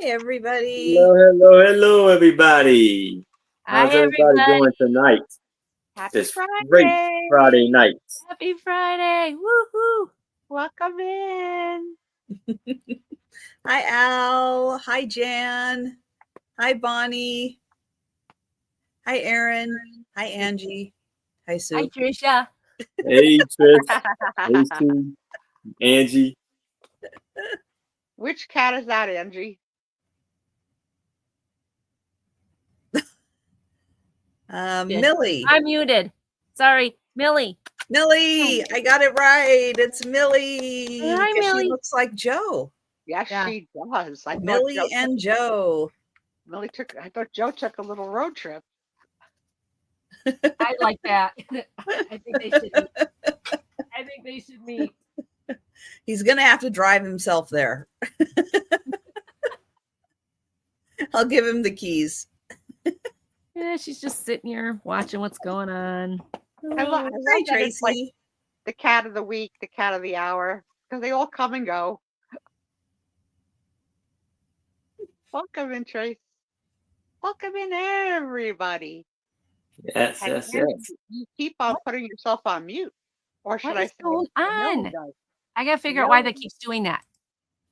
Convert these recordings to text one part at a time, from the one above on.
everybody. Hello, everybody. How's Hi, everybody doing everybody. tonight? Happy This great Friday. Friday night. Happy Friday. Woohoo. Welcome in. Hi, Al. Hi, Jan. Hi, Bonnie. Hi, Aaron. Hi, Angie. Hi, Sue. Hi, Trisha. Hey, Trish. Hey, Sue. Angie. Which cat is that, Angie? Millie. I'm muted. Sorry, Millie. Millie. I got it right. It's Millie. Hi, 'Cause Millie. She looks like Joe. Yes, Yeah. she does. Millie and Joe. I thought Joe took a little road trip. I like that. I think they should meet. I think they should meet. He's going to have to drive himself there. I'll give him the keys. Yeah, she's just sitting here watching what's going on. I love Hi, that it's Tracy. like the cat of the week, the cat of the hour, because they all come and go. Welcome in, Trace. Welcome in, everybody. Yes, And yes, Angie, yes. you keep on putting yourself on mute. Or should What I is say going Millie on? does. I gotta figure out why that Millie. keeps doing that.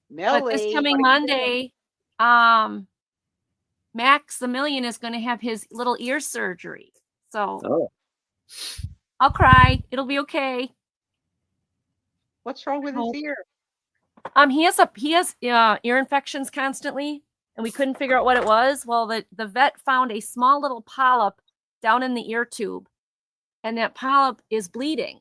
Millie. But this coming what are you doing? Monday, Max the Million is going to have his little ear surgery. So Oh, I'll cry. It'll be okay. What's wrong with his ear? He has ear infections constantly, and we couldn't figure out what it was. Well, the vet found a small little polyp down in the ear tube, and that polyp is bleeding.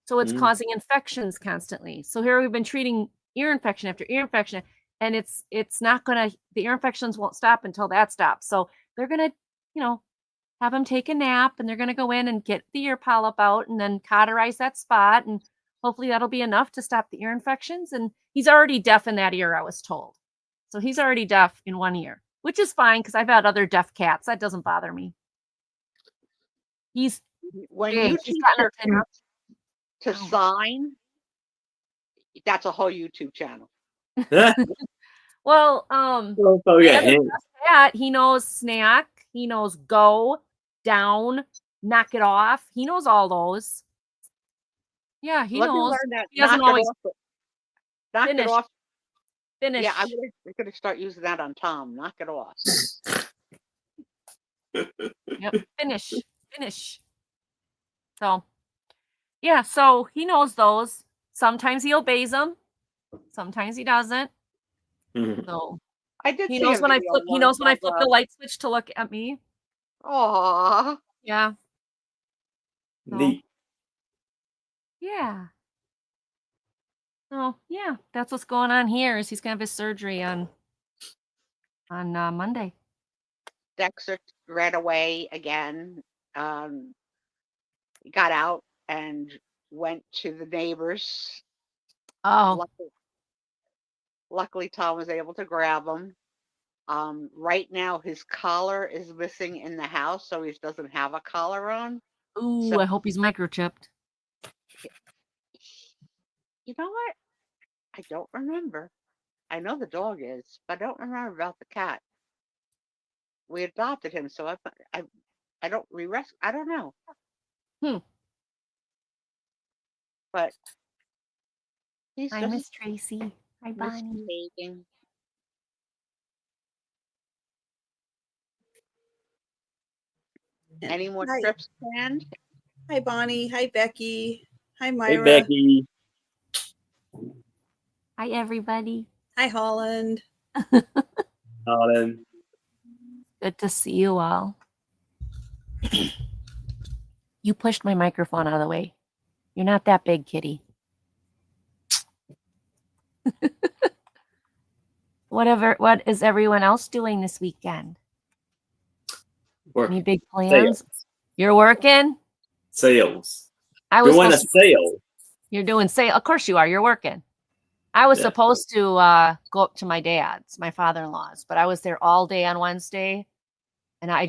So it's causing infections constantly. So here we've been treating ear infection after ear infection, and it's not gonna, the ear infections won't stop until that stops. So they're gonna, have him take a nap, and they're gonna go in and get the ear polyp out and then cauterize that spot, and hopefully that'll be enough to stop the ear infections. And he's already deaf in that ear, I was told. So he's already deaf in one ear, which is fine because I've had other deaf cats. That doesn't bother me. He's When big. you He's teach gotten your up to cats to sign, that's a whole YouTube channel. well, oh yeah. and the cat, he knows snack, he knows go, down, knock it off. He knows all those. Yeah, he Let me knows. learn that. He doesn't Knock always it off. Knock finish. it off. Finish. Yeah, we're gonna start using that on Tom. Knock it off. Yep. Finish. So, yeah. So he knows those. Sometimes he obeys them. Sometimes he doesn't. So I did. he see knows a when I video flip. He once knows when I of, flip the light switch to look at me. Aw. Yeah. Neat. Yeah. So yeah, that's what's going on here. Is he's gonna have his surgery on Monday. Dexter ran away again. He got out and went to the neighbors. Oh. Luckily, Tom was able to grab him. Right now, his collar is missing in the house, so he doesn't have a collar on. Ooh, So, I hope he's microchipped. you know what? I don't remember. I know the dog is, but I don't remember about the cat. We adopted him, so I don't re-rescue. I don't know. But he's Hi, just Miss Tracy. Hi, Bonnie. misbehaving. Any more trips planned? Hi, Bonnie. Hi, Becky. Hi, Hey, Myra. Becky. Hi, everybody. Hi, Holland. Holland. Good to see you all. You pushed my microphone out of the way. You're not that big, kitty. What is everyone else doing this weekend? Working. Any big plans? Sales. You're working? Sales. I was doing a supposed to- sale. You're doing sale. Of course you are. You're working. I was supposed to go up to my dad's, my father-in-law's, but I was there all day on Wednesday. And I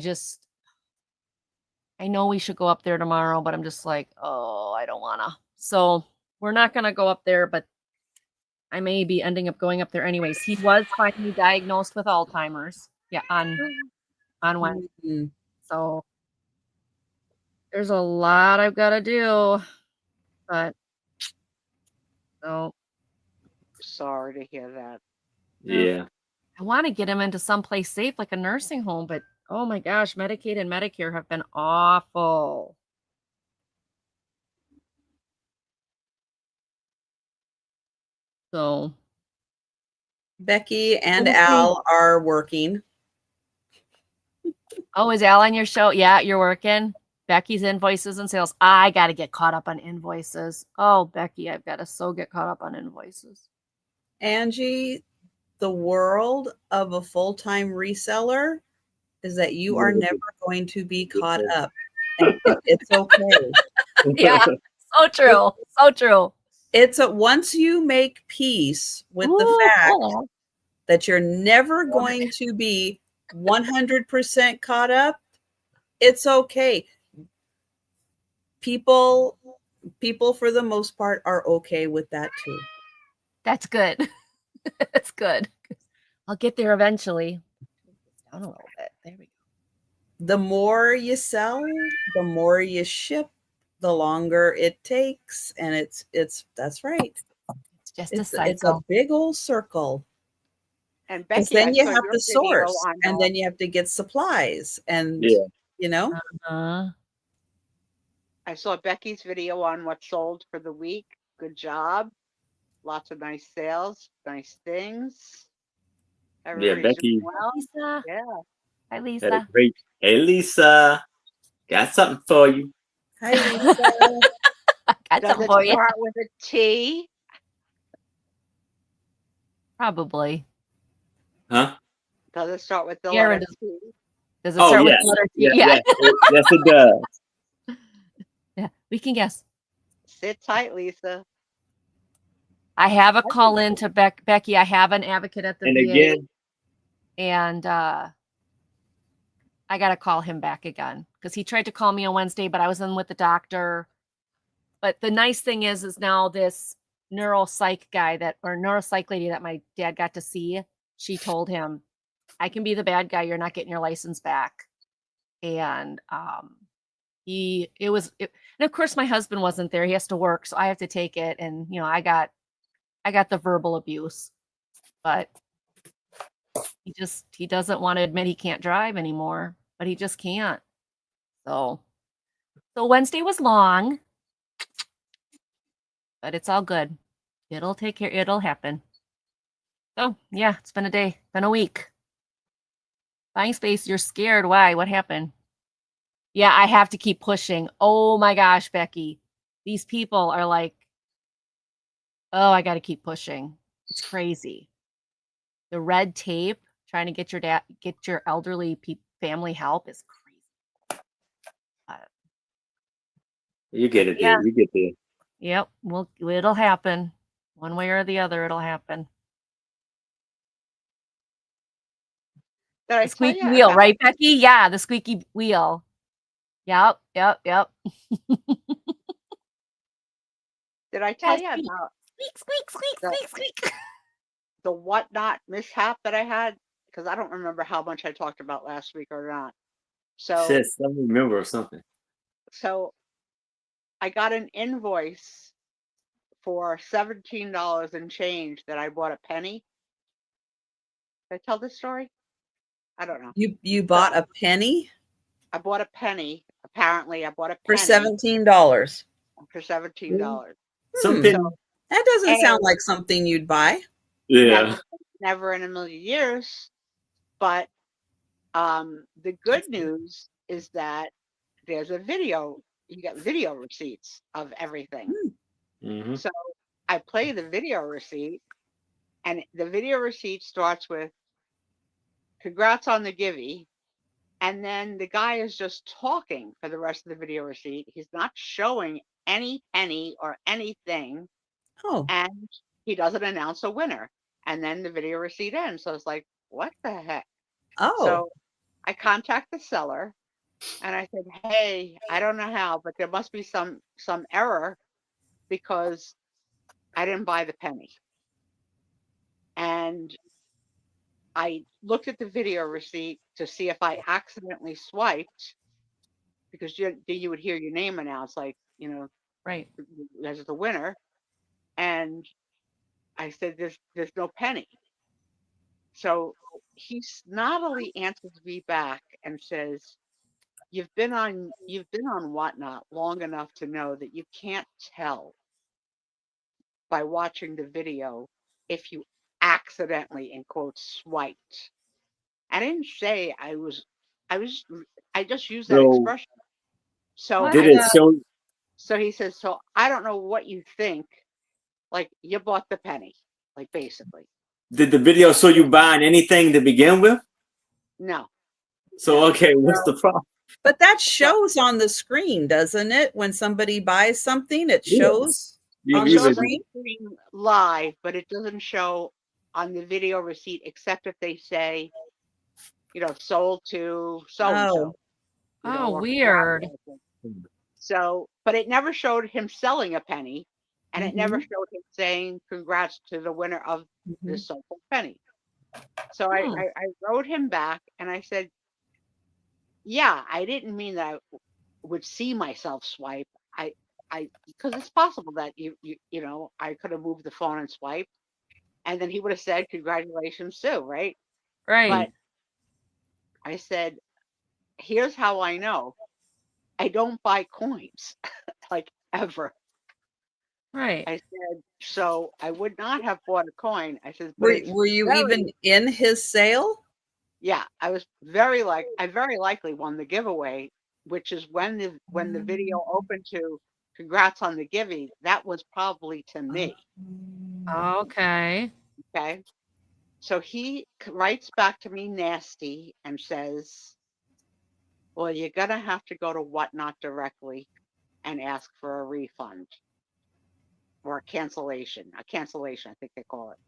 know we should go up there tomorrow, but I'm just like, oh, I don't want to. So we're not going to go up there, but I may be ending up going up there anyways. He was finally diagnosed with Alzheimer's. Yeah, on Wednesday. Mm. So there's a lot I've got to do, but so Sorry to hear that. Yeah. I want to get him into someplace safe like a nursing home, but oh my gosh, Medicaid and Medicare have been awful. So Becky and We'll see. Al are working. oh, is Al on your show? Yeah, you're working. Becky's invoices and sales. I got to get caught up on invoices. Oh, Becky, I've got to so get caught up on invoices. Angie, the world of a full-time reseller is that you are never going to be caught up. And it's okay. Yeah, so true. So true. It's once you make peace with the Ooh, fact cool. that you're never going to be 100% caught up, it's okay. People for the most part are okay with that too. That's good. That's good. I'll get there eventually. Down a little bit. There we go. The more you sell, the more you ship, the longer it takes, and it's that's right. It's just It's a a cycle. big old circle. And Because Becky, I then you saw have your to video source, on, and then you have to get supplies, and Yeah. you know. Uh-huh. I saw Becky's video on what sold for the week. Good job. Lots of nice sales, nice things. Everybody's Becky. doing well. Lisa. Yeah. Hi, Had a Lisa. great. Hey, Lisa. Got something for you. Hi, Lisa. Got Does something it for you. start with a T? Probably. Huh? Does it start with the Yeah, letter it is. T? Does it Oh, start with yes. the letter T? Yeah. Yeah. Yes, it does. Yeah. We can guess. Sit tight, Lisa. I have a call in to Becky. I have an advocate at the And VA, again, and I got to call him back again because he tried to call me on Wednesday, but I was in with the doctor. But the nice thing is now this neuropsych guy or neuropsych lady that my dad got to see, she told him, I can be the bad guy. You're not getting your license back. And and of course my husband wasn't there. He has to work, so I have to take it. And I got the verbal abuse, but he doesn't want to admit he can't drive anymore, but he just can't. So Wednesday was long, but it's all good. It'll happen. So yeah, it's been a day, been a week. Buying space, you're scared. Why? What happened? Yeah, I have to keep pushing. Oh my gosh, Becky. These people are like, oh, I got to keep pushing. It's crazy. The red tape trying to get your elderly family help is crazy. you get it Yeah. there. You get there. Yep. Well, it'll happen. One way or the other, it'll happen. Did I The tell squeaky you wheel, about- right, Becky? Yeah, the squeaky wheel. Yep. Did I tell Yes, you about squeak. the whatnot mishap that I had? Because I don't remember how much I talked about last week or not. So Sis, I remember or something. So I got an invoice for $17 and change that I bought a penny. Did I tell this story? I don't know. You bought a penny I bought a penny. Apparently, I bought a for penny $17. for $17. Some Hmm. penny. That doesn't sound And- like something you'd buy. Yeah. Never in a million years. But the good news is that there's a video. You get video receipts of everything. Mm-hmm. So I play the video receipt, and the video receipt starts with "Congrats on the givey," and then the guy is just talking for the rest of the video receipt. He's not showing any penny or anything, Oh, and he doesn't announce a winner. And then the video receipt ends. So it's like, what the heck? oh. So I contact the seller, and I said, "Hey, I don't know how, but there must be some error because I didn't buy the penny." and I looked at the video receipt to see if I accidentally swiped, because you would hear your name announced, like, Right. as the winner. And I said, there's no penny. So he snobbily answers me back and says, you've been on Whatnot long enough to know that you can't tell by watching the video if you accidentally, in quotes, swiped. I didn't say I just used that So expression. So What did I it the? show? so he says, so I don't know what you think. Like, you bought the penny, like, basically. Did the video show you buying anything to begin with? No, So no. okay, what's the problem? But that So shows on the screen, doesn't it? When somebody buys something, it Yeah. shows You on it the shows on usually the screen. screen live, but it doesn't show on the video receipt, except if they say, sold to so and so, Oh, Oh, or weird. congratulations. So, but it never showed him selling a penny, and it never showed him saying congrats to the winner of mhm. this so-called penny. So Hmm. I wrote him back and I said, yeah, I didn't mean that I would see myself swipe. Because it's possible that I could have moved the phone and swiped, and then he would have said congratulations too, right? Right. But I said, here's how I know. I don't buy coins, like, ever. Right. I said, so I would not have bought a coin. I said, but Were it's were you even very, in his sale? yeah, I very likely won the giveaway, which is when the video opened to congrats on the giving, that was probably to me. Okay. Okay. So he writes back to me nasty and says, well, you're going to have to go to Whatnot directly and ask for a refund or a cancellation, I think they call it.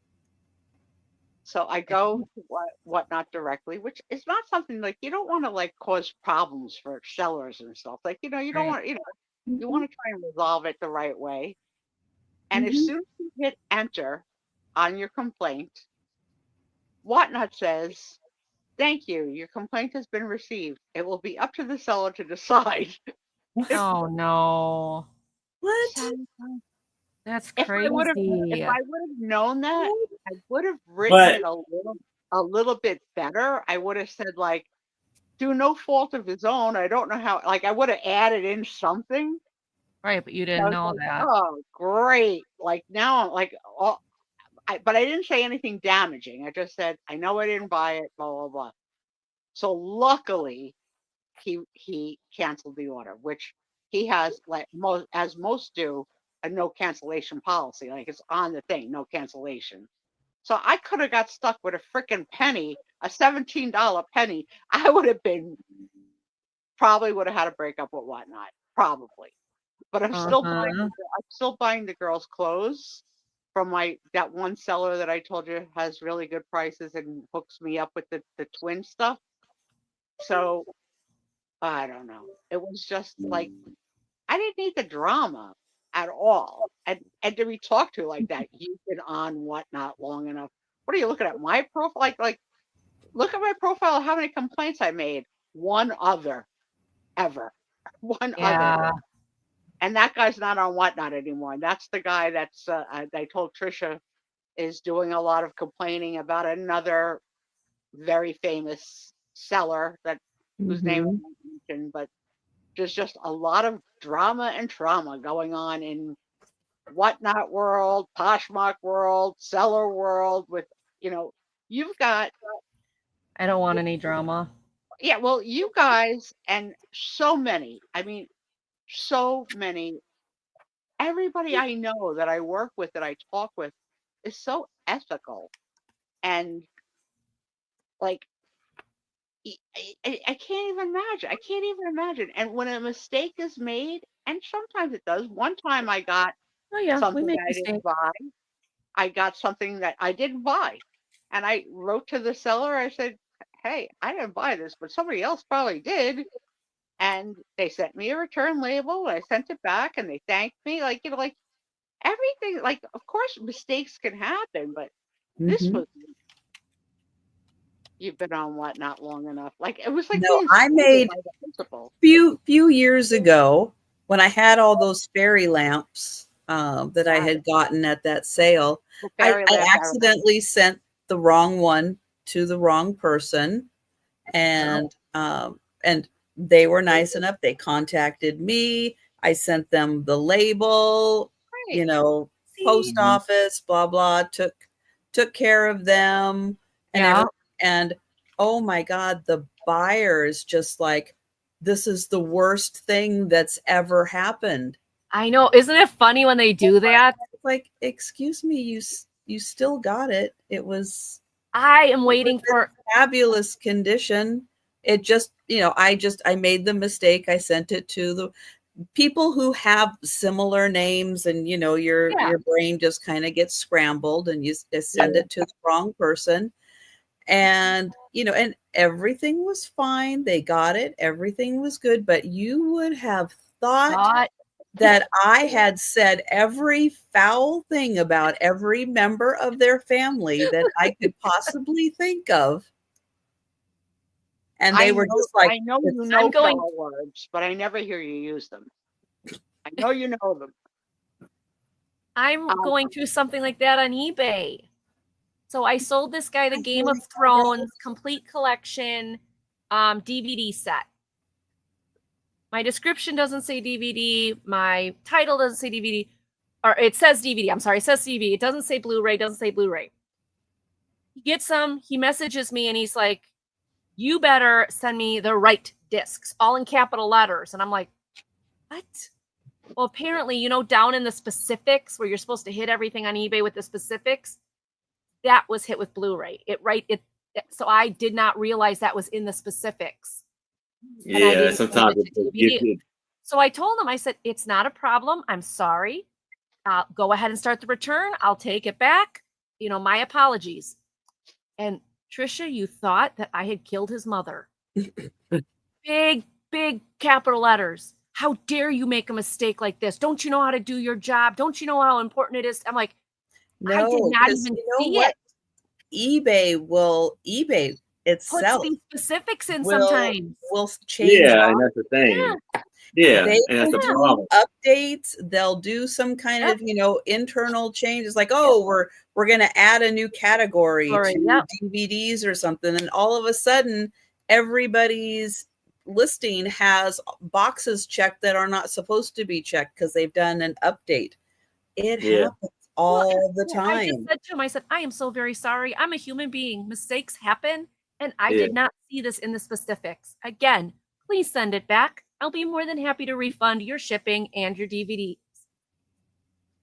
So I go to Whatnot directly, which is not something, like, you don't want to, like, cause problems for sellers and stuff. Like, you don't Right. want, you want to try and resolve it the right way. And as Mhm. soon as you hit enter on your complaint, Whatnot says, thank you. Your complaint has been received. It will be up to the seller to decide. Oh no. What? So, That's if I would have crazy. known that, I would have written but it a little bit better. I would have said, like, through no fault of his own. I don't know how, like, I would have added in something. Right, but you I didn't was know like, that. oh, great. Like, now I'm like, oh, but I didn't say anything damaging. I just said, I know I didn't buy it, blah, blah, blah. So luckily, he canceled the order, which he has, like, most do, a no cancellation policy. Like, it's on the thing, no cancellation. So I could have got stuck with a freaking penny, a $17 penny. I probably would have had to break up with Whatnot, probably. But I'm still Uh-huh. buying the girls' clothes from that one seller that I told you has really good prices and hooks me up with the twin stuff. So I don't know. It was just like, I didn't need the drama at all. And to be talked to like that, you've been on Whatnot long enough. What are you looking at? My profile? Like, look at my profile. How many complaints I made? One other, ever. One other. Yeah. And that guy's not on Whatnot anymore. That's the guy that's I told Trisha is doing a lot of complaining about another very famous seller whose name I Mhm. won't mention, but there's just a lot of drama and trauma going on in Whatnot world, Poshmark world, seller world. With, you've got, I don't want any drama. yeah, well, you guys and so many. I mean, so many. Everybody I know that I work with, that I talk with, is so ethical and, like, I can't even imagine. I can't even imagine. And when a mistake is made, and sometimes it does. One time I got Oh yeah, we something make that I didn't mistakes. buy. I got something that I didn't buy. And I wrote to the seller. I said, hey, I didn't buy this, but somebody else probably did. And they sent me a return label. I sent it back and they thanked me. Like, like everything, like, of course, mistakes can happen, but This Mhm. was you've been on what not long enough. Like it was like No, being I scolded made by the principal. few years ago when I had all those fairy lamps that I Ah, had gotten at that sale. the I, fairy I lamp I remember. accidentally sent the wrong one to the wrong person, and they were nice enough. They contacted me. I sent them the label, Great. post See? office, blah blah. Took care of them, and Yeah. and oh my God, the buyers just like, this is the worst thing that's ever happened. I know. Isn't it funny when they do that? It's like, excuse me, you still got it. It was I am waiting for. fabulous condition. It just, I made the mistake. I sent it to the people who have similar names, and Yeah. your brain just kind of gets scrambled, and you send it to the wrong person. And and everything was fine. They got it. Everything was good. But you would have thought Thought. that I had said every foul thing about every member of their family that I could possibly think of. And they were just like, I know you "It's know I'm going- killer words, but I never hear you use them. I know you know them. I'm going through something like that on eBay. So I sold this guy the I Game really of Thrones complete collection DVD set. My description doesn't say DVD. My title doesn't say DVD. Or it says DVD. I'm sorry, it says DVD. It doesn't say Blu-ray, doesn't say Blu-ray. He gets them, he messages me, and he's like, you better send me the right discs, all in capital letters. And I'm like, what? Well, apparently, down in the specifics where you're supposed to hit everything on eBay with the specifics, that was hit with Blu-ray. So I did not realize that was in the specifics. And I Yeah, didn't sometimes send it to DVD. So I told him, I said, it's not a problem. I'm sorry. Go ahead and start the return. I'll take it back. My apologies. And Trisha, you thought that I had killed his mother. Big, big capital letters. How dare you make a mistake like this? Don't you know how to do your job? Don't you know how important it is? I'm like, I did no, not 'cause even you know see what? it. eBay Puts itself these specifics in will sometimes. change. Yeah, and that's the thing. Yeah, They and that's the will problem. do updates. They'll do some kind of, internal changes, like, we're going to add a new category to DVDs or something. And all of a sudden, everybody's listing has boxes checked that are not supposed to be checked because they've done an update. It happens all the time. I just said to him, I said, I am so very sorry. I'm a human being. Mistakes happen. And I did not see this in the specifics. Again, please send it back. I'll be more than happy to refund your shipping and your DVDs.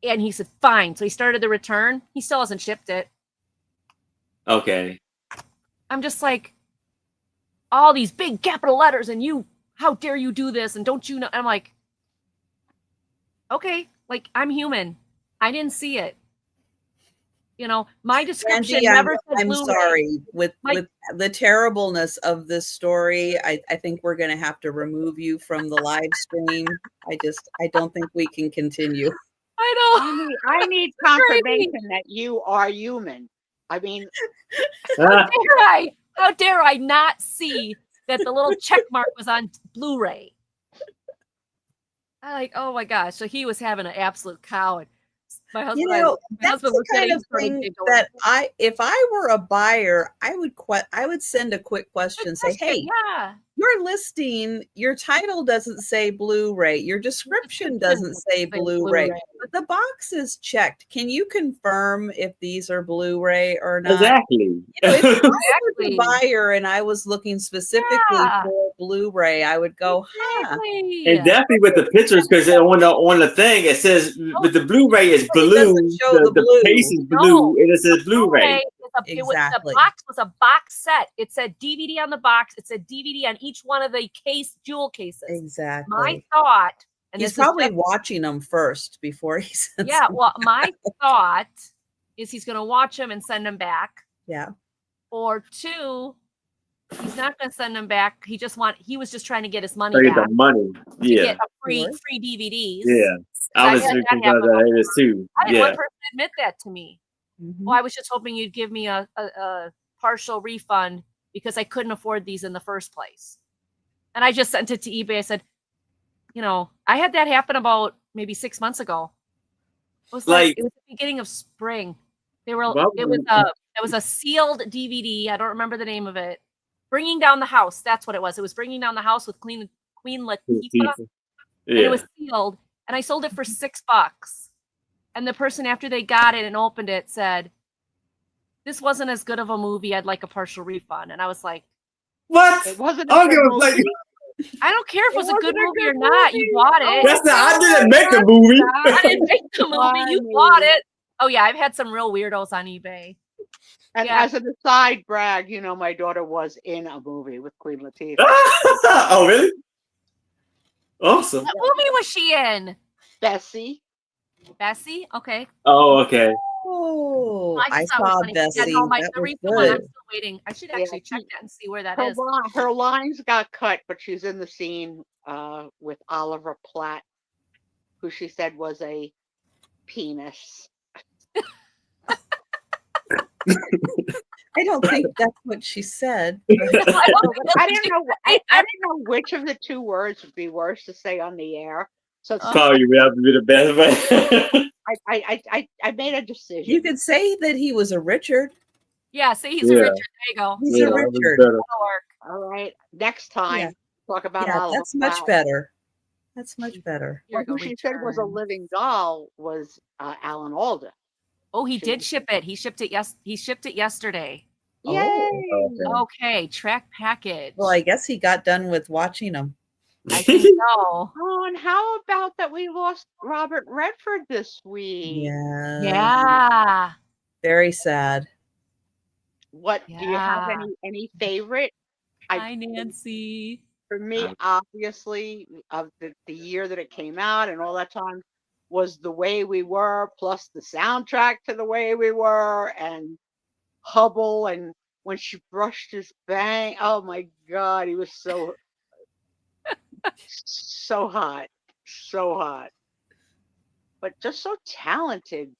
And he said, fine. So he started the return. He still hasn't shipped it. Okay. I'm just like, all these big capital letters, and how dare you do this? And don't you know? I'm like, okay, like, I'm human. I didn't see it. My description Angie, never said I'm Blu-ray. sorry. With the terribleness of this story, I think we're going to have to remove you from the live stream. I don't think we can continue. I know. I need confirmation that you are human. I mean, how dare I not see that the little check mark was on Blu-ray? I like, oh my gosh. So he was having an absolute cow. And my husband, that's the kind of thing that if I were a buyer, I would send a quick question, say, hey, your listing, your title doesn't say Blu-ray, your description doesn't say Blu-ray, but the box is checked. Can you confirm if these are Blu-ray or not? Exactly. If I was a buyer and I was looking specifically for Blu-ray, I would go, And definitely with the pictures, because on the thing it says with the Blu-ray is blue, the case is blue, and it says Blu-ray. The box was a box set. It said DVD on the box. It said DVD on each one of the jewel cases. Exactly. My thought, and he's probably watching them first before he sends them well, my thought is he's going to watch them and send them back. Yeah. Or two, he's not going to send them back. He was just trying to get his money back. The money. Get a free DVDs. Yeah. I was thinking about that too. I had one person admit that to me. Well, I was just hoping you'd give me a partial refund because I couldn't afford these in the first place. And I just sent it to eBay. I said, I had that happen about maybe 6 months ago. It was it was the beginning of spring. It was a sealed DVD. I don't remember the name of it. Bringing Down the House. That's what it was. It was Bringing Down the House with Queen Latifah. Yeah. And it was sealed. And I sold it for $6. And the person, after they got it and opened it, said, "This wasn't as good of a movie. I'd like a partial refund." And I I what? It wasn't. I don't care if it was a good movie or not. You bought it. I didn't make the movie. I didn't make the movie. You bought it. Oh yeah, I've had some real weirdos on eBay. And as an aside brag, my daughter was in a movie with Queen Latifah. Oh really? Awesome. What movie was she in? Bessie. Bessie? Okay. Oh, okay. Oh, I saw Bessie. Yeah, no, the recent one, I'm still waiting. I should actually check that and see where that is. Her lines got cut, but she's in the scene with Oliver Platt, who she said was a penis. I don't think that's what she said. I didn't know which of the two words would be worse to say on the air. So probably we have to be the best way. I made a decision. You could say that he was a Richard. Yeah, say he's a Richard. There you go. He's a Richard. All right. Next time, talk about Oliver. That's much better. That's much better. Who she said was a living doll was Alan Alda. Oh, he did ship it. He shipped it. He shipped it yesterday. Yay! Okay, track package. Well, I guess he got done with watching them. I think so. Oh, and how about that we lost Robert Redford this week? Yeah. Very sad. What do you have any favorite? Hi, Nancy. For me, obviously, of the year that it came out and all that time was The Way We Were, plus the soundtrack to The Way We Were, and Hubble, and when she brushed his bang. Oh my God, he was so hot, so hot, but just so talented,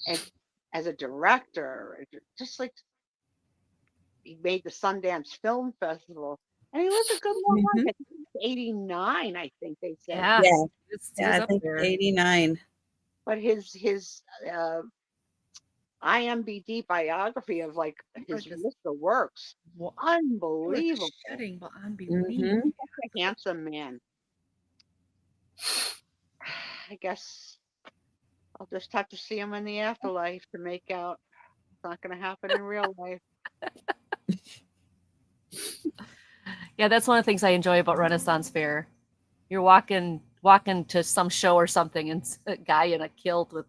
and as a director, just like he made the Sundance Film Festival, and he lived a good long life. I think he was 89, I think they said. Yeah, I think 89. But his IMDb biography of like his list of works, unbelievable. Unbelievable. Such a handsome man. I guess I'll just have to see him in the afterlife to make out. It's not going to happen in real life. Yeah, that's one of the things I enjoy about Renaissance Fair. You're walking to some show or something, and a guy in a kilt with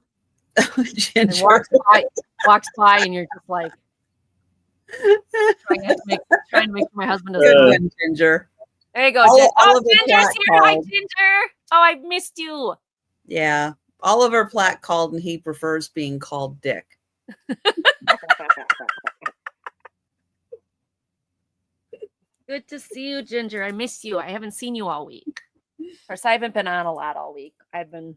walks by, and you're just like trying to make sure my husband doesn't. Good one, Ginger. There you go, Ginger. Ginger's here. Hi, Ginger. Oh, I missed you. Yeah, Oliver Platt called, and he prefers being called Dick. Good to see you, Ginger. I miss you. I haven't seen you all week. Of course, I haven't been on a lot all week. I've been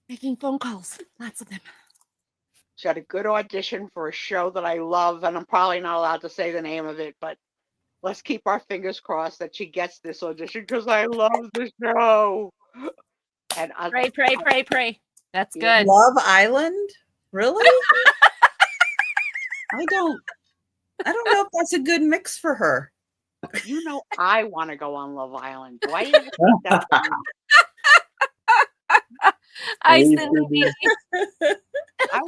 making phone calls, lots of them. She had a good audition for a show that I love, and I'm probably not allowed to say the name of it, but let's keep our fingers crossed that she gets this audition because I love the show. And pray. That's good. Love Island? Really? I don't know if that's a good mix for her. I want to go on Love Island. Do I even think that's I Cindy. I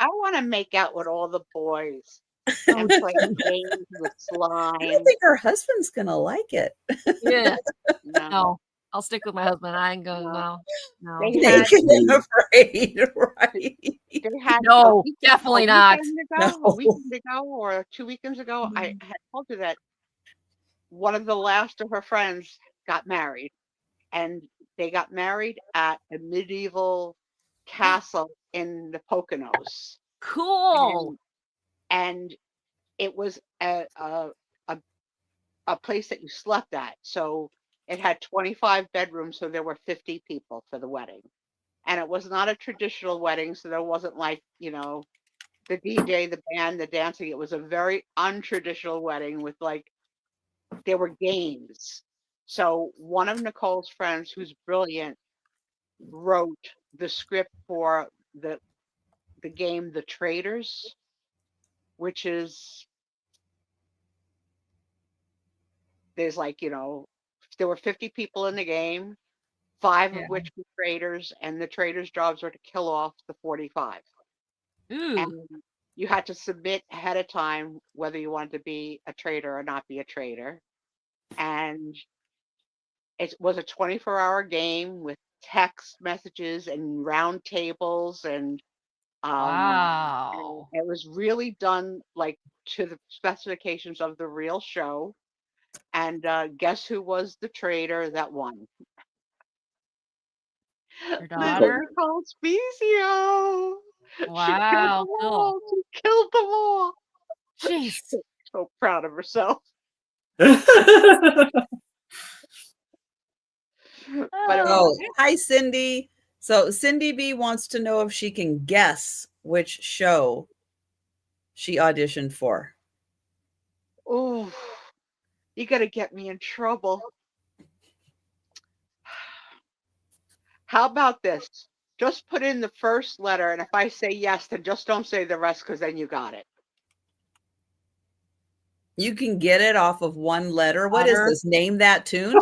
want to make out with all the boys and play games with slime. I don't think her husband's gonna like it. Yeah. No. I'll stick with my husband. I ain't going. No. Naked and afraid, right? No, definitely not. A weekend ago or 2 weekends ago, I had told you that one of the last of her friends got married, and they got married at a medieval castle in the Poconos. Cool. And it was a place that you slept at. So it had 25 bedrooms, so there were 50 people for the wedding. And it was not a traditional wedding, so there wasn't like, you know, the DJ, the band, the dancing. It was a very untraditional wedding with like, there were games. So one of Nicole's friends, who's brilliant, wrote the script for the game The Traders, which is, there's like, you know, there were 50 people in the game, 5 of which were traders, and the traders' jobs were to kill off the 45. Ooh. And you had to submit ahead of time whether you wanted to be a trader or not be a trader. And it was a 24-hour game with text messages and round tables, and wow. and it was really done like to the specifications of the real show. And guess who was the trader that won? Your daughter? Nicole Spezio. Wow, cool. She killed them all. Jeez. So proud of herself. Oh, hi, Cindy. So Cindy B wants to know if she can guess which show she auditioned for. Oh, you got to get me in trouble. How about this? Just put in the first letter, and if I say yes, then just don't say the rest, because then you got it. You can get it off of one letter. What is this? Name that tune?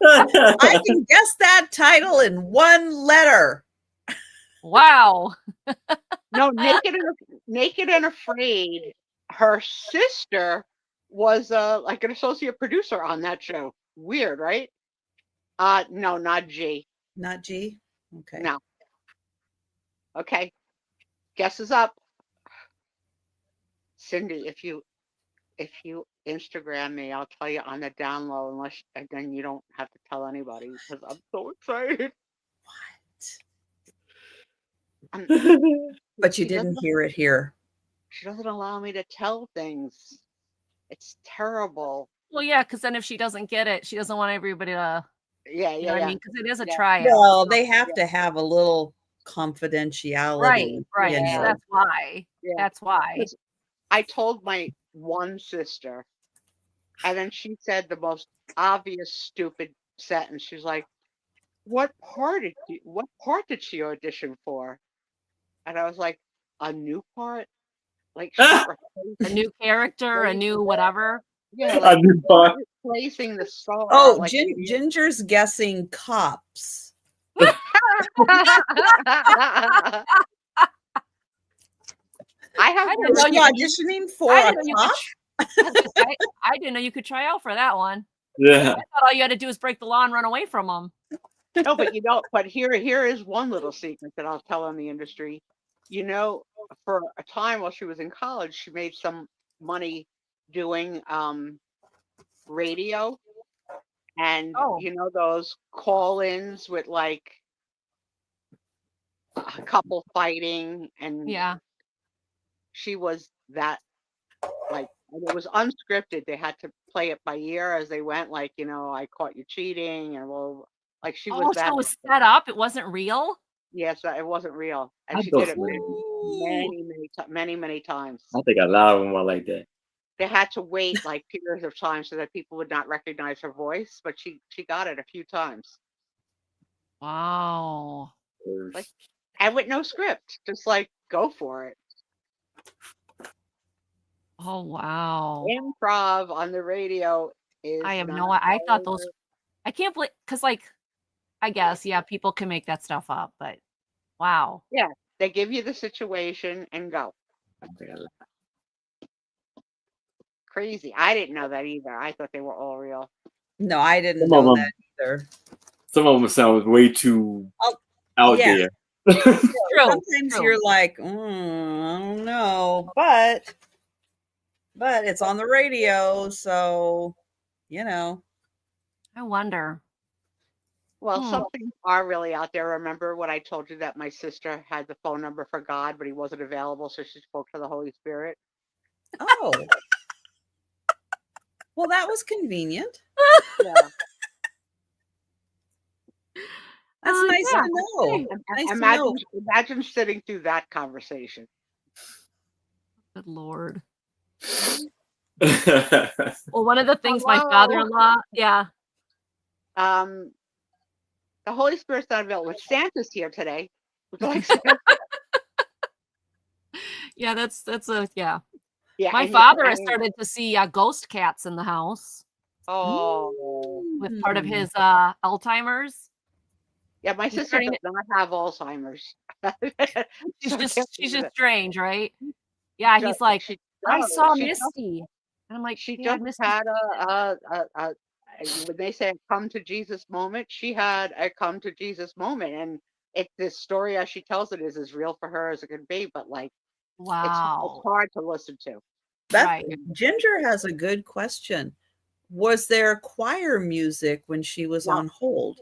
I can guess that title in one letter. Wow. No, Naked and Afraid. Her sister was like an associate producer on that show. Weird, right? No, not G. Not G? Okay. No. Okay. Guess is up. Cindy, if you Instagram me, I'll tell you on the down low, unless, and then you don't have to tell anybody, because I'm so excited. What? But you didn't hear it here. She doesn't allow me to tell things. It's terrible. Well, yeah, because then if she doesn't get it, she doesn't want everybody to. Yeah, You know what I mean? Because it is a tryout. Well, they have to have a little confidentiality. Right. You know. That's why. Yeah. That's why. I told my one sister, and then she said the most obvious stupid sentence. She's like, what part did she audition for? And I was like, a new part? Like a new character, a new whatever. Yeah, like, a new part. Replacing the star. Oh, like Ginger's guessing cops. I was auditioning for a cop. I didn't know you could try out for that one. Yeah. I thought all you had to do was break the law and run away from them. No, but you know, but here is one little secret that I'll tell in the industry. You know, for a time while she was in college, she made some money doing radio, and you know, those call-ins with like a couple fighting, and she was that, like, it was unscripted. They had to play it by ear as they went, like, you know, I caught you cheating, and well, like she was that. So it was set up. It wasn't real. Yes, it wasn't real, and she did it many times. I think a lot of them were like that. They had to wait like periods of time so that people would not recognize her voice, but she got it a few times. Wow. Like, and with no script, just like go for it. Oh wow. Improv on the radio is. I have no. I thought those. I can't believe, because like, I guess people can make that stuff up, but wow. Yeah, they give you the situation and go. Crazy. I didn't know that either. I thought they were all real. No, I didn't know that either. Some of them sound way too out there. Sometimes you're like, I don't know, but it's on the radio, so you know. I wonder. Well, some things are really out there. Remember what I told you, that my sister had the phone number for God, but he wasn't available, so she spoke to the Holy Spirit? Oh. Well, that was convenient. Yeah. That's nice to know. Nice to know. Imagine sitting through that conversation. Good Lord. Well, one of the things my father-in-law, yeah. The Holy Spirit's not available. Santa's here today. Would you like Santa? Yeah, that's a yeah. Yeah. My father has started to see ghost cats in the house. Oh. With part of his Alzheimer's. Yeah, my sister does not have Alzheimer's. She's just strange, right? Yeah, he's like, I saw Misty. And I'm like, she just had when they say come to Jesus moment, she had a come to Jesus moment. And this story as she tells it is as real for her as it can be, but like, wow, it's hard to listen to. Right. Ginger has a good question. Was there choir music when she was on hold?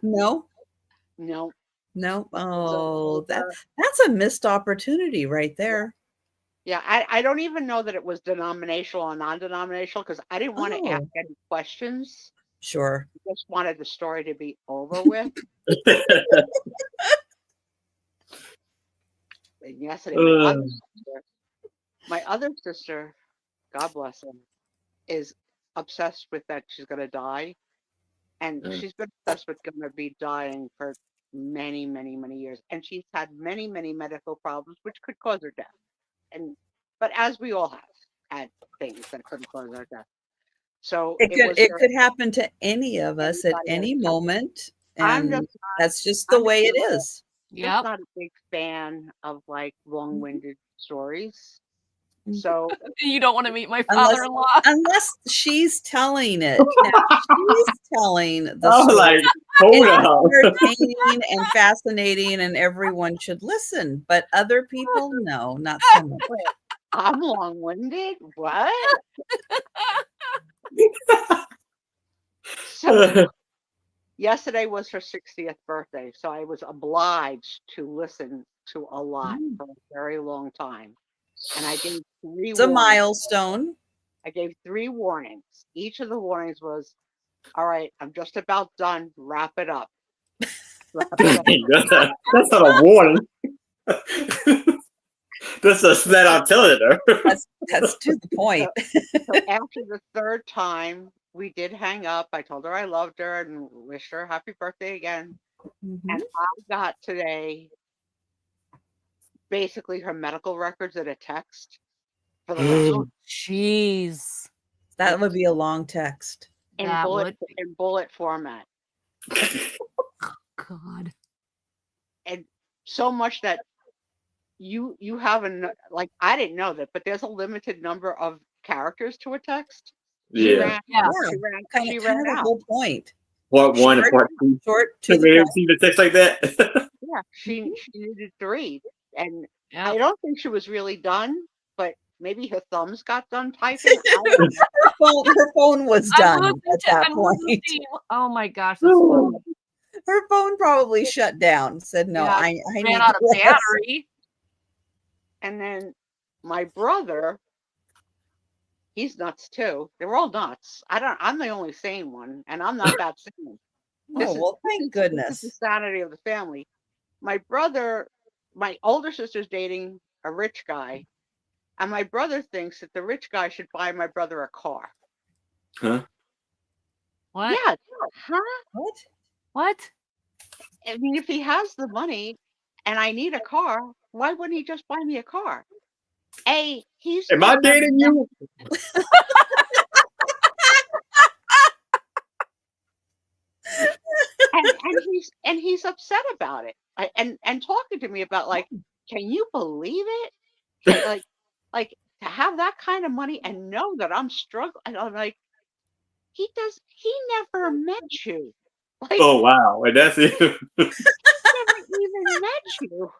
No. Oh, that's a missed opportunity right there. Yeah, I don't even know that it was denominational or non-denominational because I didn't want to ask any questions. Sure. I just wanted the story to be over with. And yesterday, my other sister, God bless her, is obsessed with that she's going to die. And she's been obsessed with going to be dying for many, many, many years. And she's had many, many medical problems, which could cause her death. But as we all have had things that could cause our death. So it could happen to any of us at any moment. And that's just the way it is. Yeah. I'm not a big fan of like long-winded stories. So you don't want to meet my father-in-law unless she's telling it. Now, she's telling the story. Like, hold on. Entertaining and fascinating, and everyone should listen. But other people, no, not so much. I'm long-winded. What? So yesterday was her 60th birthday, so I was obliged to listen to a lot for a very long time. And I gave 3 It's a milestone. I gave 3 warnings. Each of the warnings was, all right, I'm just about done. Wrap it up. That's not a warning. That's a snap I'm telling her. That's to the point. So after the 3rd time, we did hang up. I told her I loved her and wished her a happy birthday again. And I got today basically her medical records in a text. For the jeez. That would be a long text. In bullet format. God. And so much that you have like I didn't know that, but there's a limited number of characters to a text. She ran out. The whole point. Part 1 and part 2. Short to the see the text like that. Yeah, she needed to read, and I don't think she was really done, but maybe her thumbs got done typing. her phone was done at that point. Oh my gosh, that's funny. Her phone probably shut down. Said no, I ran out of battery. And then my brother, he's nuts too. They're all nuts. I'm the only sane one, and I'm not that sane. Thank goodness. This is the sanity of the family. My brother, my older sister's dating a rich guy, and my brother thinks that the rich guy should buy my brother a car. Huh? What? Yeah. Huh? What? I mean, if he has the money and I need a car, why wouldn't he just buy me a car? Am I dating you? and he's upset about it. And talking to me about like, can you believe it? Like to have that kind of money and know that I'm struggling. And I'm like, he never met you. Like, oh wow, and that's it. Never even met you.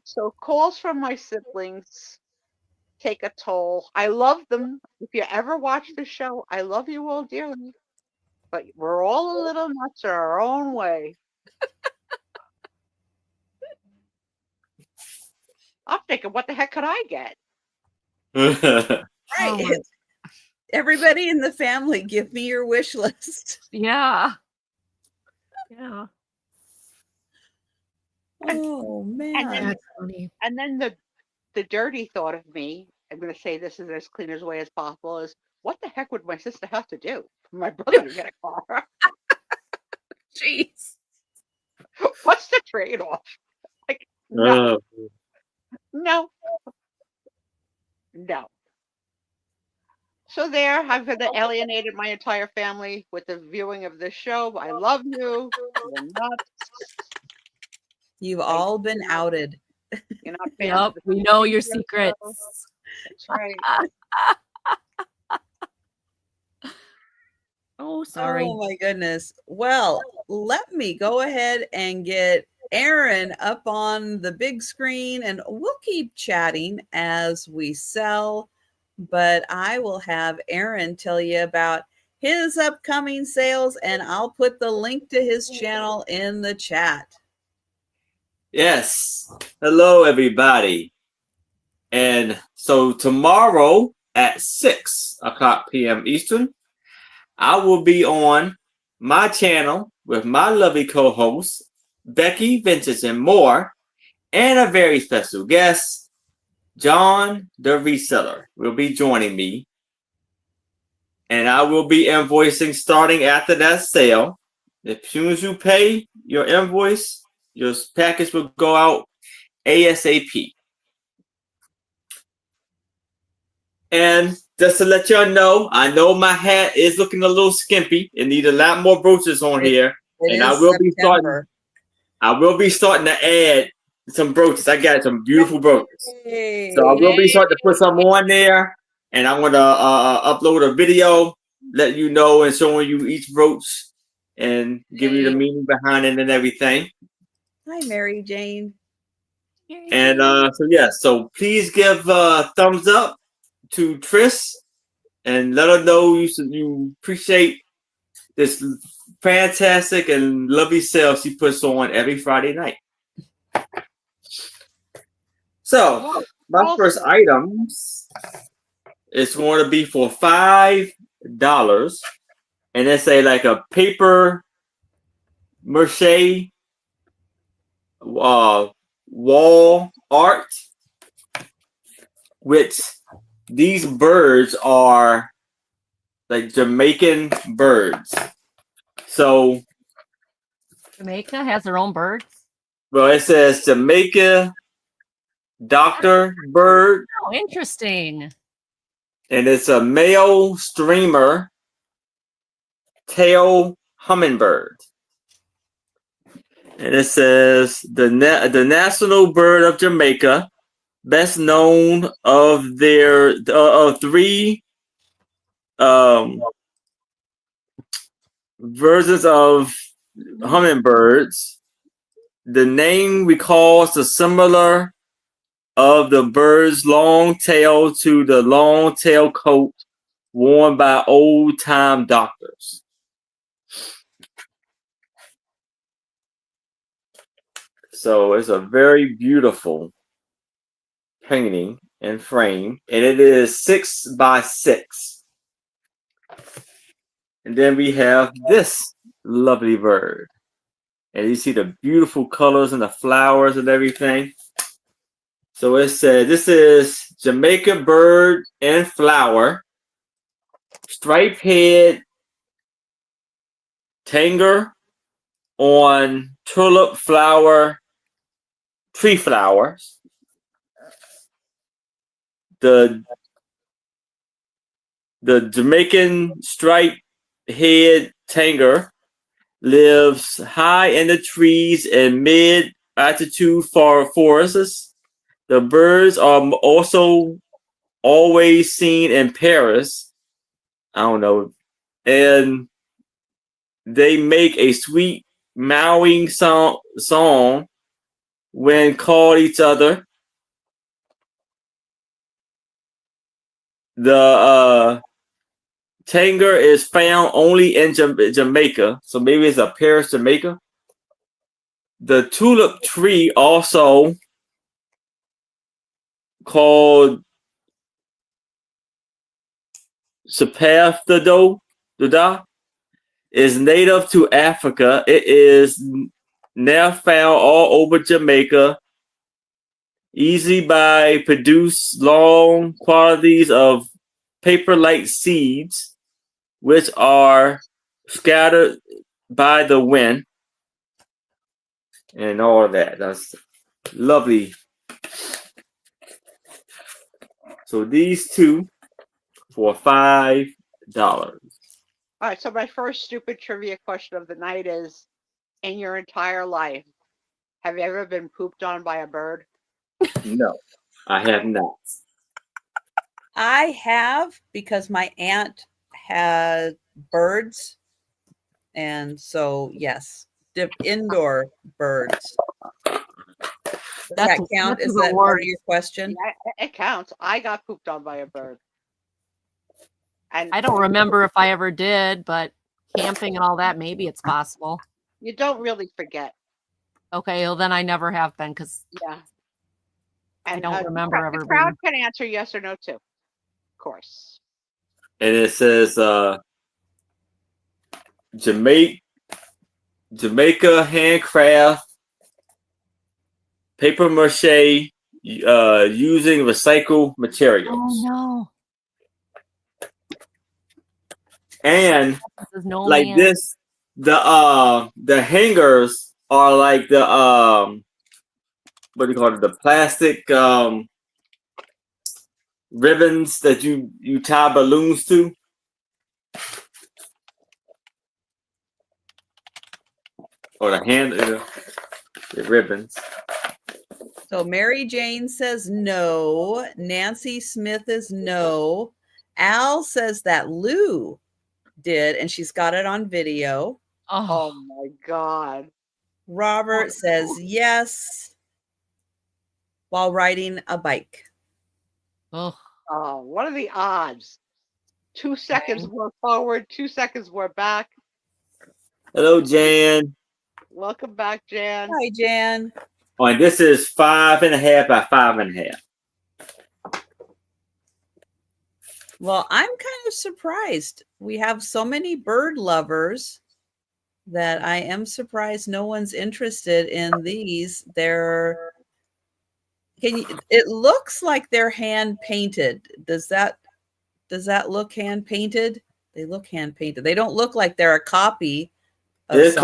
So calls from my siblings take a toll. I love them. If you ever watch the show, I love you all dearly. But we're all a little nuts in our own way. I'm thinking, what the heck could I get? Right. Everybody in the family, give me your wish list. Yeah. Yeah. Oh man. That's funny. And then the dirty thought of me, I'm going to say this in as clean as way as possible, is what the heck would my sister have to do for my brother to get a car? Jeez. What's the trade-off? Like, no. No. No. So there, I've alienated my entire family with the viewing of this show. I love you. You're nuts. You've all been outed. You're not fans Yep, of the we know your show. secrets. That's right. Oh, sorry. Oh my goodness. Well, let me go ahead and get Aaron up on the big screen, and we'll keep chatting as we sell, but I will have Aaron tell you about his upcoming sales, and I'll put the link to his channel in the chat. Yes. Hello, everybody. And so tomorrow at 6:00 p.m. Eastern, I will be on my channel with my lovely co-hosts, Becky, Vintage, and more, and a very special guest, John the Reseller, will be joining me. And I will be invoicing starting after that sale. As soon as you pay your invoice, your package will go out ASAP. And just to let y'all know, I know my hat is looking a little skimpy. It needs a lot more brooches on here. And I will be starting to add some brooches. I got some beautiful brooches. So I will be starting to put some on there. And I'm going to upload a video, let you know and showing you each brooch and give you the meaning behind it and everything. Hi, Mary Jane. And so please give a thumbs up to Tris and let her know you appreciate this fantastic and lovely sale she puts on every Friday night. So my first items is going to be for $5, and it's a paper mache wall art, which these birds are like Jamaican birds. So Jamaica has their own birds? Well, it says Jamaica Dr. Bird. Oh, interesting. And it's a male streamer tail hummingbird. And it says the national bird of Jamaica, best known of their three versions of hummingbirds. The name recalls the similar of the bird's long tail to the long tail coat worn by old-time doctors. So it's a very beautiful painting and frame, and it is 6 by 6. And then we have this lovely bird. And you see the beautiful colors and the flowers and everything. So it says this is Jamaica bird and flower, striped head tanger on tulip flower, tree flowers. The Jamaican striped head tanger lives high in the trees and mid-altitude forests. The birds are also always seen in Paris. I don't know. And they make a sweet mowing song when call each other. The tanger is found only in Jamaica. So maybe it's a Paris, Jamaica. The tulip tree also called Duda is native to Africa. It is now found all over Jamaica. Easy by produce long quantities of paper-like seeds, which are scattered by the wind, and all that. That's lovely. So these two for $5. All right. So my first stupid trivia question of the night is: in your entire life, have you ever been pooped on by a bird? No, I have not. I have, because my aunt had birds, and so yes, indoor birds. Does that count? Is that part of your question? Yeah, it counts. I got pooped on by a bird. And I don't remember if I ever did, but camping and all that, maybe it's possible. You don't really forget. Okay, well then I never have been, because yeah, and I don't remember ever. The crowd can answer yes or no too, of course. And it says Jamaica handcraft paper mache using recycled materials. Oh no! And this, the hangers are like the what do you call it? The plastic ribbons that you tie balloons to. Or the ribbons. So Mary Jane says no. Nancy Smith is no. Al says that Lou did, and she's got it on video. Oh my God. Robert says yes, while riding a bike. Oh, what are the odds? 2 seconds we're forward, 2 seconds we're back. Hello, Jan. Welcome back, Jan. Hi, Jan. Oh, and this is 5.5 by 5.5. Well, I'm kind of surprised. We have so many bird lovers that I am surprised no one's interested in these. It looks like they're hand painted. Does that look hand painted? They look hand painted. They don't look like they're a copy. It's a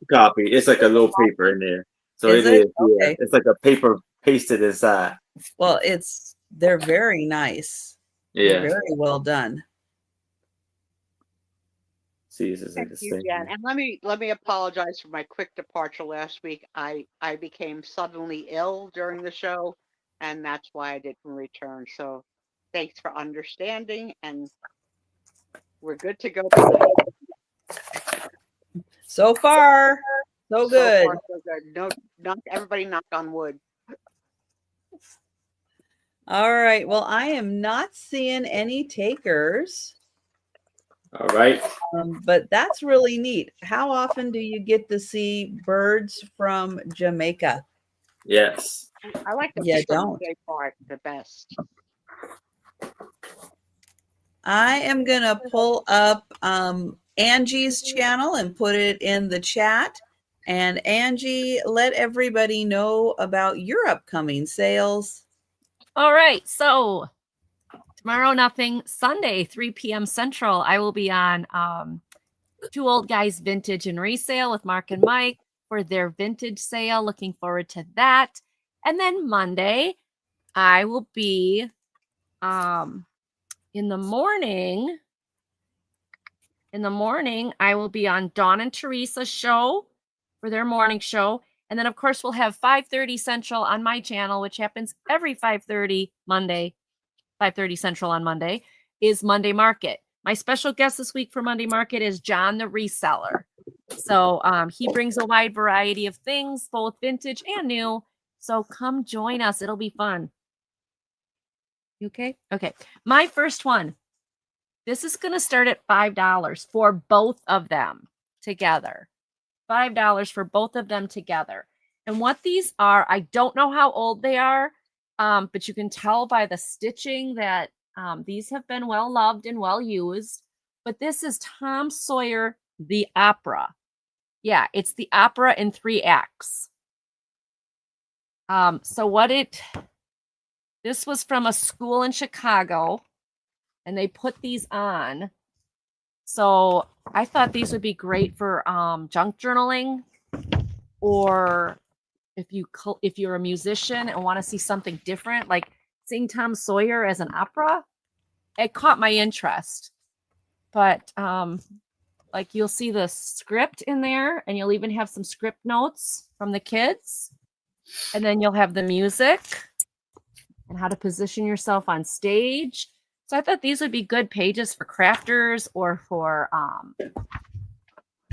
copy. It's like a little paper in there. So it is. Okay. Yeah. It's like a paper pasted inside. Well, they're very nice. Yeah. They're very well done. See, this is Thank you, Jen. And let me apologize for my quick departure last week. I became suddenly ill during the show, and that's why I didn't return. So thanks for understanding, and we're good to go tonight. So far, so good. So good. No, not everybody knock on wood. All right. Well, I am not seeing any takers. All right. But that's really neat. How often do you get to see birds from Jamaica? Yes. I like the part the best. I am going to pull up Angie's channel and put it in the chat. And Angie, let everybody know about your upcoming sales. All right. So tomorrow, nothing. Sunday, 3 p.m. Central, I will be on Two Old Guys Vintage and Resale with Mark and Mike for their vintage sale. Looking forward to that. And then Monday, I will be in the morning. In the morning, I will be on Dawn and Teresa's show for their morning show. And then, of course, we'll have 5:30 Central on my channel, which happens every 5:30 Monday. 5:30 Central on Monday is Monday Market. My special guest this week for Monday Market is John the Reseller. So he brings a wide variety of things, both vintage and new. So come join us. It'll be fun. You okay? Okay. My first one. This is going to start at $5 for both of them together. $5 for both of them together. And what these are, I don't know how old they are, but you can tell by the stitching that These have been well loved and well used, but this is Tom Sawyer, the opera. Yeah, it's the opera in 3 acts. This was from a school in Chicago, and they put these on. So I thought these would be great for junk journaling, or if you're a musician and want to see something different, like seeing Tom Sawyer as an opera. It caught my interest. But like you'll see the script in there, and you'll even have some script notes from the kids. And then you'll have the music and how to position yourself on stage. So I thought these would be good pages for crafters or for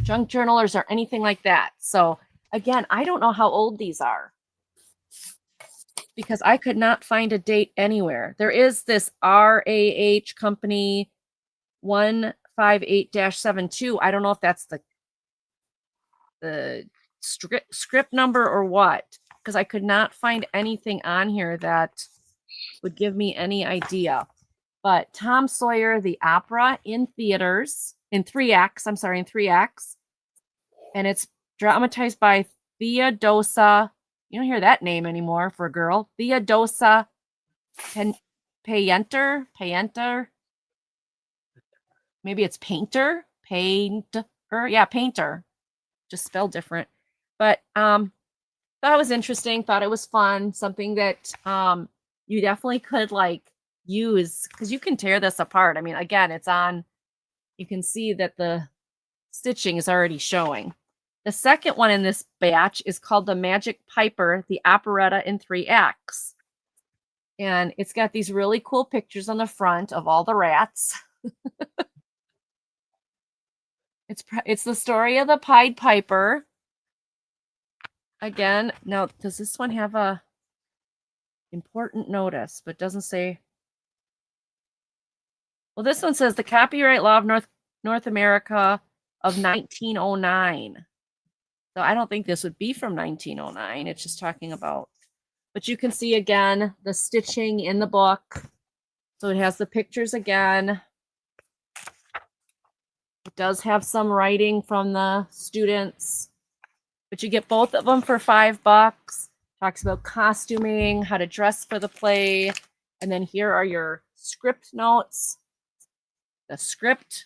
junk journalers or anything like that. So again, I don't know how old these are because I could not find a date anywhere. There is this RAH company 158-72. I don't know if that's the script number or what, because I could not find anything on here that would give me any idea. But Tom Sawyer, the opera in theaters, in 3 acts. I'm sorry, in 3 acts. And it's dramatized by Theodosia. You don't hear that name anymore for a girl. Theodosia Painter. Maybe it's Painter. Yeah, Painter. Just spelled different. But thought it was interesting. Thought it was fun. Something that you definitely could like use, because you can tear this apart. I mean, again, it's on. You can see that the stitching is already showing. The second one in this batch is called The Magic Piper, the operetta in 3 acts. And it's got these really cool pictures on the front of all the rats. It's the story of the Pied Piper. Again, now, does this one have a important notice, but doesn't say? Well, this one says the copyright law of North America of 1909. So I don't think this would be from 1909. It's just talking about, but you can see again the stitching in the book. So it has the pictures again. It does have some writing from the students, but you get both of them for $5. Talks about costuming, how to dress for the play. And then here are your script notes. The script.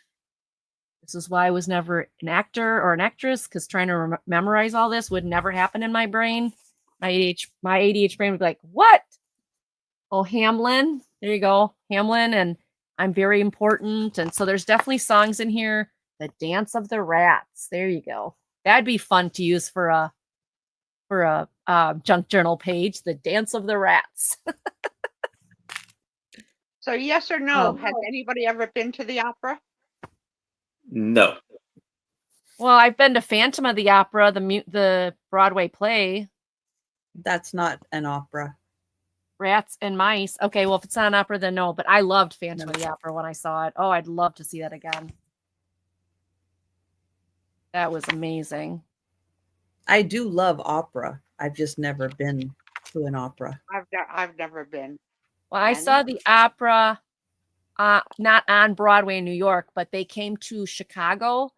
This is why I was never an actor or an actress, because trying to memorize all this would never happen in my brain. My ADHD brain would be like, what? Oh, Hamlin. There you go. Hamlin, and I'm very important. And so there's definitely songs in here. The Dance of the Rats. There you go. That'd be fun to use for a junk journal page. The Dance of the Rats. So yes or no, has anybody ever been to the opera? No. Well, I've been to Phantom of the Opera, the Broadway play. That's not an opera. Rats and Mice. Okay, well, if it's not an opera, then no. But I loved Phantom of the Opera when I saw it. Oh, I'd love to see that again. That was amazing. I do love opera. I've just never been to an opera. I've never been. Well, I saw the opera not on Broadway in New York, but they came to Chicago,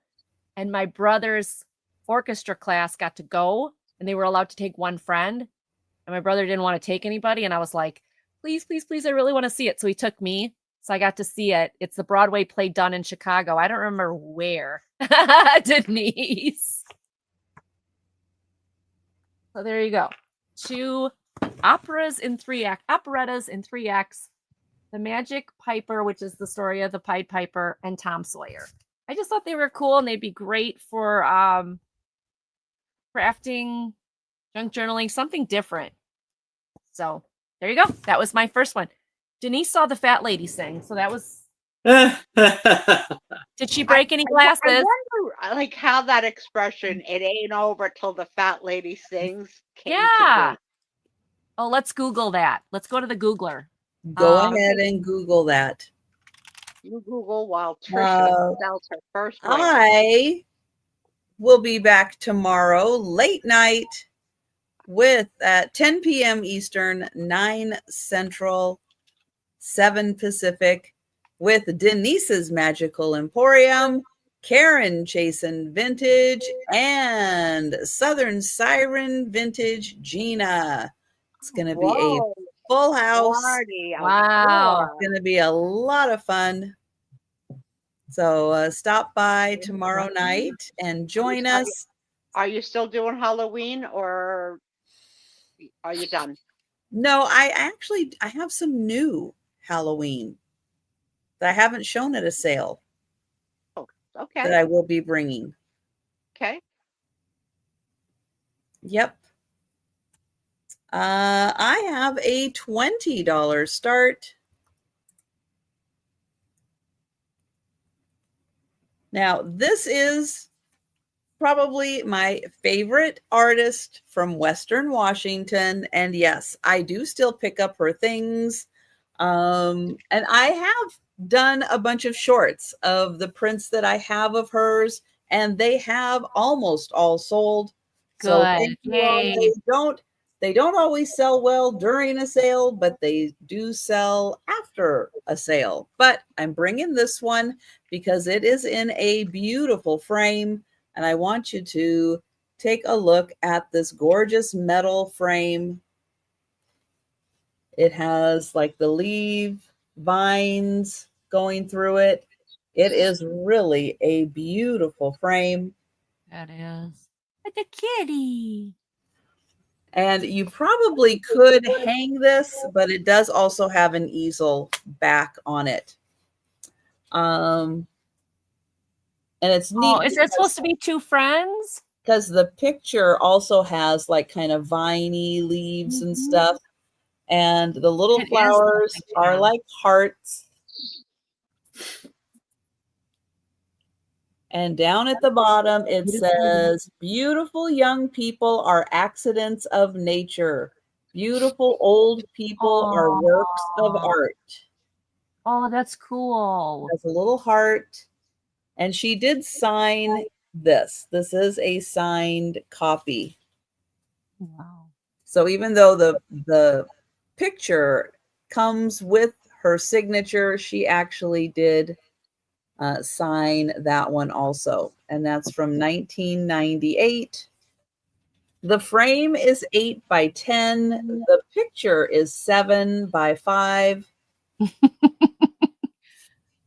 and my brother's orchestra class got to go, and they were allowed to take one friend, and my brother didn't want to take anybody, and I was like, please, please, please, I really want to see it. So he took me, so I got to see it. It's the Broadway play done in Chicago. I don't remember where. Denise. So there you go. 2 operettas in 3 acts. The Magic Piper, which is the story of the Pied Piper, and Tom Sawyer. I just thought they were cool, and they'd be great for crafting, junk journaling, something different. So there you go. That was my first one. Denise saw the fat lady sing, so that was. Did she break any glasses? I wonder, like, how that expression "it ain't over till the fat lady sings" came to be. Oh, let's Google that. Let's go to the Googler. Go ahead and Google that. You Google while Trisha sells her first one. I will be back tomorrow, late night, with at 10 p.m. Eastern, 9 Central, 7 Pacific with Denise's Magical Emporium, Karen Chasen Vintage, and Southern Siren Vintage Gina. It's going to be a full house. Wow. It's going to be a lot of fun. So stop by tomorrow night and join us. Are you still doing Halloween or are you done? No, I have some new Halloween that I haven't shown at a sale. Oh, okay. That I will be bringing. Okay. Yep. I have a $20 start. Now, this is probably my favorite artist from Western Washington. And yes, I do still pick up her things. And I have done a bunch of shorts of the prints that I have of hers, and they have almost all sold. So thank you all. They don't always sell well during a sale, but they do sell after a sale. But I'm bringing this one because it is in a beautiful frame, and I want you to take a look at this gorgeous metal frame. It has like the leaf vines going through it. It is really a beautiful frame. That is. Like a kitty. And you probably could hang this, but it does also have an easel back on it. And it's neat. Oh, is it supposed to be two friends? Because the picture also has like kind of viney leaves and stuff. And the little flowers are like hearts. And down at the bottom, it says, beautiful young people are accidents of nature. Beautiful old people are works of art. Oh, that's cool. It has a little heart. And she did sign this. This is a signed copy. Wow. So even though the picture comes with her signature, she actually did sign that one also. And that's from 1998. The frame is 8 by 10. The picture is 7 by 5.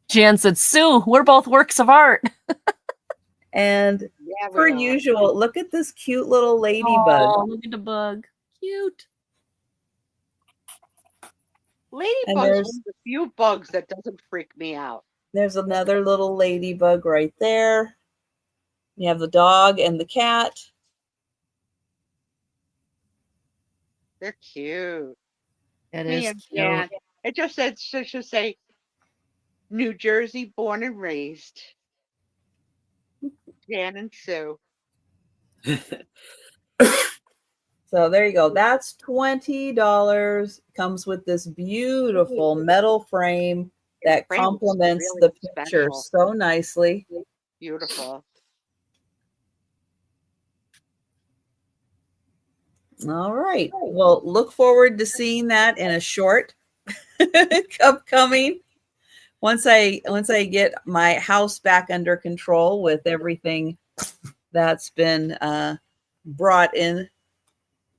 Jan said, Sue, we're both works of art. And per usual, look at this cute little ladybug. Oh, look at the bug. Cute. Ladybugs are the few bugs that doesn't freak me out. There's another little ladybug right there. You have the dog and the cat. They're cute. It is cute. It just said, it should say, New Jersey born and raised. Jan and Sue. So there you go. That's $20. Comes with this beautiful metal frame that complements the picture so nicely. Beautiful. All right. Well, look forward to seeing that in a short upcoming. Once I get my house back under control with everything that's been brought in.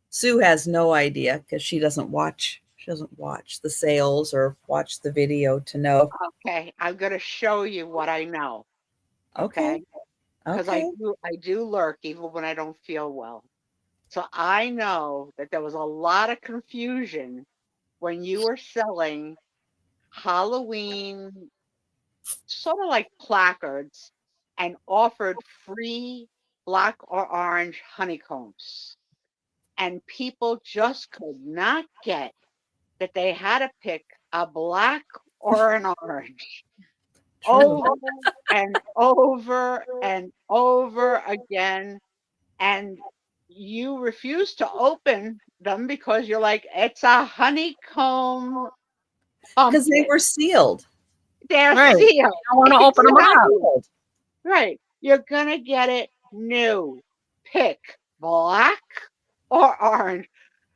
Sue has no idea because she doesn't watch the sales or watch the video to know. Okay, I'm gonna show you what I know. Okay. Because I do lurk even when I don't feel well. So I know that there was a lot of confusion when you were selling Halloween sort of like placards and offered free black or orange honeycombs. And people just could not get that they had to pick a black or an orange over and over and over again. And you refuse to open them because you're like, it's a honeycomb. Because they were sealed. They're sealed. I want to open them up. Right. You're going to get it new. Pick black or orange.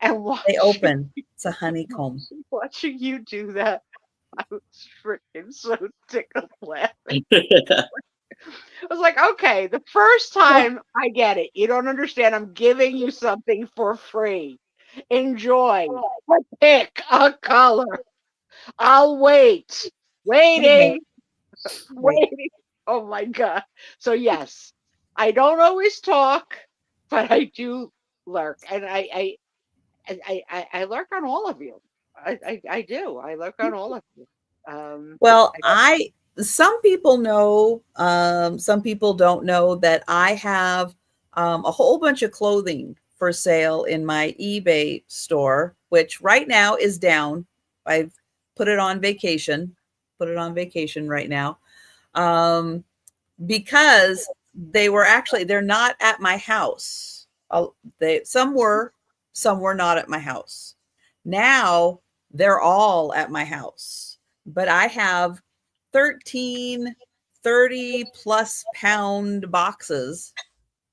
And watch they open. It's a honeycomb. Watching you do that I was freaking so tickled laughing. I was like, okay, the first time I get it. You don't understand. I'm giving you something for free. Enjoy. But pick a color. I'll wait. Waiting. Waiting. Oh my God. So yes, I don't always talk, but I do lurk. And I lurk on all of you. I do. I lurk on all of you. Well, some people know, some people don't know that I have a whole bunch of clothing for sale in my eBay store, which right now is down. I've put it on vacation right now, because they're not at my house. Some were not at my house. Now they're all at my house, but I have 13 30+ pound boxes.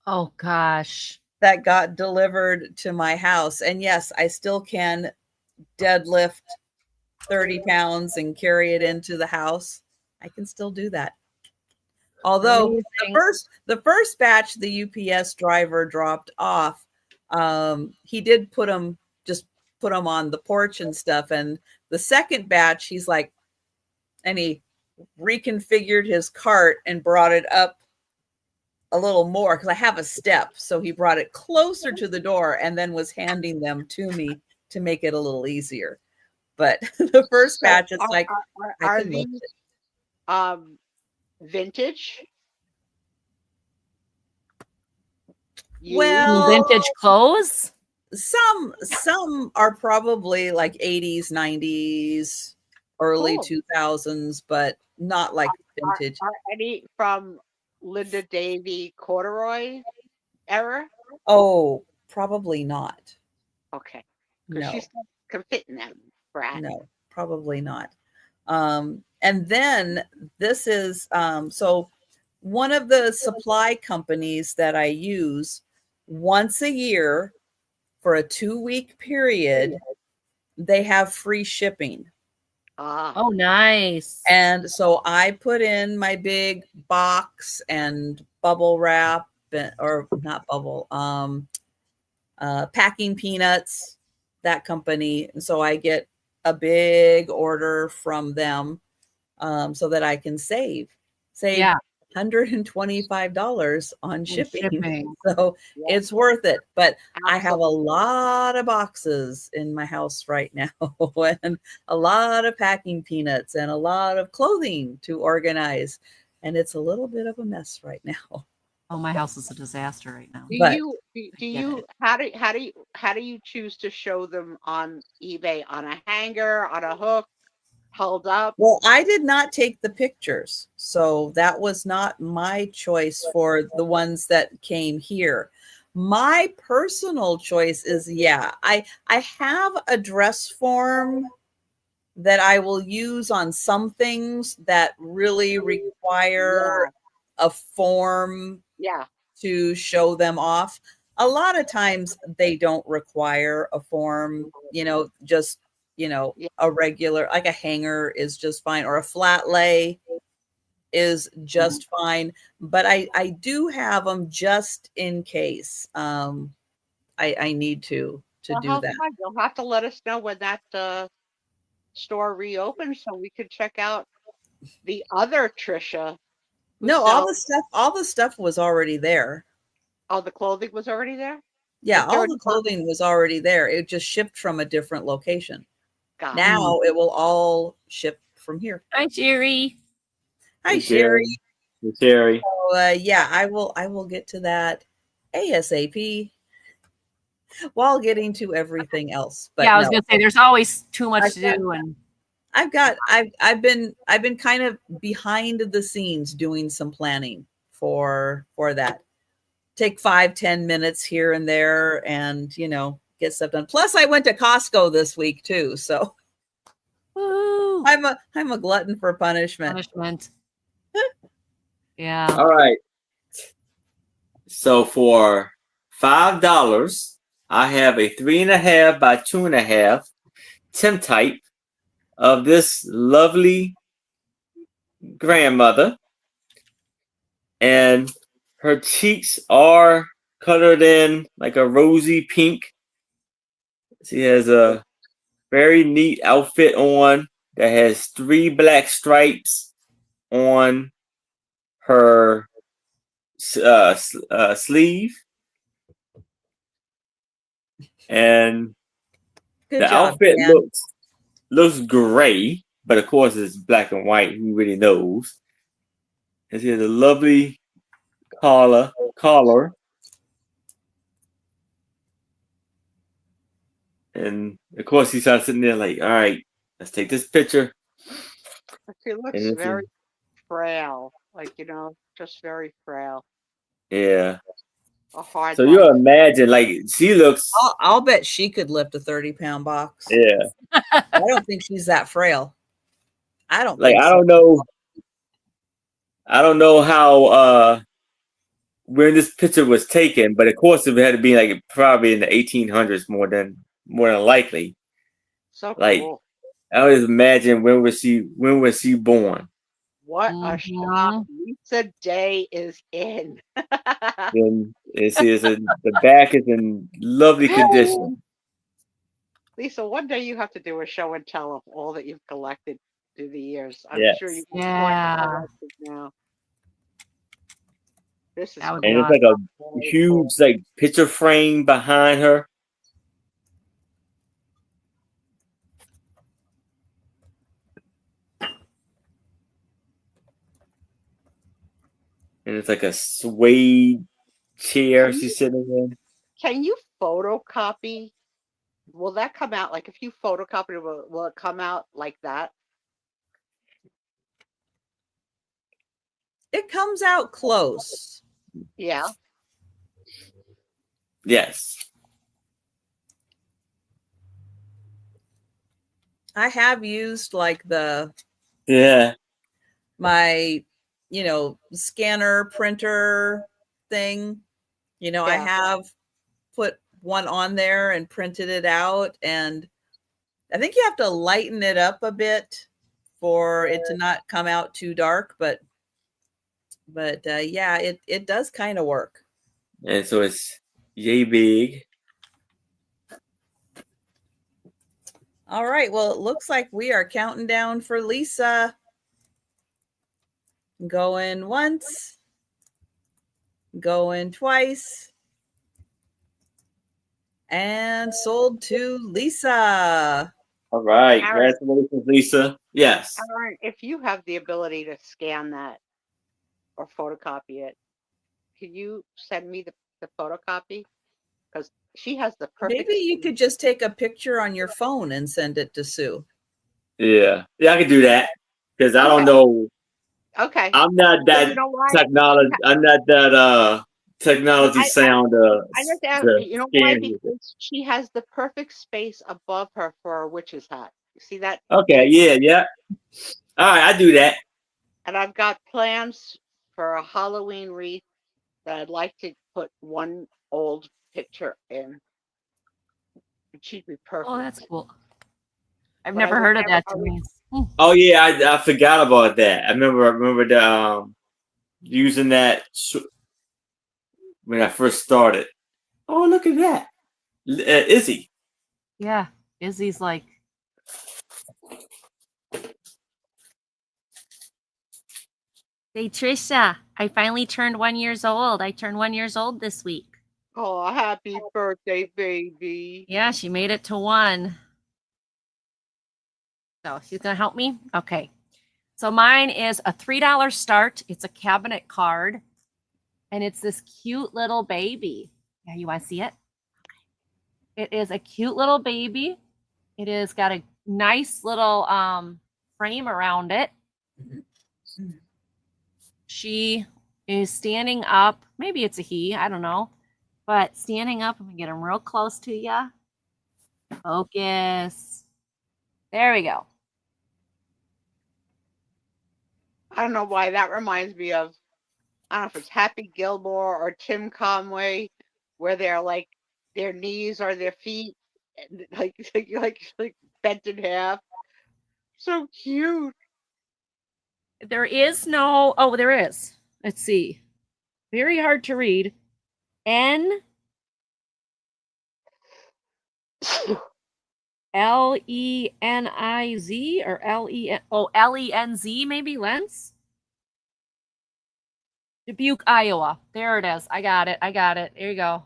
Oh gosh. That got delivered to my house. And yes, I still can deadlift 30 pounds and carry it into the house. I can still do that. Although the first batch the UPS driver dropped off, he did put them on the porch and stuff. And the second batch, he's like, and he reconfigured his cart and brought it up a little more because I have a step. So he brought it closer to the door and then was handing them to me to make it a little easier. But the first batch, it's like, are these vintage? Well, vintage clothes? Some are probably like 80s, 90s, early 2000s, but not like vintage. Are any from Linda Davy corduroy era? Oh, probably not. Okay. No. She can fit in them, Brad. No, probably not. And then this is so one of the supply companies that I use once a year for a 2-week period, they have free shipping. Oh, nice. And so I put in my big box and bubble wrap, or not bubble, Packing Peanuts, that company. And so I get a big order from them, so that I can save $125 on shipping. So it's worth it. But I have a lot of boxes in my house right now, and a lot of Packing Peanuts and a lot of clothing to organize. And it's a little bit of a mess right now. Oh, my house is a disaster right now. How do you choose to show them on eBay? On a hanger, on a hook, held up? Well, I did not take the pictures, so that was not my choice for the ones that came here. My personal choice is, I have a dress form that I will use on some things that really require a form to show them off. A lot of times they don't require a form, just a regular, like a hanger is just fine, or a flat lay is just fine. But I do have them just in case I need to do that. You'll have to let us know when that store reopens so we could check out the other Trisha. No, all the stuff was already there. Oh, the clothing was already there? Yeah, all the clothing was already there. It just shipped from a different location. Now it will all ship from here. Hi, Jerry. Hi, Sherry. Hey, Sherry. So, I will get to that ASAP while getting to everything else. But I was gonna say there's always too much to do, and I've been kind of behind the scenes doing some planning for that. Take 5-10 minutes here and there, and get stuff done. Plus, I went to Costco this week too, so woo-hoo. I'm a glutton for punishment. Yeah. All right. So for $5, I have a 3.5 by 2.5 Tim type of this lovely grandmother, and her cheeks are colored in like a rosy pink. She has a very neat outfit on that has 3 black stripes on her sleeve, and Good the job, outfit Dan. looks gray, but of course it's black and white. Who really knows? And she has a lovely collar, and of course he starts sitting there like, all right, let's take this picture. She looks And very frail, like, just very frail. yeah. A hard So you life. imagine, like, she looks. I'll bet she could lift a 30-pound box. Yeah. I don't think she's that frail. I don't Like, think I so. don't know. I don't know how when this picture was taken, but of course it had to be like probably in the 1800s more than likely. So Like, cool. I would just imagine when was she born? What a shock. Lisa Day is in. And the back is in lovely condition. Lisa, one day you have to do a show and tell of all that you've collected through the years. I'm Yes. sure you can Yeah. now. This is That would And be it's like a very huge cool. like picture frame behind her. And it's like a suede chair she's sitting in. Can you photocopy? Will that come out like if you photocopy it, will it come out like that? It comes out close. Yeah. Yes. I have used like my scanner printer thing. I have put one on there and printed it out, and I think you have to lighten it up a bit for it to not come out too dark, but yeah, it does kind of work. And so it's yay big. All right, well, it looks like we are counting down for Lisa. Going once, going twice, and sold to Lisa. All right. Aaron, Congratulations, Lisa. Yes. Aaron, if you have the ability to scan that or photocopy it, can you send me the photocopy? Because she has the perfect. Maybe you could just take a picture on your phone and send it to Sue. Yeah. Yeah, I can do that. Because I don't know. Okay. I'm not that technology. I'm not that technology sound. I just asked, why? Because she has the perfect space above her for a witch's hat. You see that? Okay. Yeah. All right, I do that. And I've got plans for a Halloween wreath that I'd like to put one old picture in. She'd be perfect. Oh, that's cool. I've never heard of that, Denise. Oh yeah, I forgot about that. I remember the using that when I first started. Oh, look at that, Izzy. Yeah, Izzy's like. Hey Trisha, I finally turned 1 year old. I turned 1 year old this week. Oh, happy birthday, baby. Yeah, she made it to 1. So she's going to help me? Okay. So mine is a $3 start. It's a cabinet card. And it's this cute little baby. Yeah, you want to see it? It is a cute little baby. It has got a nice little frame around it. She is standing up. Maybe it's a he. I don't know. But standing up. I'm going to get him real close to you. Focus. There we go. I don't know why that reminds me of, I don't know if it's Happy Gilmore or Tim Conway, where they're like their knees or their feet like bent in half. So cute. There is no. Oh, there is. Let's see. Very hard to read. N Leniz or Lenz maybe Lens. Dubuque, Iowa. There it is. I got it. There you go.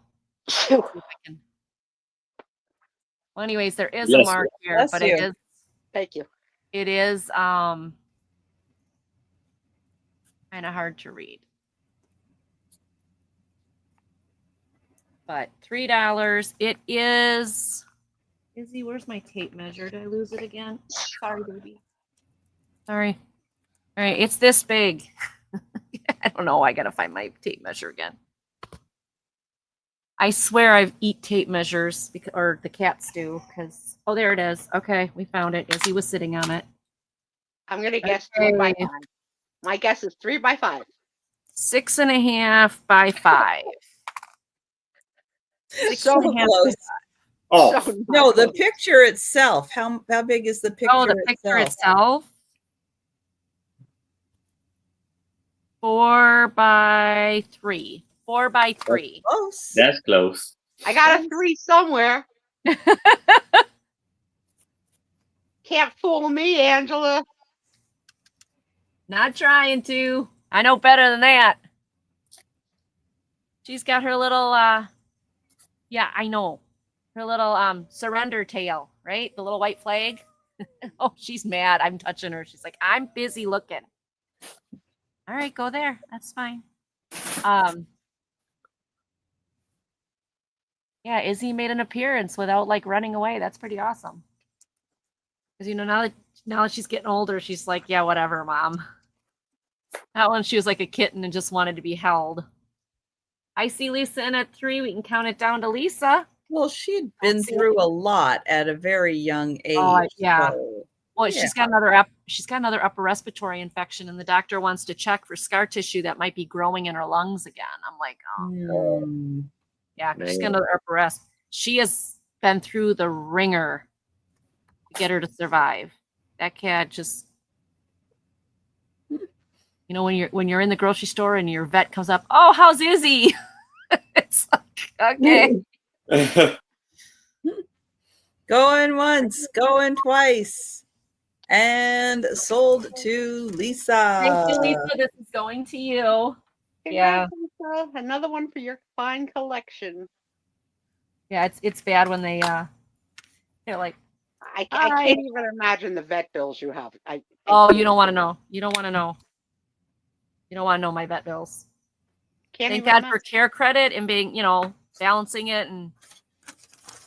Well, anyways, there is a mark here, but it is. Thank you. It is kind of hard to read. But $3. It is. Izzy, where's my tape measure? Did I lose it again? Sorry, baby. Sorry. All right, it's this big. I don't know. I gotta find my tape measure again. I swear I've eat tape measures because, or the cats do. Because there it is. Okay, we found it. Izzy was sitting on it. I'm gonna guess 3 by 5. My guess is 3 by 5. 6.5 by 5. So close. Oh So No, the picture itself. How big is the picture? Oh, the picture itself. 4 by 3. 4 by 3. Close. that's close. I got a 3 somewhere. Can't fool me, Angela. Not trying to. I know better than that. She's got her little yeah, I know. Her little surrender tail, right? The little white flag. Oh, she's mad. I'm touching her. She's like, I'm busy looking. All right, go there. That's fine. Yeah, Izzy made an appearance without like running away. That's pretty awesome. Because now that she's getting older, she's like, yeah, whatever, mom. That one, she was like a kitten and just wanted to be held. I see Lisa in at 3. We can count it down to Lisa. Well, she'd been through a lot at a very young age. Oh, yeah. So, Well, she's got another upper respiratory infection, and the doctor wants to check for scar tissue that might be growing in her lungs again. I'm like, oh, yeah, she's got another upper resp. She has been through the ringer to get her to survive. That cat just, when you're in the grocery store and your vet comes up, oh, how's Izzy? It's like, okay. going once, going twice, and sold to Lisa. Thank you, Lisa. This is going to you. Yeah. Lisa. Another one for your fine collection. Yeah, it's bad when they're like, I can't even imagine the vet bills you have. You don't want to know. You don't want to know. You don't want to know my vet bills. Thank God for care credit and being, balancing it. And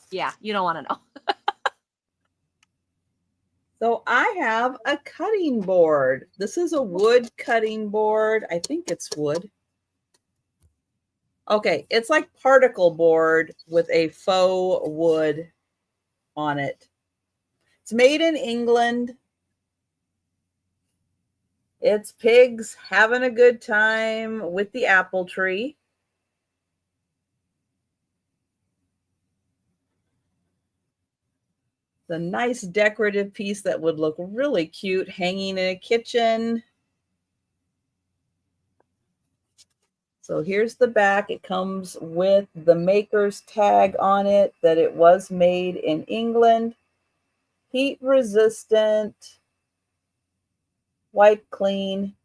yeah, you don't want to know. So I have a cutting board. This is a wood cutting board. I think it's wood. Okay, it's like particle board with a faux wood on it. It's made in England. It's pigs having a good time with the apple tree. It's a nice decorative piece that would look really cute hanging in a kitchen. So here's the back. It comes with the maker's tag on it that it was made in England. Heat resistant. Wipe clean.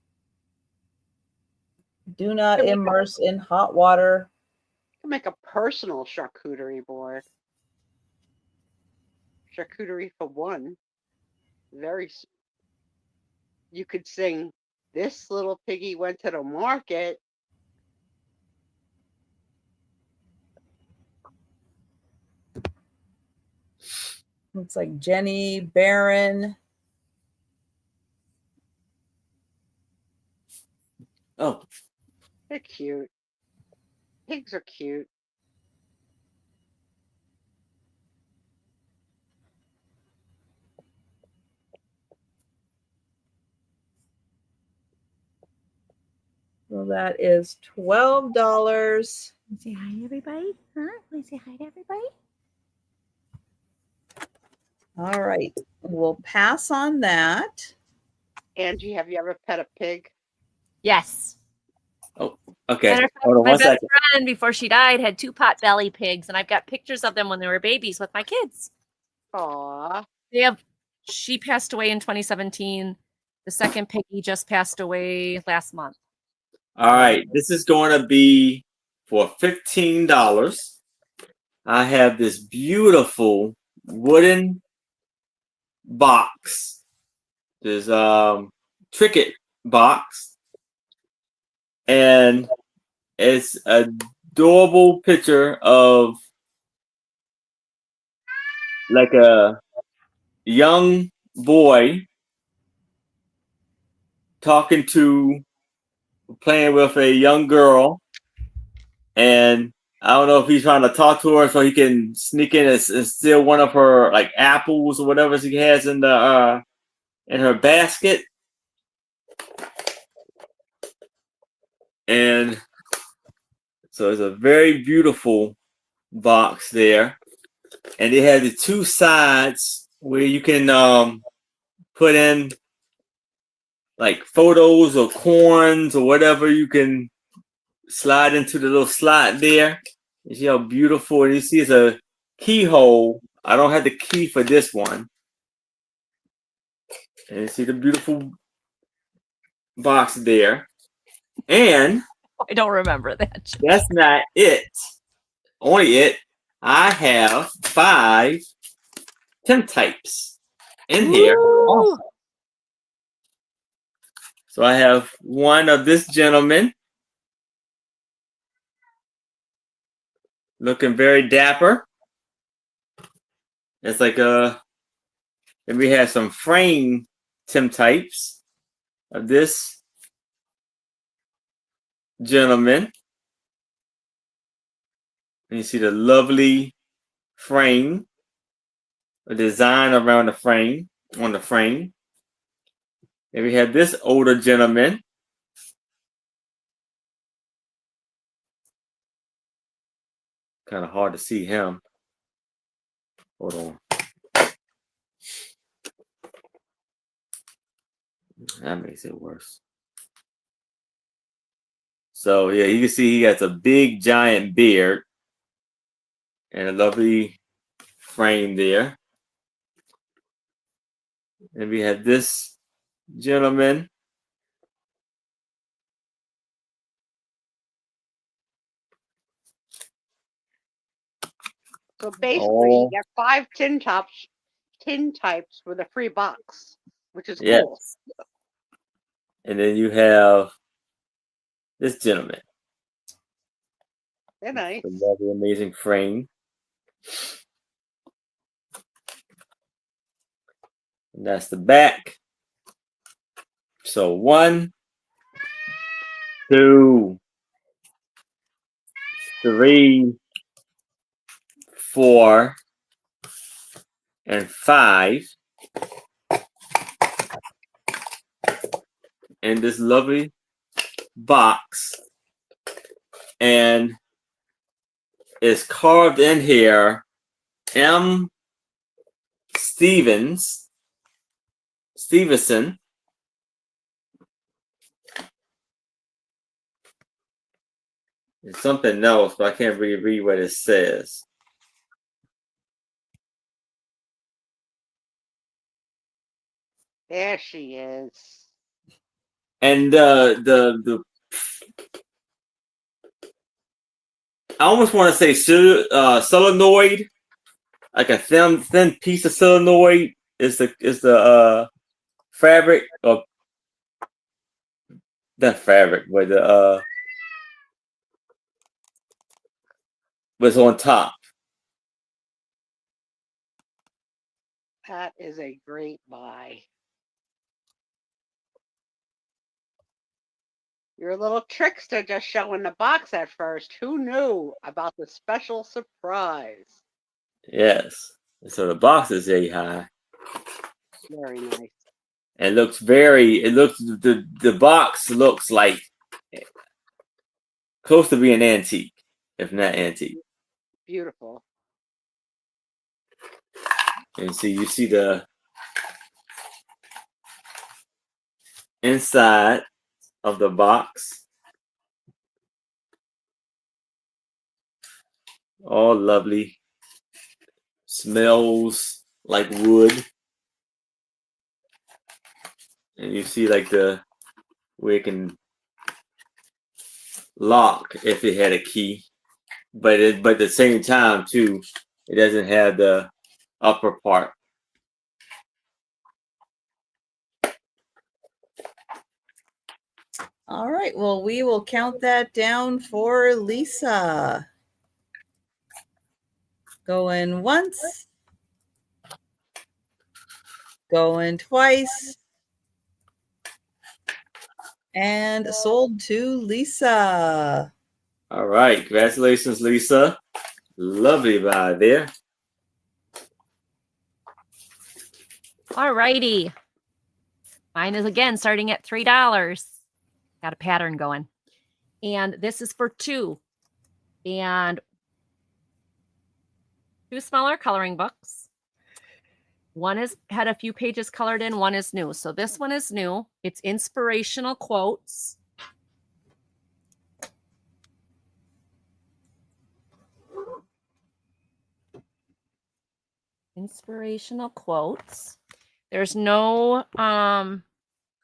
Do not immerse in hot water. You can make a personal charcuterie board. Charcuterie for one. You could sing, this little piggy went to the market. Looks like Jenny Barron. Oh, They're cute. Pigs are cute. Well, that is $12. Say hi to everybody. Huh? Want to say hi to everybody? All right. We'll pass on that. Angie, have you ever pet a pig? Yes. Okay. Matter of fact, Hold on my one best second. friend, before she died, had 2 pot-belly pigs, and I've got pictures of them when they were babies with my kids. Aw. She passed away in 2017. The second piggy just passed away last month. All right. This is going to be for $15. I have this beautiful wooden box. This Trinket box. And it's an adorable picture of like a young boy playing with a young girl, and I don't know if he's trying to talk to her so he can sneak in and steal one of her like apples or whatever she has in her basket. And so it's a very beautiful box there, and it has the 2 sides where you can put in like photos or coins or whatever you can slide into the little slot there. You see how beautiful, and you see it's a keyhole. I don't have the key for this one. And you see the beautiful box there. And I don't remember that. that's not it. Only it. I have 5 tintypes in here. Ooh. So I have one of this gentleman looking very dapper. It's like and we have some frame tintypes of this gentleman. And you see the lovely frame, a design around the frame, on the frame. And we have this older gentleman. Kind of hard to see him. Hold on. That makes it worse. So yeah, you can see he has a big giant beard and a lovely frame there. And we have this gentleman. So basically, you get 5 tin types with a free box, which is Yes. cool. And then you have this gentleman. They're nice. A lovely, amazing frame. And that's the back. So 1, 2, 3, 4, and 5. In this lovely box. And it's carved in here M. Stevenson. It's something else, but I can't really read what it says. There she is. And the I almost want to say solenoid, like a thin piece of solenoid is the fabric, or not fabric, but the was on top. That is a great buy. You're a little trickster just showing the box at first. Who knew about the special surprise? Yes. So the box is very high. Very nice. And the box looks like close to being antique, if not antique. Beautiful. And see, you see the inside of the box. All lovely. Smells like wood. And you see like where it can lock if it had a key. But at the same time too, it doesn't have the upper part. All right. Well, we will count that down for Lisa. Going once. Going twice. And sold to Lisa. All right. Congratulations, Lisa. Lovely buy there. All righty. Mine is again starting at $3. Got a pattern going. And this is for 2. And 2 smaller coloring books. One had a few pages colored in, one is new. So this one is new. It's inspirational quotes. Inspirational quotes. There's no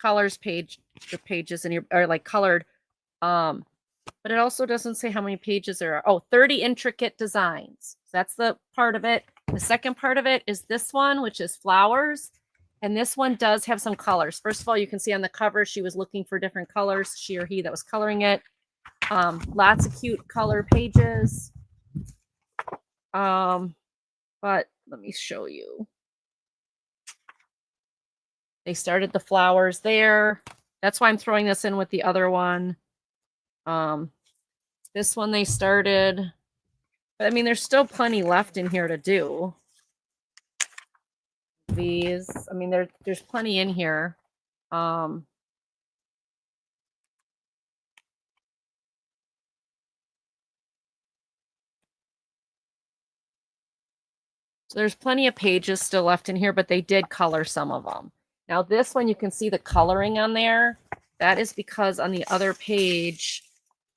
colors pages in your, or like colored, but it also doesn't say how many pages there are. Oh, 30 intricate designs. So that's the part of it. The second part of it is this one, which is flowers. And this one does have some colors. First of all, you can see on the cover, she was looking for different colors, she or he that was coloring it. Lots of cute color pages. But let me show you. They started the flowers there. That's why I'm throwing this in with the other one. This one they started. But I mean, there's still plenty left in here to do. These, I mean, there's plenty in here. So there's plenty of pages still left in here, but they did color some of them. Now this one, you can see the coloring on there. That is because on the other page,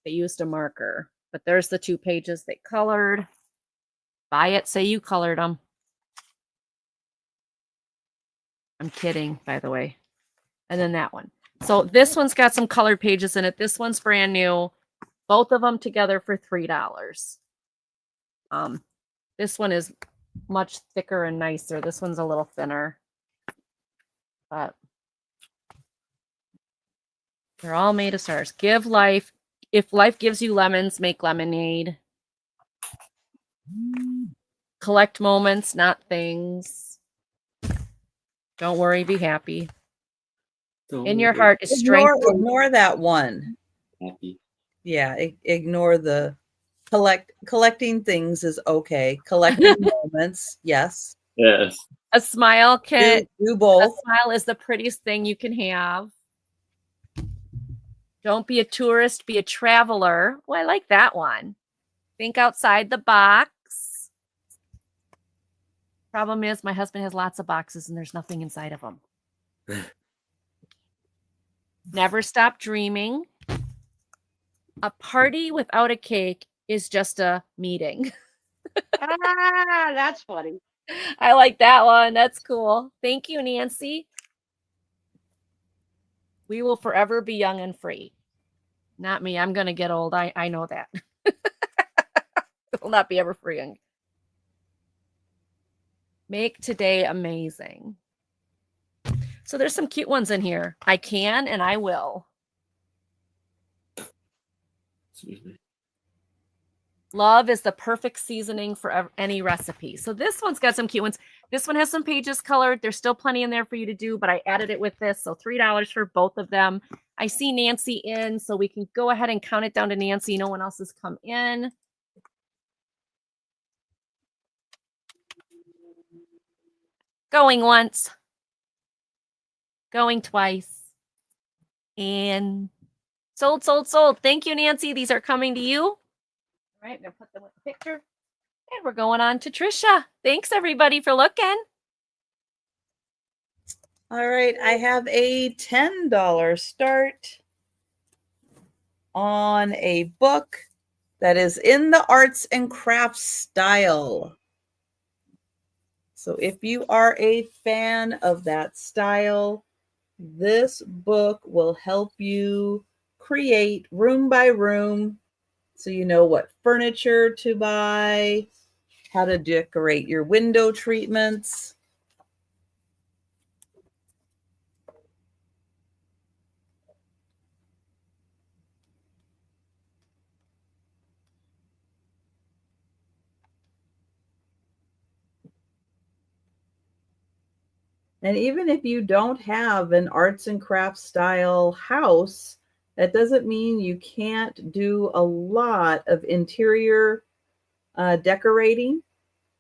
they used a marker. But there's the 2 pages they colored. Buy it, say you colored them. I'm kidding, by the way. And then that one. So this one's got some colored pages in it. This one's brand new. Both of them together for $3. This one is much thicker and nicer. This one's a little thinner. But they're all made of stars. Give life. If life gives you lemons, make lemonade. Collect moments, not things. Don't worry, be happy. In your heart is strength. Ignore that one. Happy. Yeah, ignore the collecting things is okay. Collecting moments, yes. Yes. A smile can do both. A smile is the prettiest thing you can have. Don't be a tourist, be a traveler. Oh, I like that one. Think outside the box. Problem is, my husband has lots of boxes and there's nothing inside of them. Never stop dreaming. A party without a cake is just a meeting. That's funny. I like that one. That's cool. Thank you, Nancy. We will forever be young and free. Not me. I'm going to get old. I know that. Will not be ever free. Make today amazing. So there's some cute ones in here. I can and I will. Excuse me. Love is the perfect seasoning for any recipe. So this one's got some cute ones. This one has some pages colored. There's still plenty in there for you to do, but I added it with this. So $3 for both of them. I see Nancy in, so we can go ahead and count it down to Nancy. No one else has come in. Going once. Going twice. And sold, sold, sold. Thank you, Nancy. These are coming to you. All right, I'm going to put them with the picture. And we're going on to Trisha. Thanks, everybody, for looking. All right, I have a $10 start on a book that is in the arts and crafts style. So if you are a fan of that style, this book will help you create room by room so you know what furniture to buy, how to decorate your window treatments. And even if you don't have an arts and crafts style house, that doesn't mean you can't do a lot of interior decorating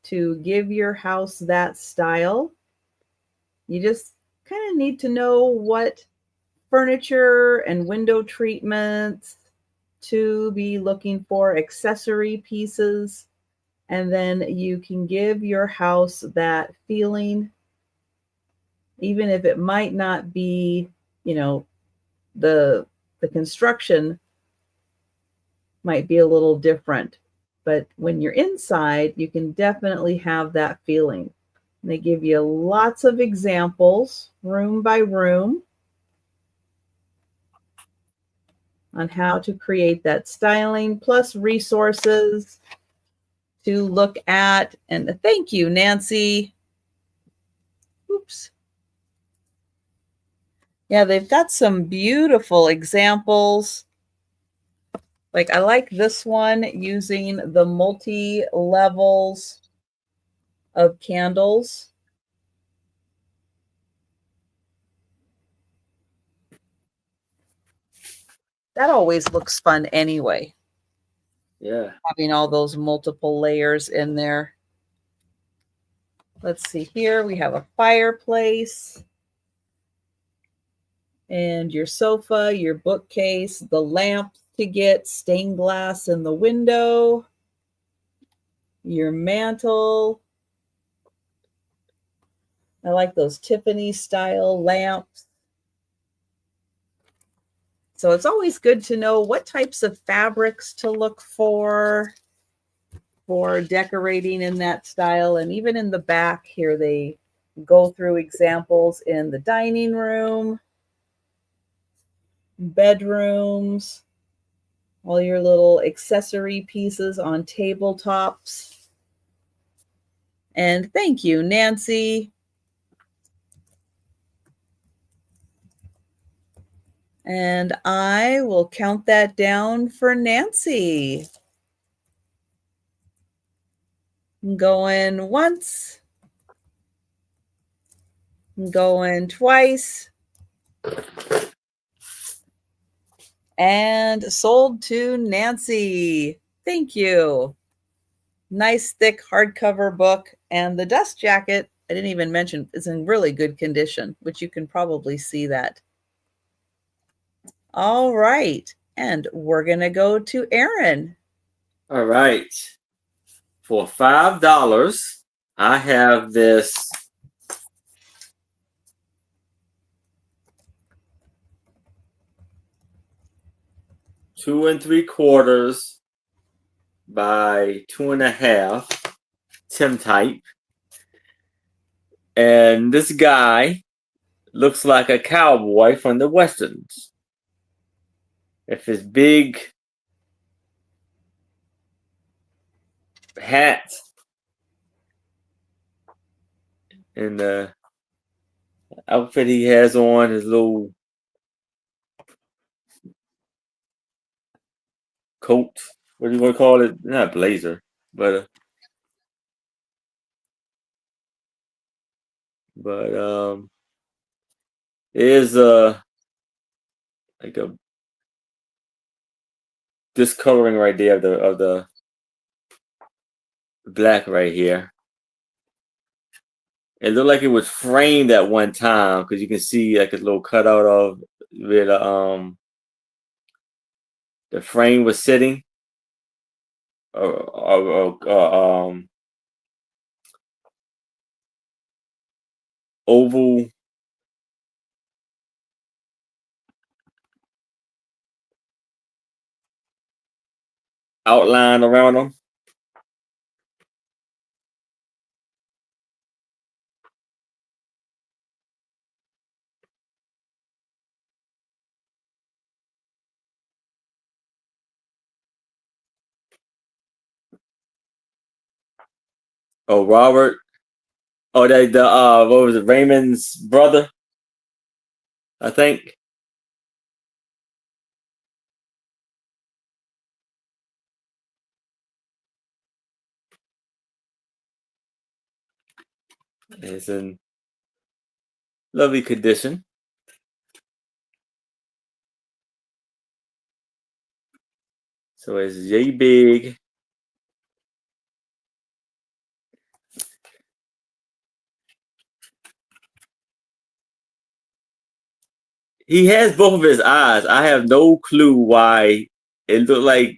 to give your house that style. You just kind of need to know what furniture and window treatments to be looking for, accessory pieces, and then you can give your house that feeling, even if it might not be, the construction might be a little different, but when you're inside, you can definitely have that feeling. And they give you lots of examples, room by room, on how to create that styling, plus resources to look at. And thank you, Nancy. Oops. Yeah, they've got some beautiful examples. Like I like this one using the multi-levels of candles. That always looks fun anyway. Yeah. Having all those multiple layers in there. Let's see here. We have a fireplace and your sofa, your bookcase, the lamp to get stained glass in the window, your mantle. I like those Tiffany style lamps. So it's always good to know what types of fabrics to look for decorating in that style. And even in the back here, they go through examples in the dining room, bedrooms, all your little accessory pieces on tabletops. And thank you, Nancy. And I will count that down for Nancy. Going once, going twice, and sold to Nancy. Thank you. Nice thick hardcover book, and the dust jacket, I didn't even mention, is in really good condition, which you can probably see that. All right, and we're going to go to Aaron. All right. For $5, I have this two and three quarters by 2.5 Tim type. And this guy looks like a cowboy from the Westerns. If his big hat and the outfit he has on, his little coat, what do you want to call it? Not blazer, but is like a discoloring right there of the black right here. It looked like it was framed at one time because you can see like a little cutout of where the frame was sitting. Oval outline around them. Oh, Robert. Oh, the what was it? Raymond's brother, I think. It's in lovely condition. So it's J Big. He has both of his eyes. I have no clue why it looked like.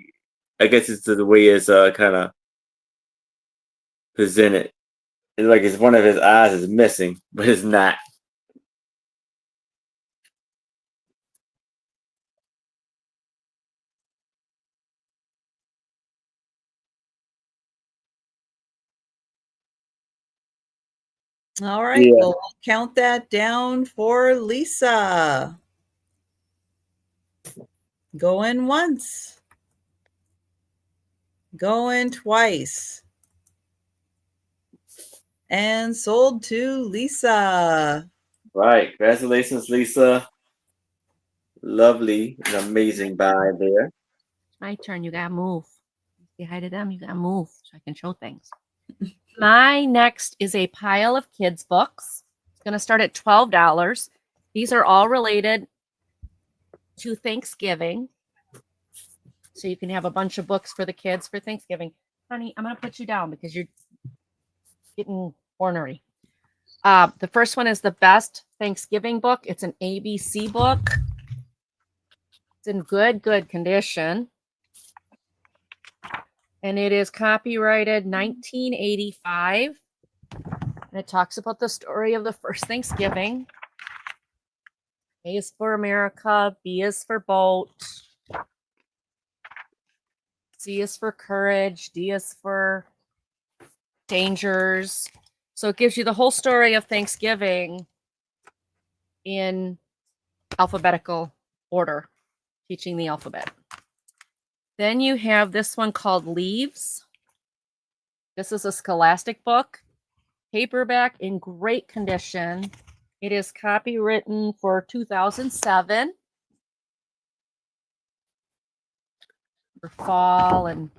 I guess it's the way it's kind of presented. It's like it's one of his eyes is missing, but it's not. All right. Yeah. Well, we'll count that down for Lisa. Going once. Going twice. And sold to Lisa. Right. Congratulations, Lisa. Lovely and amazing buy there. My turn. You gotta move. Say hi to them. You gotta move so I can show things. My next is a pile of kids' books. It's going to start at $12. These are all related to Thanksgiving. So you can have a bunch of books for the kids for Thanksgiving. Honey, I'm going to put you down because you're getting ornery. The first one is the Best Thanksgiving Book. It's an ABC book. It's in good condition. And it is copyrighted 1985. And it talks about the story of the first Thanksgiving. A is for America. B is for boat. C is for courage. D is for dangers. So it gives you the whole story of Thanksgiving in alphabetical order, teaching the alphabet. Then you have this one called Leaves. This is a Scholastic book, paperback in great condition. It is copywritten for 2007 for fall and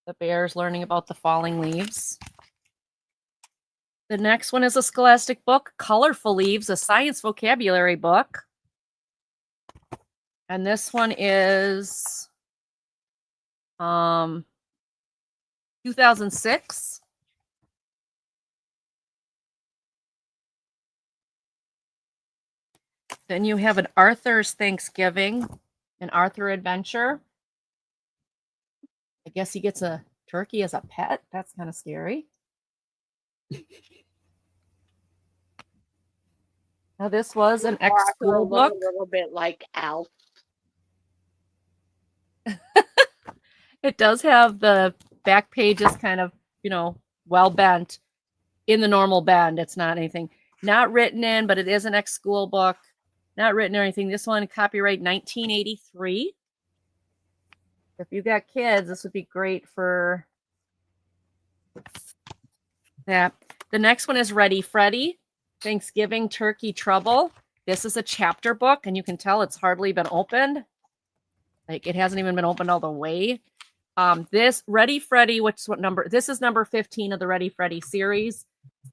the bears learning about the falling leaves. The next one is a Scholastic book, Colorful Leaves, a science vocabulary book. And this one is 2006. Then you have an Arthur's Thanksgiving, an Arthur Adventure. I guess he gets a turkey as a pet. That's kind of scary. Now this was an ex-school book. A little bit like Alf. It does have the back pages kind of, well bent in the normal bend. It's not anything not written in, but it is an ex-school book. Not written or anything. This one, copyright 1983. If you got kids, this would be great for that. The next one is Ready Freddy, Thanksgiving Turkey Trouble. This is a chapter book, and you can tell it's hardly been opened. Like it hasn't even been opened all the way. This Ready Freddy, what number? This is number 15 of the Ready Freddy series.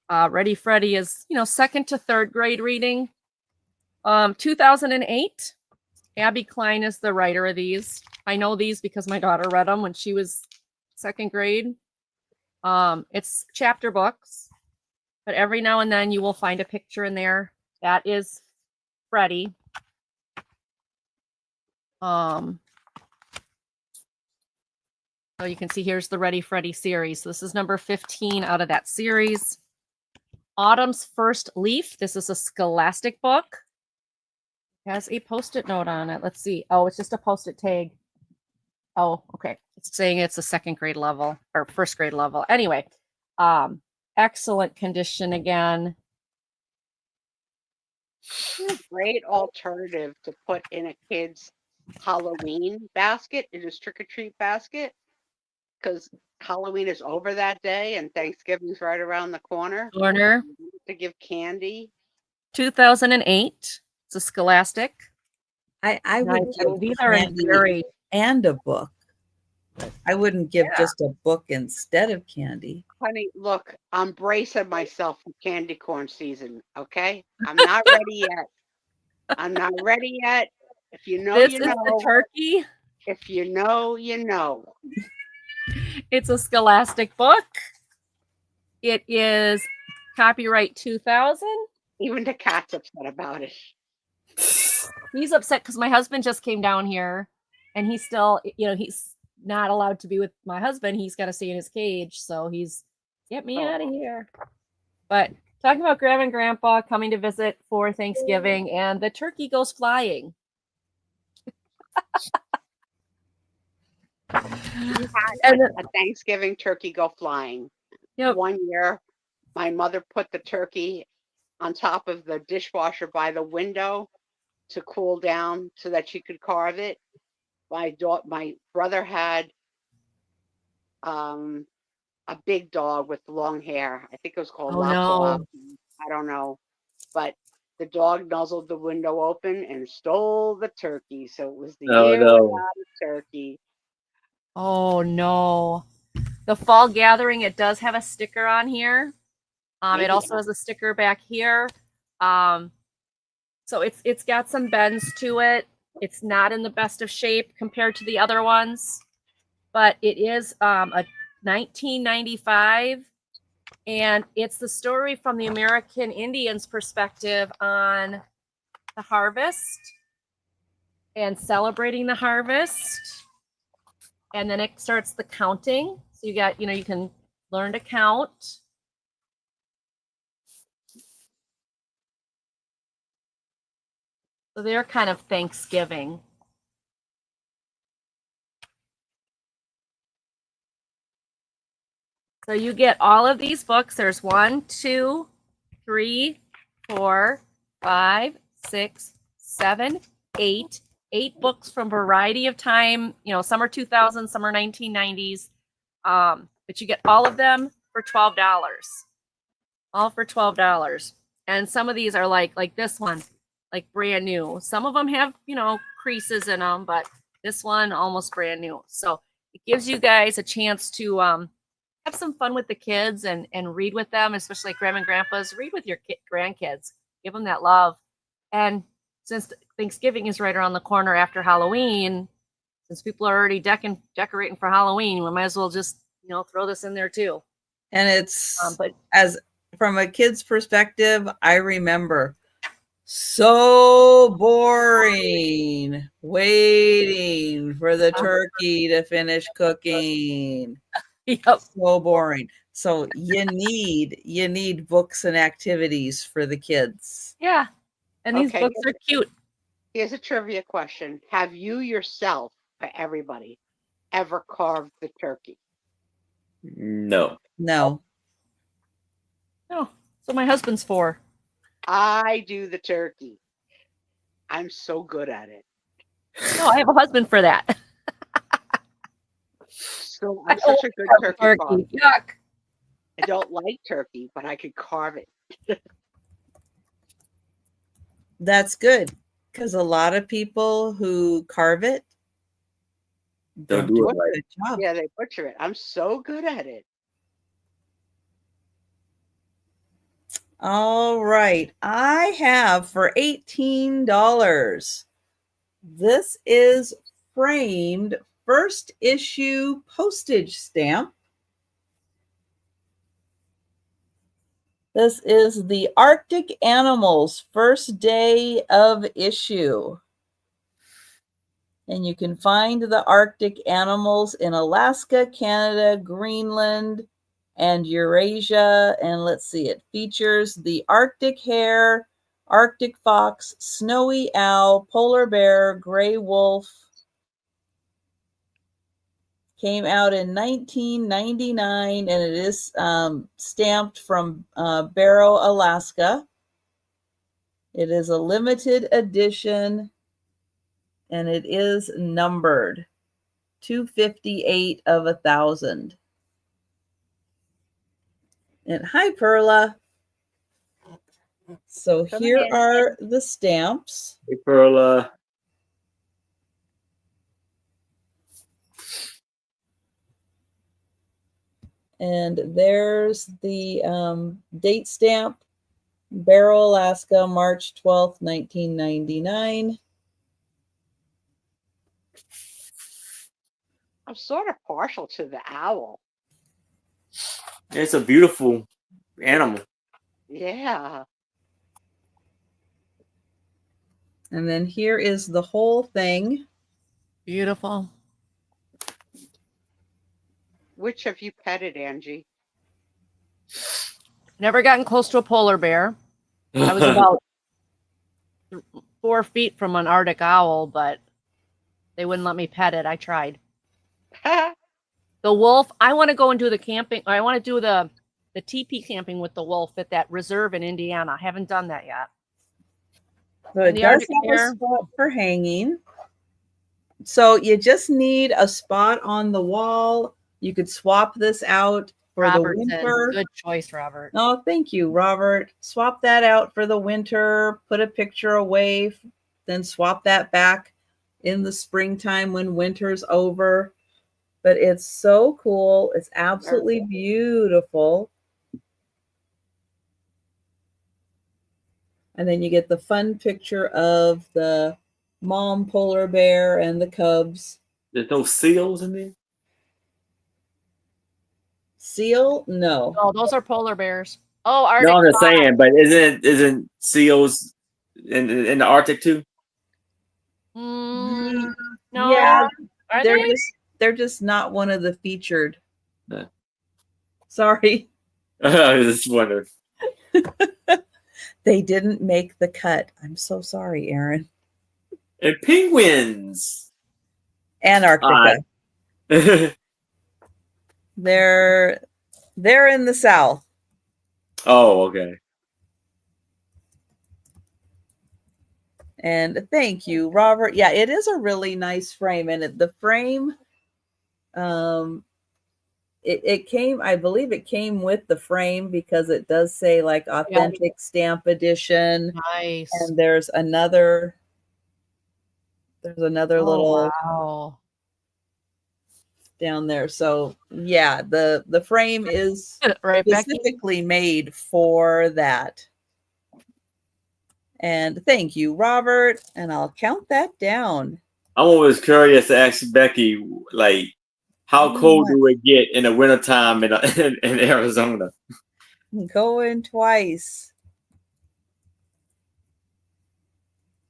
Ready Freddy is, second to third grade reading. 2008. Abby Klein is the writer of these. I know these because my daughter read them when she was second grade. It's chapter books, but every now and then you will find a picture in there. That is Freddy. So you can see here's the Ready Freddy series. So this is number 15 out of that series. Autumn's First Leaf. This is a Scholastic book. It has a Post-it note on it. Let's see. Oh, it's just a Post-it tag. Oh, okay. It's saying it's a second grade level or first grade level. Anyway, excellent condition again. Great alternative to put in a kid's Halloween basket, in his trick-or-treat basket, because Halloween is over that day and Thanksgiving's right around the corner. To give candy. 2008. It's a Scholastic. I would give these are in candy very and a book. I wouldn't give just a book instead of candy. Honey, look, I'm bracing myself for candy corn season, okay? I'm not ready yet. I'm not ready yet. If you know, this you is know. the turkey. If you know, you know. It's a Scholastic book. It is copyright 2000. Even the cat's upset about it. He's upset because my husband just came down here and he's still, he's not allowed to be with my husband. He's got to stay in his cage. So he's, get me out of here. But talking about Grandma and Grandpa coming to visit for Thanksgiving, and the turkey goes flying. And a Thanksgiving turkey go flying. Yep. One year, my mother put the turkey on top of the dishwasher by the window to cool down so that she could carve it. My brother had a big dog with long hair. I think it was called Lopsalop. I don't know. But the dog nuzzled the window open and stole the turkey. So it was the year without a turkey. Oh no. The fall gathering, it does have a sticker on here. It also has a sticker back here. So it's got some bends to it. It's not in the best of shape compared to the other ones, but it is a 1995, and it's the story from the American Indians' perspective on the harvest and celebrating the harvest. And then it starts the counting. So you got, you can learn to count. So they're kind of Thanksgiving. So you get all of these books. There's 1, 2, 3, 4, 5, 6, 7, 8. 8 books from a variety of time. Some are 2000, some are 1990s. But you get all of them for $12. All for $12. And some of these are like this one, like brand new. Some of them have, creases in them, but this one almost brand new. So it gives you guys a chance to have some fun with the kids and read with them, especially like Grandma and Grandpa's. Read with your grandkids. Give them that love. And since Thanksgiving is right around the corner after Halloween, since people are already decorating for Halloween, we might as well just, throw this in there too. And it's, as from a kid's perspective, I remember so boring waiting for the turkey to finish cooking. Yep. So boring. So you need books and activities for the kids. Yeah. And these books are cute. Here's a trivia question. Have you yourself, for everybody, ever carved the turkey? No. No. Oh, so my husband's 4. I do the turkey. I'm so good at it. No, I have a husband for that. So I'm such a good turkey carver. Yuck. I don't like turkey, but I could carve it. That's good, because a lot of people who carve it don't do it right. Good job. Yeah, they butcher it. I'm so good at it. All right. I have for $18. This is framed first issue postage stamp. This is the Arctic Animals first day of issue. And you can find the Arctic animals in Alaska, Canada, Greenland, and Eurasia. And let's see, it features the Arctic hare, Arctic fox, snowy owl, polar bear, gray wolf, Came out in 1999, and it is stamped from Barrow, Alaska. It is a limited edition, and it is numbered 258 of 1,000. And hi, Perla. So here are the stamps. Hey, Perla. And there's the date stamp, Barrow, Alaska, March 12th, 1999. I'm sort of partial to the owl. It's a beautiful animal. Yeah. And then here is the whole thing. Beautiful. Which have you petted, Angie? Never gotten close to a polar bear. I was about 4 feet from an Arctic owl, but they wouldn't let me pet it. I tried. The wolf, I want to go and do the camping. I want to do the teepee camping with the wolf at that reserve in Indiana. I haven't done that yet. So it does have a spot for hanging. So you just need a spot on the wall. You could swap this out for the winter. Good choice, Robert. Oh, thank you, Robert. Swap that out for the winter. Put a picture away, then swap that back in the springtime when winter's over. But it's so cool. It's absolutely beautiful. And then you get the fun picture of the mom polar bear and the cubs. There's no seals in there? Seal? No. Oh, those are polar bears. Oh, Arctic. No, I'm just saying, but isn't seals in the Arctic too? No. Yeah, Are they're they? they're just not one of the featured. No. Sorry. I just wondered. They didn't make the cut. I'm so sorry, Aaron. And penguins. Antarctica. They're in the south. Oh, okay. And thank you, Robert. Yeah, it is a really nice frame. And the frame, it came, I believe it came with the frame because it does say like authentic stamp edition. Nice. And there's another little wow. down there. So yeah, the frame is right, specifically made for that. And thank you, Robert. And I'll count that down. I'm always curious to ask Becky, like, how cold do it get in the wintertime in Arizona? Going twice.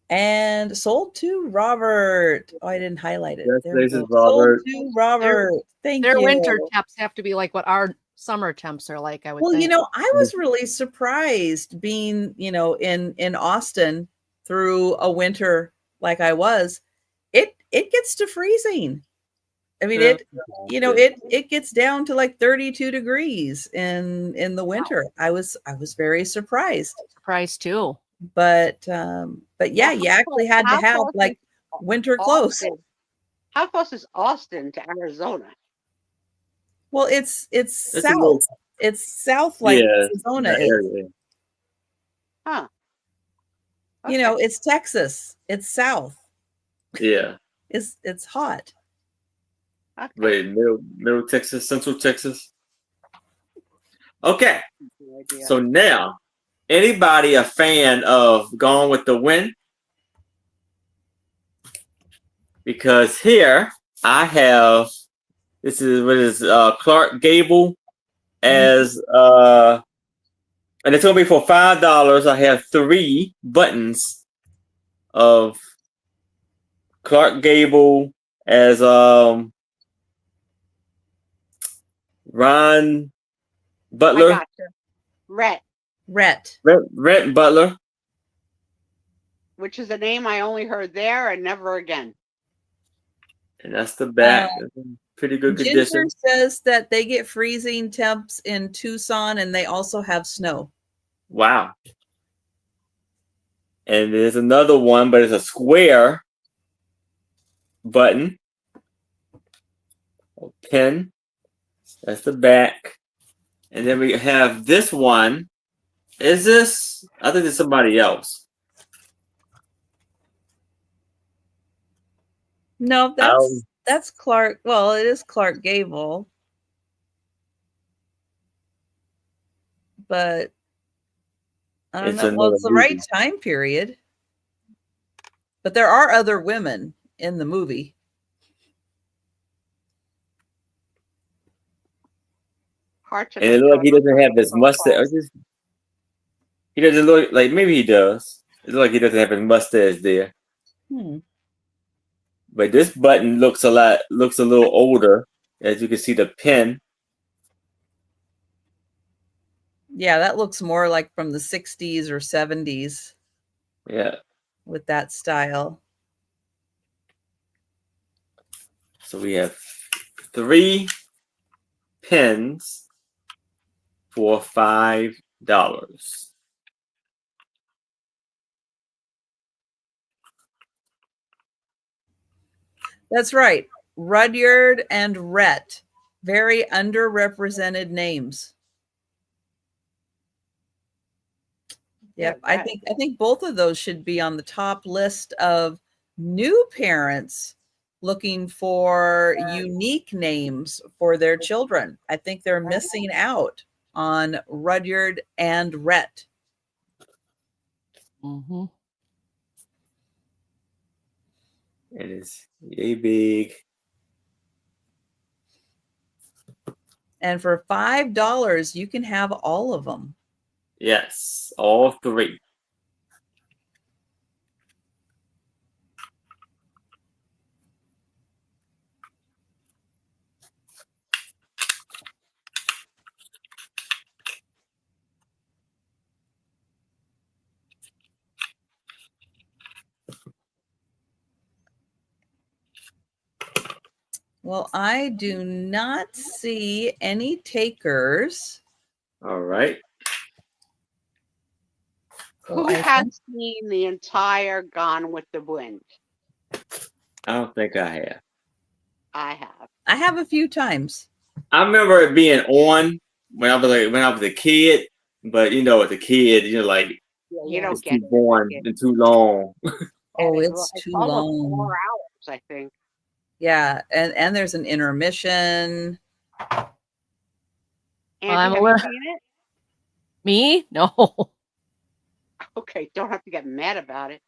And sold to Robert. Oh, I didn't highlight it. Congratulations, Robert. Sold to Robert. Thank you. Their winter temps have to be like what our summer temps are like, I would think. Well, you know, I was really surprised being, you know, in Austin through a winter like I was. It gets to freezing. I mean, it gets down to like 32 degrees in the winter. Wow. I was very surprised. Surprised too. But yeah, you actually had to have like winter clothes. How close is Austin to Arizona? Well, it's south. It's south like Arizona is. Huh. Okay. You know, it's Texas. It's south. Yeah. It's hot. Okay. Wait, middle Texas, central Texas. Okay. So now, anybody a fan of Gone with the Wind? Because here I have, this is what is Clark Gable as and it's gonna be for $5. I have 3 buttons of Clark Gable as Ron Butler. I gotcha. Rhett Butler. Which is a name I only heard there and never again. And that's the back. Pretty good Ginger condition. says that they get freezing temps in Tucson and they also have snow. Wow. And there's another one, but it's a square button. Pin. That's the back. And then we have this one. Is this? I think it's somebody else. No, that's Clark. Well, it is Clark Gable. But I don't know. Well, it's the right time period. But there are other women in the movie. And it looks like he doesn't have his mustache. He doesn't look like, maybe he does. It looks like he doesn't have his mustache there. But this button looks a little older. As you can see, the pin. Yeah, that looks more like from the 60s or 70s. Yeah. With that style. So we have 3 pins for $5. That's right. Rudyard and Rhett. Very underrepresented names. Yep, I think both of those should be on the top list of new parents looking for unique names for their children. I think they're missing out on Rudyard and Rhett. Mm-hmm. It is yay big. And for $5, you can have all of them. Yes, all 3. Well, I do not see any takers. All right. Who has seen the entire Gone with the Wind? I don't think I have. I have. I have a few times. I remember it being on when I was a kid, but you know, as a kid, you're like, you don't get too boring and too long. Oh, it's too long. 4 hours, I think. Yeah, and there's an intermission. Andrew, have you seen it? Me? No. Okay, don't have to get mad about it.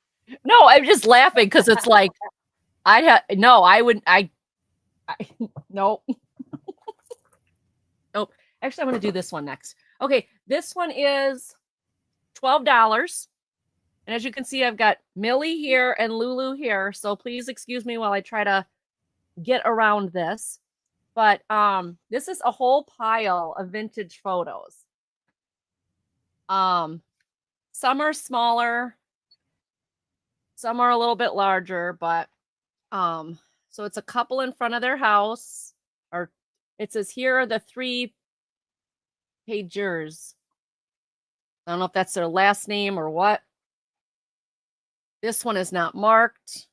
No, I'm just laughing because it's like nope. Nope. Actually, I'm going to do this one next. Okay, this one is $12. And as you can see, I've got Millie here and Lulu here. So please excuse me while I try to get around this. But this is a whole pile of vintage photos. Some are smaller, some are a little bit larger, but so it's a couple in front of their house, or it says here are the 3 pagers. I don't know if that's their last name or what. This one is not marked.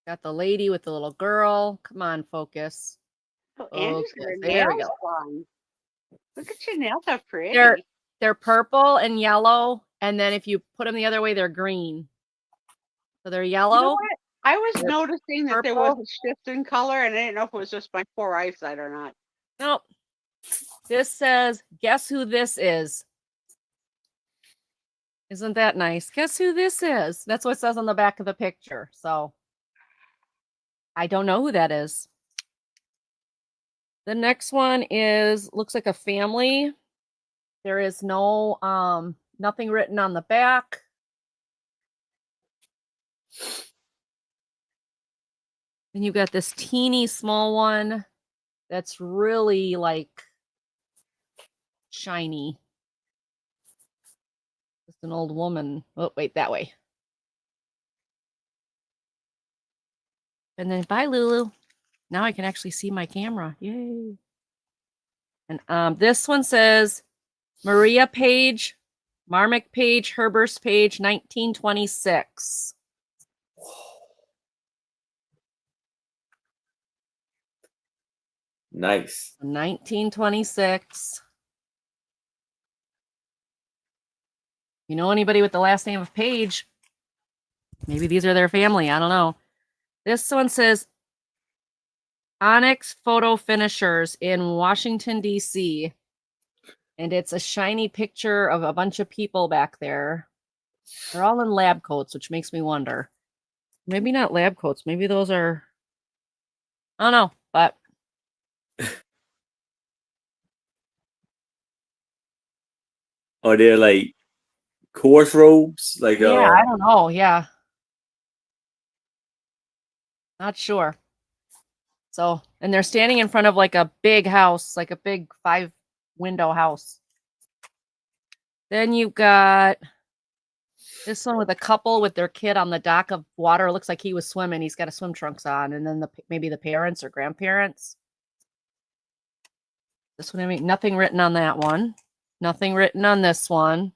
Got the lady with the little girl. Come on, focus. Okay, there we go. Look at your nails, how pretty. They're purple and yellow, and then if you put them the other way, they're green. So they're yellow. You know what? I was noticing that there was a shift in color, and I didn't know if it was just my poor eyesight or not. Nope. This says, guess who this is? Isn't that nice? Guess who this is? That's what it says on the back of the picture. So I don't know who that is. The next one looks like a family. There is no nothing written on the back. And you've got this teeny small one that's really like shiny. Just an old woman. Oh, wait, that way. And then bye, Lulu. Now I can actually see my camera. Yay. And this one says Maria Page, Marmac Page, Herbers Page, 1926. Nice. 1926. You know anybody with the last name of Page? Maybe these are their family. I don't know. This one says Onyx Photo Finishers in Washington, D.C. And it's a shiny picture of a bunch of people back there. They're all in lab coats, which makes me wonder. Maybe not lab coats. Maybe those are... I don't know, but... Are they like course robes? Like yeah, I don't know. Yeah. Not sure. So, and they're standing in front of like a big house, like a big 5-window house. Then you've got this one with a couple with their kid on the dock of water. It looks like he was swimming. He's got a swim trunks on. And then maybe the parents or grandparents. This one, I mean, nothing written on that one. Nothing written on this one.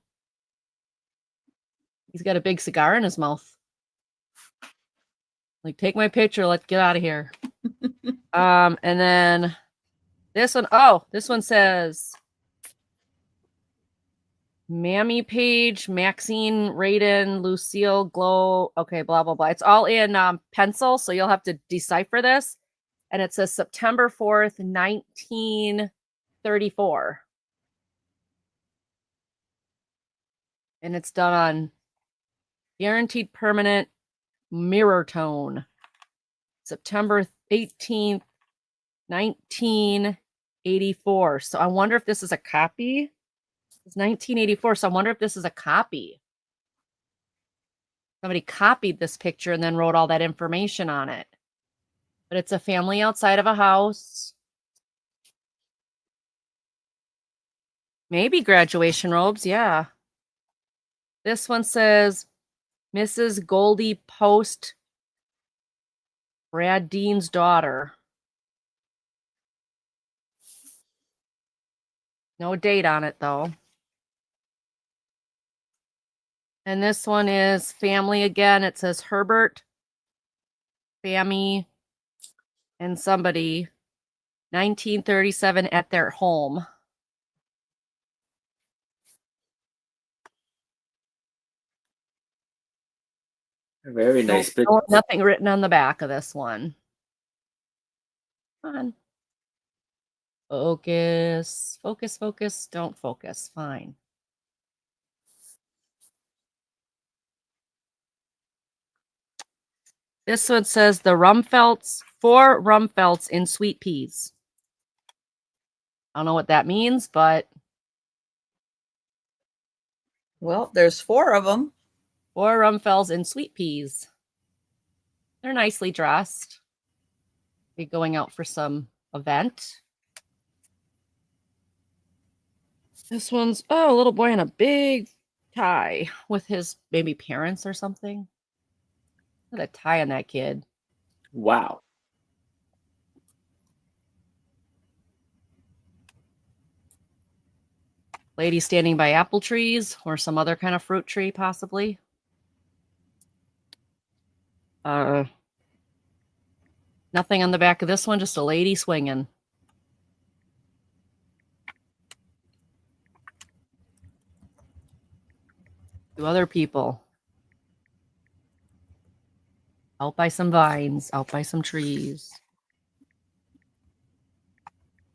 He's got a big cigar in his mouth. Like, take my picture. Let's get out of here. And then this one. Oh, this one says Mammy Page, Maxine Radin, Lucille Glow. Okay, blah, blah, blah. It's all in pencil, so you'll have to decipher this. And it says September 4th, 1934. And it's done on guaranteed permanent mirror tone. September 18th, 1984. So I wonder if this is a copy. It's 1984. So I wonder if this is a copy. Somebody copied this picture and then wrote all that information on it. But it's a family outside of a house. Maybe graduation robes. Yeah. This one says Mrs. Goldie Post, Brad Dean's daughter. No date on it, though. And this one is family again. It says Herbert, Fammy, and somebody, 1937 at their home. Very nice picture. Nothing written on the back of this one. Come on. Focus, focus, focus. Don't focus. Fine. This one says the Rumfelts, 4 Rumfelts in sweet peas. I don't know what that means, but. Well, there's 4 of them. 4 Rumfelts in sweet peas. They're nicely dressed. Be going out for some event. This one's, a little boy in a big tie with his maybe parents or something. Look at a tie on that kid. Wow. Lady standing by apple trees or some other kind of fruit tree, possibly. Nothing on the back of this one, just a lady swinging. Two other people. Out by some vines, out by some trees.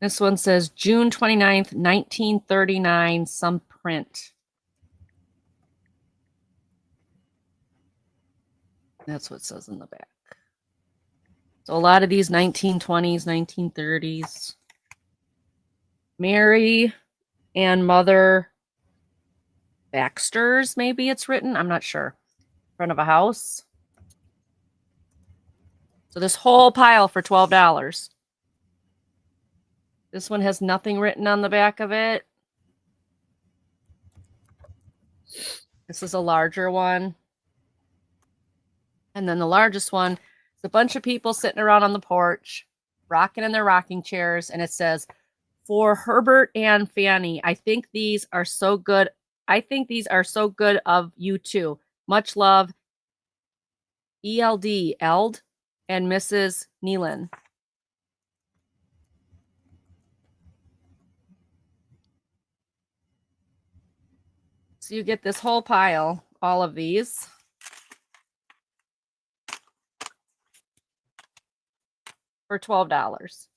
This one says June 29th, 1939, some print. That's what it says in the back. So a lot of these 1920s, 1930s. Mary and Mother Baxter's, maybe it's written. I'm not sure. In front of a house. So this whole pile for $12. This one has nothing written on the back of it. This is a larger one. And then the largest one It's a bunch of people sitting around on the porch, rocking in their rocking chairs, and it says, "For Herbert and Fanny, I think these are so good. I think these are so good of you too. Much love, Eld and Mrs. Nealon." So you get this whole pile, all of these. For $12.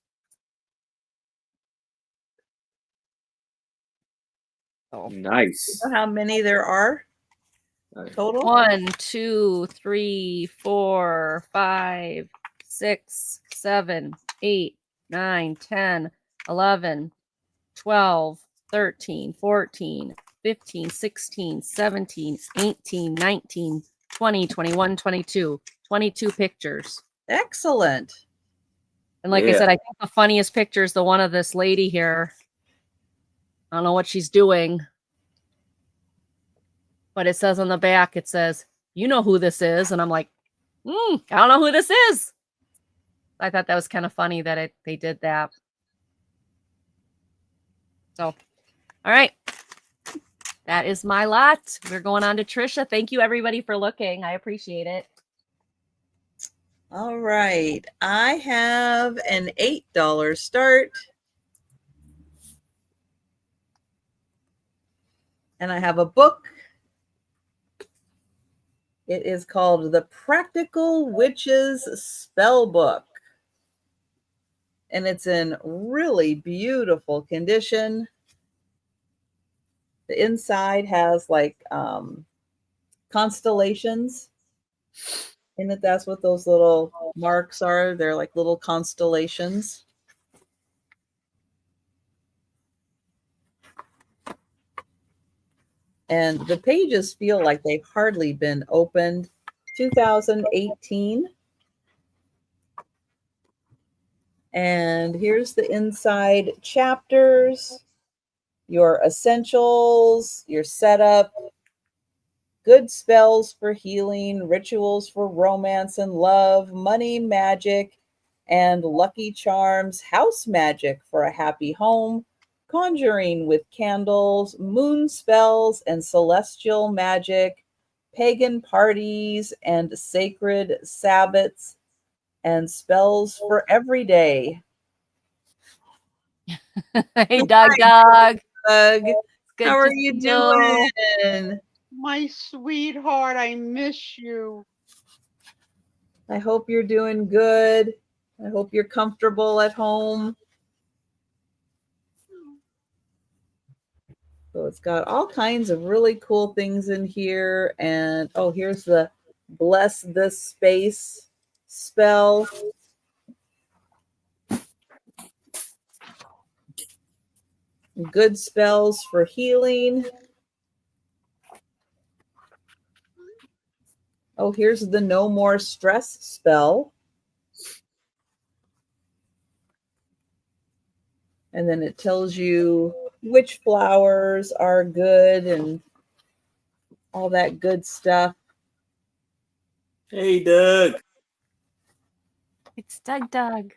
Oh, You nice. know how many there are total? 1, 2, 3, 4, 5, 6, 7, 8, 9, 10, 11, 12, 13, 14, 15, 16, 17, 18, 19, 20, 21, 22. 22 pictures. Excellent. And like I said, I think the funniest picture is the one of this lady here. I don't know what she's doing. But it says on the back, it says, "You know who this is." And I'm like, I don't know who this is. I thought that was kind of funny that they did that. So, all right. That is my lot. We're going on to Trisha. Thank you, everybody, for looking. I appreciate it. All right. I have an $8 start. And I have a book. It is called The Practical Witches Spell Book. And it's in really beautiful condition. The inside has like constellations in it. That's what those little marks are. They're like little constellations. And the pages feel like they've hardly been opened. 2018. And here's the inside chapters, your essentials, your setup, good spells for healing, rituals for romance and love, money, magic, and lucky charms, house magic for a happy home, conjuring with candles, moon spells and celestial magic, pagan parties and sacred Sabbats, and spells for every day. Hey, Doug. Doug. Good How are you doing? My sweetheart, I miss you. I hope you're doing good. I hope you're comfortable at home. So it's got all kinds of really cool things in here. And oh, here's the bless this space spell. Good spells for healing. Oh, here's the no more stress spell. And then it tells you which flowers are good and all that good stuff. Hey, Doug. It's Doug.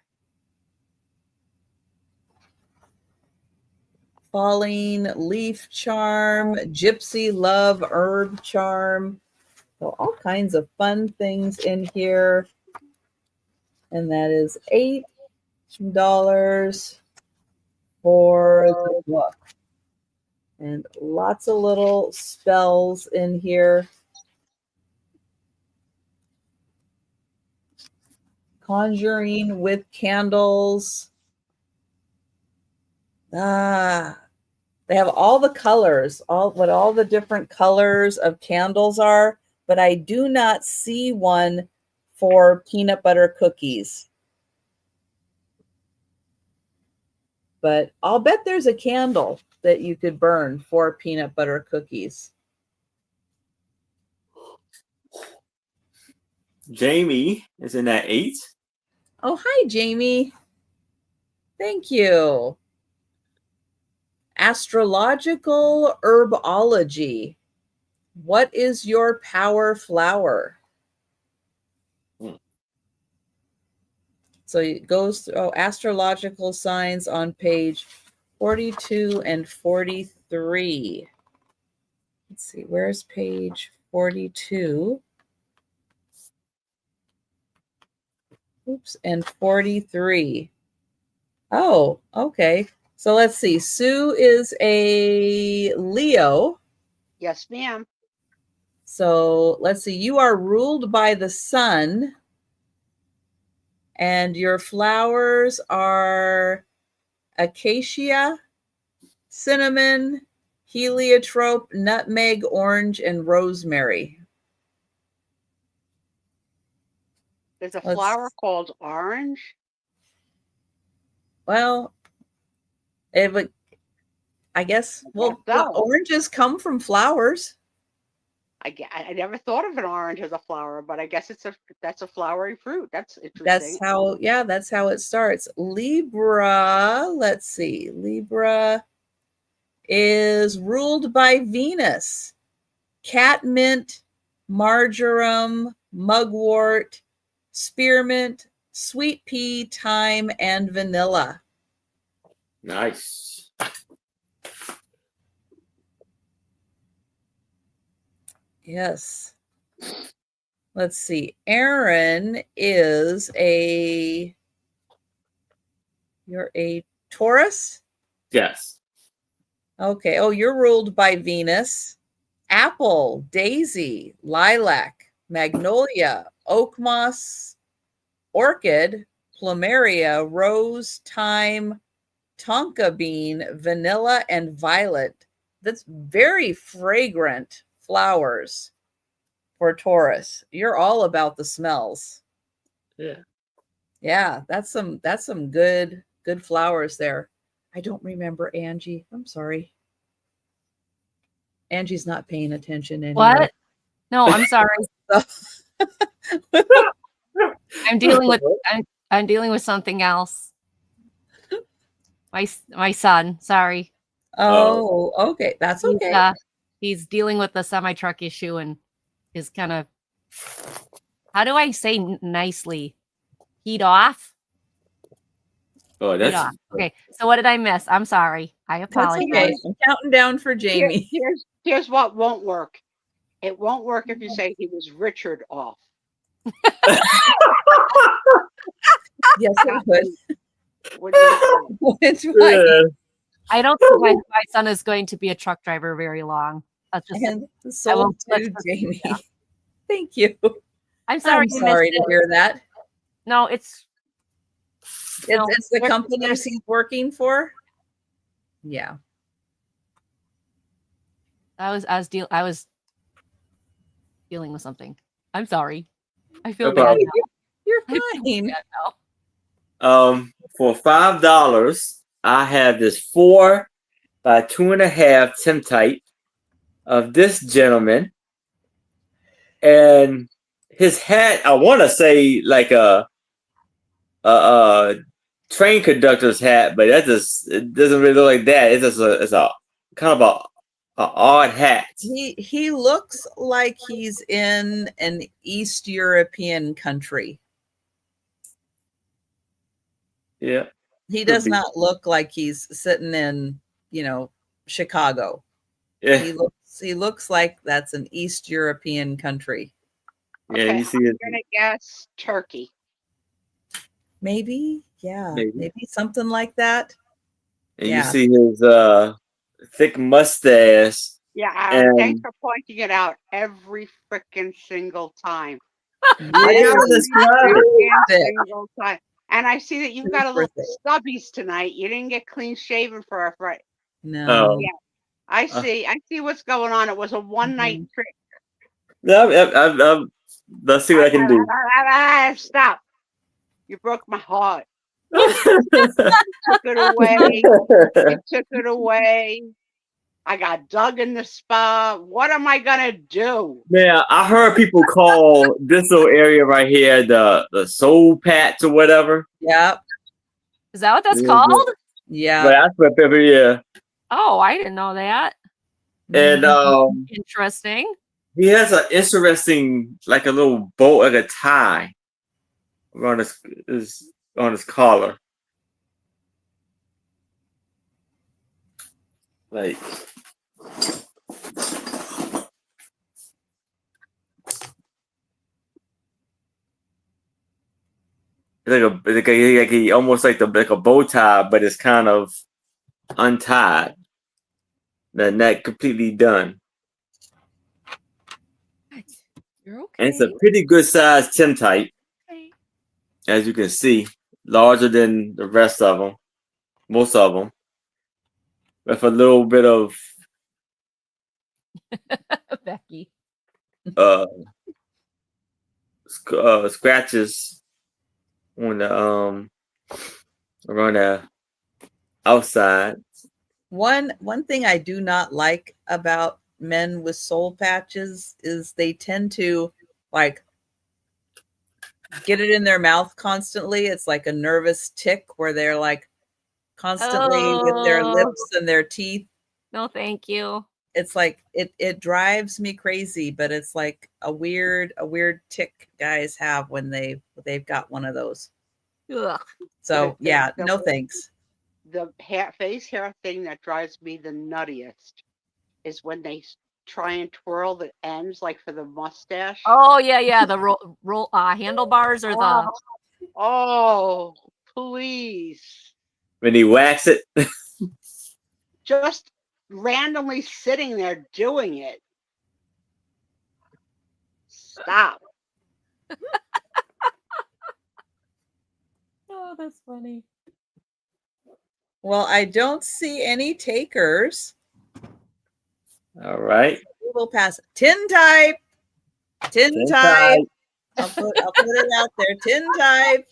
Falling leaf charm, gypsy love herb charm. So all kinds of fun things in here. And that is $8 for the book. And lots of little spells in here. Conjuring with candles. They have all the colors, what all the different colors of candles are, but I do not see one for peanut butter cookies. But I'll bet there's a candle that you could burn for peanut butter cookies. Jamie is in at 8. Oh, hi, Jamie. Thank you. Astrological herbology. What is your power flower? So it goes through astrological signs on page 42 and 43. Let's see, where's page 42? Oops, and 43. Oh, okay. So let's see. Sue is a Leo. Yes, ma'am. So let's see. You are ruled by the sun, and your flowers are acacia, cinnamon, heliotrope, nutmeg, orange, and rosemary. There's a flower called orange. Well, it would, I guess. Well, oranges come from flowers. I never thought of an orange as a flower, but I guess that's a flowery fruit. That's interesting. That's how it starts. Libra, let's see. Libra is ruled by Venus. Catmint, marjoram, mugwort, spearmint, sweet pea, thyme, and vanilla. Nice. Yes. Let's see. Aaron is you're a Taurus? Yes. Okay. Oh, you're ruled by Venus. Apple, daisy, lilac, magnolia, oak moss, orchid, plumeria, rose, thyme, tonka bean, vanilla, and violet. That's very fragrant flowers for Taurus. You're all about the smells. Yeah. Yeah, that's some good flowers there. I don't remember Angie. I'm sorry. Angie's not paying attention anymore. What? No, I'm sorry. I'm dealing with something else. My son. Sorry. Oh, okay. That's okay. He's dealing with the semi-truck issue and is kind of, how do I say nicely? Heat off? Oh, that's okay. So what did I miss? I'm sorry. I apologize. That's okay. I'm counting down for Jamie. Here's what won't work. It won't work if you say he was Richard off. Yes, it would. I don't think my son is going to be a truck driver very long. That's just so too, Jamie. Thank you. I'm sorry. I'm sorry to hear that. No, it's the companies he's working for. Yeah. I was dealing with something. I'm sorry. I feel no bad. You're fine. For $5, I have this 4 by 2.5 tintype of this gentleman, and his hat. I want to say like a train conductor's hat, but it doesn't really look like that. It's a kind of a odd hat. He looks like he's in an East European country. Yeah. He does not look like he's sitting in, Chicago. Yeah. He looks like that's an East European country. Yeah, okay, you see I'm gonna guess Turkey. Maybe, yeah. Maybe something like that. And you see his thick mustache. Yeah, thanks for pointing it out every freaking single time. Every single time. And I see that you've got a little stubbies tonight. You didn't get clean shaven for a Friday. No. Yeah, I see what's going on. It was a one-night trick. Let's see what I can do. Stop! You broke my heart. You took it away. You took it away. I got dug in the spa. What am I gonna do? Yeah, I heard people call this little area right here the soul patch or whatever. Yep. Is that what that's called? Yeah. But that's what people, yeah. Oh, I didn't know that. And interesting. he has an interesting, like a little bow, like a tie around his on his collar. Like, like he almost like a bow tie, but it's kind of untied. The neck completely done. You're okay. And it's a pretty good size tintype, as you can see, larger than the rest of them, most of them, with a little bit of Becky. Scratches on the around the outside. One thing I do not like about men with soul patches is they tend to like get it in their mouth constantly. It's like a nervous tick where they're like constantly with their lips and their teeth. No, thank you. It's like it drives me crazy, but it's like a weird tick guys have when they've got one of those. Ugh. So yeah, no thanks. The face hair thing that drives me the nuttiest is when they try and twirl the ends, like for the mustache. Oh yeah, the roll handlebars or the. Oh, please! When he whacks it, Just randomly sitting there doing it. Stop. Oh, that's funny. Well, I don't see any takers. all right. We'll pass. Tintype. Tintype. I'll put it out there. Tintype.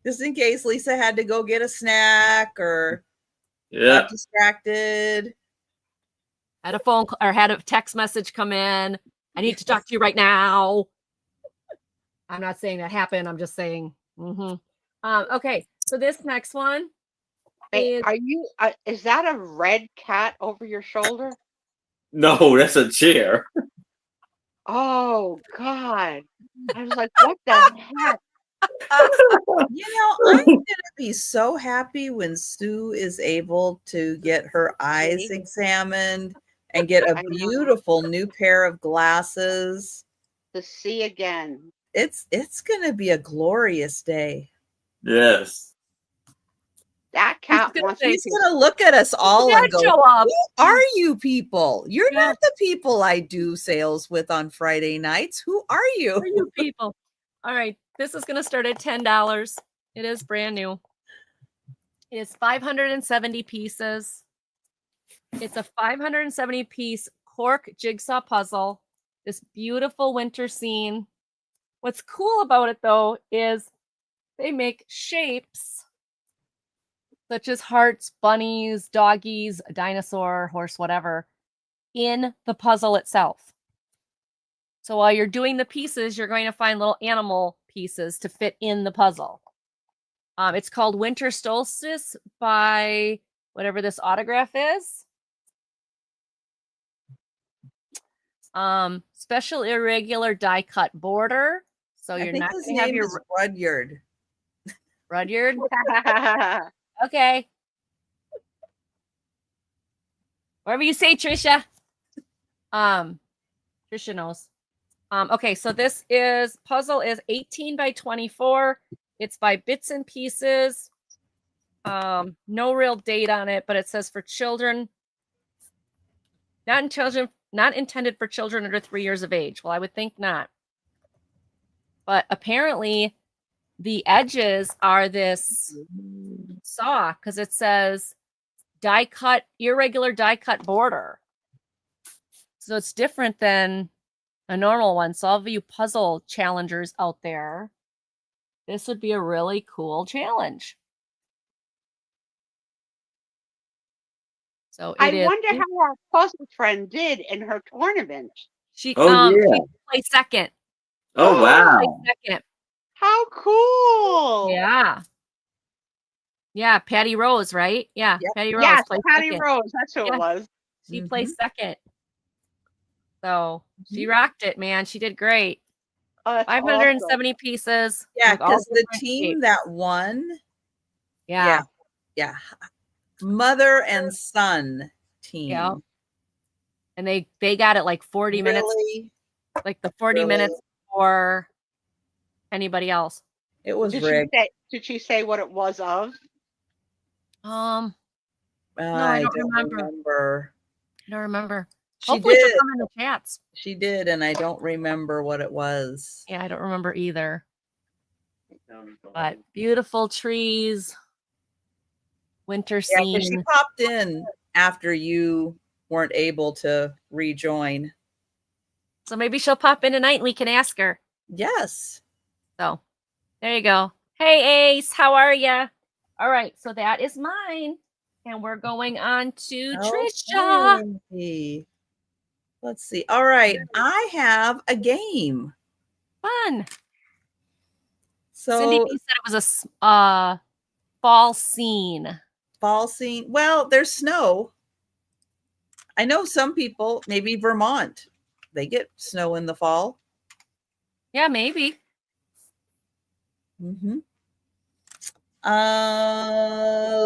Just in case Lisa had to go get a snack or got distracted. Had a phone call or had a text message come in. I need to talk to you right now. I'm not saying that happened. I'm just saying. Okay, so this next one is. Are you? Is that a red cat over your shoulder? No, that's a chair. Oh God! I was like, what the heck? You know, I'm gonna be so happy when Sue is able to get her eyes examined and get a beautiful new pair of glasses. To see again. It's gonna be a glorious day. Yes. That cat wants He's gonna look at us all and go, "Who are you people? You're not the people I do sales with on Friday nights. Who are you?" Who are you people? All right, this is gonna start at $10. It is brand new. It's 570 pieces. It's a 570 piece cork jigsaw puzzle. This beautiful winter scene. What's cool about it though is they make shapes such as hearts, bunnies, doggies, a dinosaur, horse, whatever, in the puzzle itself. So while you're doing the pieces, you're going to find little animal pieces to fit in the puzzle. It's called Winter Solstice by whatever this autograph is. Special irregular die cut border. So you're not going to have your Rudyard. Rudyard. Okay. Whatever you say, Trisha. Trisha knows. Okay, so this puzzle is 18 by 24. It's by Bits and Pieces. No real date on it, but it says for children. Not intended for children under 3 years of age. Well, I would think not. But apparently the edges are this saw because it says irregular die cut border. So it's different than a normal one. So all of you puzzle challengers out there, this would be a really cool challenge. So I wonder how our puzzle friend did in her tournament. She placed second. Oh wow! Second. How cool! Yeah. Yeah, Patty Rose, right? Yeah, yep. Patty Rose. Yes, placed Patty second. Rose. That's who it was. She placed second. So she rocked it, man. She did great. Oh, that's 570 pieces. Yeah, with all because the different team shapes. that won, Yeah. yeah, mother and son team. Yeah. And they got it like 40 minutes, Really, like the 40 Really? minutes before anybody else. it was Did rigged. Did she say what it was of? No, I don't don't remember. remember. I don't remember. She Hopefully she'll did. come in the chats. She did, and I don't remember what it was. Yeah, I don't remember either. But beautiful trees, winter Yeah, because she scene. popped in after you weren't able to rejoin. So maybe she'll pop in tonight and we can ask her. Yes. So there you go. Hey, Ace, how are ya? All right, so that is mine. And we're going on to Trisha. Okay. Let's see. All right. I have a game. Fun. So Cindy B said it was a fall scene. fall scene. Well, there's snow. I know some people, maybe Vermont, they get snow in the fall. Yeah, maybe. Mm-hmm.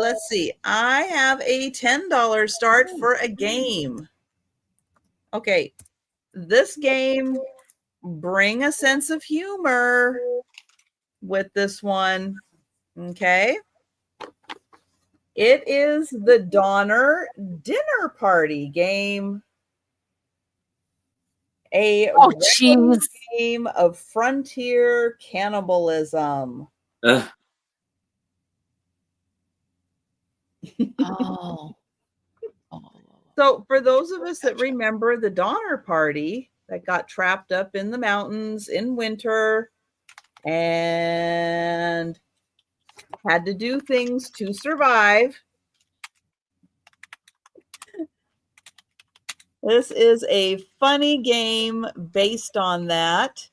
Let's see. I have a $10 start for a game. Okay. This game, bring a sense of humor with this one. Okay. It is the Donner Dinner Party game. A game of frontier cannibalism. Oh. So for those of us that remember the Donner Party that got trapped up in the mountains in winter and had to do things to survive, this is a funny game based on that,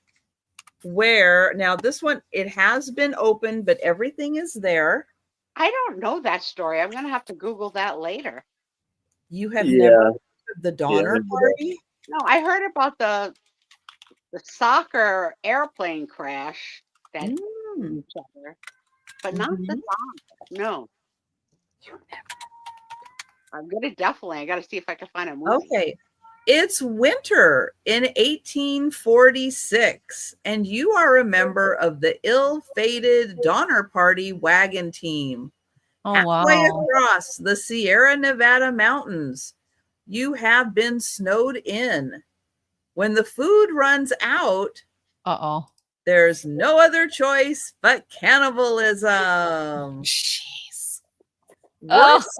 where now this one, it has been opened, but everything is there. I don't know that story. I'm going to have to Google that later. You have never heard of the Donner Party? No, I heard about the soccer airplane crash that hit each other, but not the Donner. No. I'm gonna I gotta see if I can find a movie. Okay. It's winter in 1846, and you are a member of the ill-fated Donner Party wagon team. Oh, halfway wow. across the Sierra Nevada mountains, you have been snowed in. When the food runs out, there's no other choice but cannibalism. Jeez. Worse.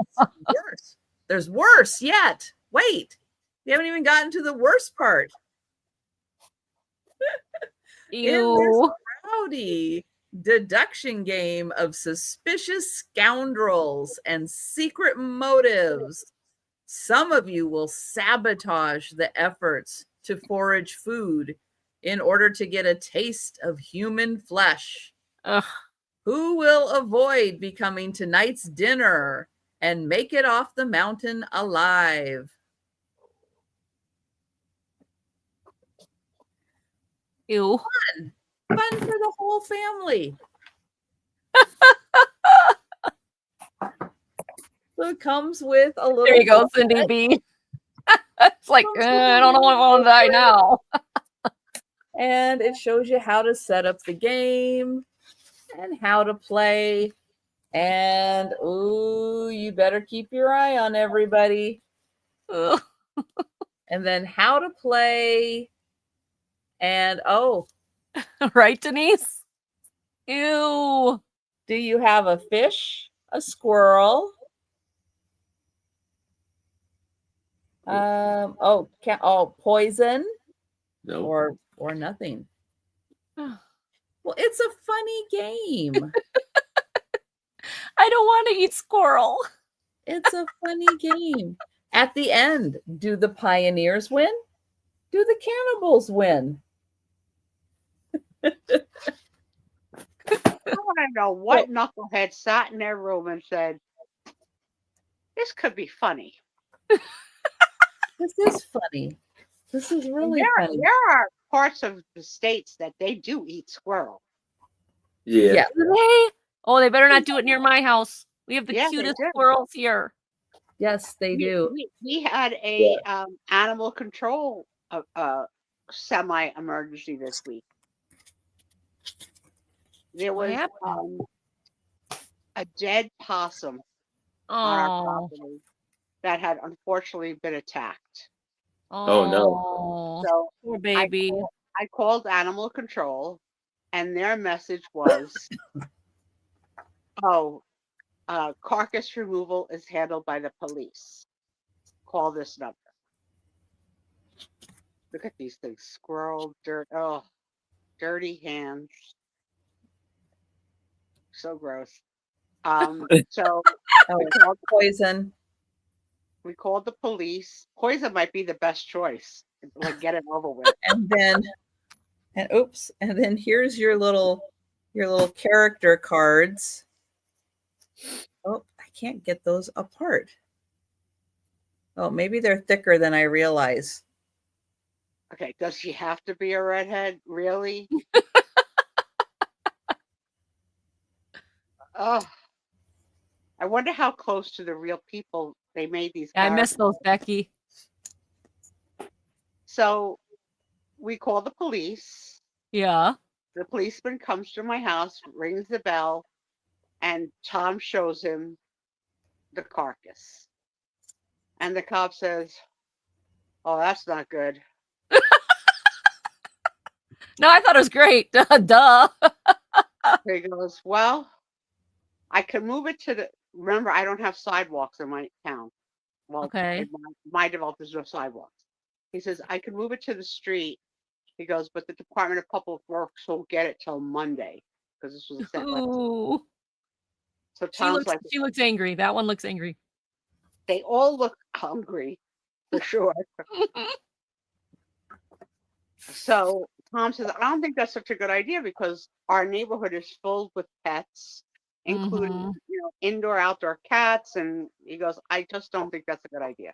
There's worse yet. Wait, you haven't even gotten to the worst part. Ew. In this rowdy deduction game of suspicious scoundrels and secret motives, some of you will sabotage the efforts to forage food in order to get a taste of human flesh. Ugh. Who will avoid becoming tonight's dinner and make it off the mountain alive? Ew. Fun for the whole family. So it comes with a little. There you go, Cindy B. It's like, I don't know if I want to die now. And it shows you how to set up the game and how to play. And, ooh, you better keep your eye on everybody. And then how to play. And, right, Denise? Ew. Do you have a fish, a squirrel? Poison? No. Or nothing. Well, it's a funny game. I don't want to eat squirrel. It's a funny game. At the end, do the pioneers win? Do the cannibals win? I want to know what knucklehead sat in their room and said, "This could be funny." This is funny. This is really funny. There are parts of the states that they do eat squirrel. Yeah. Do they? Oh, they better not do it near my house. We have the Yeah, they cutest do. squirrels here. Yes, they do. We had a animal control semi-emergency this week. There What was happened? a dead possum on our Oh, property that had unfortunately been attacked. Oh, no. oh, So poor baby. I called animal control, and their message was, "Oh, carcass removal is handled by the police. Call this number." Look at these things: squirrel, dirt. Oh, dirty hands. So gross. So Oh, we called, poison. we called the police. Poison might be the best choice. Like, get it over with. And then, and then here's your little character cards. Oh, I can't get those apart. Oh, maybe they're thicker than I realize. Okay, does she have to be a redhead? Really? Oh, I wonder how close to the real people they made these. I miss those, Becky. So we call the police. Yeah. The policeman comes to my house, rings the bell, and Tom shows him the carcass. And the cop says, "Oh, that's not good." No, I thought it was great. Duh. He goes, "Well, I can move it to the. Remember, I don't have sidewalks in my town. Well, Okay. in my developers no sidewalks." He says, "I can move it to the street." He goes, "But the Department of Public Works won't get it till Monday because this was sent last." Ooh. So Tom's like, She looks angry. That one looks angry. they all look hungry for sure. So Tom says, "I don't think that's such a good idea because our neighborhood is filled with pets, including Mhm. indoor, outdoor cats." And he goes, "I just don't think that's a good idea."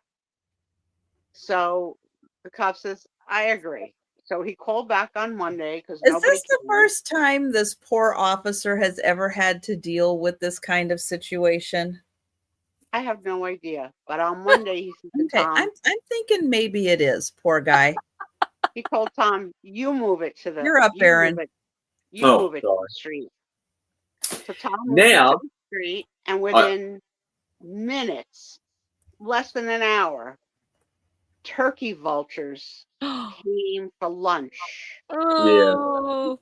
So the cop says, "I agree." So he called back on Monday because Is nobody this the came. first time this poor officer has ever had to deal with this kind of situation? I have no idea. But on Monday, he said to Okay, Tom, I'm thinking maybe it is. Poor guy. he told Tom, "You move it to the. You're up, you Aaron. Move it. You Oh, move it to sorry. the street." So Tom moved it to Now, the street, and within minutes, less than an hour, turkey vultures came for lunch Oh.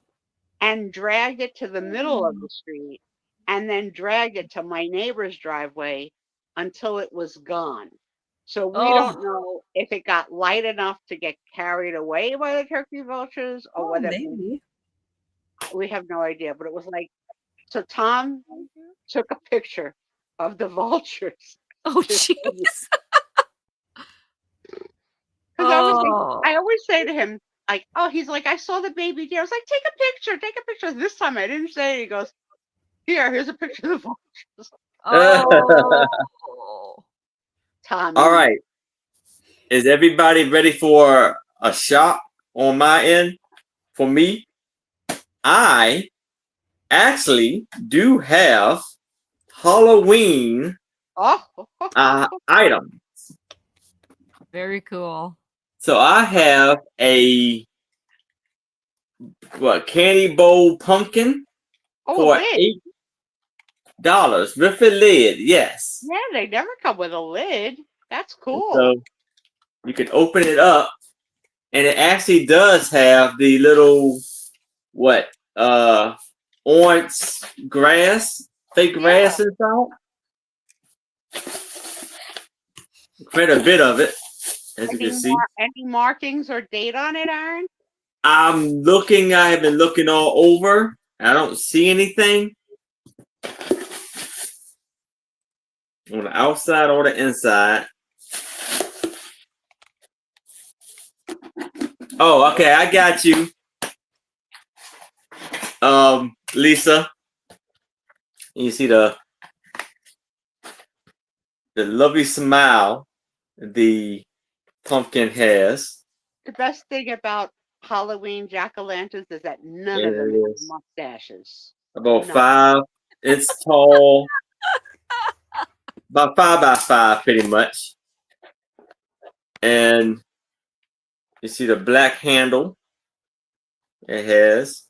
and dragged it to the middle of the street and then dragged it to my neighbor's driveway until it was gone. So we don't know if it got light enough to get carried away by the turkey vultures or whether Maybe. we have no idea. But it was like, so Tom took a picture of the vultures. Oh, jeez. I always say to him, like, "Oh," he's like, "I saw the baby deer." I was like, take a picture. This time I didn't say it. He goes, here's a picture of the vultures." Oh. Tom. All right. Is everybody ready for a shock on my end? For me, I actually do have Halloween items. Very cool. So I have a candy bowl pumpkin for $8 with a lid. Yes. Yeah, they never come with a lid. That's cool. So you can open it up, and it actually does have the little orange grass, fake grass inside. Quite a bit of it, as you can see. Any markings or date on it, Aaron? I'm looking. I have been looking all over. I don't see anything on the outside or the inside. Oh, okay. I got you. Lisa. You see the lovely smile the pumpkin has. The best thing about Halloween jack-o'-lanterns is that none Yeah, of them it have is. mustaches. About None. 5. It's tall. About 5 by 5, pretty much. And you see the black handle it has.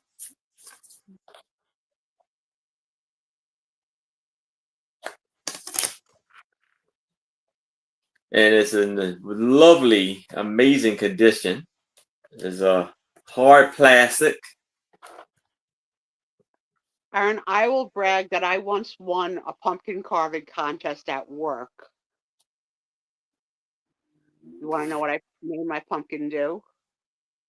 And it's in a lovely, amazing condition. It's a hard plastic. Aaron, I will brag that I once won a pumpkin carving contest at work. You want to know what I made my pumpkin do?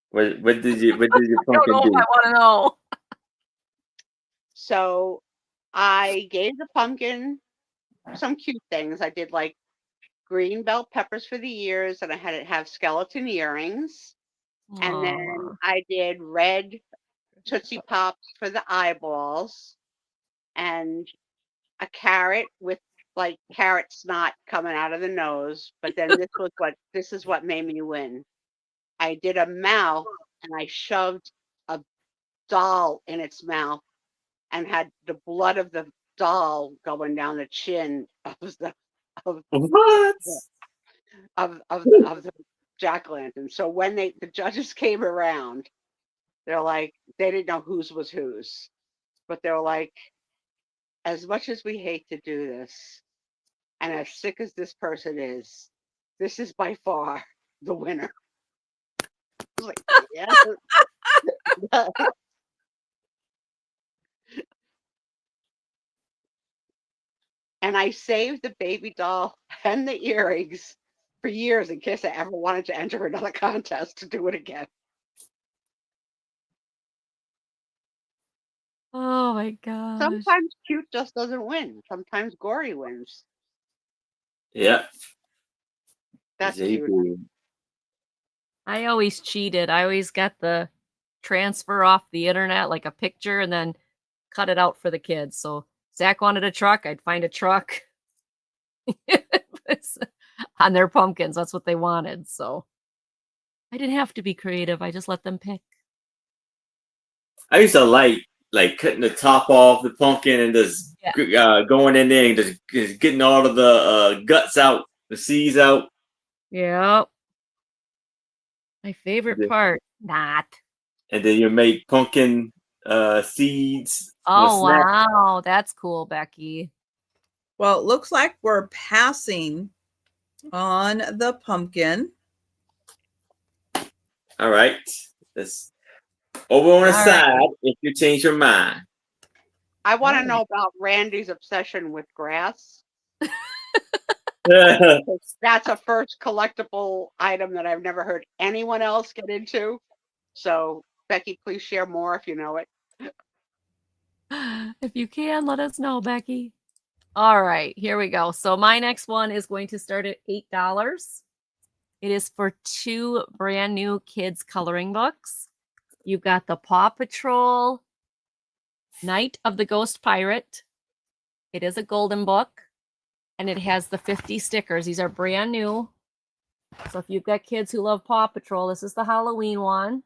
What did your I don't pumpkin know if do? I want to know. So I gave the pumpkin some cute things. I did like green bell peppers for the ears, and I had it have skeleton earrings. And then Aw. I did red Tootsie Pops for the eyeballs, and a carrot with like carrot snot coming out of the nose. But then this is what made me win. I did a mouth, and I shoved a doll in its mouth and had the blood of the doll going down the chin of the of What? of the jack-o'-lantern. So when the judges came around, they're like, they didn't know whose was whose, but they were like, as much as we hate to do this, and as sick as this person is, this is by far the winner. I was like, yeah. And I saved the baby doll and the earrings for years in case I ever wanted to enter another contest to do it again. Oh my gosh. Sometimes cute just doesn't win. Sometimes gory wins. Yep. That's They cute. do. I always cheated. I always got the transfer off the internet, like a picture, and then cut it out for the kids. So Zach wanted a truck, I'd find a truck on their pumpkins. That's what they wanted. So I didn't have to be creative. I just let them pick. I used to like cutting the top off the pumpkin and just going in there and just getting all of the guts out, the seeds out. Yep. My favorite part. Not. And then you make pumpkin seeds. Oh, wow. That's cool, Becky. Well, it looks like we're passing on the pumpkin. All right. That's over on the side if you change your mind. I want to know about Randy's obsession with grass. That's a first collectible item that I've never heard anyone else get into. So, Becky, please share more if you know it. If you can, let us know, Becky. All right, here we go. So my next one is going to start at $8. It is for 2 brand new kids coloring books. You've got the Paw Patrol Night of the Ghost Pirate. It is a golden book, and it has the 50 stickers. These are brand new. So if you've got kids who love Paw Patrol, this is the Halloween one.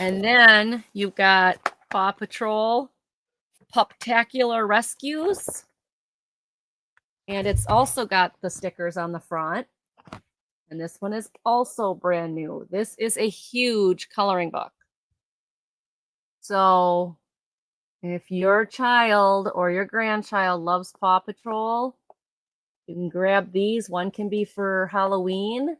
And then you've got Paw Patrol Puptacular Rescues. And it's also got the stickers on the front. And this one is also brand new. This is a huge coloring book. So if your child or your grandchild loves Paw Patrol, you can grab these. One can be for Halloween.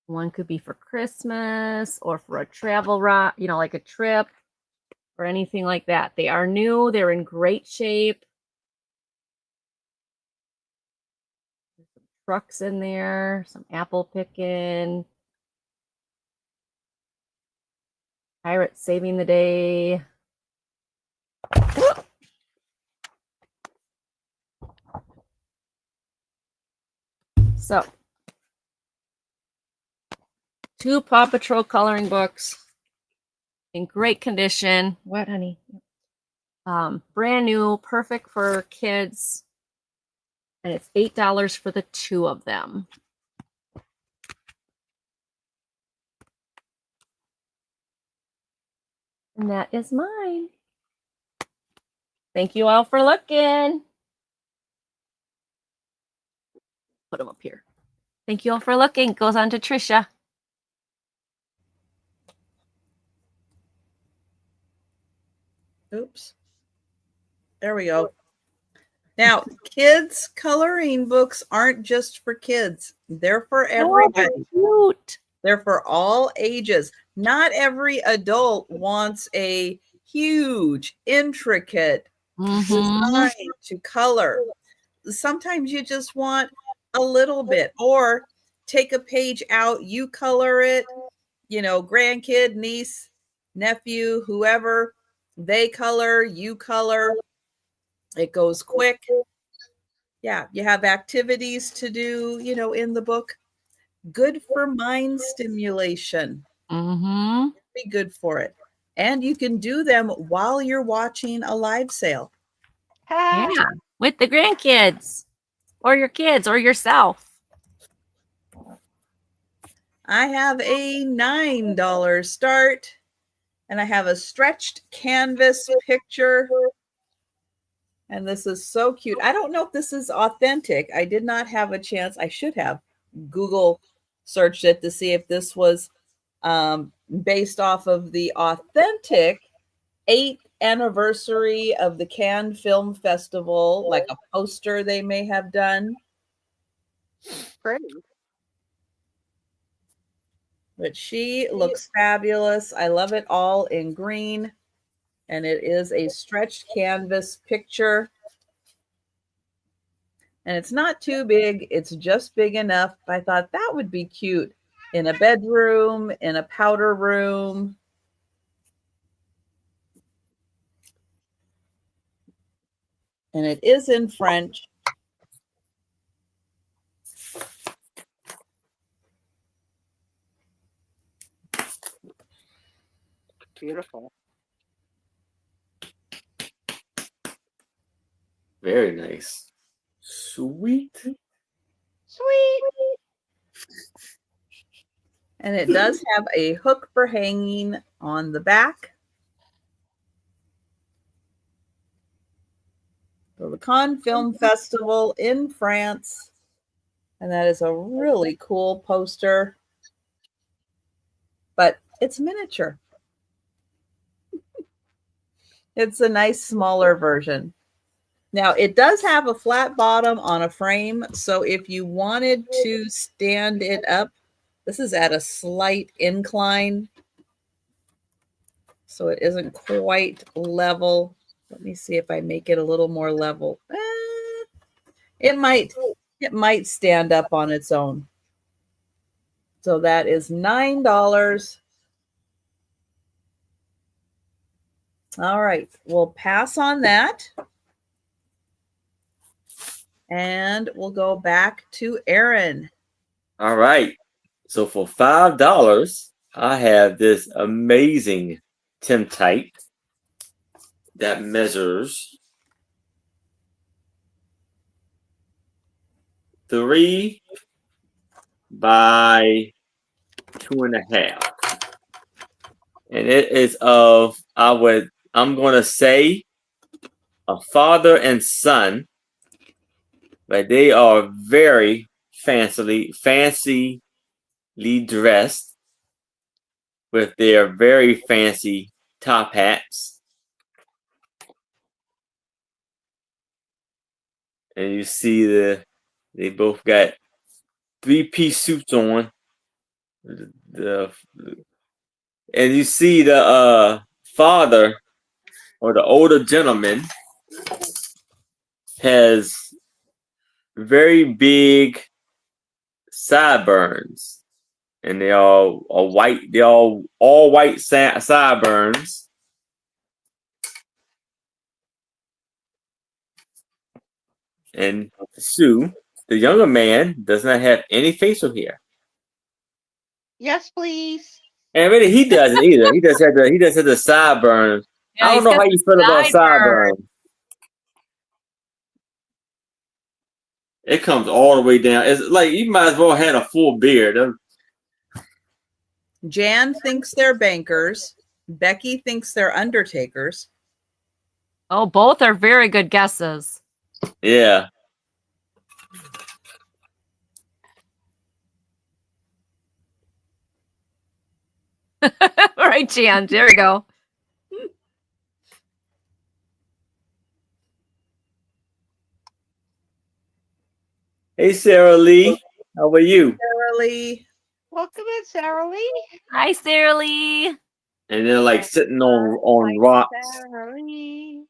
One could be for Christmas or for a travel route, you know, like a trip or anything like that. They are new. They're in great shape. There's some trucks in there, some apple picking. Pirate saving the day. So, 2 Paw Patrol coloring books in great condition. What, honey? Brand new, perfect for kids. And it's $8 for the 2 of them. And that is mine. Thank you all for looking. Put them up here. Thank you all for looking. Goes on to Trisha. Oops. There we go. Now, kids' coloring books aren't just for kids. They're for everybody. Oh, cute. They're for all ages. Not every adult wants a huge, intricate design to color. Sometimes you just want a little bit, or take a page out, you color it, you know, grandkid, niece, nephew, whoever, they color, you color. It goes quick. Yeah, you have activities to do, you know, in the book. Good for mind stimulation. Be good for it. And you can do them while you're watching a live sale. Yeah, with the grandkids or your kids or yourself. I have a $9 start, and I have a stretched canvas picture. And this is so cute. I don't know if this is authentic. I did not have a chance. I should have Google searched it to see if this was based off of the authentic 8th anniversary of the Cannes Film Festival, like a poster they may have done. Pretty. But she looks fabulous. I love it all in green. And it is a stretched canvas picture. And it's not too big. It's just big enough. I thought that would be cute in a bedroom, in a powder room. And it is in French. Beautiful. Very nice. Sweet. Sweet. And it does have a hook for hanging on the back. So the Cannes Film Festival in France. And that is a really cool poster. But it's miniature. It's a nice smaller version. Now, it does have a flat bottom on a frame. So if you wanted to stand it up, this is at a slight incline. So it isn't quite level. Let me see if I make it a little more level. It might stand up on its own. So that is $9. All right, we'll pass on that. And we'll go back to Aaron. All right. So for $5, I have this amazing Timtite that measures 3 by 2.5. And it is of, I'm going to say a father and son, but they are very fancily dressed with their very fancy top hats. And you see they both got 3-piece suits on. And you see the father, or the older gentleman, has very big sideburns, and they all are white. They all white sideburns. And Sue, the younger man, does not have any facial hair. Yes, please. And really, he doesn't either. He does have the sideburns, Yeah, I don't he's know got how you feel about sideburns. sideburns. It comes all the way down. It's like you might as well have a full beard. Jan thinks they're bankers. Becky thinks they're undertakers. Oh, both are very good guesses. Yeah. All right, Jan. There we go. Hey, Sarah Lee. How are you? Sarah Lee. Welcome in, Sarah Lee. Hi, Sarah Lee. And they're like sitting on Hi, rocks. Sarah Lee.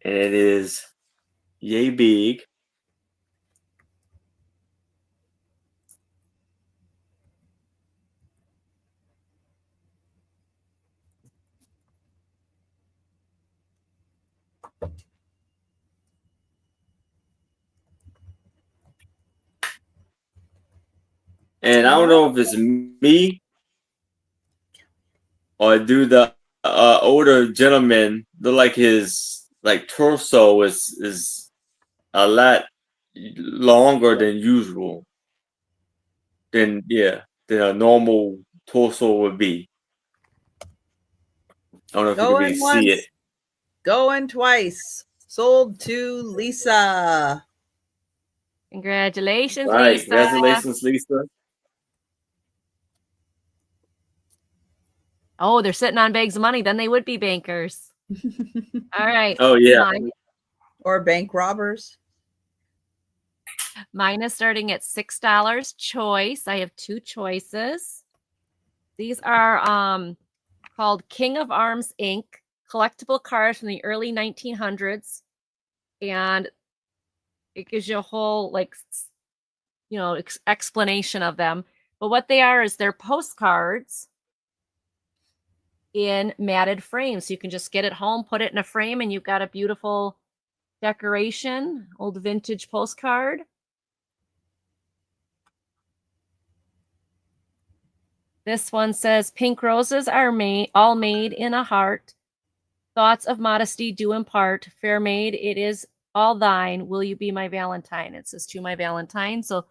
And it is yay big. And I don't know if it's me or do the older gentleman look like his like torso is a lot longer than usual. Than a normal torso would be. I don't know if you can really Going see it. once, going twice. Sold to Lisa. Congratulations, All right, Lisa. congratulations, Lisa. Oh, they're sitting on bags of money. Then they would be bankers. All right. Oh yeah. Or bank robbers. Mine is starting at $6 choice. I have two choices. These are called King of Arms Inc. collectible cards from the early 1900s. And it gives you a whole explanation of them. But what they are is they're postcards in matted frames. So you can just get it home, put it in a frame, and you've got a beautiful decoration, old vintage postcard. This one says, pink roses are all made in a heart. Thoughts of modesty do impart. Fair maid, it is all thine. Will you be my Valentine? It says to my Valentine. So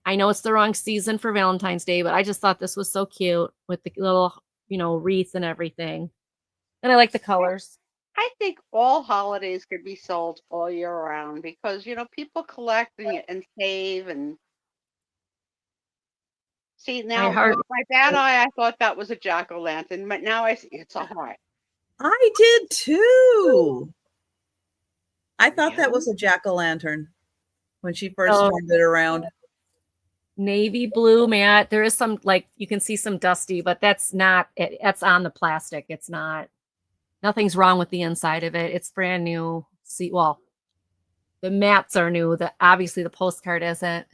I know it's the wrong season for Valentine's Day, but I just thought this was so cute with the little, wreath and everything. And I like the colors. I think all holidays could be sold all year round because, people collect and save and see now with my bad eye, I thought that was a jack-o'-lantern, but now I see it's a heart. I did too. I thought that was a jack-o'-lantern when she first turned it around. Navy blue matte. There is some, you can see some dusty, but that's not it. That's on the plastic. It's not, nothing's wrong with the inside of it. It's brand new. See, well, the mats are new. Obviously the postcard isn't.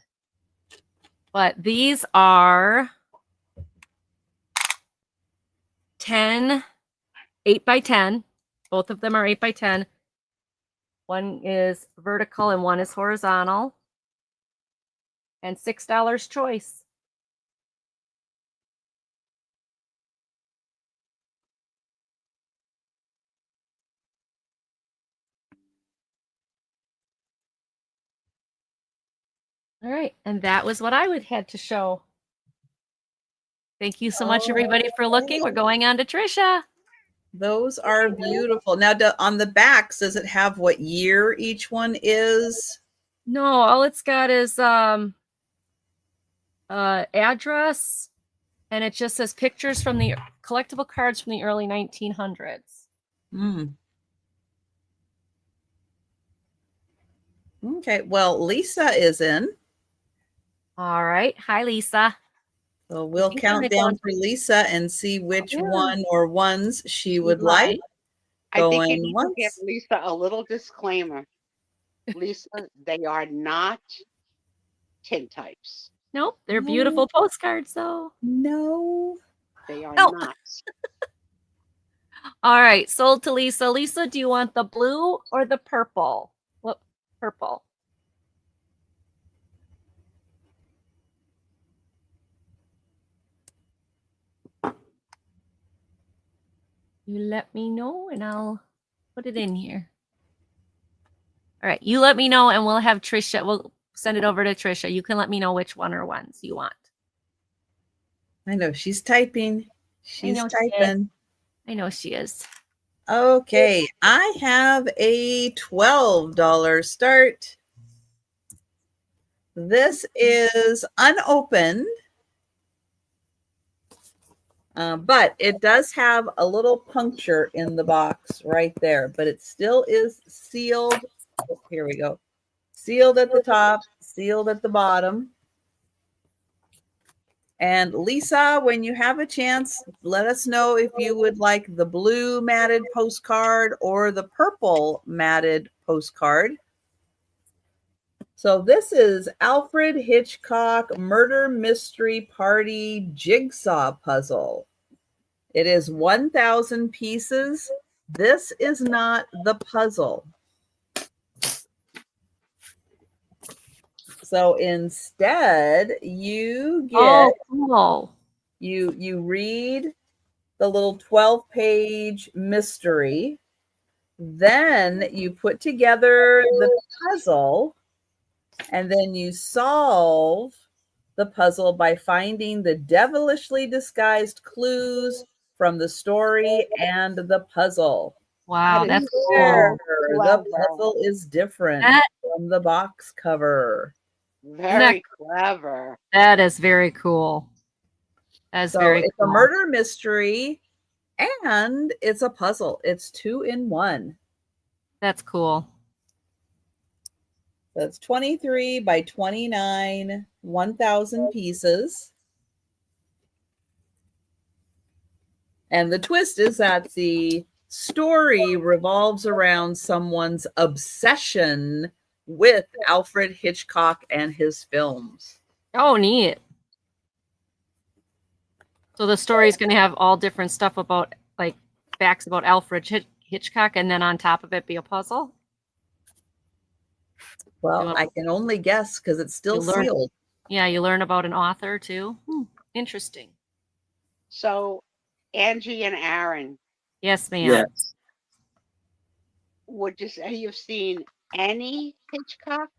But these are 8x10. Both of them are 8x10. One is vertical and one is horizontal. And $6 choice. All right, and that was what I had to show. Thank you so much, everybody, for looking. We're going on to Trisha. Those are beautiful. Now, on the backs, does it have what year each one is? No, all it's got is address, and it just says pictures from the collectible cards from the early 1900s. Okay, well, Lisa is in. All right. Hi, Lisa. So we'll count down for Lisa and see which one or ones she would like. I think you need to give Lisa a little disclaimer. Lisa, they are not tintypes. Nope, they're beautiful postcards, though. No, they are not. All right, sold to Lisa. Lisa, do you want the blue or the purple? What purple? You let me know and I'll put it in here. All right, you let me know and we'll have Trisha. We'll send it over to Trisha. You can let me know which one or ones you want. I know she's typing. She's typing. I know she is. Okay, I have a $12 start. This is unopened, but it does have a little puncture in the box right there, but it still is sealed. Oh, here we go. Sealed at the top, sealed at the bottom. And Lisa, when you have a chance, let us know if you would like the blue matted postcard or the purple matted postcard. So this is Alfred Hitchcock Murder Mystery Party Jigsaw Puzzle. It is 1,000 pieces. This is not the puzzle. So instead, you get you read the little 12-page mystery. Then you put together the puzzle, and then you solve the puzzle by finding the devilishly disguised clues from the story and the puzzle. Wow, that's cool. cool. The puzzle is different from the box cover. Very clever. That is very cool. That's very it's cool. a murder mystery and it's a puzzle. It's 2 in 1. That's cool. That's 23 by 29, 1,000 pieces. And the twist is that the story revolves around someone's obsession with Alfred Hitchcock and his films. Oh, neat. So the story is going to have all different stuff about, like, facts about Alfred Hitchcock, and then on top of it be a puzzle? Well, I can only guess because it's still sealed. Yeah, you learn about an author too. Interesting. So, Angie and Aaron. Yes, ma'am. Yes. Would you say you've seen any Hitchcock?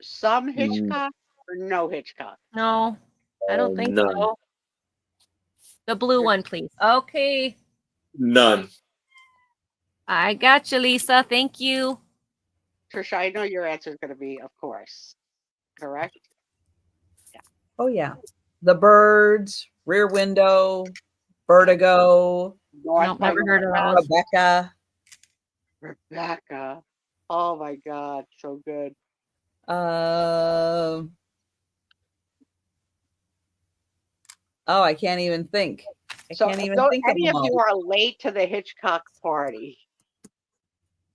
Some Hitchcock or no Hitchcock? No, I don't think None. so. The blue one, please. Okay. None. I got you, Lisa. Thank you. Trisha, I know your answer is going to be, of course. Correct? Yeah. Oh, yeah. The Birds, Rear Window, Vertigo. Nope, never heard of those. Rebecca. Rebecca. Oh, my God. So good. Oh, I can't even think. I can't even think of any them of you all. are late to the Hitchcock party,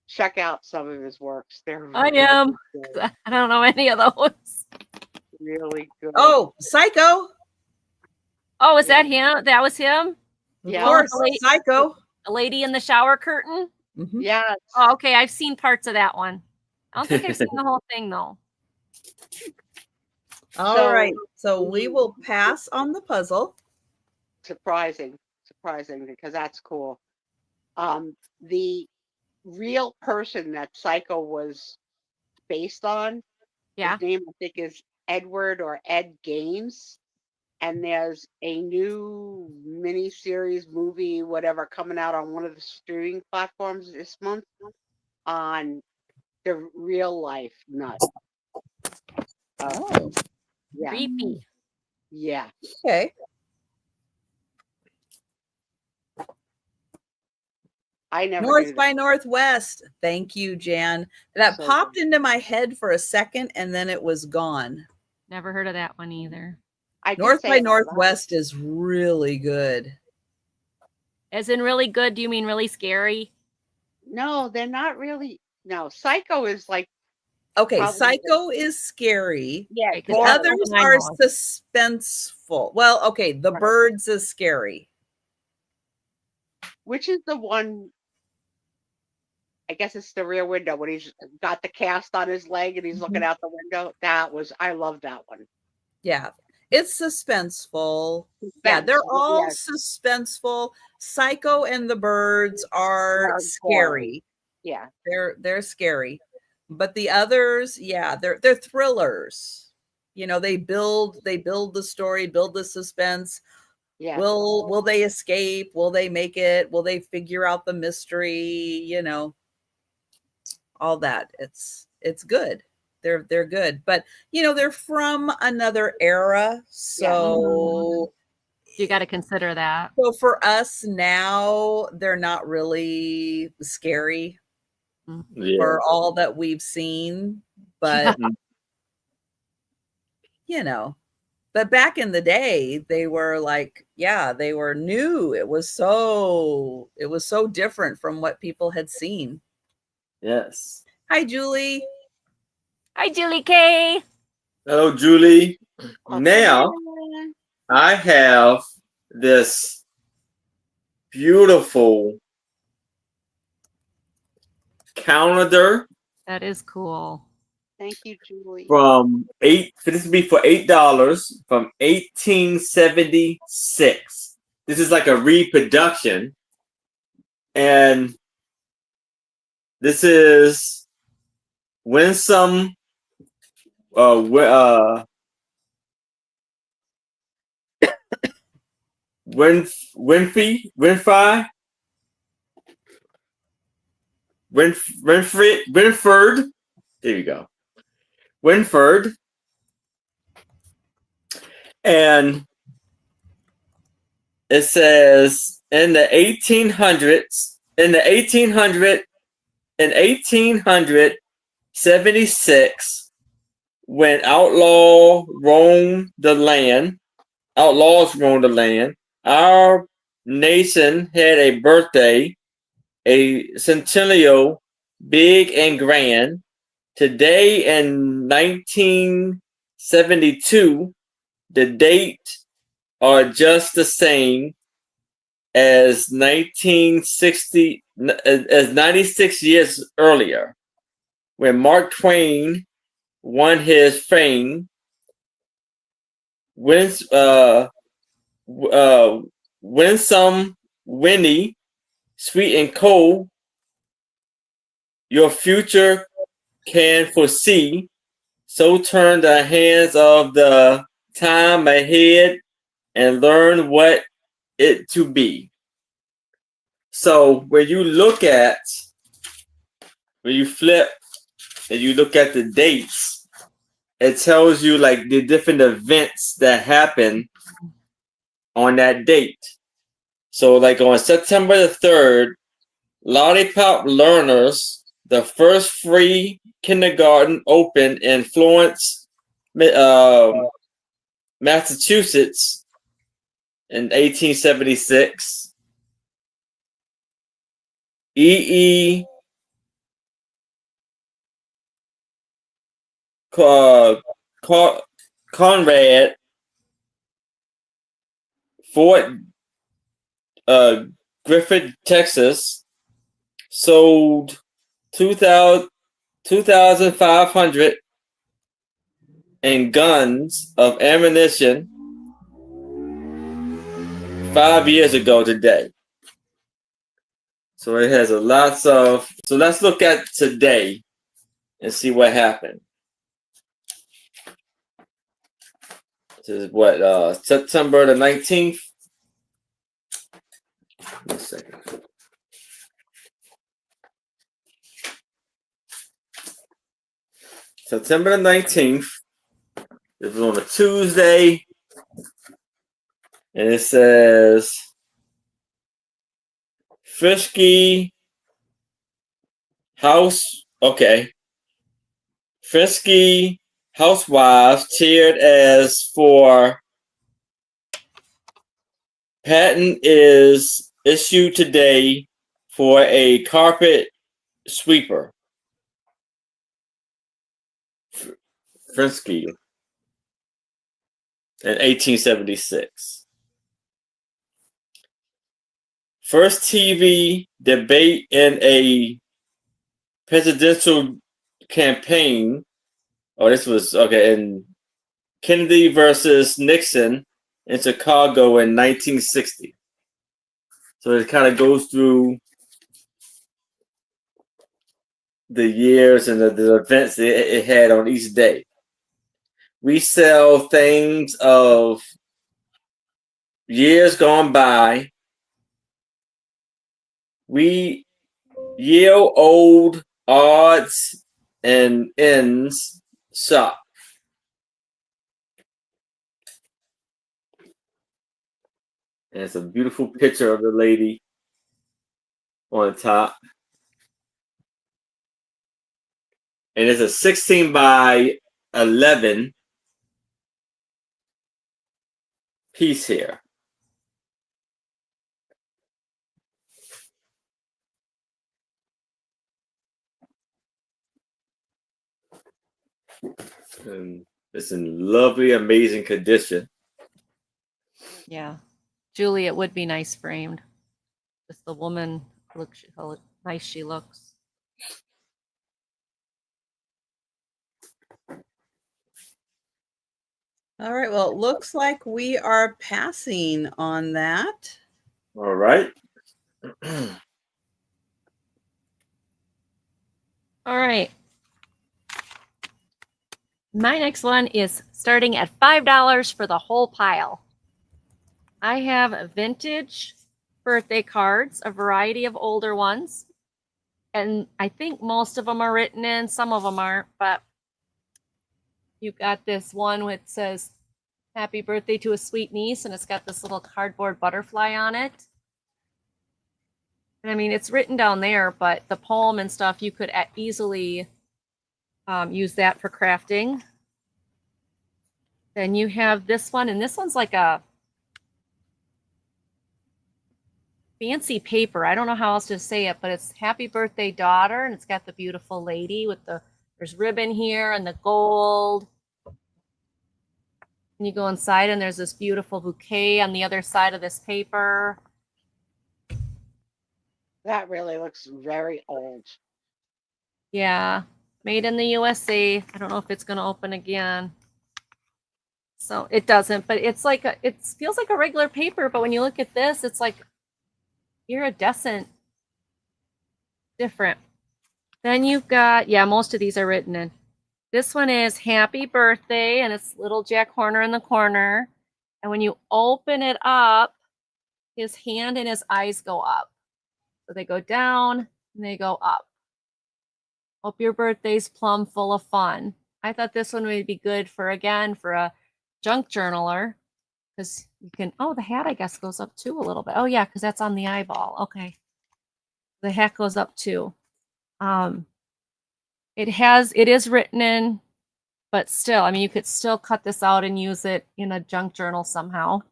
check out some of his works. They're I am. Good. I don't know any of those. Really good. Oh, Psycho. Oh, is that him? That was him? Yeah. Of course, Psycho. A lady in the shower curtain? Mm-hmm. Yeah. Oh, okay. I've seen parts of that one. I don't think I've seen the whole thing, though. All right. So we will pass on the puzzle. Surprising, because that's cool. The real person that Psycho was based on, his name I think is Edward or Ed Gaines, and there's a new mini-series movie, whatever, coming out on one of the streaming platforms this month on the real life nut. Oh, yeah. Creepy. Yeah. Okay. I never North by Northwest. Thank you, Jan. That popped into my head for a second and then it was gone. Never heard of that one either. North by Northwest is really good. As in really good, do you mean really scary? No, they're not really. No, Psycho is like. Okay, Psycho is scary. Yeah. The others are suspenseful. Well, okay, The Birds is scary. Which is the one? I guess it's the Rear Window when he's got the cast on his leg and he's looking out the window. I love that one. Yeah. It's suspenseful. Yeah, they're Suspenseful, all yes. suspenseful. Psycho and the Birds are Hardcore. scary. Yeah. They're scary. But the others, yeah, they're thrillers. You know, they build the story, build the suspense. Yeah. Will they escape? Will they make it? Will they figure out the mystery? You know, all that. It's good. They're good. But you know, they're from another era. So You got to consider that. so for us now, they're not really scary Yeah. for all that we've seen. But you know, but back in the day, they were like, yeah, they were new. It was so different from what people had seen. Yes. Hi, Julie. Hi, Julie K. Hello, Julie. Now I have this beautiful calendar That is cool. Thank you, Julie. from this would be for $8 from 1876. This is like a reproduction, and this is Winsome Winfrey Winford. There you go, Winford, and it says in the 1876, when outlaws roamed the land, our nation had a birthday, a centennial, big and grand. Today in 1972, the date are just the same as 1960, as 96 years earlier, when Mark Twain won his fame. Winsome Winnie, sweet and cold, your future can foresee. So turn the hands of the time ahead and learn what it to be. So when you flip and you look at the dates, it tells you like the different events that happen on that date. So like on September the 3rd, Lollipop Learners, the first free kindergarten, opened in Florence, Massachusetts in 1876. E. Conrad, Fort Griffith, Texas, sold 2,500 and guns of ammunition 5 years ago today. So it has a lots of. So let's look at today and see what happened. This is what September the 19th. One second. September the 19th. This was on a Tuesday. And it says Frisky Frisky housewives cheered as for patent is issued today for a carpet sweeper. Frisky in 1876. First TV debate in a presidential campaign. Oh, this was okay in Kennedy versus Nixon in Chicago in 1960. So it kind of goes through the years and the events it had on each day. We sell things of years gone by. We Yale old odds and ends shop. And it's a beautiful picture of the lady on the top. And it's a 16 by 11 piece here. And it's in lovely, amazing condition. Yeah. Julie, it would be nice framed. Just the woman, look how nice she looks. All right. Well, it looks like we are passing on that. All right. All right. My next one is starting at $5 for the whole pile. I have vintage birthday cards, a variety of older ones. And I think most of them are written in, some of them aren't, but you've got this one which says, "Happy birthday to a sweet niece," and it's got this little cardboard butterfly on it. And I mean, it's written down there, but the poem and stuff, you could easily use that for crafting. Then you have this one, and this one's like a fancy paper. I don't know how else to say it, but it's "Happy Birthday, Daughter," and it's got the beautiful lady with there's ribbon here and the gold. And you go inside, and there's this beautiful bouquet on the other side of this paper. That really looks very old. Yeah, made in the USA. I don't know if it's going to open again. So it doesn't, but it's like it feels like a regular paper, but when you look at this, it's like iridescent, different. Then you've got, yeah, most of these are written in. This one is "Happy Birthday," and it's little Jack Horner in the corner. And when you open it up, his hand and his eyes go up. So they go down and they go up. "Hope your birthday's plumb full of fun." I thought this one would be good for a junk journaler, because you can, oh, the hat I guess goes up too a little bit. Oh yeah, because that's on the eyeball. Okay. The hat goes up too. It is written in, but still, I mean, you could still cut this out and use it in a junk journal somehow.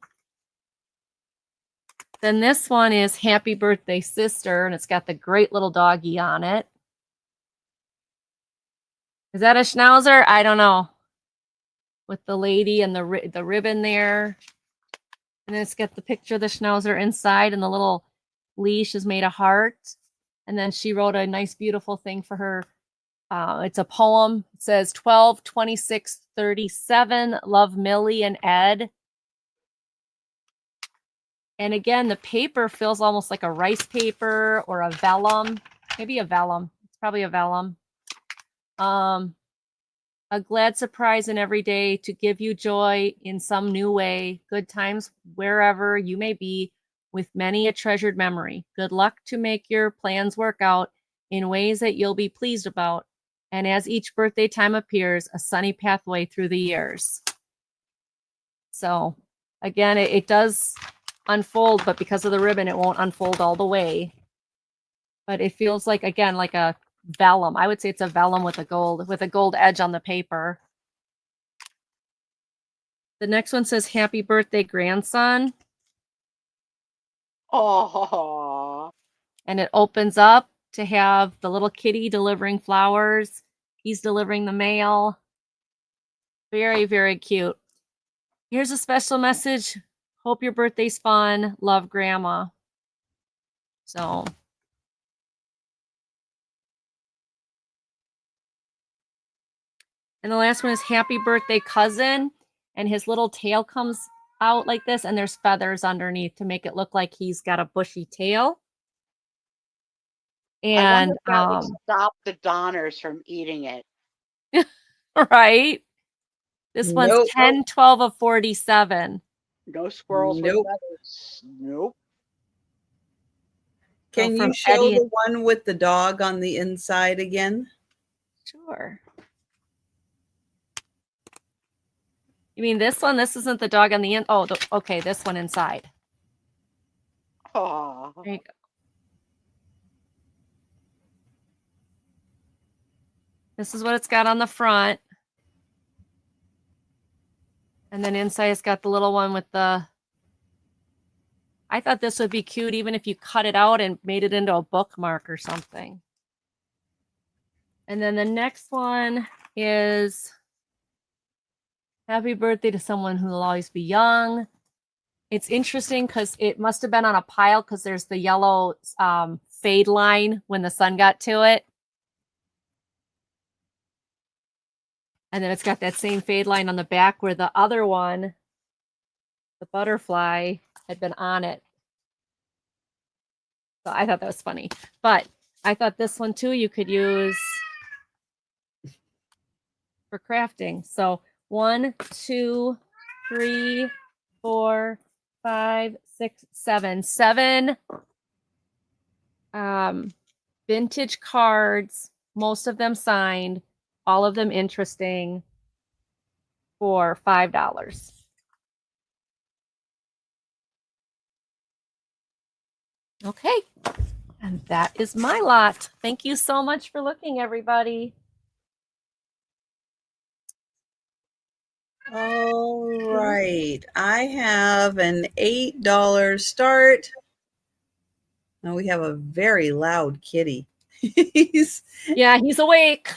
Then this one is "Happy Birthday, Sister," and it's got the great little doggy on it. Is that a Schnauzer? I don't know. With the lady and the ribbon there. And then it's got the picture of the Schnauzer inside, and the little leash is made of heart. And then she wrote a nice, beautiful thing for her. It's a poem. It says 12/26/37, "Love Millie and Ed." And again, the paper feels almost like a rice paper or a vellum. Maybe a vellum. It's probably a vellum. "A glad surprise in every day to give you joy in some new way. Good times wherever you may be, with many a treasured memory. Good luck to make your plans work out in ways that you'll be pleased about. And as each birthday time appears, a sunny pathway through the years." So again, it does unfold, but because of the ribbon, it won't unfold all the way. But it feels like, again, like a vellum. I would say it's a vellum with a gold edge on the paper. The next one says "Happy Birthday, Grandson." Oh. And it opens up to have the little kitty delivering flowers. He's delivering the mail. Very, very cute. Here's a special message. "Hope your birthday's fun. Love, Grandma." So. And the last one is "Happy Birthday, Cousin." and his little tail comes out like this, and there's feathers underneath to make it look like he's got a bushy tail. And I wonder if that would stop the Donners from eating it. right. This one's Nope. 10, 12 of 47. No squirrels with Nope. feathers. Nope. Can from you show Eddie- the one with the dog on the inside again? Sure. You mean this one? This isn't the dog on the end. Oh, okay. This one inside. Oh, There you go. This is what it's got on the front. And then inside it's got the little one with the... I thought this would be cute even if you cut it out and made it into a bookmark or something. And then the next one is happy birthday to someone who will always be young. It's interesting because it must have been on a pile because there's the yellow fade line when the sun got to it. And then it's got that same fade line on the back where the other one, the butterfly, had been on it. So I thought that was funny. But I thought this one too you could use for crafting. So 1, 2, 3, 4, 5, 6, 7. 7 vintage cards, most of them signed, all of them interesting, for $5. Okay, and that is my lot. Thank you so much for looking, everybody. All right. I have an $8 start. Now we have a very loud kitty. He's awake.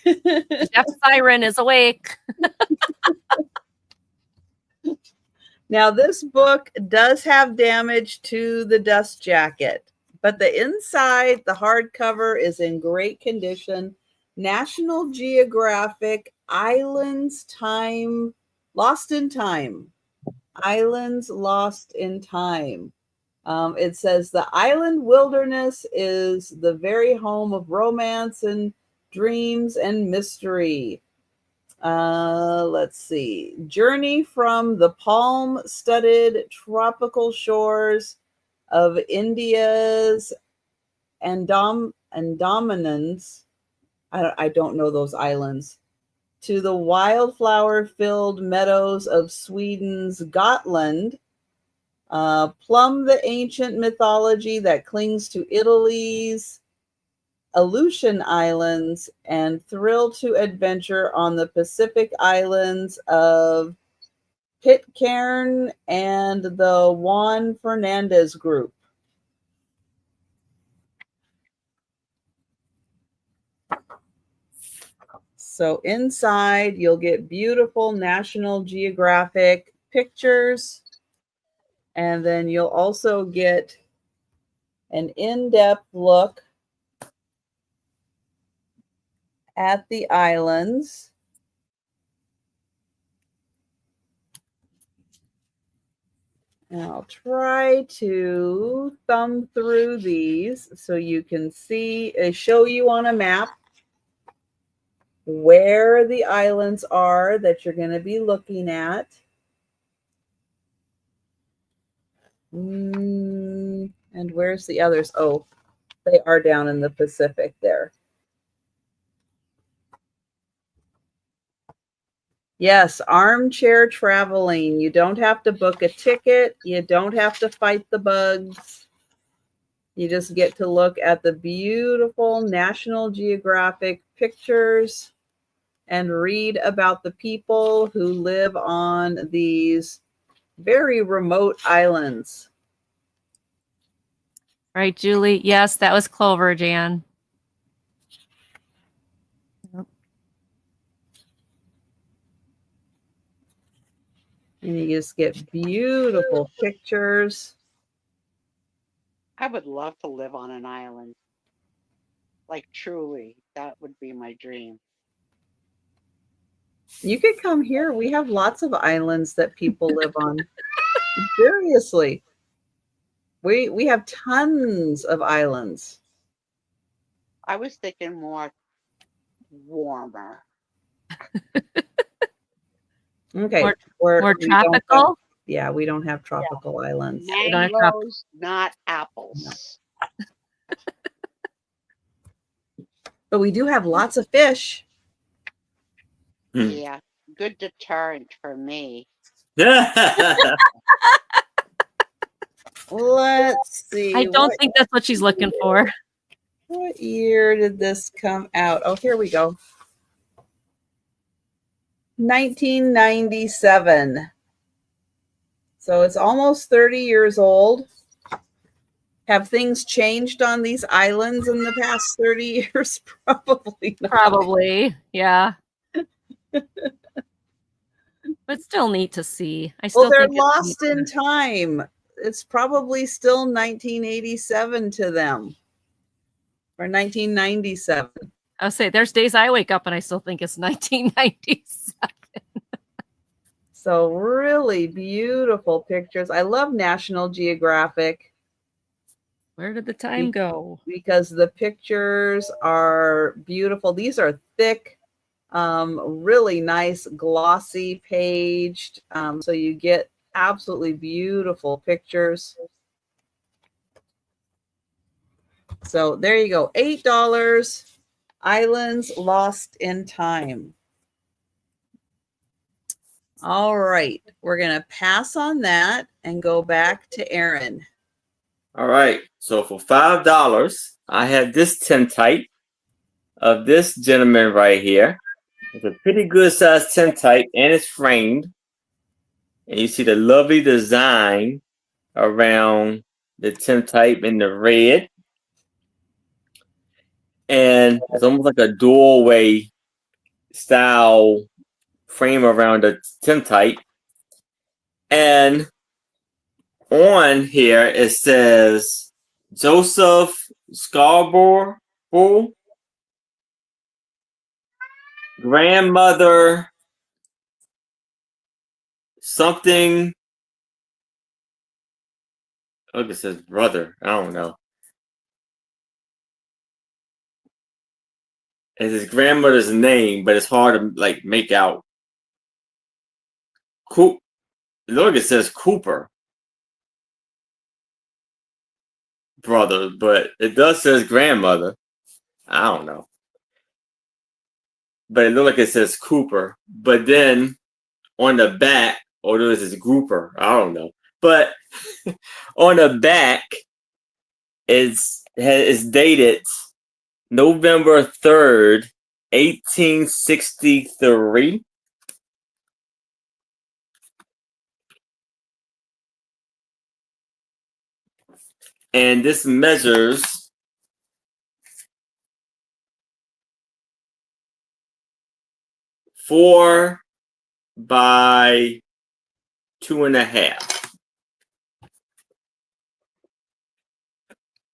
Jeff Siren is awake. Now, this book does have damage to the dust jacket, but the inside, the hardcover, is in great condition. National Geographic Islands Time, Lost in Time. Islands Lost in Time. It says the island wilderness is the very home of romance and dreams and mystery. Let's see. Journey from the palm-studded tropical shores of India's Andamanans. I don't know those islands. To the wildflower-filled meadows of Sweden's Gotland. Plumb the ancient mythology that clings to Italy's Aleutian Islands, and thrill to adventure on the Pacific Islands of Pitcairn and the Juan Fernandez Group. So inside, you'll get beautiful National Geographic pictures, and then you'll also get an in-depth look at the islands. And I'll try to thumb through these so you can see, show you on a map where the islands are that you're going to be looking at. And where's the others? Oh, they are down in the Pacific there. Yes, armchair traveling. You don't have to book a ticket. You don't have to fight the bugs. You just get to look at the beautiful National Geographic pictures and read about the people who live on these very remote islands. Right, Julie? Yes, that was Clover, Jan. And you just get beautiful pictures. I would love to live on an island. Like, truly, that would be my dream. You could come here. We have lots of islands that people live on. Seriously. We have tons of islands. I was thinking more warmer. Okay. More tropical? Yeah, we don't have tropical islands. Mangoes, not apples. But we do have lots of fish. Yeah, good deterrent for me. Let's see. I don't think that's what she's looking for. What year did this come out? Oh, here we go. 1997. So it's almost 30 years old. Have things changed on these islands in the past 30 years? Probably not. Probably, yeah. But still neat to see. Well, they're lost in time. It's probably still 1987 to them. Or 1997. I'll say there's days I wake up and I still think it's 1997. So really beautiful pictures. I love National Geographic. Where did the time go? Because the pictures are beautiful. These are thick, really nice glossy paged. So you get absolutely beautiful pictures. So there you go. $8. Islands Lost in Time. All right. We're going to pass on that and go back to Aaron. All right. So for $5, I have this tintype of this gentleman right here. It's a pretty good sized tintype and it's framed. And you see the lovely design around the tintype in the red. And it's almost like a doorway style frame around the tintype. And on here it says Joseph Scarborough, grandmother, something. Look, it says brother. I don't know. It's his grandmother's name, but it's hard to like make out. Look, it says Cooper brother, but it does says grandmother. I don't know. But it looks like it says Cooper. But then on the back, or this is Grouper. I don't know. But on the back, it's dated November 3rd, 1863. And this measures 4 by 2.5.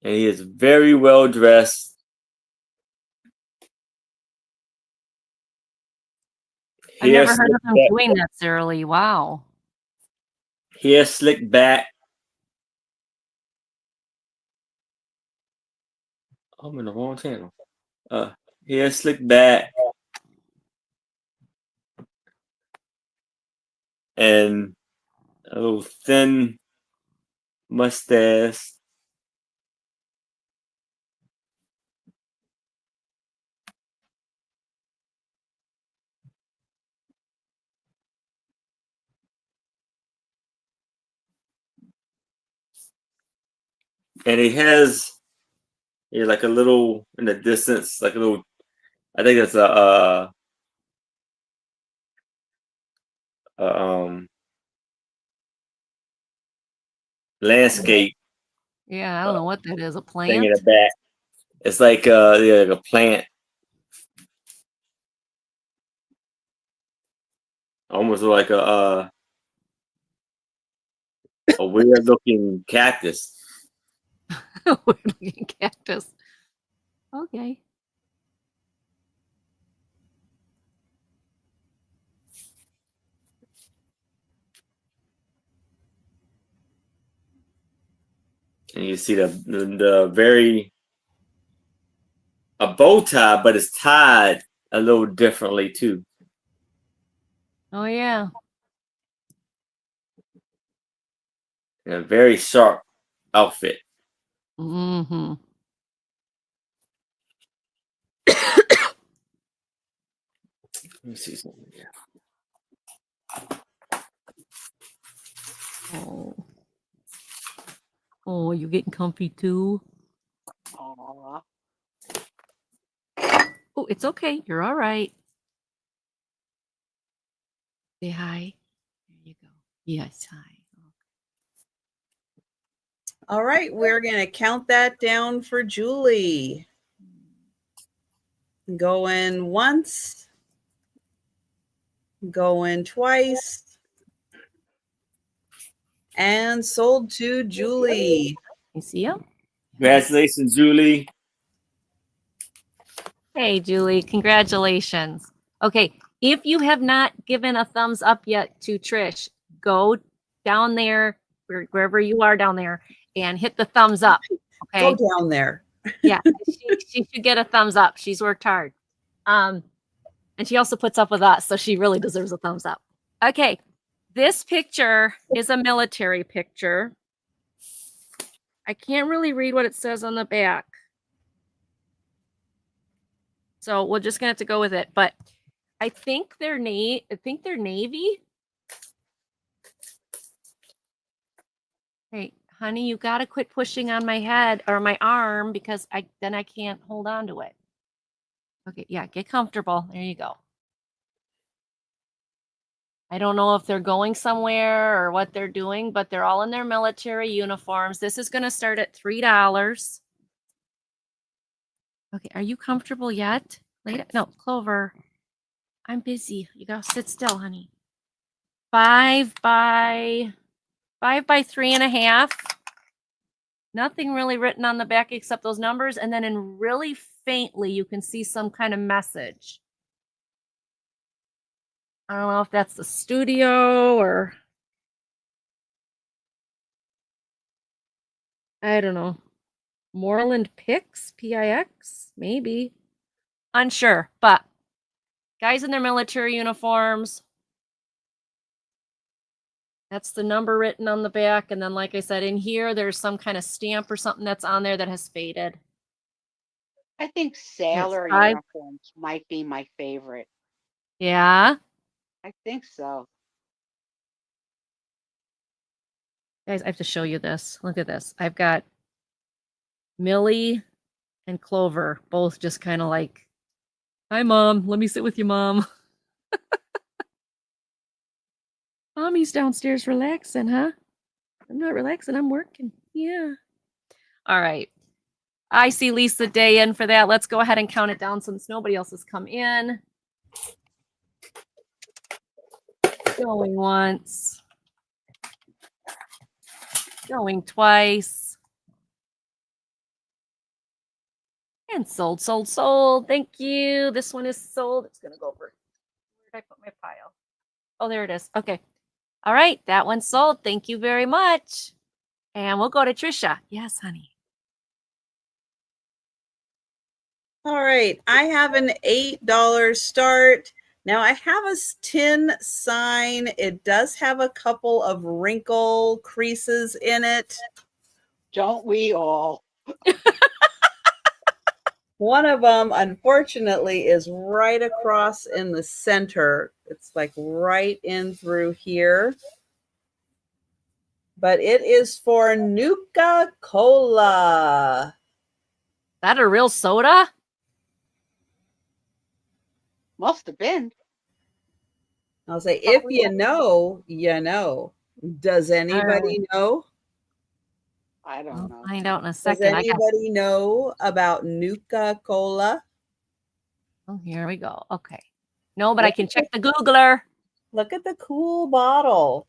And he is very well dressed. I never heard of him doing that, Sarah Lee. Wow. Hair slicked back. I'm in the wrong channel. Hair slicked back. And a little thin mustache. And he has like a little in the distance, like a little, I think it's a landscape. Yeah, I don't know what that is. A plant? Thing in the back. It's like like a plant. Almost like a weird looking cactus. Weird looking cactus. Okay. And you see the very a bow tie, but it's tied a little differently too. Oh yeah. And a very sharp outfit. Mm-hmm. Let me see something here. Oh. Oh, you getting comfy too? Aw. Oh, it's okay. You're all right. Say hi. There you go. Yes, hi. All right, we're going to count that down for Julie. Going once, going twice, and sold to Julie. You see him? Congratulations, Julie. Hey, Julie. Congratulations. Okay, if you have not given a thumbs up yet to Trish, go down there, wherever you are down there, and hit the thumbs up. Okay. Go down there. Yeah, she should get a thumbs up. She's worked hard. And she also puts up with us, so she really deserves a thumbs up. Okay, this picture is a military picture. I can't really read what it says on the back, so we're just gonna have to go with it. But I think they're Navy. Hey, honey, you gotta quit pushing on my head or my arm because then I can't hold on to it. Okay, yeah, get comfortable. There you go. I don't know if they're going somewhere or what they're doing, but they're all in their military uniforms. This is going to start at $3. Okay, are you comfortable yet? No, Clover. I'm busy. You gotta sit still, honey. 5 by 3.5. Nothing really written on the back except those numbers, and then in really faintly you can see some kind of message. I don't know if that's the studio or I don't know. Moreland Pix, P-I-X, maybe. Unsure, but guys in their military uniforms. That's the number written on the back. And then, like I said, in here, there's some kind of stamp or something that's on there that has faded. I think sailor uniforms might be my favorite. Yeah? I think so. Guys, I have to show you this. Look at this. I've got Millie and Clover both just kind of like, hi, Mom. Let me sit with you, Mom. Mommy's downstairs relaxing, huh? I'm not relaxing. I'm working. Yeah. All right. I see Lisa Day in for that. Let's go ahead and count it down since nobody else has come in. Going once. Going twice. And sold, sold, sold. Thank you. This one is sold. It's going to go over. Where did I put my pile? Oh, there it is. Okay. All right. That one's sold. Thank you very much. And we'll go to Trisha. Yes, honey. All right. I have an $8 start. Now I have a tin sign. It does have a couple of wrinkle creases in it. Don't we all? One of them, unfortunately, is right across in the center. It's like right in through here. But it is for Nuka-Cola. That a real soda? Must have been. I'll say, if you know, you know. Does anybody know? I don't know. I'll find out in a second. Does anybody know about Nuka-Cola? Oh, here we go. Okay. No, but I can check the Googler. Look at the cool bottle.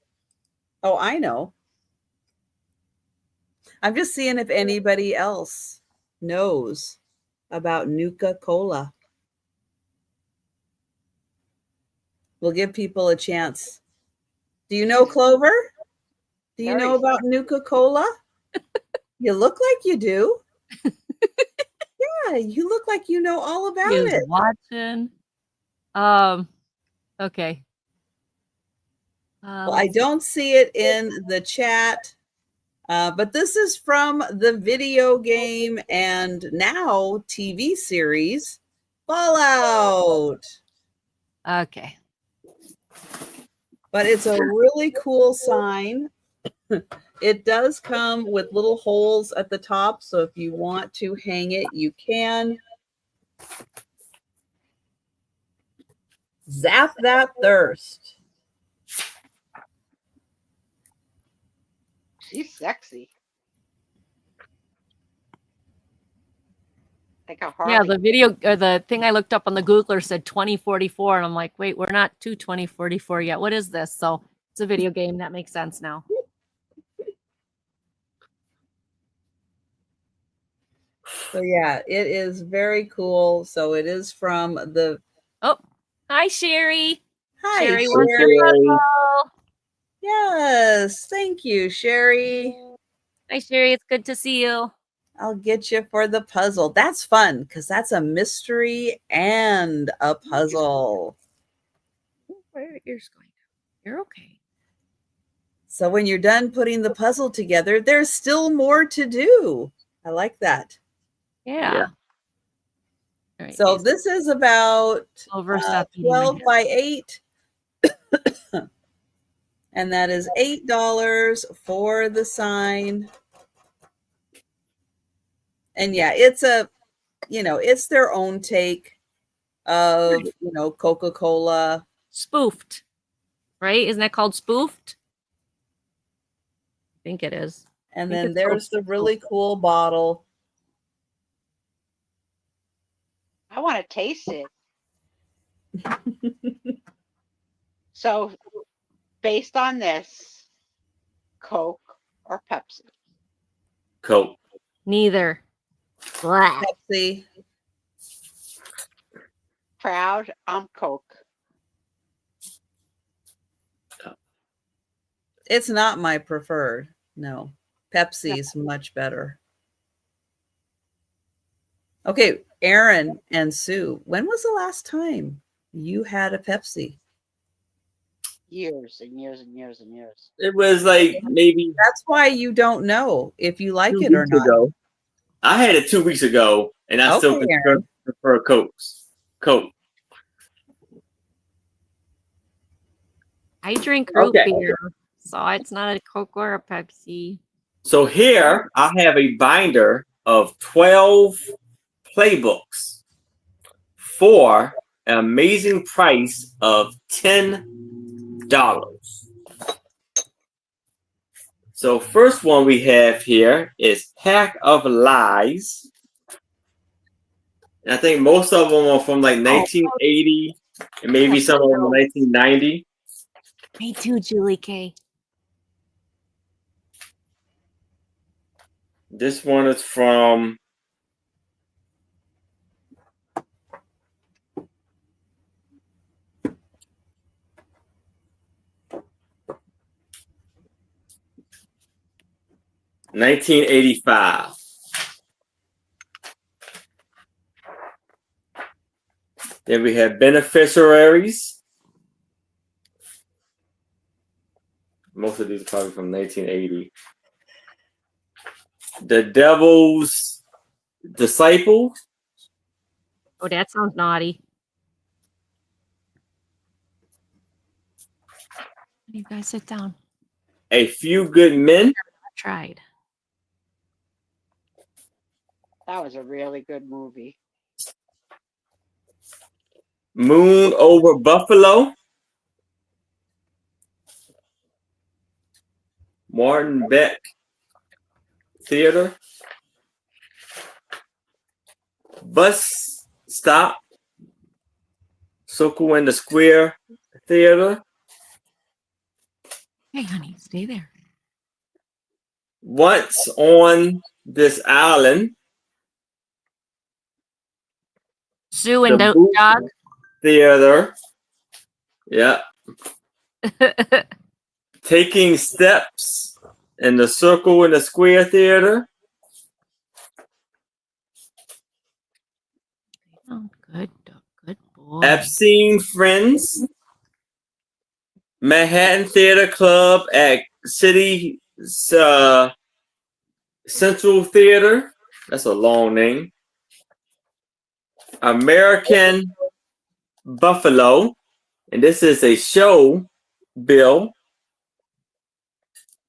Oh, I know. I'm just seeing if anybody else knows about Nuka-Cola. We'll give people a chance. Do you know, Clover? Do you know about Nuka-Cola? You look like you do. Yeah, you look like you know all about He is it. watching. Okay. Well, I don't see it in the chat, but this is from the video game and now TV series Fallout. Okay. But it's a really cool sign. It does come with little holes at the top, so if you want to hang it, you can. Zap that thirst. She's sexy. Like a Harley. Yeah, the video or the thing I looked up on the Googler said 2044, and I'm like, wait, we're not to 2044 yet. What is this? So it's a video game. That makes sense now. So yeah, it is very cool. So it is from the. Oh, hi Sherry. Hi, Sherry. Sherry. Yes, thank you, Sherry. Hi Sherry. It's good to see you. I'll get you for the puzzle. That's fun because that's a mystery and a puzzle. Where are your ears going? You're okay. So when you're done putting the puzzle together, there's still more to do. I like that. Yeah. All right, So this is about over 12 by 8. And that is $8 for the sign. And yeah, it's a, it's their own take of, Coca-Cola. Spoofed, right? Isn't that called spoofed? I think it is. And then there's the really cool bottle. I want to taste it. So, based on this, Coke or Pepsi? Coke. Neither. Blah. Pepsi. Proud, I'm Coke. It's not my preferred. No. Pepsi's much better. Okay, Aaron and Sue, when was the last time you had a Pepsi? Years and years and years and years. It was like maybe. That's why you don't know if you like it or not. Ago. I had it 2 weeks ago, and I still prefer Coke. I drink root beer, so it's not a Coke or a Pepsi. So here I have a binder of 12 playbooks for an amazing price of $10. So first one we have here is Pack of Lies. And I think most of them are from like 1980 and maybe some of them 1990. Me too, Julie K. This one is from $1985. Then we have Beneficiaries. Most of these are probably from 1980. The Devil's Disciple. Oh, that sounds naughty. You guys sit down. A Few Good Men. I tried. That was a really good movie. Moon Over Buffalo. Martin Beck Theater. Bus Stop. Circle in the Square Theater. Hey, honey, stay there. Once on This Island. Sue and the dog. Theater. Yeah. Taking Steps in the Circle in the Square Theater. Epstein Friends, Manhattan Theater Club at City Central Theater. That's a long name. American Buffalo, and this is a show, Bill.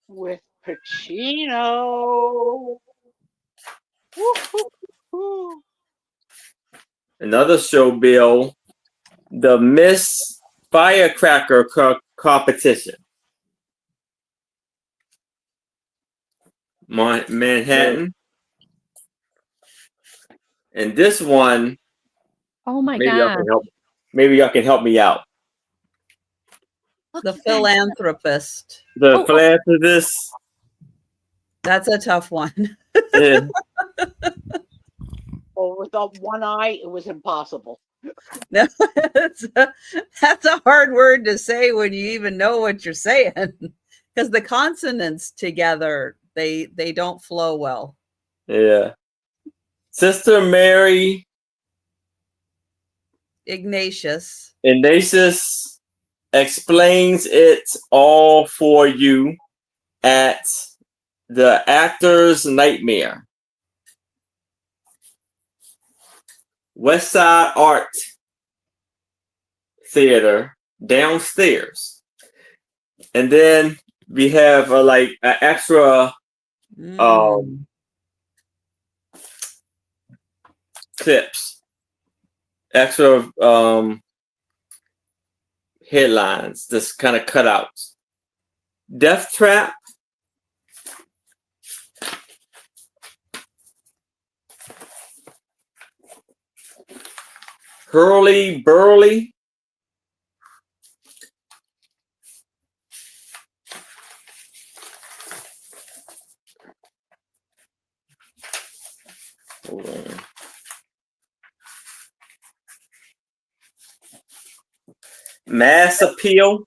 With Pacino. Woo-hoo-hoo. Another show, Bill. The Miss Firecracker Competition. Manhattan. And this one, Oh my maybe y'all god. can help. Maybe y'all can help me out. Look The at that. Philanthropist. The Oh. Philanthropist. That's a tough one. Yeah. Oh, without one eye, it was impossible. No, that's a hard word to say when you even know what you're saying, because the consonants together they don't flow well. Yeah. Sister Mary Ignatius explains it all for you at the Actor's Nightmare. West Side Art Theater downstairs. And then we have like an extra clips, extra headlines, just kind of cutouts. Death Trap. Hurly Burly. Hold on. Mass Appeal.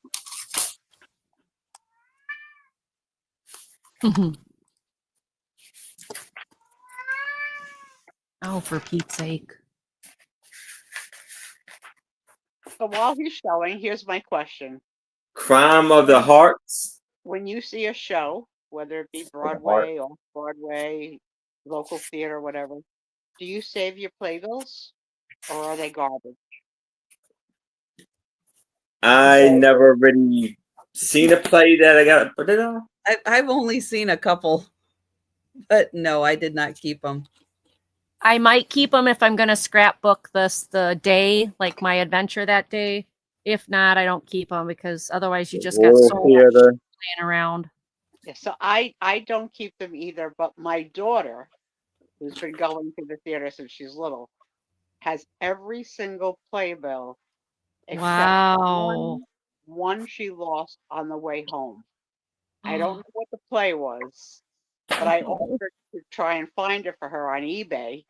Oh, for Pete's sake. So while he's showing, here's my question. Crime of the Hearts. When you see a show, whether it be Broadway, off Broadway, local theater, whatever, do you save your playbills or are they garbage? I never really seen a play that I got to put it on. I've only seen a couple, but no, I did not keep them. I might keep them if I'm going to scrapbook the day, like my adventure that day. If not, I don't keep them because otherwise you just got so much laying around. Yeah, so I don't keep them either, but my daughter, who's been going to the theater since she's little, has every single playbill except one she lost on the way home. I don't know what the play was, but I offered to try and find it for her on eBay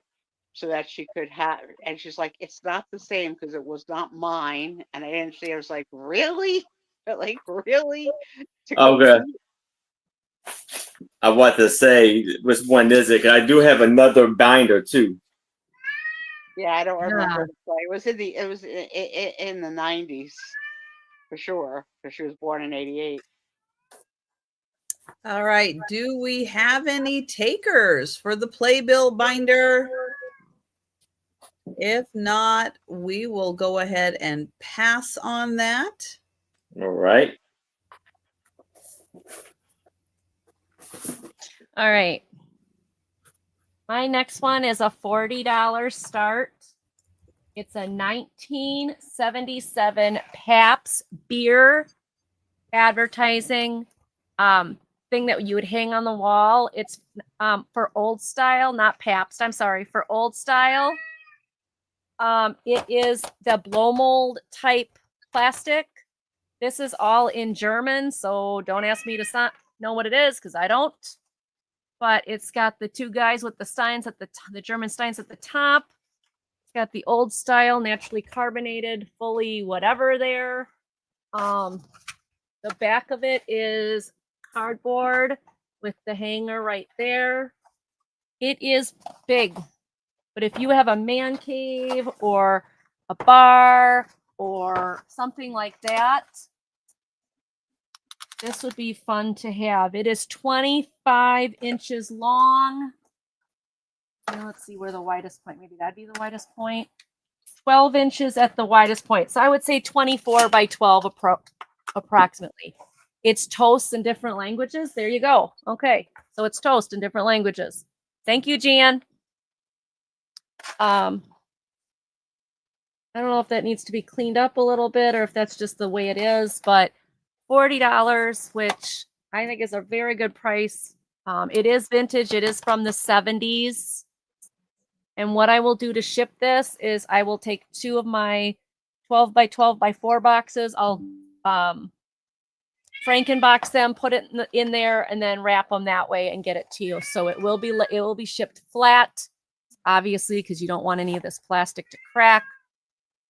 so that she could have, and she's like, it's not the same because it was not mine. And I didn't see, I was like, really? But like, really? Okay. I want to say which one is it? 'Cause I do have another binder too. Yeah, I don't remember the play. It was in the 90s for sure, because she was born in 88. All right. Do we have any takers for the playbill binder? If not, we will go ahead and pass on that. All right. All right. My next one is a $40 start. It's a 1977 Pabst beer advertising thing that you would hang on the wall. It's for old style, not Pabst. I'm sorry, for old style. It is the blow mold type plastic. This is all in German, so don't ask me to know what it is because I don't. But it's got the two guys with the steins at the German steins at the top. It's got the old style, naturally carbonated, fully whatever there. The back of it is cardboard with the hanger right there. It is big, but if you have a man cave or a bar or something like that. This would be fun to have. It is 25 inches long. Now let's see where the widest point, maybe that'd be the widest point. 12 inches at the widest point. So I would say 24 by 12 approximately. It's toast in different languages. There you go. Okay. So it's toast in different languages. Thank you, Jan. I don't know if that needs to be cleaned up a little bit or if that's just the way it is, but $40, which I think is a very good price. It is vintage. It is from the 70s. And what I will do to ship this is I will take 2 of my 12 by 12 by 4 boxes. I'll Frankenbox them, put it in there, and then wrap them that way and get it to you. So it will be shipped flat, obviously, because you don't want any of this plastic to crack.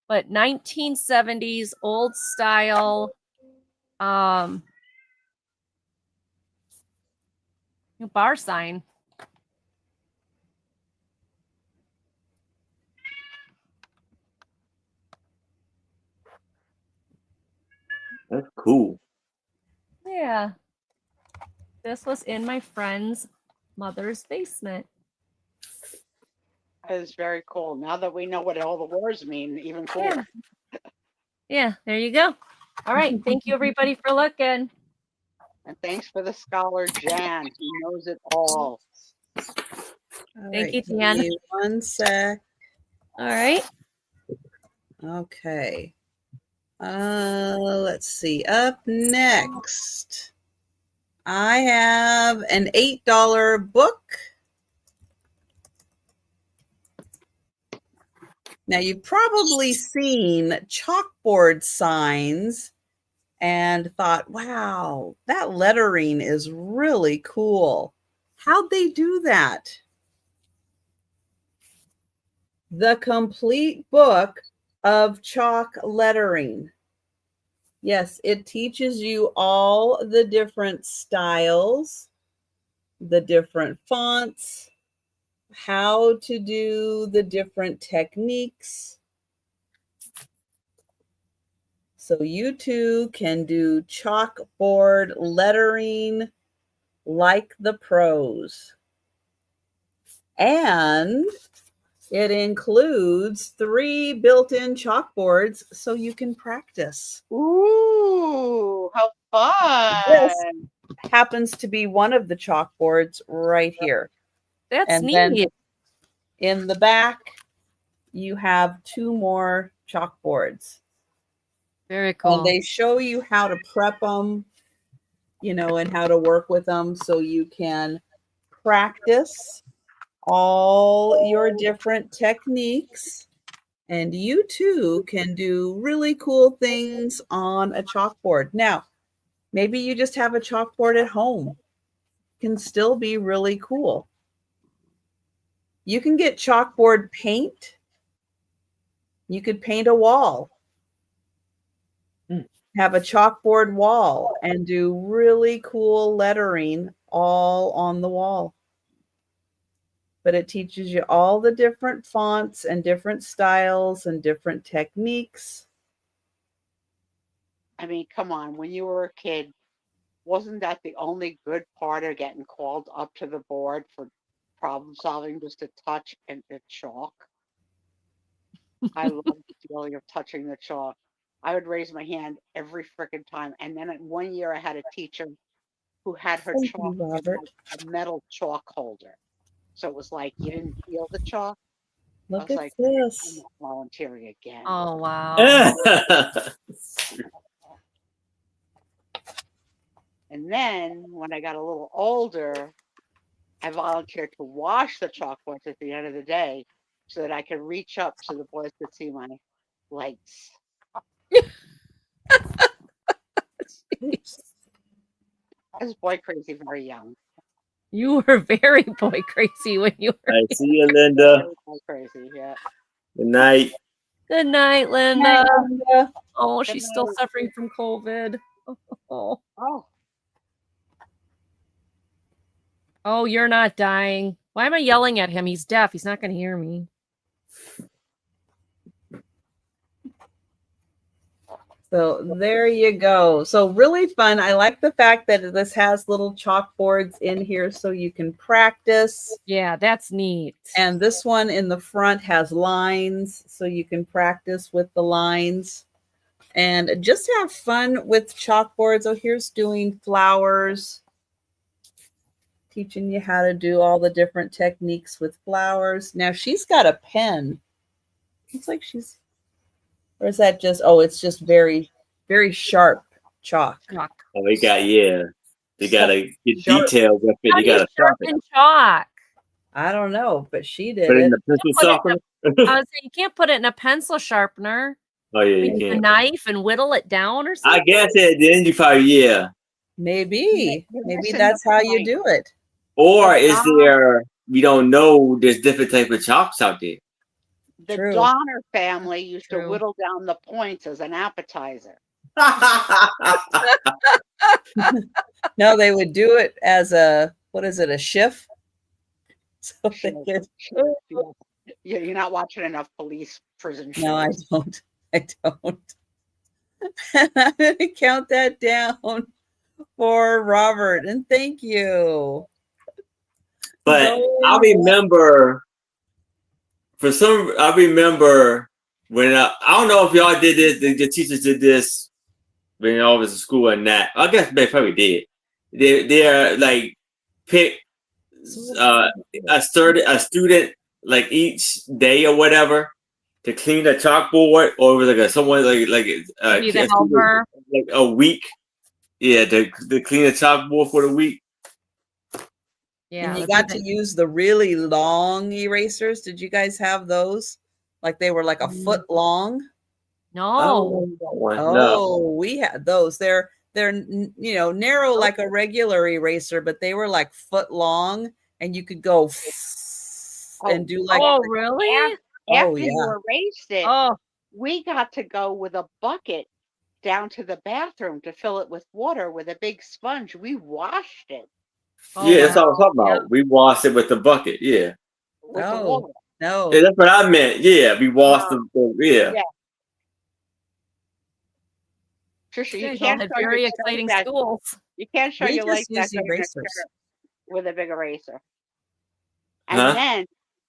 But 1970s old style bar sign. That's cool. Yeah. This was in my friend's mother's basement. That is very cool. Now that we know what all the words mean, even cooler. Yeah, there you go. All right. Thank you, everybody, for looking. And thanks for the scholar, Jan. He knows it all. Thank you, Jan. Give me 1 sec. All right. Okay. Let's see. Up next, I have an $8 book. Now, you've probably seen chalkboard signs and thought, wow, that lettering is really cool. How'd they do that? The Complete Book of Chalk Lettering. Yes, it teaches you all the different styles, the different fonts, how to do the different techniques. So you too can do chalkboard lettering like the pros. And it includes 3 built-in chalkboards so you can practice. Ooh, how fun. This happens to be one of the chalkboards right here. That's and neat. Then in the back, you have 2 more chalkboards. Very cool. And they show you how to prep them, and how to work with them so you can practice all your different techniques. And you too can do really cool things on a chalkboard. Now, maybe you just have a chalkboard at home. It can still be really cool. You can get chalkboard paint. You could paint a wall. Have a chalkboard wall and do really cool lettering all on the wall. But it teaches you all the different fonts and different styles and different techniques. I mean, come on. When you were a kid, wasn't that the only good part of getting called up to the board for problem solving, was to touch and the chalk? I love the feeling of touching the chalk. I would raise my hand every freaking time. And then one year I had a teacher who had her Thank chalk you, in Robert. like a metal chalk holder. So it was like you didn't feel the chalk. I Look was at like, I'm this. not volunteering again. Oh, wow. And then when I got a little older, I volunteered to wash the chalkboards at the end of the day so that I could reach up so the boys could see my legs. I was boy crazy very young. You were very boy crazy when you were. I see you, Linda. Boy crazy, yeah. Good night. Good night, Linda. Linda. Oh, Good she's still night. suffering from COVID. Oh. Oh, Oh, you're not dying. Why am I yelling at him? He's deaf. He's not going to hear me. So there you go. So really fun. I like the fact that this has little chalkboards in here so you can practice. Yeah, that's neat. And this one in the front has lines so you can practice with the lines and just have fun with chalkboards. Oh, here's doing flowers, teaching you how to do all the different techniques with flowers. Now she's got a pen. It's like she's, or is that just, oh, it's just very, very sharp chalk. Oh, they got, they got to get Sharp. details with it. How You do you got to sharpen chalk? I don't know, but she did put it in it. the pencil Put it in sharpener. I was saying you can't put it in a pencil sharpener. Oh yeah, you Use a can. knife and whittle it down or something. I guess at the end you probably Maybe Listen, that's how you like- do it. Or is there? We don't know. There's different type of chalks out there. The True. Donner family used to True. whittle down the points as an appetizer. No, they would do it as a, what is it, a shift? So they could, You're not watching enough police prison shows. no, I don't. I don't. And I'm going to count that down for Robert. And thank you. But I remember, I remember when I don't know if y'all did this. The teachers did this when y'all was in school or not. I guess they probably did. They're like pick a student like each day or whatever to clean the chalkboard, or it was like someone like Be the helper. like a week. Yeah, to clean the chalkboard for the week. Yeah, And you that'd got be to use the really long erasers. Did you guys have those? Like they were like a foot long? no. Oh, we had those. They're narrow like a regular eraser, but they were like foot long, and you could go and do like. Oh, really? After yeah. you erased it, Oh, we got to go with a bucket down to the bathroom to fill it with water with a big sponge. We washed it Yeah, that's all I'm talking about. Yep. We washed it with the bucket. Yeah. with the No. water. No. Yeah, that's what I meant. Yeah, we washed the yeah. Yeah. Trisha, you you guys all can't had show very your exciting that, schools. You can't show We your just like that use erasers. with a big eraser. And Huh? then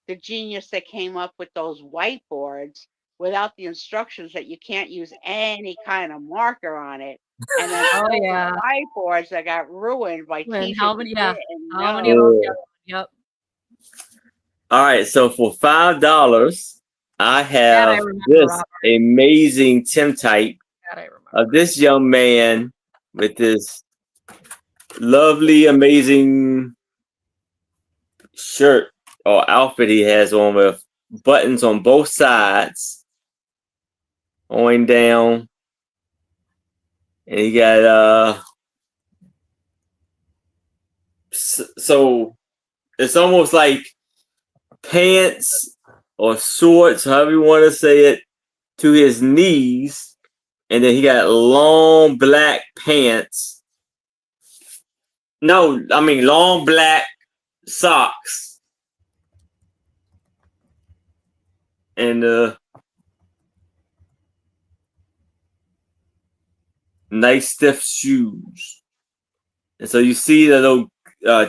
the genius that came up with those whiteboards without the instructions that you can't use any kind of marker on it. And then Oh, all the yeah. whiteboards that got ruined by When teachers. how many- who yeah, didn't how many know. of those? Yeah. Yep. All right, so for $5, I I have remember, this Robert. amazing tintype That I remember. of this young man with this lovely, amazing shirt or outfit he has on with buttons on both sides, going down, and he got so it's almost like pants or shorts, however you want to say it, to his knees, and then he got long black pants. No, I mean long black socks, and nice stiff shoes. And so you see the little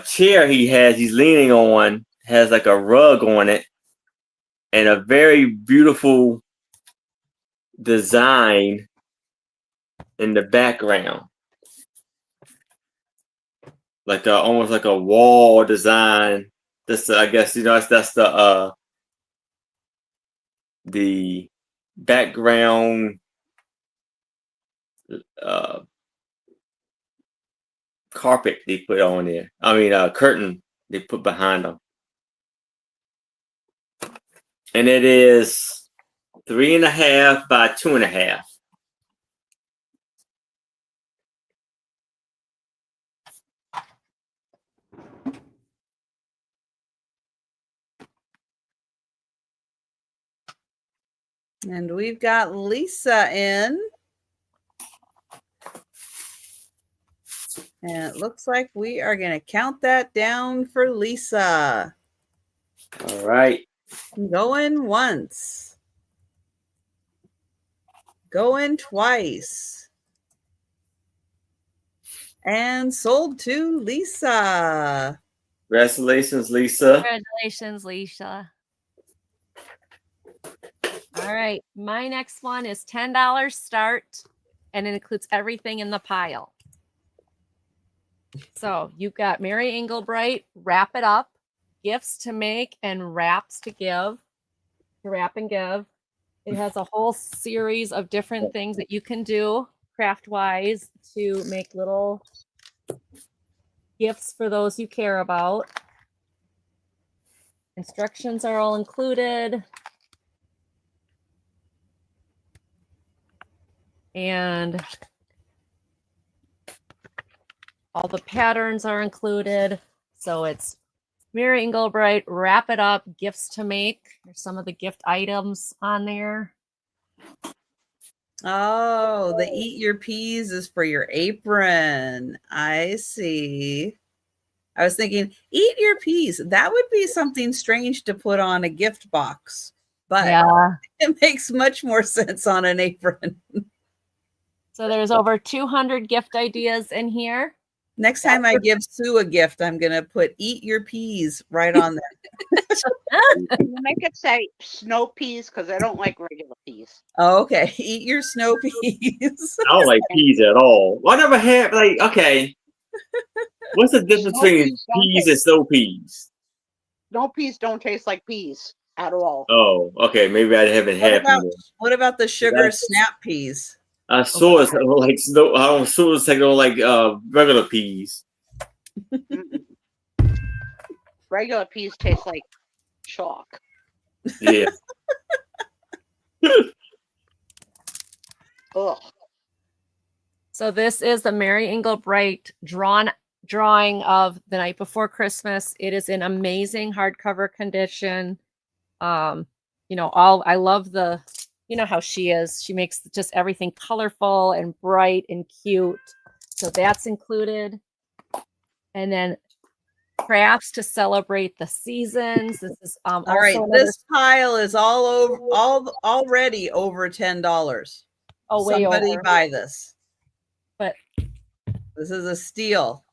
chair he has, he's leaning on, has like a rug on it, and a very beautiful design in the background, like almost like a wall design. This, I guess, that's the background carpet they put on there. I mean, curtain they put behind them, and it is 3.5 by 2.5. And we've got Lisa in. And it looks like we are going to count that down for Lisa. All right. Going once. going twice. And sold to Lisa. Congratulations, Lisa. Congratulations, Lisa. All right. My next one is $10 start, and it includes everything in the pile. So you've got Mary Englebright, Wrap It Up, Gifts to Make, and Wraps to Give. To wrap and give. It has a whole series of different things that you can do craft-wise to make little gifts for those you care about. Instructions are all included. And all the patterns are included. So it's Mary Englebright, Wrap It Up, Gifts to Make. There's some of the gift items on there. Oh, the Eat Your Peas is for your apron. I see. I was thinking, Eat Your Peas. That would be something strange to put on a gift box, but Yeah. it makes much more sense on an apron. So there's over 200 gift ideas in here. Next time I give Sue a gift, I'm going to put Eat Your Peas right on there. You make it say snow peas because I don't like regular peas. Oh, okay. Eat your snow peas. I don't like peas at all. I never had okay. What's the difference Snow between peas don't peas and snow peas? Snow peas don't taste like peas at all. Oh, okay. Maybe I haven't had them. What about the sugar snap peas? I saw it's like snow. I don't saw it's like regular peas. Mm-mm. Regular peas taste like chalk. Yeah. Ugh. So this is the Mary Englebright drawing of The Night Before Christmas. It is in amazing hardcover condition. I love how she is. She makes just everything colorful and bright and cute. So that's included. And then crafts to celebrate the seasons. This is all right. This pile is already over $10. Oh, way somebody over. buy this. But this is a steal.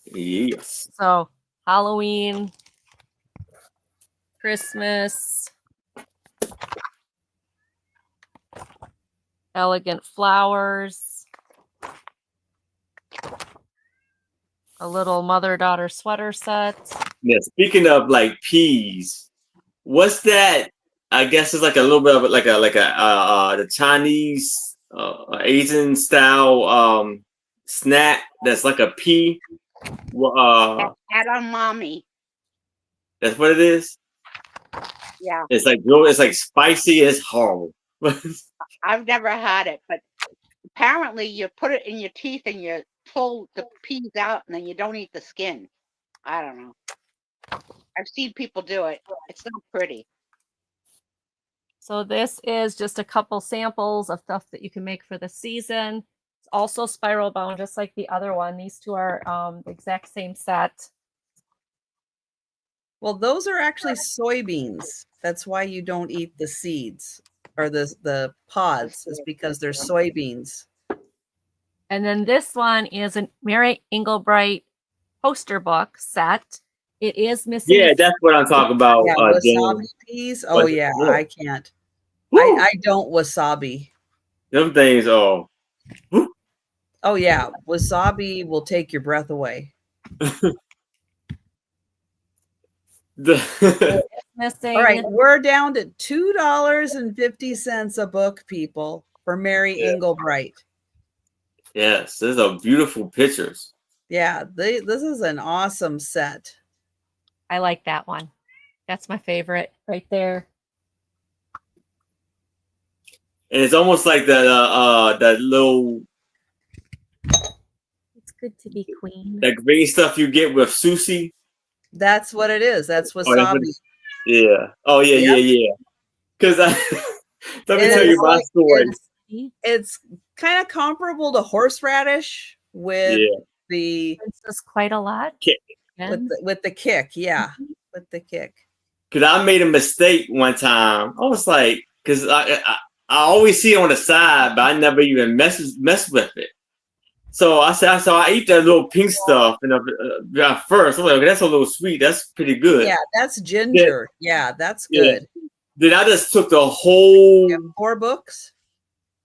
Yes. So Halloween, Christmas, elegant flowers, a little mother-daughter sweater set. Yeah. Speaking of like peas, what's that? I guess it's like a little bit of like a the Chinese Asian style snack that's like a pea. Edamame. That's what it is. Yeah. It's like spicy. It's horrible. I've never had it, but apparently you put it in your teeth and you pull the peas out and then you don't eat the skin. I don't know. I've seen people do it. It's not pretty. So this is just a couple samples of stuff that you can make for the season. It's also spiral bound, just like the other one. These two are the exact same set. Well, those are actually soybeans. That's why you don't eat the seeds or the pods, is because they're soybeans. And then this one is a Mary Englebright poster book set. It is missing. Yeah, that's what I'm talking about. Yeah, wasabi peas. Oh yeah, I can't. I don't wasabi. Them things are. Oh yeah, wasabi will take your breath away. Missing. All right, we're down to $2.50 a book, people, for Mary Englebright. Yes, these are beautiful pictures. Yeah, this is an awesome set. I like that one. That's my favorite right there. And it's almost like that little. It's good to be queen. That green stuff you get with sushi. That's what it is. That's wasabi. Yeah. Oh yeah, Yep. yeah. Because let me tell you my story. It's kind of comparable to horseradish with the. It's quite a lot. Kick. With the kick, yeah, with the kick. Because I made a mistake one time. I was like, because I always see it on the side, but I never even mess with it. So I ate that little pink stuff at first. I'm like, okay, that's a little sweet. That's pretty good. Yeah, that's ginger. Yeah, that's good. Then I just took the whole. You have 4 books?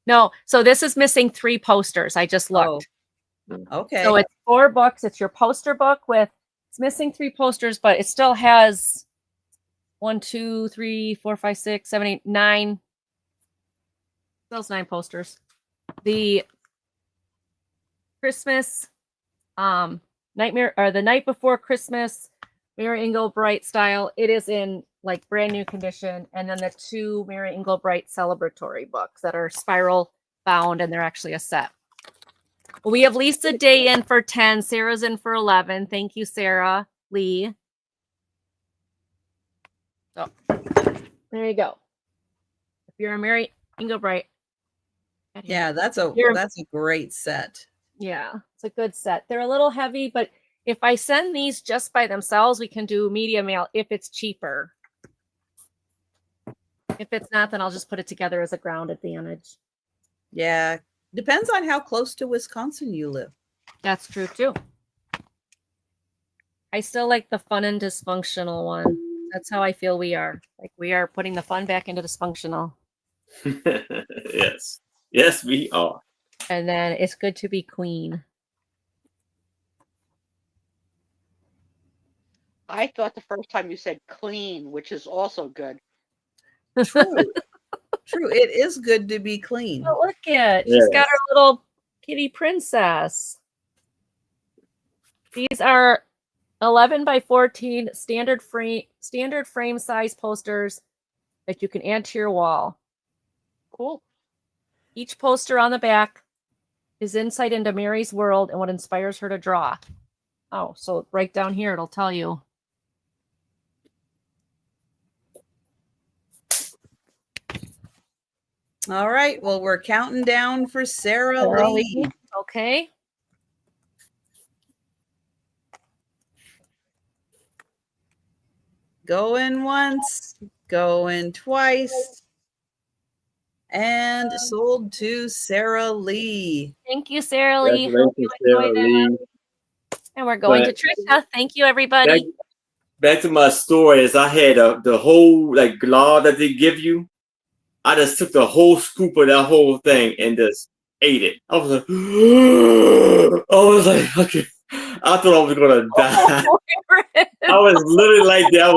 No, so this is missing 3 posters. I just looked. Okay. So it's 4 books. It's your poster book it's missing 3 posters, but it still has 1, 2, 3, 4, 5, 6, 7, 8, 9. Those 9 posters. The Christmas, Nightmare, or the Night Before Christmas, Mary Engelbright style. It is in like brand new condition, and then the 2 Mary Engelbright celebratory books that are spiral bound, and they're actually a set. We have Lisa Day in for 10. Sarah's in for 11. Thank you, Sarah Lee. So there you go. If you're a Mary Engelbright, yeah, that's a great set. Yeah, it's a good set. They're a little heavy, but if I send these just by themselves, we can do media mail if it's cheaper. If it's not, then I'll just put it together as a ground advantage. Yeah, depends on how close to Wisconsin you live. That's true too. I still like the fun and dysfunctional one. That's how I feel we are. Like we are putting the fun back into dysfunctional. Yes. Yes, we are. And then it's good to be queen. I thought the first time you said clean, which is also good. True. True. It is good to be clean. Oh, look at she's got her little kitty princess. These are 11 by 14 standard frame size posters that you can add to your wall. Cool. Each poster on the back is insight into Mary's world and what inspires her to draw. Oh, so right down here, it'll tell you. All right. Well, we're counting down for Sarah Lee. Okay. Going once, going twice. And sold to Sarah Lee. Thank you, Sarah Lee. Hope you enjoyed that. And we're going to Trisha. Thank you, everybody. Back to my story is I had the whole like glad that they give you. I just took the whole scoop of that whole thing and just ate it. I was like, okay. I thought I was gonna die. I was literally like that.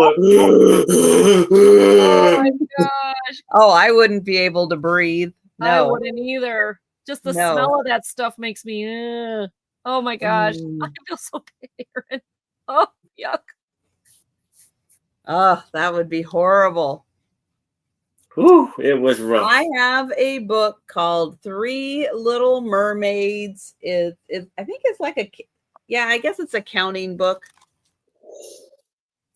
Oh my gosh. Oh, I wouldn't be able to breathe. No. I wouldn't either. Just the smell of that stuff makes me oh my gosh. I feel so bad. Oh, yuck. Oh, that would be horrible. Whew, it was rough. I have a book called 3 Little Mermaids. I think it's like I guess it's a counting book.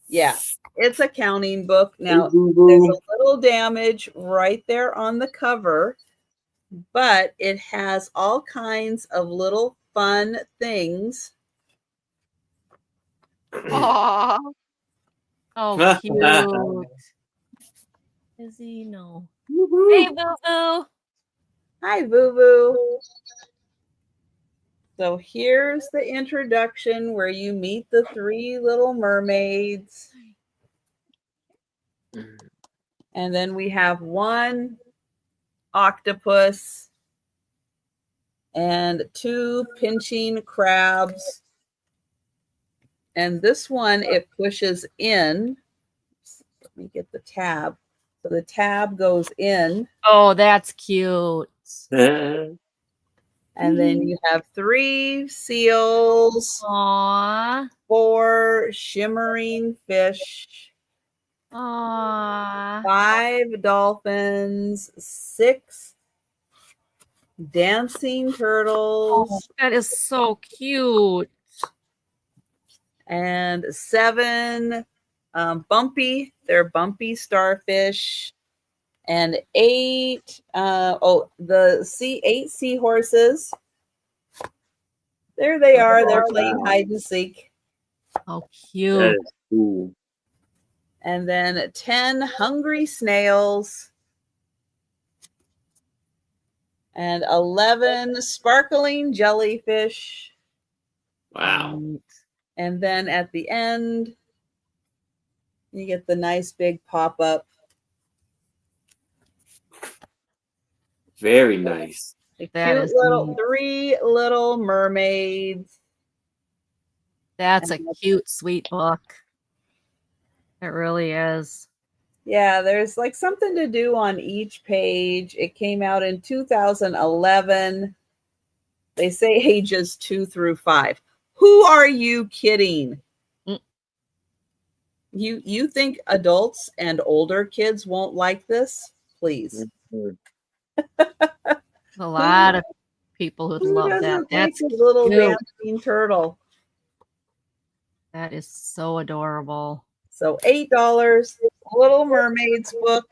Yeah, it's a counting book. Now, there's a little damage right there on the cover, but it has all kinds of little fun things. Aww. Oh, cute. Izzy, no. Hey, Boo Boo. Hi, Boo Boo. So here's the introduction where you meet the 3 little mermaids. And then we have 1 octopus and 2 pinching crabs. And this one, it pushes in. Let me get the tab. So the tab goes in. Oh, that's cute. And then you have 3 seals. Aww. 4 shimmering fish. Aww. 5 dolphins. 6 dancing turtles. Oh, that is so cute. And 7 bumpy. They're bumpy starfish. And 8 8 seahorses. There they are. They're playing hide and seek. Oh, cute. Cool. And then 10 hungry snails. and 11 sparkling jellyfish. Wow. And then at the end, you get the nice big pop-up. Very nice. The cute little 3 little mermaids. That's a cute, sweet book. It really is. Yeah, there's like something to do on each page. It came out in 2011. They say ages 2 through 5. Who are you kidding? You think adults and older kids won't like this? Please. A lot of people who'd love that. That's a little dancing turtle. That is so adorable. So $8, Little Mermaids book.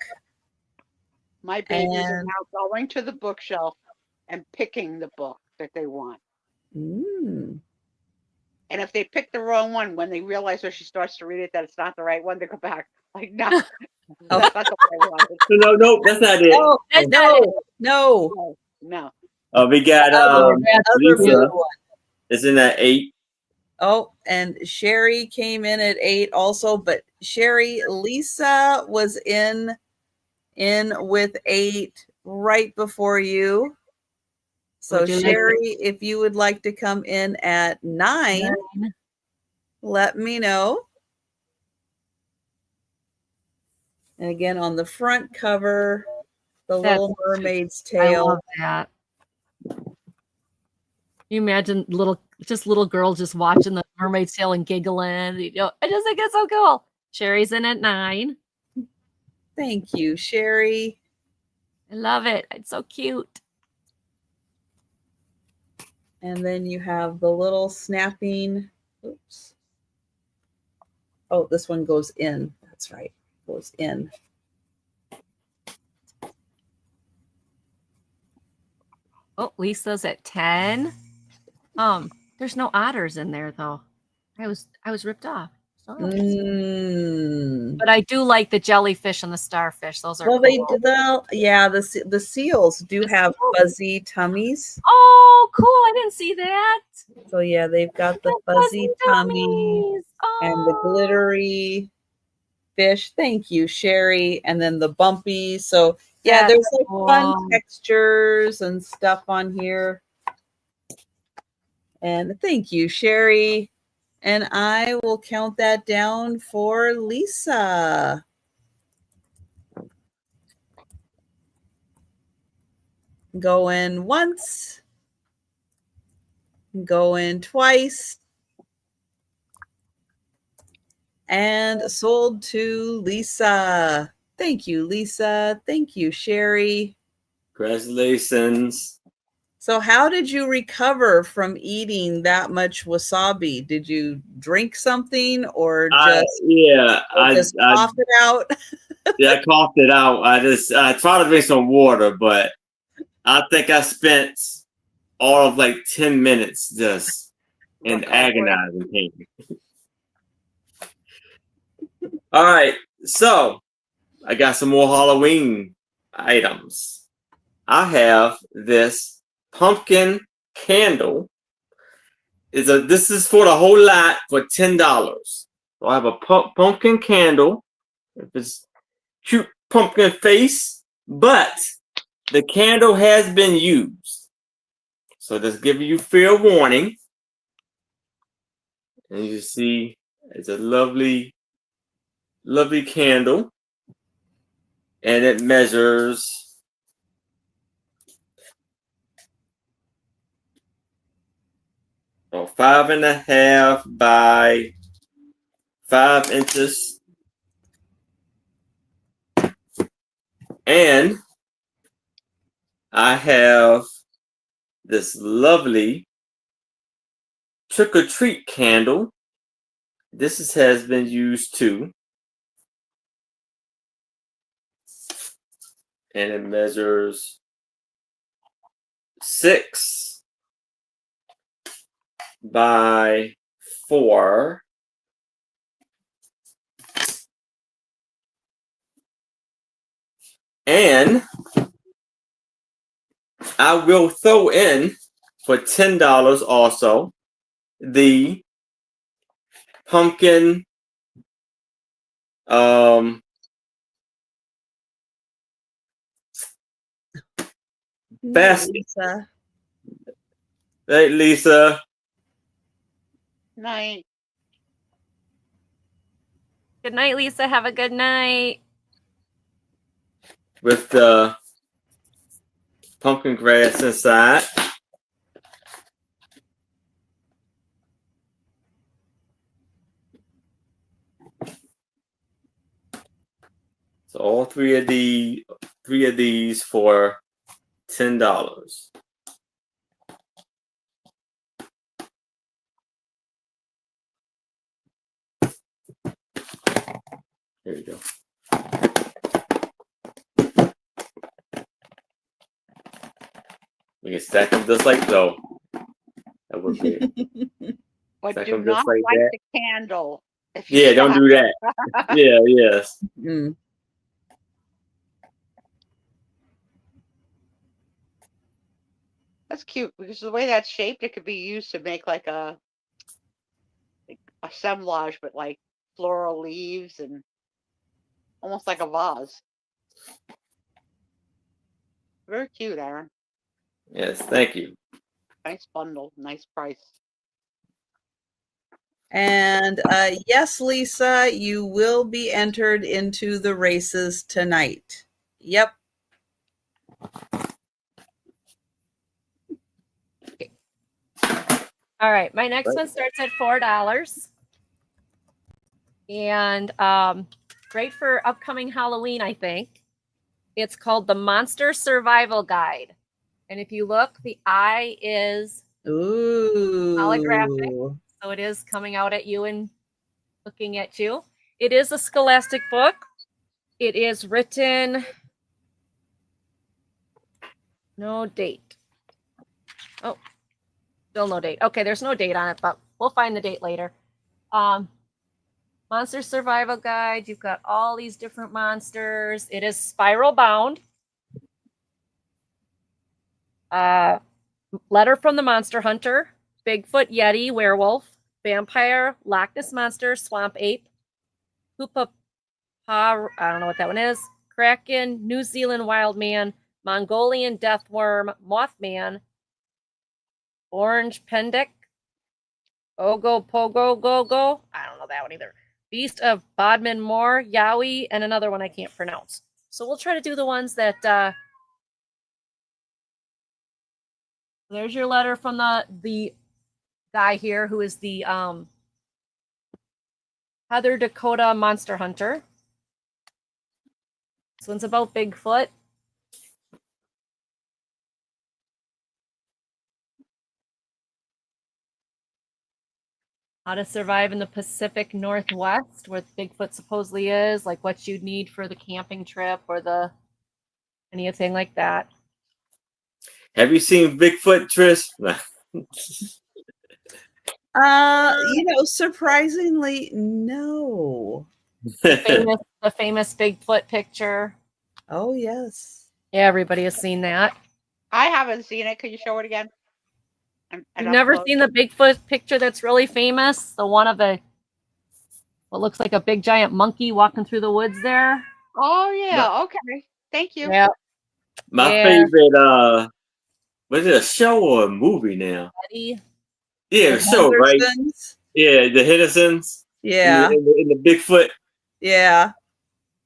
My babies are now going to the bookshelf and picking the book that they want. And if they pick the wrong one, when they realize when she starts to read it that it's not the right one, they go back. Like, no, that's not the right one. No, that's not it. No. We got Lisa. Isn't that 8? Oh, and Sherry came in at 8 also, but Sherry, Lisa was in with 8 right before you. So Sherry, if you would like to come in at 9, let me know. And again, on the front cover, the Little Mermaid's tail. I love that. You imagine little girls just watching the Mermaid's Tale and giggling. You know, I just think it's so cool. Sherry's in at 9. Thank you, Sherry. I love it. It's so cute. And then you have the little snapping. Oops. Oh, this one goes in. That's right. Goes in. Oh, Lisa's at 10. There's no otters in there though. I was ripped off. But I do like the jellyfish and the starfish. Those are cool. The seals do have fuzzy tummies. Oh, cool. I didn't see that. So yeah, they've got the fuzzy tummies and the glittery fish. Thank you, Sherry. And then the bumpy. So yeah, there's like fun textures and stuff on here. And thank you, Sherry. And I will count that down for Lisa. Go in once. Go in twice. And sold to Lisa. Thank you, Lisa. Thank you, Sherry. Congratulations. So how did you recover from eating that much wasabi? Did you drink something or just cough it out? Yeah, I coughed it out. I tried to drink some water, but I think I spent all of like 10 minutes just in agonizing pain. All right, so I got some more Halloween items. I have this pumpkin candle. This is for the whole lot for $10. So I have a pumpkin candle. It's cute pumpkin face, but the candle has been used. So just giving you fair warning. And you see it's a lovely candle. And it measures 5.5 by 5 inches. And I have this lovely trick or treat candle. This has been used too. And it measures 6 by 4. And I will throw in for $10 also the pumpkin basket. Lisa. Hey, Lisa. Night. Good night, Lisa. Have a good night. With the pumpkin grass inside. So all three of these for $10. There you go. We can stack them just like so. That would be it. But Stack do them just not like light that. the candle. If you Yeah, don't do that. Yeah, yes. Mm. That's cute because the way that's shaped, it could be used to make like a assemblage, but like floral leaves and almost like a vase. Very cute, Aaron. Yes, thank you. Nice bundle, nice price. And yes, Lisa, you will be entered into the races tonight. Yep. All right, my next one starts at $4. And great for upcoming Halloween, I think. It's called the Monster Survival Guide. And if you look, the eye is holographic. So it is coming out at you and looking at you. It is a scholastic book. It is written, no date. Oh, still no date. Okay, there's no date on it, but we'll find the date later. Monster Survival Guide. You've got all these different monsters. It is spiral bound. Letter from the Monster Hunter, Bigfoot, Yeti, Werewolf, Vampire, Loch Ness Monster, Swamp Ape, Hoopa, I don't know what that one is, Kraken, New Zealand Wild Man, Mongolian Deathworm, Mothman, Orange Pendek, Ogo Pogo Go. I don't know that one either. Beast of Bodmin Moor, Yowie, and another one I can't pronounce. So we'll try to do the ones that there's your letter from the guy here who is the Heather Dakota Monster Hunter. This one's about Bigfoot. How to survive in the Pacific Northwest, where Bigfoot supposedly is, like what you'd need for the camping trip or anything like that. Have you seen Bigfoot, Trish? Surprisingly, no. The famous Bigfoot picture. Oh, yes. Yeah, everybody has seen that. I haven't seen it. Could you show it again? You've never seen the Bigfoot picture that's really famous? The one of what looks like a big giant monkey walking through the woods there? Oh, yeah. Okay. Thank you. Yeah. My favorite, was it a show or a movie now? Eddie. Yeah, a show, right? Yeah, the Hendersons. Yeah. In the Bigfoot. Yeah.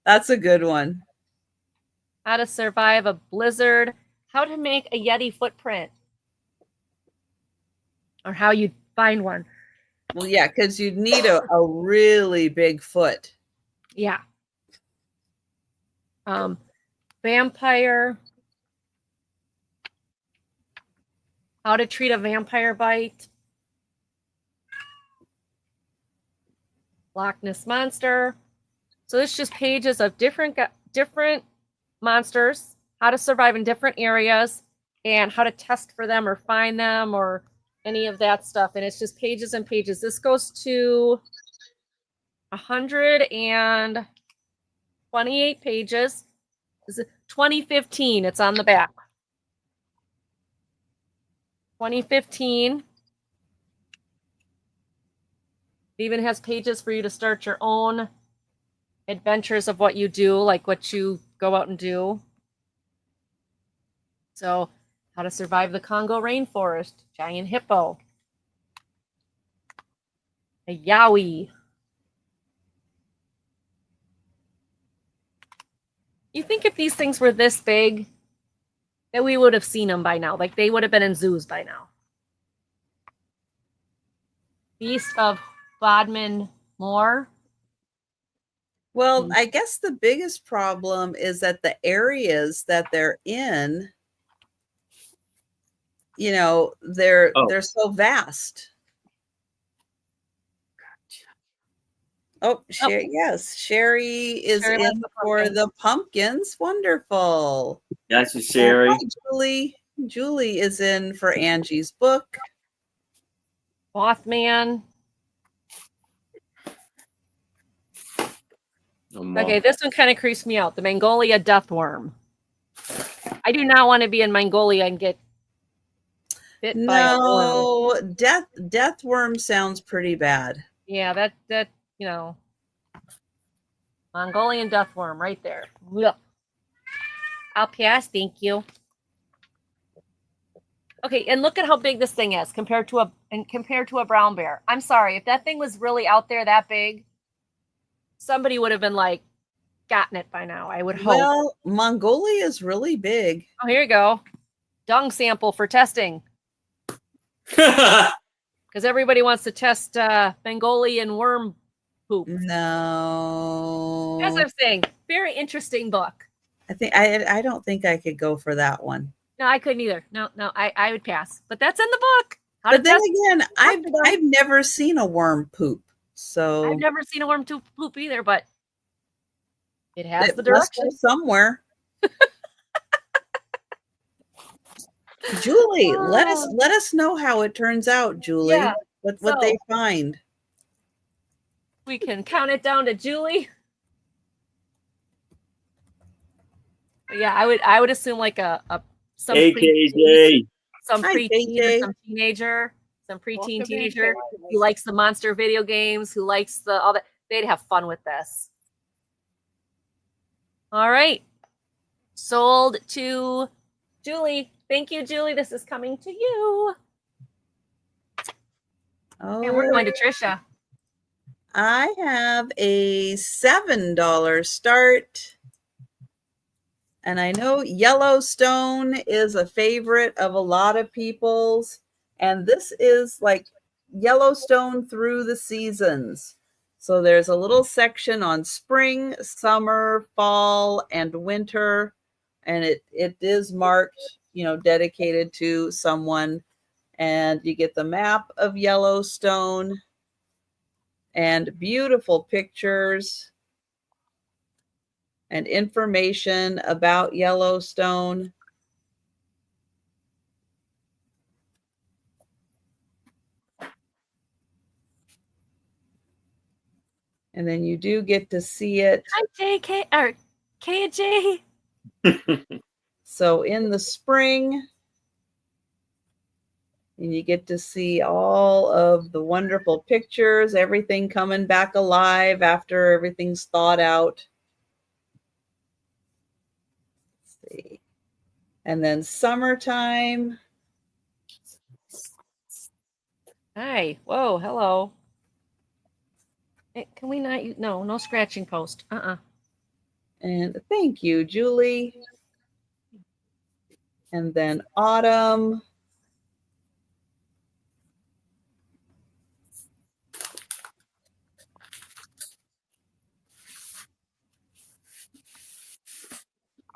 That's a good one. How to survive a blizzard. How to make a Yeti footprint. Or how you find one. Well, yeah, because you'd need a really big foot. Yeah. Vampire. How to treat a vampire bite. Loch Ness Monster. So it's just pages of different monsters, how to survive in different areas, and how to test for them or find them or any of that stuff. And it's just pages and pages. This goes to 128 pages. This is 2015. It's on the back. 2015. It even has pages for you to start your own adventures of what you do, like what you go out and do. So, how to survive the Congo rainforest, giant hippo, a yowie. You think if these things were this big, that we would have seen them by now. Like they would have been in zoos by now. Beast of Bodmin Moor. Well, I guess the biggest problem is that the areas that they're in, you know, they're so vast. Oh, yes, Sherry is Sherry in for the pumpkins. Wonderful. That's Sherry. Hi, Julie is in for Angie's book. Mothman. Okay, this one kind of creeps me out. The Mongolia deathworm. I do not want to be in Mongolia and get bit by a worm. Deathworm sounds pretty bad. Yeah, that you know, Mongolian deathworm right there. Ugh. I'll pass, thank you. Okay, and look at how big this thing is compared to a brown bear. I'm sorry, if that thing was really out there that big, somebody would have been like gotten it by now, I would hope. Well, Mongolia is really big. Oh, here you go. Dung sample for testing. Because everybody wants to test Mongolian worm poop. No. As I'm saying, very interesting book. I don't think I could go for that one. No, I couldn't either. No, I would pass. But that's in the book. But then again, I've never seen a worm poop. So I've never seen a worm poop either, but it has the direction somewhere. Julie, let us know how it turns out, Julie. Yeah, what they find. We can count it down to Julie. But yeah, I would assume like some preteen, some teenager, some preteen teenager who likes the monster video games, who likes all that. They'd have fun with this. All right. Sold to Julie. Thank you, Julie. This is coming to you. Oh, and we're going to Trisha. I have a $7 start. And I know Yellowstone is a favorite of a lot of people's. And this is like Yellowstone through the seasons. So there's a little section on spring, summer, fall, and winter. And it is marked, dedicated to someone. And you get the map of Yellowstone and beautiful pictures and information about Yellowstone. And then you do get to see it. Hi, KJ. So in the spring, and you get to see all of the wonderful pictures, everything coming back alive after everything's thawed out. Let's see. And then summertime. Hi. Whoa, hello. Can we not? No scratching post. And thank you, Julie. And then autumn.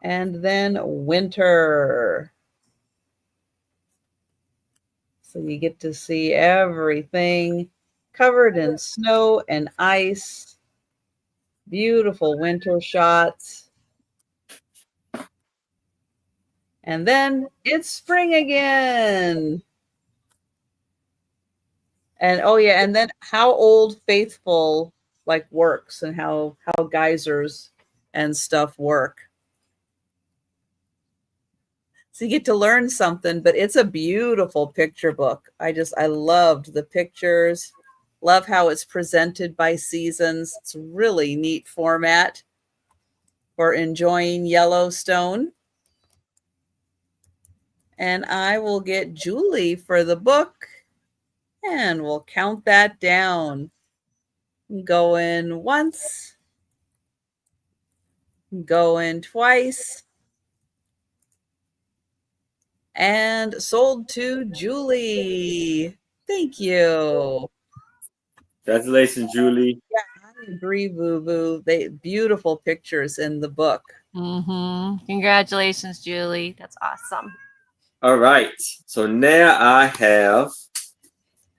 And then winter. So you get to see everything covered in snow and ice. Beautiful winter shots. And then it's spring again. And and then how Old Faithful works and how geysers and stuff work. So you get to learn something, but it's a beautiful picture book. I loved the pictures. Love how it's presented by seasons. It's a really neat format for enjoying Yellowstone. And I will get Julie for the book, and we'll count that down. Going once, going twice, and sold to Julie. Thank you. Congratulations, Julie. Yeah, I agree, Boo Boo. They beautiful pictures in the book. Congratulations, Julie. That's awesome. All right. So now I have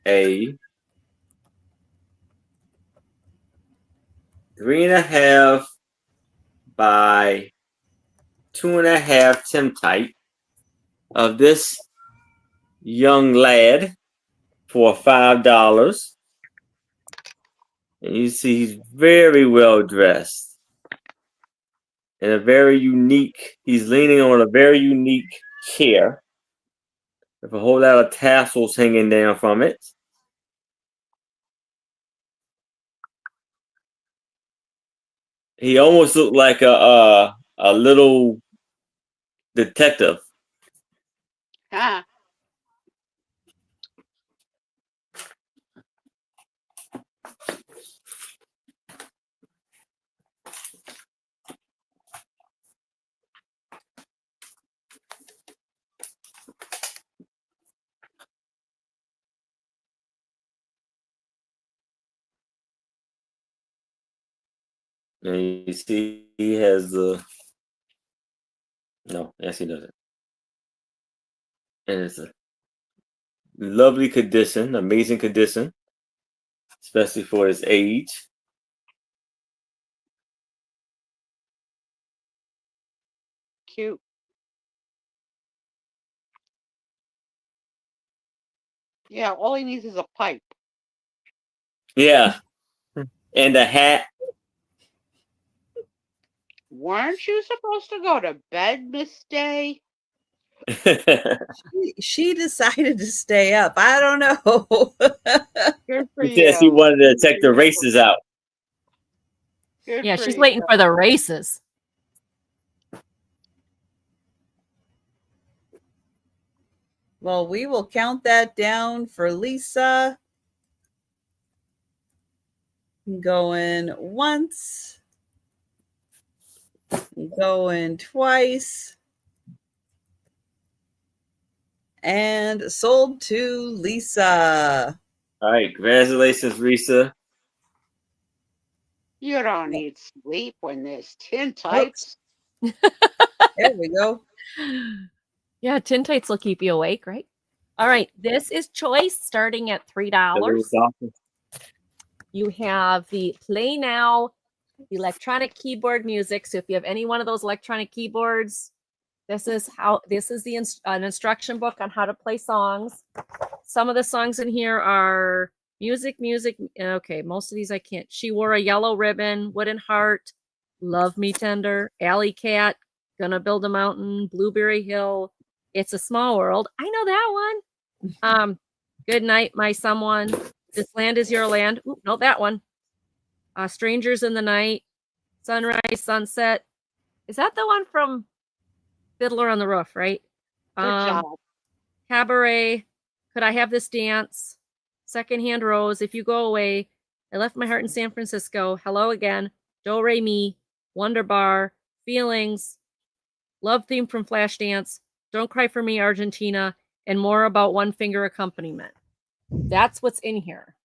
a 3.5 by 2.5 tintype of this young lad for $5. And you see he's very well dressed. And he's leaning on a very unique chair with a whole lot of tassels hanging down from it. He almost looked like a little detective. Ah, And you see he has no, yes he doesn't. And it's a lovely condition, amazing condition, especially for his age. cute. Yeah, all he needs is a pipe. Yeah. And a hat. Weren't you supposed to go to bed, Miss Day? She decided to stay up. I don't know. Good for He said she you. wanted to check the races out. Good Yeah, for she's you. waiting for the races. Well, we will count that down for Lisa. Going once, going twice, and sold to Lisa. All right, congratulations, Risa. You don't need sleep when there's tintypes. There we go. Yeah, tintypes will keep you awake, right? All right, this is choice starting at $3. You have the Play Now electronic keyboard music. So if you have any one of those electronic keyboards, this is an instruction book on how to play songs. Some of the songs in here are music. Okay, most of these I can't. She Wore a Yellow Ribbon, Wooden Heart, Love Me Tender, Alley Cat, Gonna Build a Mountain, Blueberry Hill, It's a Small World. I know that one. Good Night, My Someone, This Land Is Your Land. Ooh, no, that one. Strangers in the Night, Sunrise, Sunset. Is that the one from Fiddler on the Roof, right? Good job. Cabaret, Could I Have This Dance, Secondhand Rose, If You Go Away, I Left My Heart in San Francisco, Hello Again, Do Re Mi, Wonder Bar, Feelings, Love Theme from Flashdance, Don't Cry for Me, Argentina, and More About One Finger Accompaniment. That's what's in here.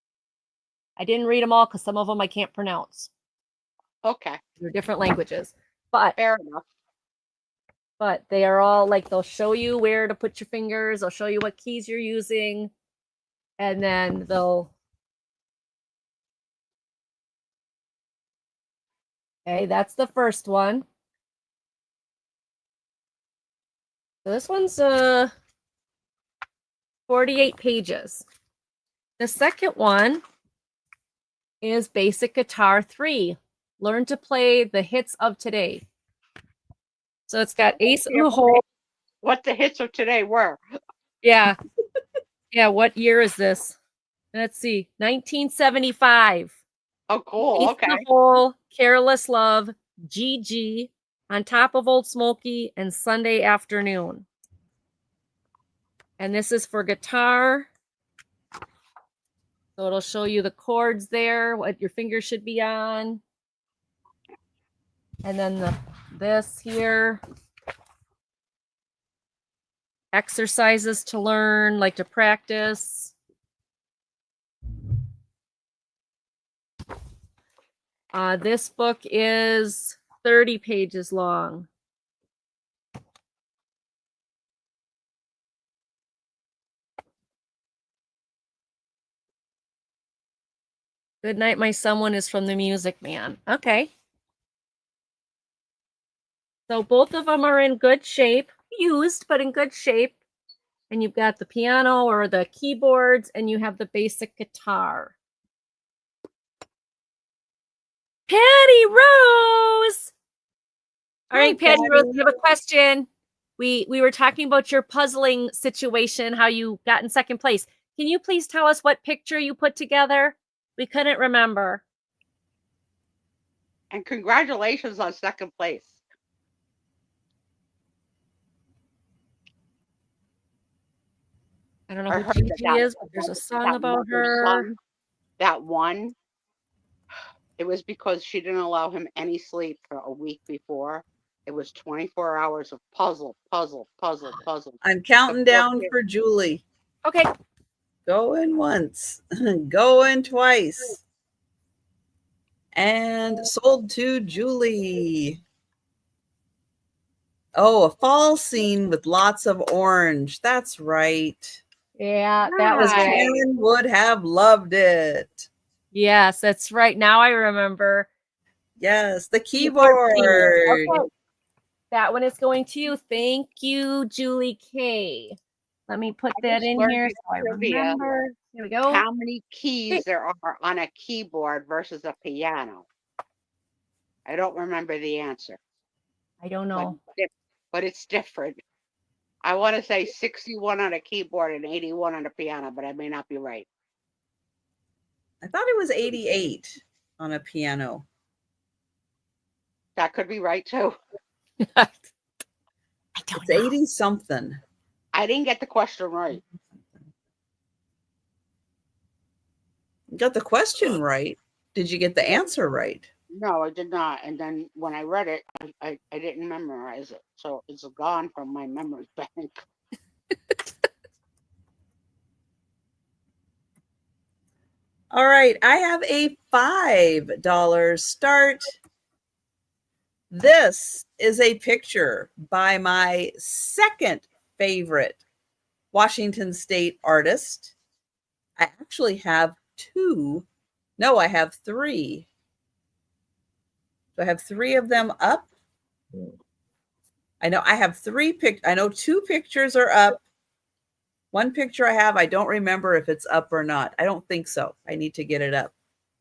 I didn't read them all because some of them I can't pronounce. Okay. They're different languages. But fair enough. But they are all like, they'll show you where to put your fingers. They'll show you what keys you're using. And then they'll. Okay, that's the first one. So this one's 48 pages. The second one is Basic Guitar 3. Learn to play the hits of today. So it's got Ace in the Hole. what the hits of today were. Yeah. Yeah, what year is this? Let's see. 1975. Oh, cool. Ace Okay. in the Hole, Careless Love, Gigi, On Top of Old Smoky, and Sunday Afternoon. And this is for guitar. So it'll show you the chords there, what your fingers should be on. And then this here. Exercises to learn, like to practice. This book is 30 pages long. Good Night, My Someone is from the Music Man. Okay. So both of them are in good shape, used, but in good shape. And you've got the piano or the keyboards, and you have the basic guitar. Patty Rose! All right, Patty Rose, we have a question. We were talking about your puzzling situation, how you got in second place. Can you please tell us what picture you put together? We couldn't remember. And congratulations on second place. I don't know who Gigi is, but there's a song about her. That one, it was because she didn't allow him any sleep for a week before. It was 24 hours of puzzle. I'm counting down for Julie. Okay. Going once, going twice. And sold to Julie. Oh, a fall scene with lots of orange. That's right. Yeah, that was Karen would have loved it. Yes, that's right. Now I remember. Yes, the keyboard. Okay. That one is going to you. Thank you, Julie K. Let me put that in here so I remember. Here we go. How many keys there are on a keyboard versus a piano? I don't remember the answer. I don't know. But it's different. I want to say 61 on a keyboard and 81 on a piano, but I may not be right. I thought it was 88 on a piano. That could be right too. I don't it's 80 something. I didn't get the question right. You got the question right. Did you get the answer right? No, I did not. And then when I read it, I didn't memorize it. So it's gone from my memory bank. All right. I have a $5 start. This is a picture by my second favorite Washington State artist. I actually have two. No, I have three. Do I have three of them up? I know I have I know two pictures are up. One picture I have, I don't remember if it's up or not. I don't think so. I need to get it up.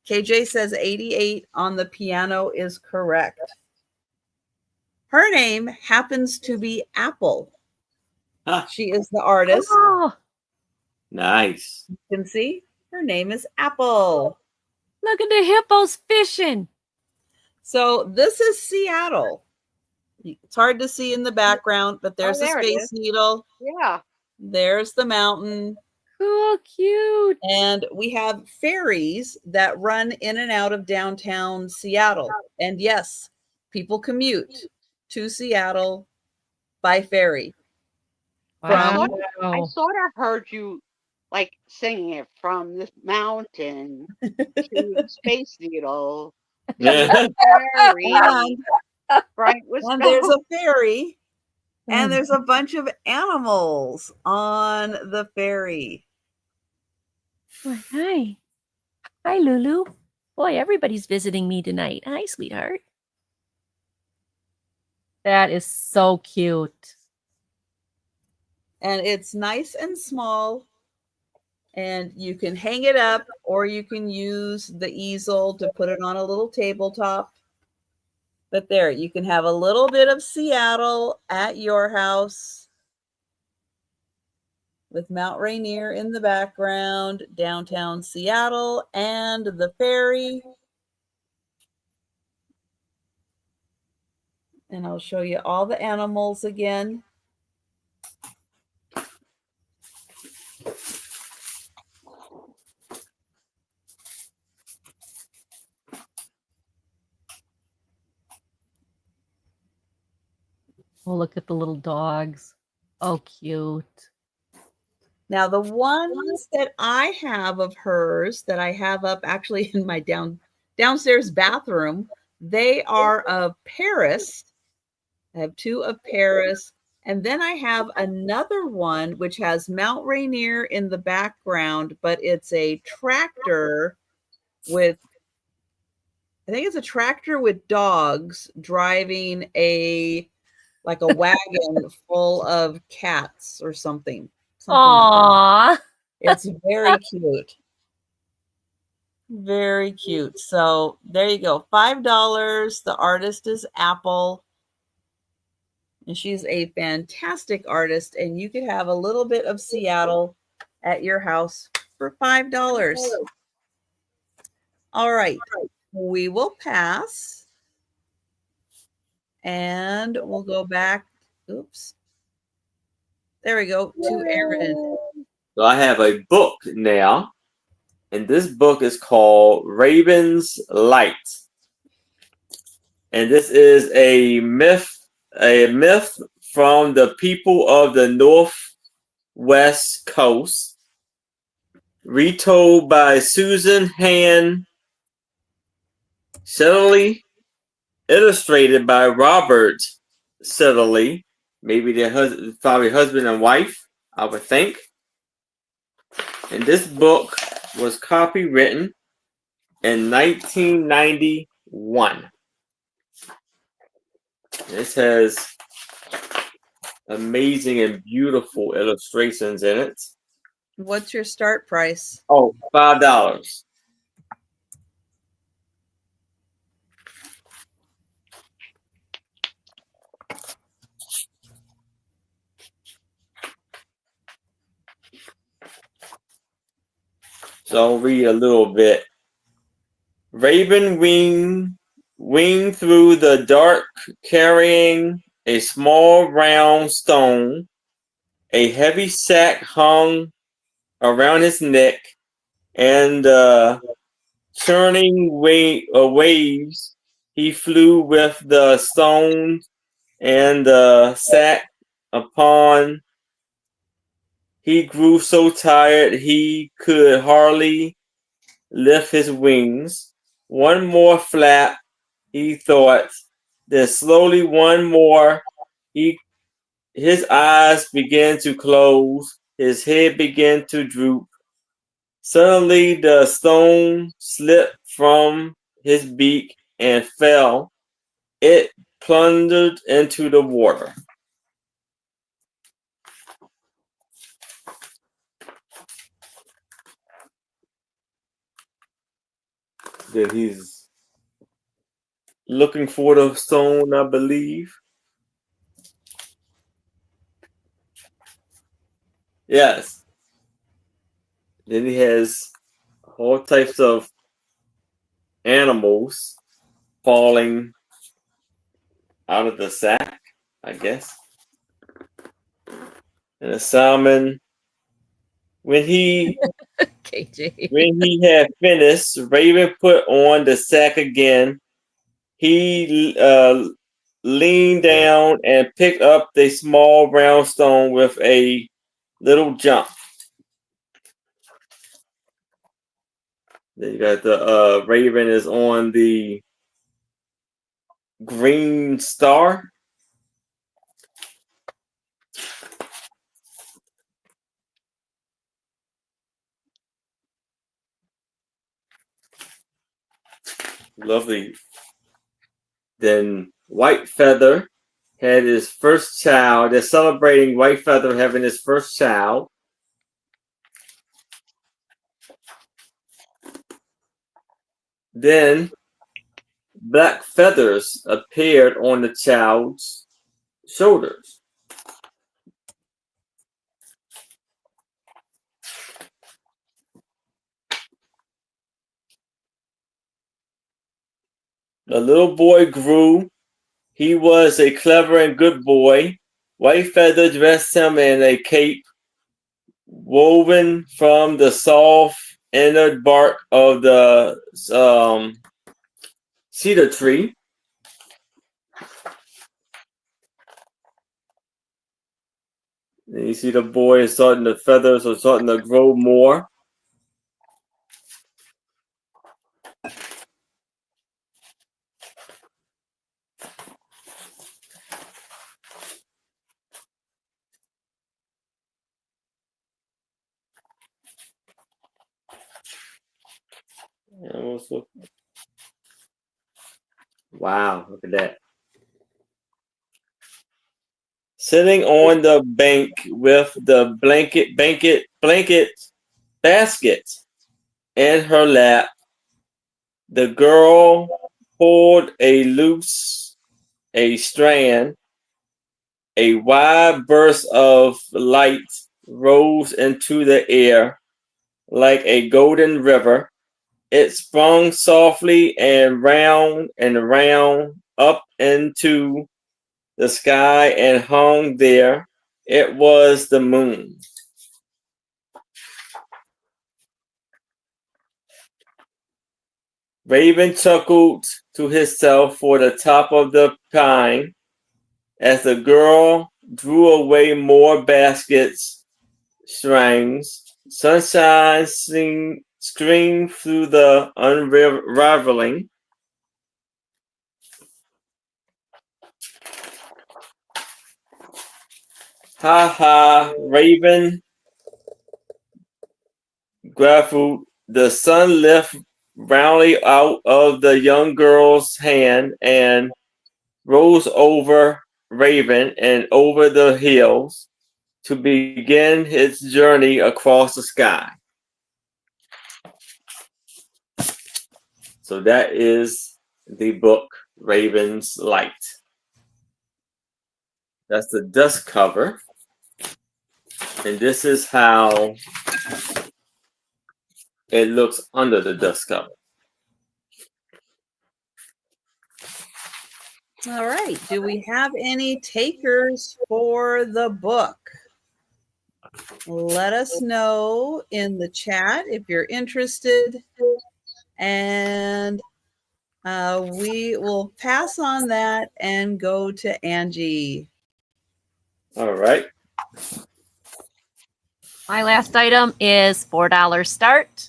KJ says 88 on the piano is correct. Her name happens to be Apple. Huh. She is the artist. Oh, nice. You can see her name is Apple. Look at the hippos fishing. So this is Seattle. It's hard to see in the background, but there's the Space Needle. Yeah. There's the mountain. Cool, cute. And we have ferries that run in and out of downtown Seattle. And yes, people commute to Seattle by ferry. Wow. I sort of heard you like singing it from this mountain to the Space Needle. Yeah. And there's a ferry and there's a bunch of animals on the ferry. Well, hi. Hi, Lulu. Boy, everybody's visiting me tonight. Hi, sweetheart. That is so cute. And it's nice and small. And you can hang it up or you can use the easel to put it on a little tabletop. But there, you can have a little bit of Seattle at your house with Mount Rainier in the background, downtown Seattle, and the ferry. And I'll show you all the animals again. Oh, look at the little dogs. Oh, cute. Now, the ones that I have of hers that I have up actually in my downstairs bathroom, they are of Paris. I have 2 of Paris. And then I have another one which has Mount Rainier in the background, but it's a tractor with, I think it's a tractor with dogs driving like a wagon full of cats or something. Aww. It's very cute. Very cute. So there you go. $5. The artist is Apple. And she's a fantastic artist. And you could have a little bit of Seattle at your house for $5. All right. We will pass. And we'll go back. Oops. There we go to Aaron. So I have a book now, and this book is called Raven's Light. And this is a myth from the people of the Northwest Coast, retold by Susan Han Setterly, illustrated by Robert Setterly, maybe their probably husband and wife, I would think. And this book was copywritten in 1991. This has amazing and beautiful illustrations in it. What's your start price? Oh, $5. So I'll read a little bit. Raven winged through the dark, carrying a small round stone. A heavy sack hung around his neck, and churning waves, he flew with the stone and the sack upon. He grew so tired he could hardly lift his wings. One more flap, he thought. Then slowly one more. His eyes began to close. His head began to droop. Suddenly the stone slipped from his beak and fell. It plundered into the water. Then he's looking for the stone, I believe. Yes. Then he has all types of animals falling out of the sack, I guess. And a salmon. When he KJ. When he had finished, Raven put on the sack again. He leaned down and picked up the small round stone with a little jump. Then you got the Raven is on the green star. Lovely. Then White Feather had his first child. They're celebrating White Feather having his first child. Then black feathers appeared on the child's shoulders. The little boy grew. He was a clever and good boy. White Feather dressed him in a cape woven from the soft inner bark of the cedar tree. And you see the boy is starting, the feathers are starting to grow more. Wow, look at that. Sitting on the bank with the blanket basket in her lap, the girl pulled a strand. A wide burst of light rose into the air like a golden river. It sprung softly and round up into the sky and hung there. It was the moon. Raven chuckled to himself for the top of the pine as the girl drew away more baskets, strings. Sunshine screamed through the unraveling. Ha ha, Raven grappled. The sun lifted roundly out of the young girl's hand and rose over Raven and over the hills to begin its journey across the sky. So that is the book Raven's Light. That's the dust cover. And this is how it looks under the dust cover. All right. Do we have any takers for the book? Let us know in the chat if you're interested. And we will pass on that and go to Angie. All right. My last item is $4 start,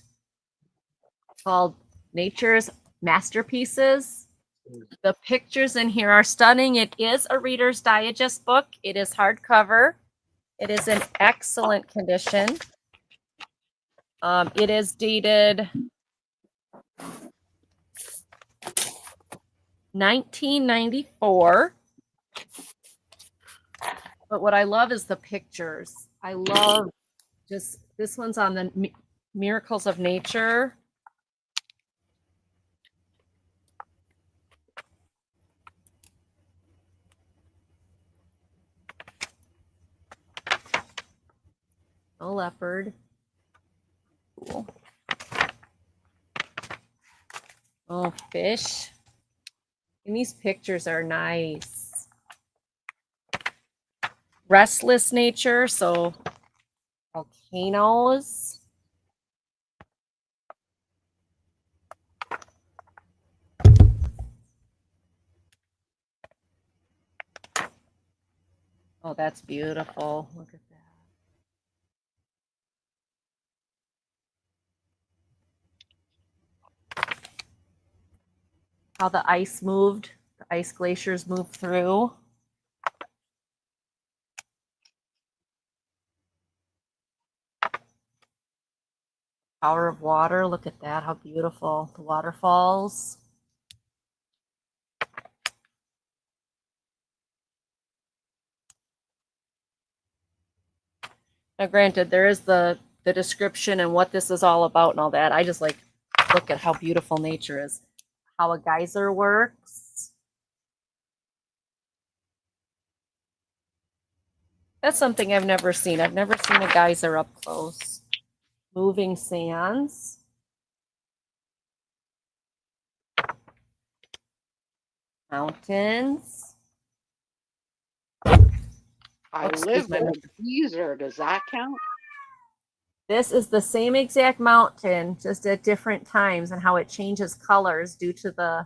called Nature's Masterpieces. The pictures in here are stunning. It is a Reader's Digest book. It is hardcover. It is in excellent condition. It is dated 1994. But what I love is the pictures. I love just, this one's on the miracles of nature. A leopard. Cool. Oh, fish. And these pictures are nice. Restless nature, so volcanoes. Oh, that's beautiful. Look at that. How the ice moved, the ice glaciers moved through. Power of water, look at that, how beautiful. The waterfalls. Now, granted, there is the description and what this is all about and all that. I just like, look at how beautiful nature is. How a geyser works. That's something I've never seen. I've never seen a geyser up close. Moving sands. Mountains. I Excuse live my in a geyser. Does that count? This is the same exact mountain, just at different times, and how it changes colors due to the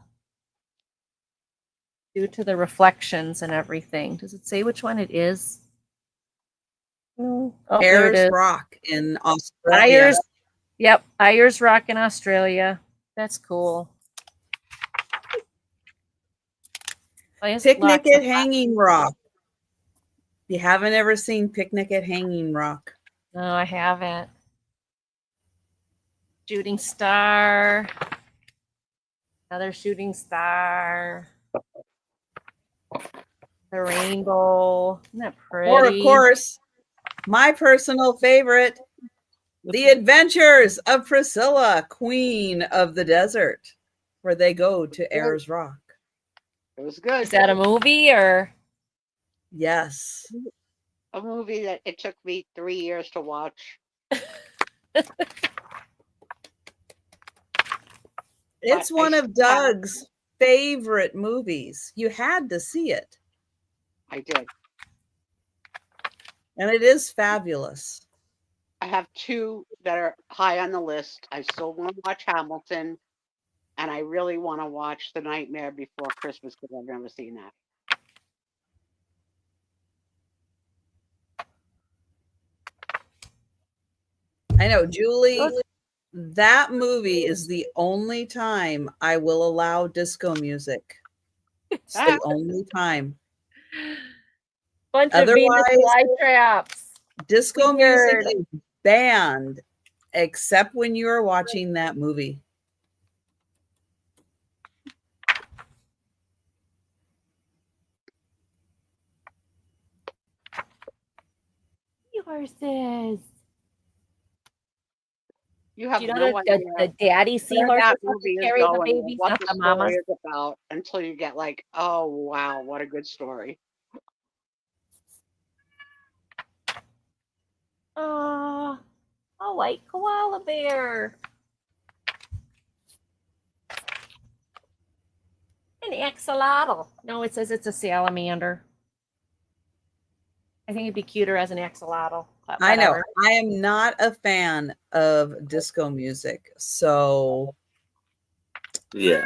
reflections and everything. Does it say which one it is? Oh, there it Ayers is. Rock in Australia. Ayers. Yep, Ayers Rock in Australia. That's cool. Picnic at Hanging Rock. You haven't ever seen Picnic at Hanging Rock? No, I haven't. Shooting star. Another shooting star. The rainbow. Isn't that pretty? Or, of course, my personal favorite, The Adventures of Priscilla, Queen of the Desert, where they go to Ayers Rock. It was good. Is that a movie or? Yes. A movie that it took me 3 years to watch. It's one of Doug's favorite movies. You had to see it. I did. And it is fabulous. I have two that are high on the list. I still want to watch Hamilton, and I really want to watch The Nightmare Before Christmas because I've never seen that. I know, Julie, that movie is the only time I will allow disco music. It's the only time. Bunch of Venus flytraps. Disco music is banned except when you are watching that movie. Seahorses. You have know no idea the daddy seahorses that movie is carry the going, babies, what not the the story mamas. is about until you get like, oh wow, what a good story. Oh, a white koala bear. An axolotl. No, it says it's a salamander. I think it'd be cuter as an axolotl. I know. I am not a fan of disco music, so yeah.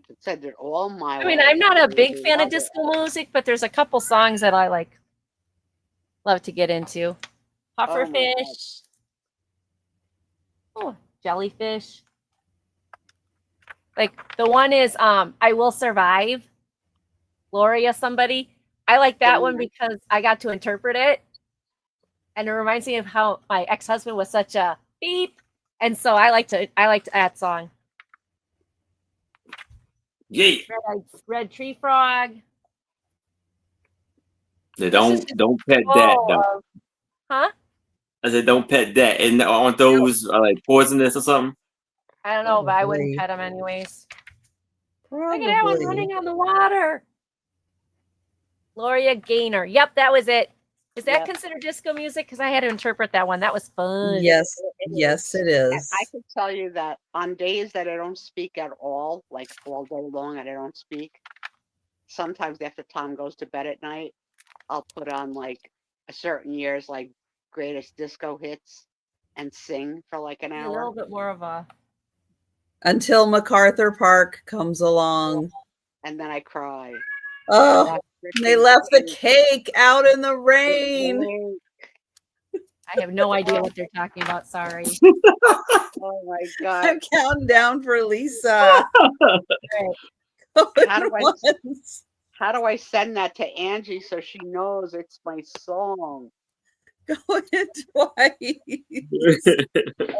It said that all my. I mean, I'm not a big fan of disco music, but there's a couple songs that I like. Love to get into. Pufferfish. Oh, jellyfish. Like the one is I Will Survive. Gloria somebody. I like that one because I got to interpret it. And it reminds me of how my ex-husband was such a beep. And so I liked that song. Yeah. Red Tree Frog. They don't pet that though. Huh? I said don't pet that. And aren't those like poisonous or something? I don't know, but I wouldn't pet them anyways. Probably. Look at that one running on the water. Gloria Gaynor. Yep, that was it. Is that considered disco music? Because I had to interpret that one. That was fun. Yes, yes, it is. I can tell you that on days that I don't speak at all, like all day long and I don't speak, sometimes after Tom goes to bed at night, I'll put on like a certain year's like greatest disco hits and sing for like an hour. A little bit more of a... Until MacArthur Park comes along. And then I cry. Oh, they left the cake out in the rain. I have no idea what they're talking about. Sorry. Oh my God. I'm counting down for Lisa. How do I send that to Angie so she knows it's my song? Going twice.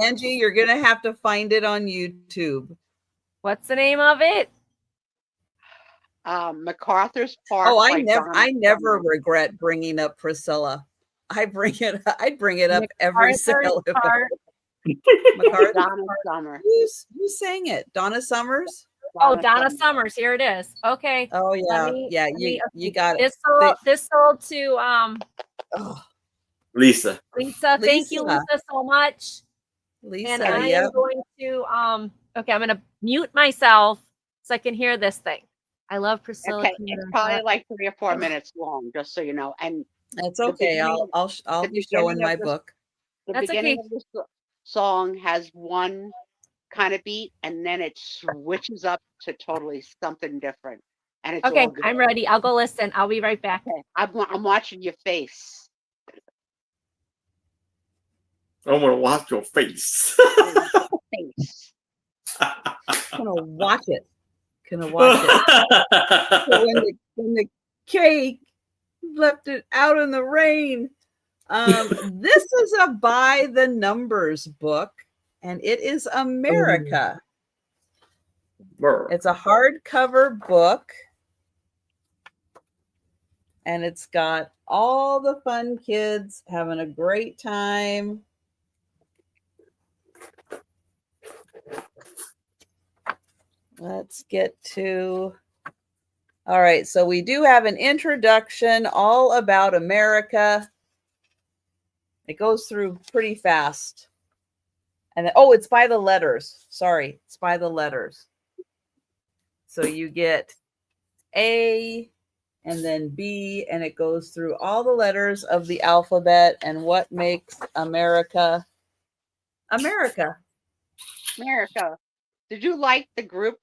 Angie, you're going to have to find it on YouTube. What's the name of it? MacArthur's Park. Oh, I never regret bringing up Priscilla. I'd bring it up every single MacArthur Donna Summer. Who sang it? Donna Summers? Donna Summers. Here it is. Okay. Oh yeah. You got it. This sold to Lisa. Thank you, Lisa, so much. Lisa, and I am going to okay, I'm gonna mute myself so I can hear this thing. I love Priscilla. Okay, it's probably like 3 or 4 minutes long, just so you know. And That's the okay. beginning, I'll the be showing beginning my of the book. the That's beginning okay. of the song has one kind of beat, and then it switches up to totally something different, and it's Okay, all good. I'm ready. I'll go listen. I'll be right back. Okay, I'm watching your face. I'm gonna watch your face. Face. Gonna watch it. Gonna watch it. So when the cake left it out in the rain. This is a by the numbers book, and it is America. It's a hardcover book, and it's got all the fun kids having a great time. Let's get to, all right, so we do have an introduction all about America. It goes through pretty fast. And then, oh, it's by the letters. Sorry, it's by the letters. So you get A and then B, and it goes through all the letters of the alphabet and what makes America America. America. Did you like the group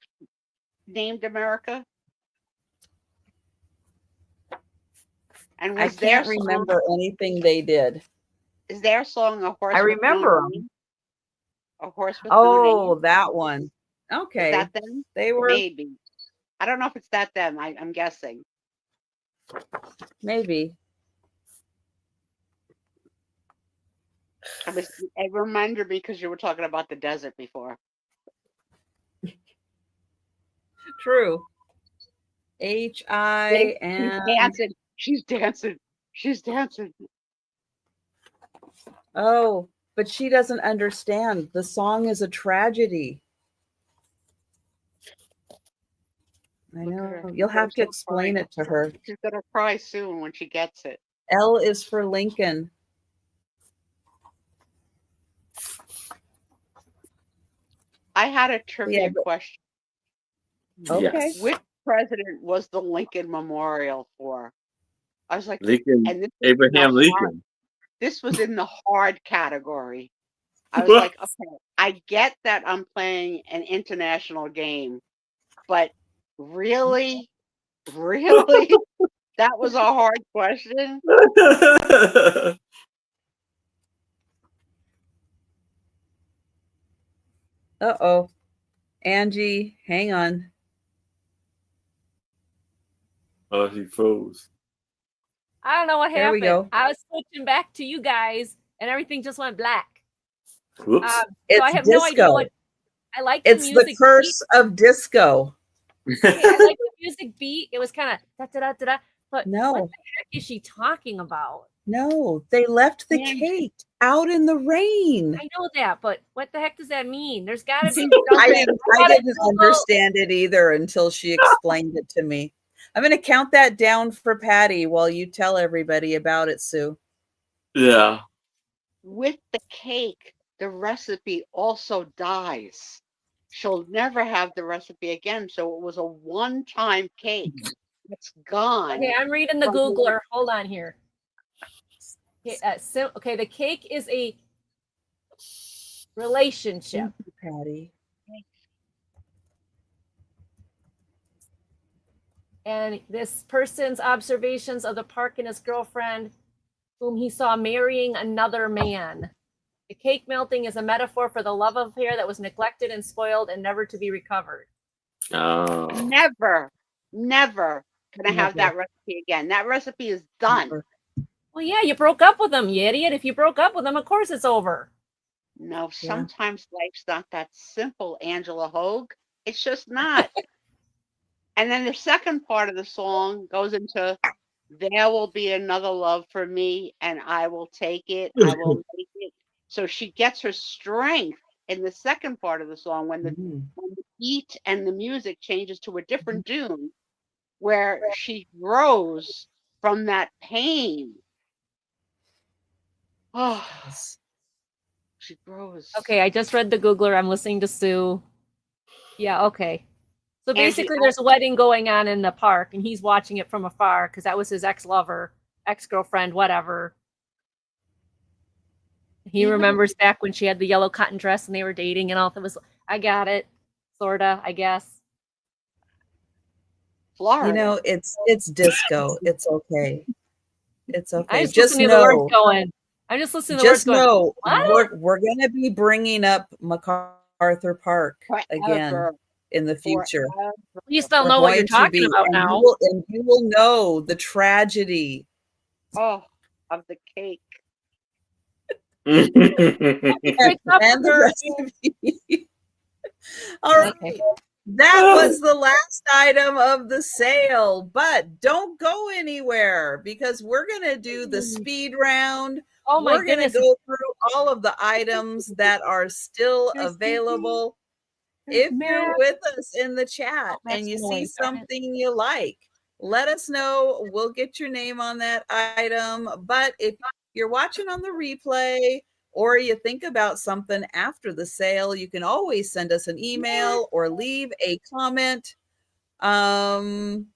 named America? And I was their can't remember anything they did. Is their song A Horse? I with No remember 'em. Name? A Horse with No Oh, Name? that one. Is Okay. that them? They were Maybe. I don't know if it's that them. I'm guessing. maybe. It reminded me because you were talking about the desert before. True. H-I and She's dancing. She's dancing. She's dancing. oh, but she doesn't understand. The song is a tragedy. I know. You'll have to explain it to her. She's gonna cry soon when she gets it. L is for Lincoln. I had a trivia question. Okay. Yes. Which president was the Lincoln Memorial for? I was like, Lincoln, and this Abraham Lincoln. This was in the hard category. I was like, okay, I get that I'm playing an international game, but really? Really? That was a hard question. Uh-oh. Angie, hang on. Oh, she froze. I don't know what There we happened. go. I was switching back to you guys, and everything just went black. Whoops. So It's I have disco. no idea what. I like It's the the music curse of disco. beat. Okay, I like the music beat. It was kind of da da da da da. But No. what the heck is she talking about? No, they left the Man. cake out in the rain. I know that, but what the heck does that mean? There's got to be. I something. didn't understand it either until she explained it to me. I'm going to count that down for Patty while you tell everybody about it, Sue. Yeah. With the cake, the recipe also dies. She'll never have the recipe again. So it was a one-time cake. It's gone. Okay, I'm reading the Googler. Hold on here. Okay, the cake is a relationship. Thank you, Patty. And this person's observations of the park and his girlfriend, whom he saw marrying another man. The cake melting is a metaphor for the love affair that was neglected and spoiled and never to be recovered. Oh. Never gonna have that recipe again. That recipe is done. Never. Well, yeah, you broke up with him, you idiot. If you broke up with him, of course it's over. No, sometimes life's not that simple, Angela Hogue. It's just not. And then the second part of the song goes into there will be another love for me and I will take it. I will make it. So she gets her strength in the second part of the song when the beat and the music changes to a different tune where she grows from that pain. Oh, she grows. Okay, I just read the Googler. I'm listening to Sue. Yeah, okay. So basically, there's a wedding going on in the park, and he's watching it from afar because that was his ex-lover, ex-girlfriend, whatever. He remembers back when she had the yellow cotton dress and they were dating and all. That was, I got it, sorta, I guess. Florida. You know, it's disco. It's okay. It's okay. I'm just listening to the words going. I'm just listening to the words going. Just know we're going to be bringing up MacArthur Park again in the future. You still know what you're talking about now. And you will know the tragedy. Oh, of the cake. and the recipe. All right. Okay. That was the last item of the sale, but don't go anywhere because we're going to do the speed round. Oh my goodness. We're going to go through all of the items that are still available. If you're with us in the chat and you see something you like, let us know. We'll get your name on that item. But if you're watching on the replay or you think about something after the sale, you can always send us an email or leave a comment. And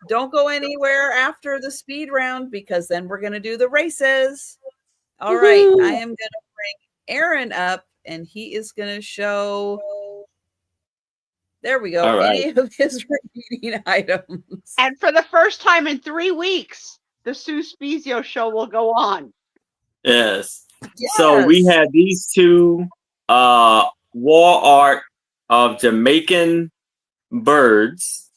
don't go anywhere after the speed round because then we're going to do the races. All right. I am going to bring Aaron up and he is going to show... There we go. Any of his repeating items. And for the first time in 3 weeks, the Sue Spezio show will go on. Yes. So we have these two wall art of Jamaican birds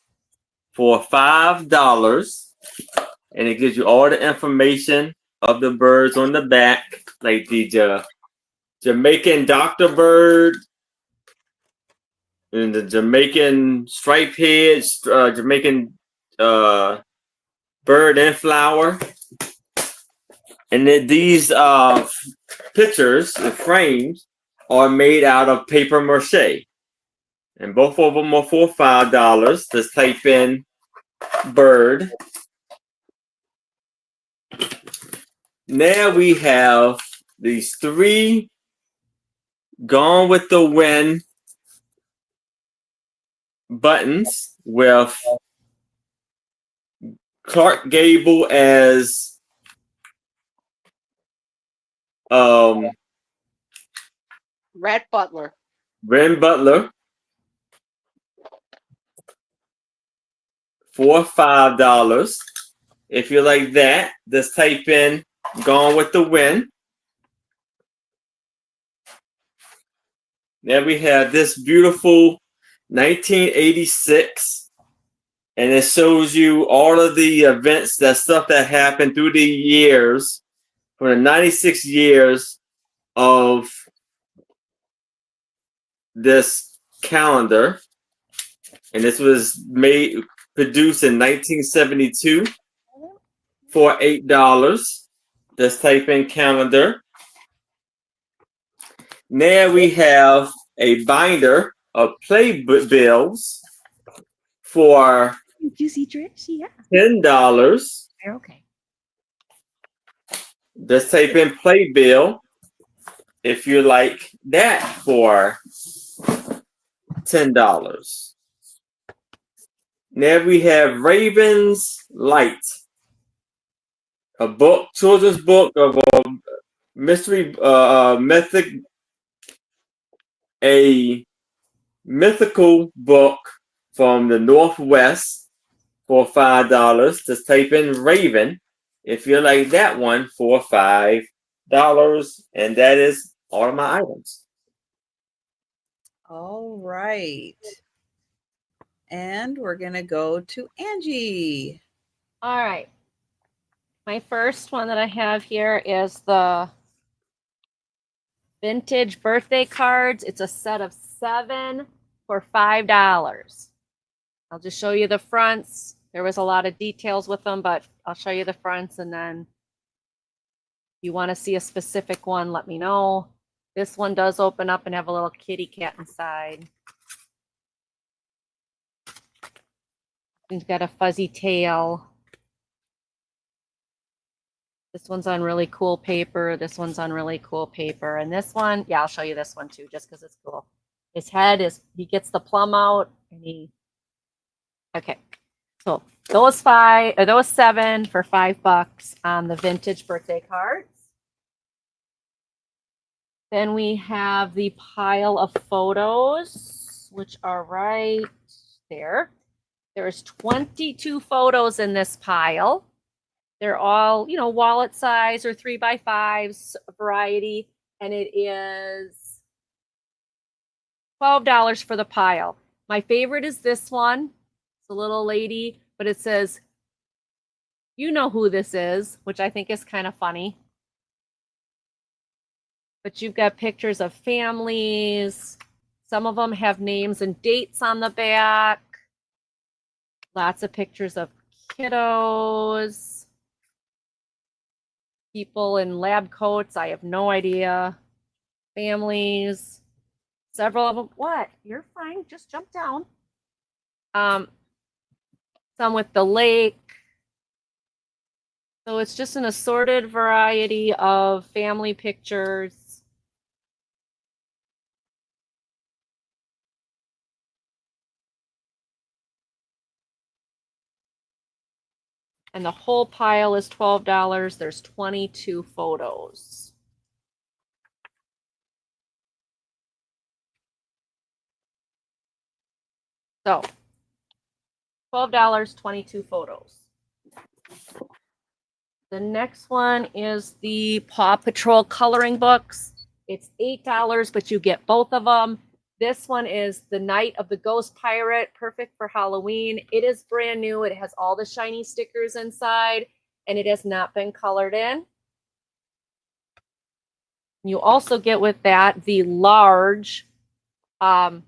for $5. And it gives you all the information of the birds on the back, like the Jamaican doctor bird, and the Jamaican striped head, Jamaican bird and flower. And then these pictures, the frames, are made out of paper mache. And both of them are for $5. Just type in bird. Now we have these 3 Gone with the Wind buttons with Clark Gable as Red Butler. Ren Butler for $5. If you like that, just type in Gone with the Wind. Then we have this beautiful 1986, and it shows you all of the events, that stuff that happened through the years, for the 96 years of this calendar. And this was produced in 1972 for $8. Just type in calendar. Now we have a binder of playbills for $10. Okay. Just type in playbill if you like that for $10. Now we have Raven's Light, a book, children's book of a mythical book from the Northwest for $5. Just type in Raven if you like that one for $5. And that is all of my items. All right. And we're going to go to Angie. All right. My first one that I have here is the vintage birthday cards. It's a set of 7 for $5. I'll just show you the fronts. There was a lot of details with them, but I'll show you the fronts, and then if you want to see a specific one, let me know. This one does open up and have a little kitty cat inside. It's got a fuzzy tail. This one's on really cool paper. This one's on really cool paper. And this one, yeah, I'll show you this one too, just because it's cool. His head is, he gets the plum out and okay. So those 7 for $5 on the vintage birthday cards. Then we have the pile of photos, which are right there. There's 22 photos in this pile. They're all, wallet size or 3x5s variety. And it is $12 for the pile. My favorite is this one. It's a little lady, but it says, you know who this is, which I think is kind of funny. But you've got pictures of families. Some of them have names and dates on the back. Lots of pictures of kiddos. People in lab coats. I have no idea. Families. Several of them. What? You're fine. Just jump down. Some with the lake. So it's just an assorted variety of family pictures. And the whole pile is $12. There's 22 photos. So $12, 22 photos. The next one is the Paw Patrol coloring books. It's $8, but you get both of them. This one is The Night of the Ghost Pirate, perfect for Halloween. It is brand new. It has all the shiny stickers inside, and it has not been colored in. You also get with that the large 50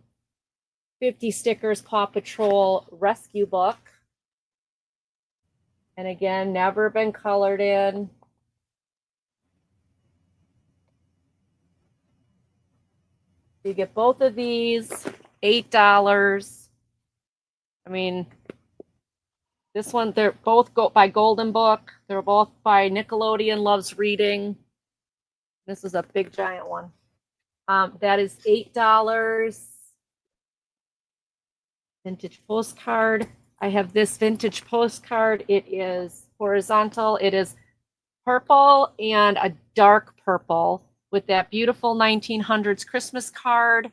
stickers Paw Patrol rescue book. And again, never been colored in. You get both of these, $8. I mean, this one, they're both by Golden Book. They're both by Nickelodeon Loves Reading. This is a big giant one. That is $8. Vintage postcard. I have this vintage postcard. It is horizontal. It is purple and a dark purple with that beautiful 1900s Christmas card.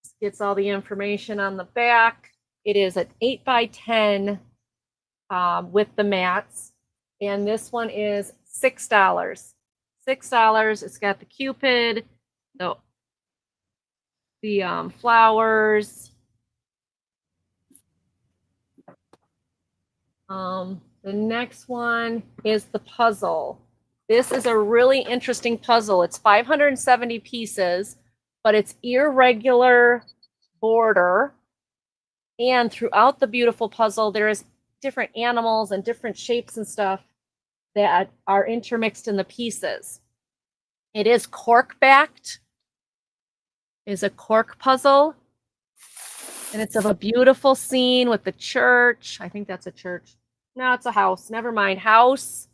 This gets all the information on the back. It is an 8x10 with the mats. And this one is $6. $6. It's got the Cupid, the flowers. The next one is the puzzle. This is a really interesting puzzle. It's 570 pieces, but it's irregular border. And throughout the beautiful puzzle, there is different animals and different shapes and stuff that are intermixed in the pieces. It is cork backed. It is a cork puzzle. And it's of a beautiful scene with the church. I think that's a church. No, it's a house. Never mind. House.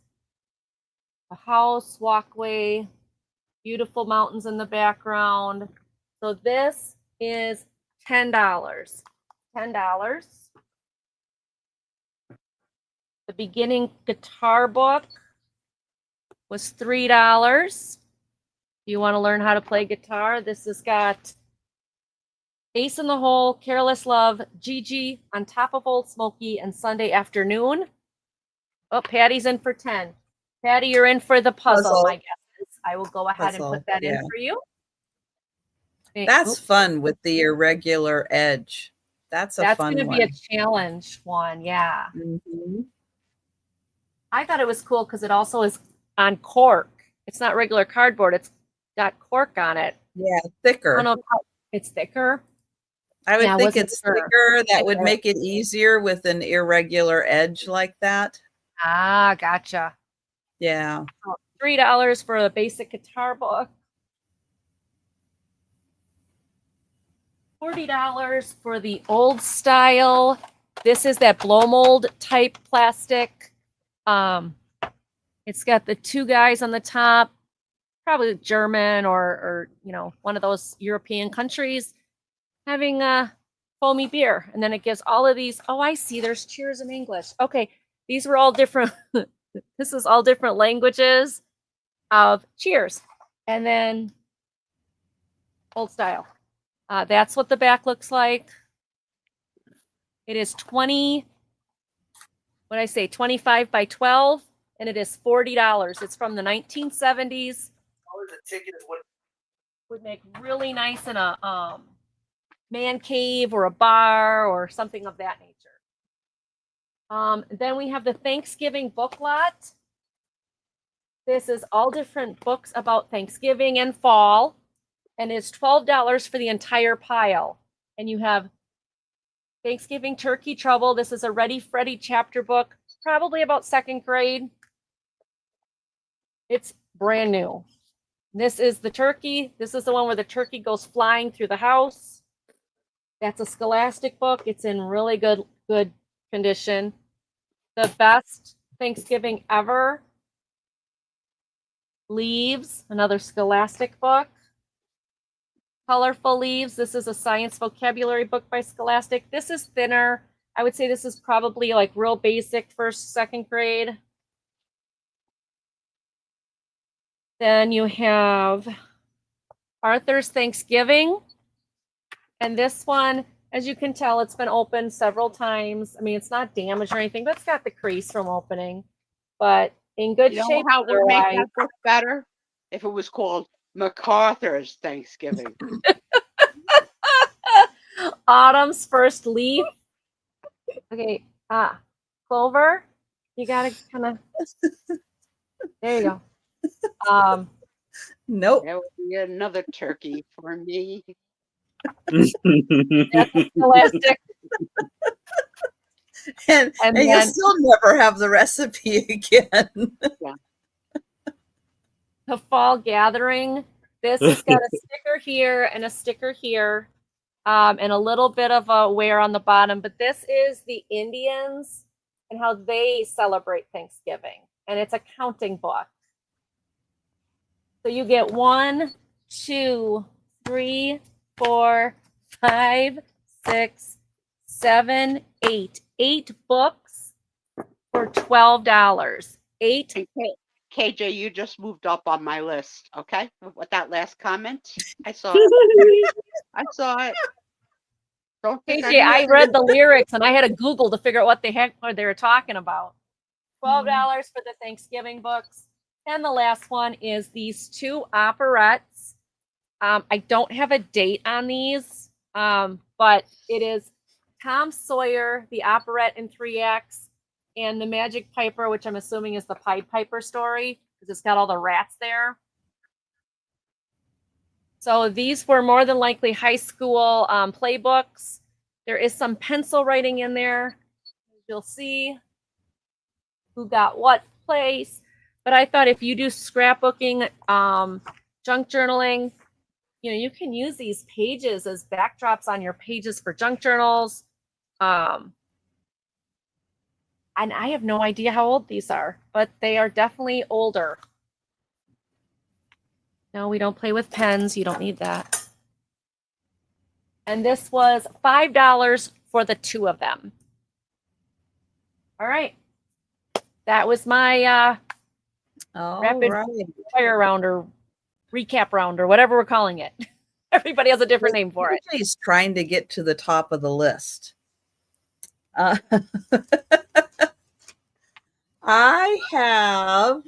A house, walkway, beautiful mountains in the background. So this is $10. $10. The beginning guitar book was $3. If you want to learn how to play guitar, this has got Ace in the Hole, Careless Love, Gigi, On Top of Old Smoky, and Sunday Afternoon. Oh, Patty's in for 10. Patty, you're in for the puzzle, my guess is. I will go ahead and put that in for you. That's fun with the irregular edge. That's fun one. That's going to be a challenge one, yeah. Mm-hmm. I thought it was cool because it also is on cork. It's not regular cardboard. It's got cork on it. Yeah, thicker. I don't know it's thicker. I would think it's thicker. That would make it easier with an irregular edge like that. Ah, gotcha. Yeah. $3 for a basic guitar book. $40 for the old style. This is that blow mold type plastic. It's got the two guys on the top. probably German or one of those European countries having a foamy beer. And then it gives all of these. Oh, I see. There's cheers in English. Okay. These were all different. This is all different languages of cheers. And then old style. That's what the back looks like. It is 25 by 12, and it is $40. It's from the 1970s. Would make really nice in a man cave or a bar or something of that nature. Then we have the Thanksgiving book lot. This is all different books about Thanksgiving and fall, and it's $12 for the entire pile. And you have Thanksgiving Turkey Trouble. This is a Ready Freddy chapter book, probably about 2nd grade. It's brand new. This is the turkey. This is the one where the turkey goes flying through the house. That's a Scholastic book. It's in really good condition. The Best Thanksgiving Ever. Leaves, another Scholastic book. Colorful Leaves. This is a science vocabulary book by Scholastic. This is thinner. I would say this is probably like real basic 1st, 2nd grade. Then you have Arthur's Thanksgiving. And this one, as you can tell, it's been opened several times. I mean, it's not damaged or anything, but it's got the crease from opening. But in good shape. How it would make that book better? If it was called MacArthur's Thanksgiving. Autumn's First Leaf. Okay. Clover. You gotta kind of. There you go. Nope. That would be another turkey for me. That's Scholastic. and you'll still never have the recipe again. Yeah. The Fall Gathering. This has got a sticker here and a sticker here, and a little bit of a wear on the bottom. But this is the Indians and how they celebrate Thanksgiving. And it's a counting book. So you get 1, 2, 3, 4, 5, 6, 7, 8. 8 books for $12. 8. KJ, you just moved up on my list, okay? With that last comment, I saw it. I saw it. Don't think KJ, I read the lyrics and I had to Google to figure out what the heck they were talking about. $12 for the Thanksgiving books. And the last one is these 2 operettes. I don't have a date on these, but it is Tom Sawyer, the operette in 3 acts, and The Magic Piper, which I'm assuming is the Pied Piper story, because it's got all the rats there. So these were more than likely high school playbooks. There is some pencil writing in there. You'll see who got what place. But I thought if you do scrapbooking, junk journaling, you can use these pages as backdrops on your pages for junk journals. And I have no idea how old these are, but they are definitely older. No, we don't play with pens. You don't need that. And this was $5 for the 2 of them. All right. That was my rapid fire round or recap round or whatever we're calling it. Everybody has a different name for it. He's trying to get to the top of the list. I have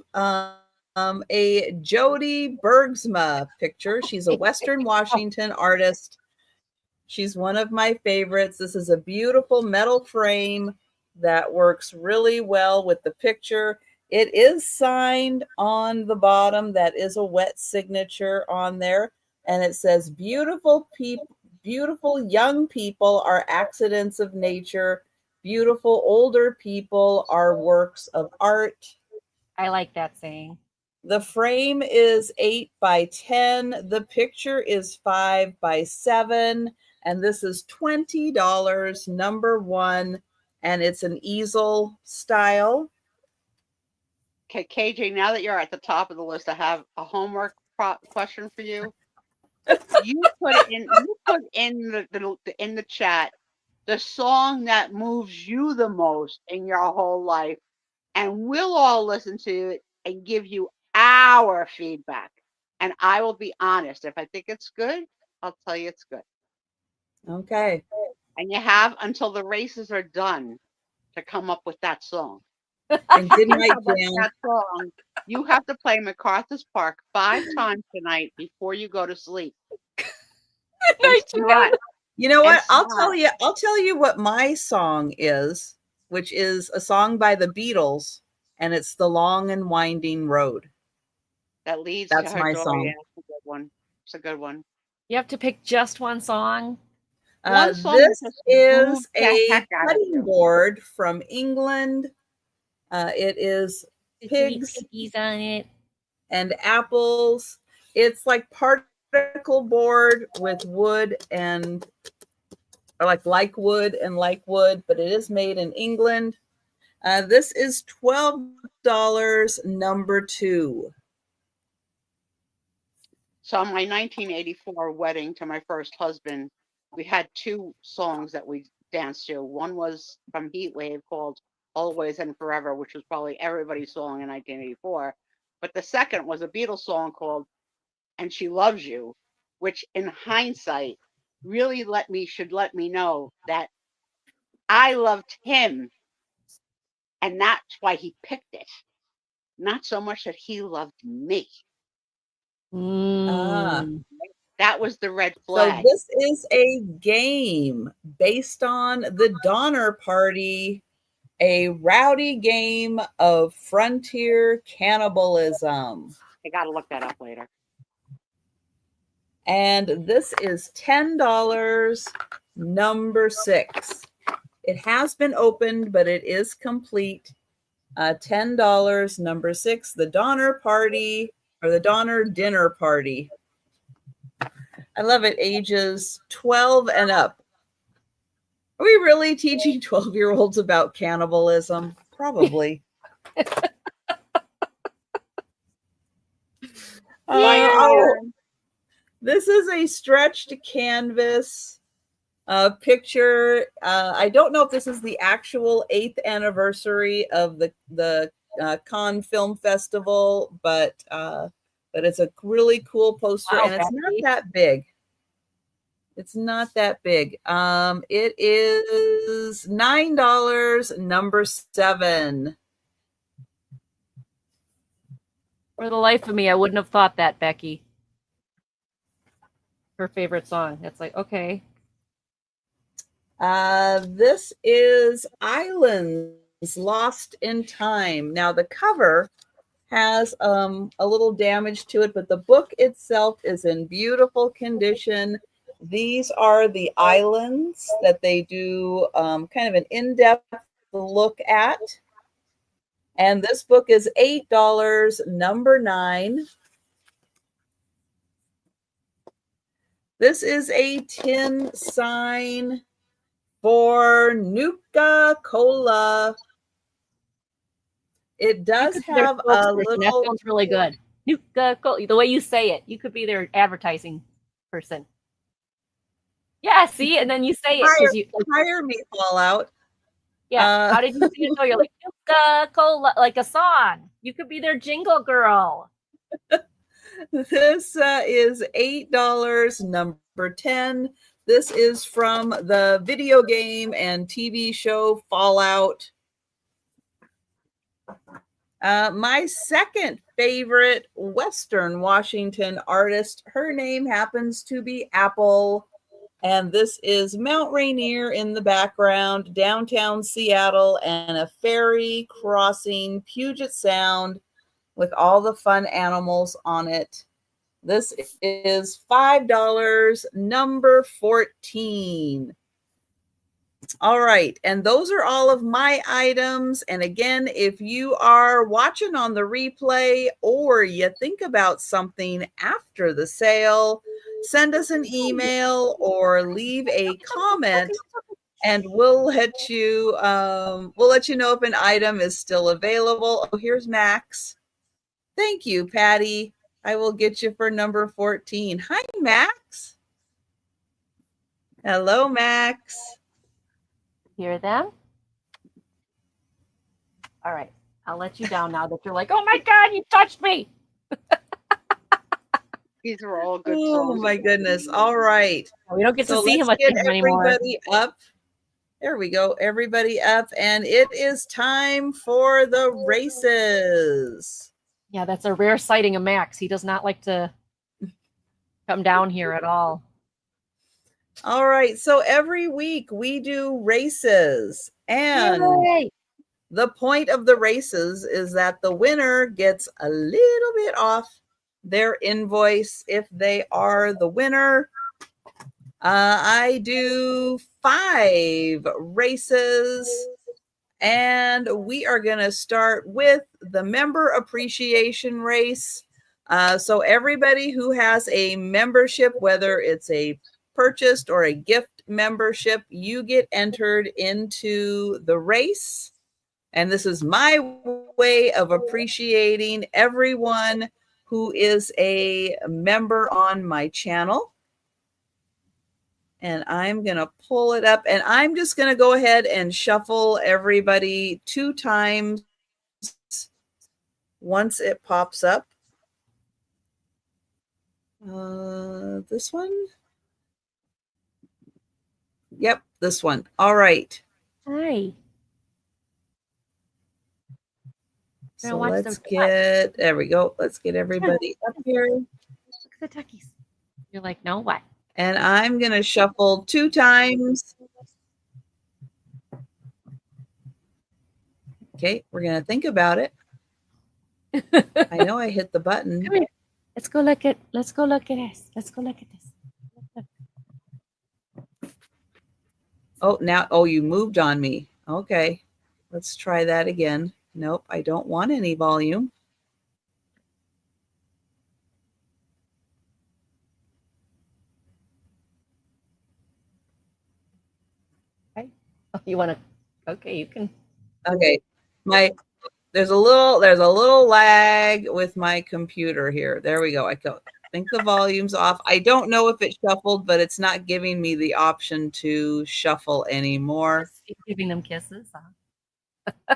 a Jody Bergsma picture. She's a Western Washington artist. She's one of my favorites. This is a beautiful metal frame that works really well with the picture. It is signed on the bottom. That is a wet signature on there. And it says, beautiful young people are accidents of nature. Beautiful older people are works of art. I like that saying. The frame is 8 by 10. The picture is 5 by 7. And this is $20, number 1. And it's an easel style. Okay, KJ, now that you're at the top of the list, I have a homework question for you. You put in the chat the song that moves you the most in your whole life, and we'll all listen to it and give you our feedback. And I will be honest. If I think it's good, I'll tell you it's good. Okay. And you have until the races are done to come up with that song. And good night, that song. You have to play MacArthur's Park 5 times tonight before you go to sleep. You know what? I'll tell you what my song is, which is a song by the Beatles, and it's The Long and Winding Road. That leads That's to her my door. song. Yeah, it's a good one. It's a good one. You have to pick just one song. This is a cutting board from England. It is pigs on it and apples. It's like particle board with wood and like wood and like wood, but it is made in England. This is $12, number 2. So on my 1984 wedding to my first husband, we had 2 songs that we danced to. One was from Heatwave called Always and Forever, which was probably everybody's song in 1984. But the second was a Beatles song called And She Loves You, which in hindsight really should let me know that I loved him. And that's why he picked it. Not so much that he loved me. That was the red flag. So this is a game based on the Donner Party, a rowdy game of frontier cannibalism. I gotta look that up later. And this is $10, number 6. It has been opened, but it is complete. $10, number 6, the Donner Party, or the Donner Dinner Party. I love it. Ages 12 and up. Are we really teaching 12-year-olds about cannibalism? Probably. This is a stretched canvas picture. I don't know if this is the actual 8th anniversary of the Cannes Film Festival, but it's a really cool poster, and it's not that big. It's not that big. It is $9, number 7. For the life of me, I wouldn't have thought that, Becky. Her favorite song. It's like, okay. This is Islands Lost in Time. Now, the cover has a little damage to it, but the book itself is in beautiful condition. These are the islands that they do kind of an in-depth look at. And this book is $8, number 9. This is a tin sign for Nuka-Cola. It does have a little... That sounds really good. Nuka-Cola. The way you say it, you could be their advertising person. Yeah, see? And then you say it. Hire me, Fallout. Yeah. How did you see it? You're like, Nuka-Cola, like a song. You could be their jingle girl. This is $8, number 10. This is from the video game and TV show Fallout. My second favorite Western Washington artist, her name happens to be Apple. And this is Mount Rainier in the background, downtown Seattle, and a ferry crossing Puget Sound with all the fun animals on it. This is $5, number 14. All right, and those are all of my items. And again, if you are watching on the replay or you think about something after the sale, send us an email or leave a comment, and we'll let you know if an item is still available. Oh, here's Max. Thank you, Patty. I will get you for number 14. Hi, Max. Hello, Max. Hear them? All right. I'll let you down now that you're like, oh my God, you touched me. These are all good Oh songs. my goodness. All right. We don't get to see him let's much get anymore. everybody up. There we go. Everybody up. And it is time for the races. Yeah, that's a rare sighting of Max. He does not like to come down here at all. All right. So every week we do races. And Yay! the point of the races is that the winner gets a little bit off their invoice if they are the winner. I do 5 races, and we are going to start with the member appreciation race. So everybody who has a membership, whether it's a purchased or a gift membership, you get entered into the race. And this is my way of appreciating everyone who is a member on my channel. And I'm going to pull it up, and I'm just going to go ahead and shuffle everybody 2 times once it pops up. This one? Yep, this one. All right. Hi. So let's get, there we go. Let's get everybody up here. Look at the tuckies. You're like, no, what? And I'm going to shuffle 2 times. Okay, we're going to think about it. I know I hit the button. Come here. Let's go look at this. Let's go look at this. Oh, now, oh, you moved on me. Okay, let's try that again. Nope, I don't want any volume. Okay. Oh, you want to? Okay, you can. Okay, there's a little lag with my computer here. There we go. I think the volume's off. I don't know if it shuffled, but it's not giving me the option to shuffle anymore. Giving them kisses. Huh?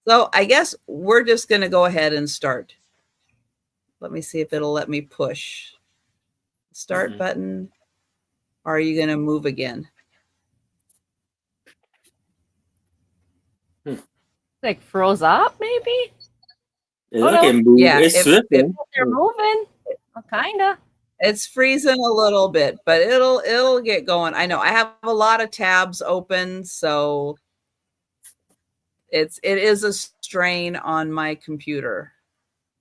So I guess we're just going to go ahead and start. Let me see if it'll let me push. Start button. Or are you going to move again? Like froze up, maybe? Yeah, it's they're moving. Well, kinda. It's freezing a little bit, but it'll get going. I know I have a lot of tabs open, so it is a strain on my computer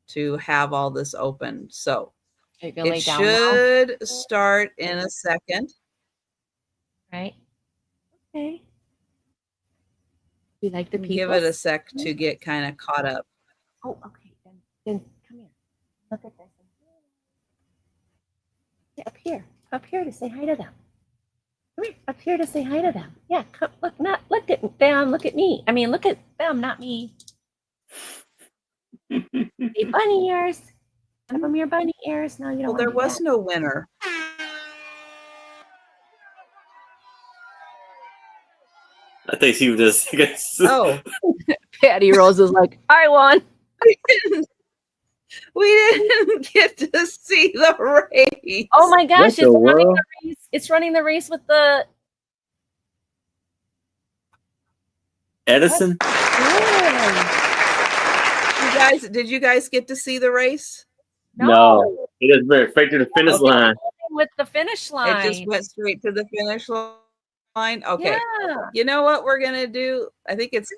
to have all this open. So it should start in a second. Right. Okay. You like the people? Give it a sec to get kind of caught up. Oh, okay. Then come here. Look at this. Yeah, up here to say hi to them. Come here, up here to say hi to them. Yeah, come, look at them, look at me. I mean, look at them, not me. Hey, bunny ears. Give them your bunny ears. No, you don't. Well, there was no winner. I think she was just. Oh, Patty Rose is like, I won. We didn't get to see the race. Oh my gosh, it's running the race. It's running the race with the Edison. Did you guys get to see the race? No. It just went straight to the finish line. With the finish line. It just went straight to the finish line. Okay. Yeah. You know what we're gonna do? I think it's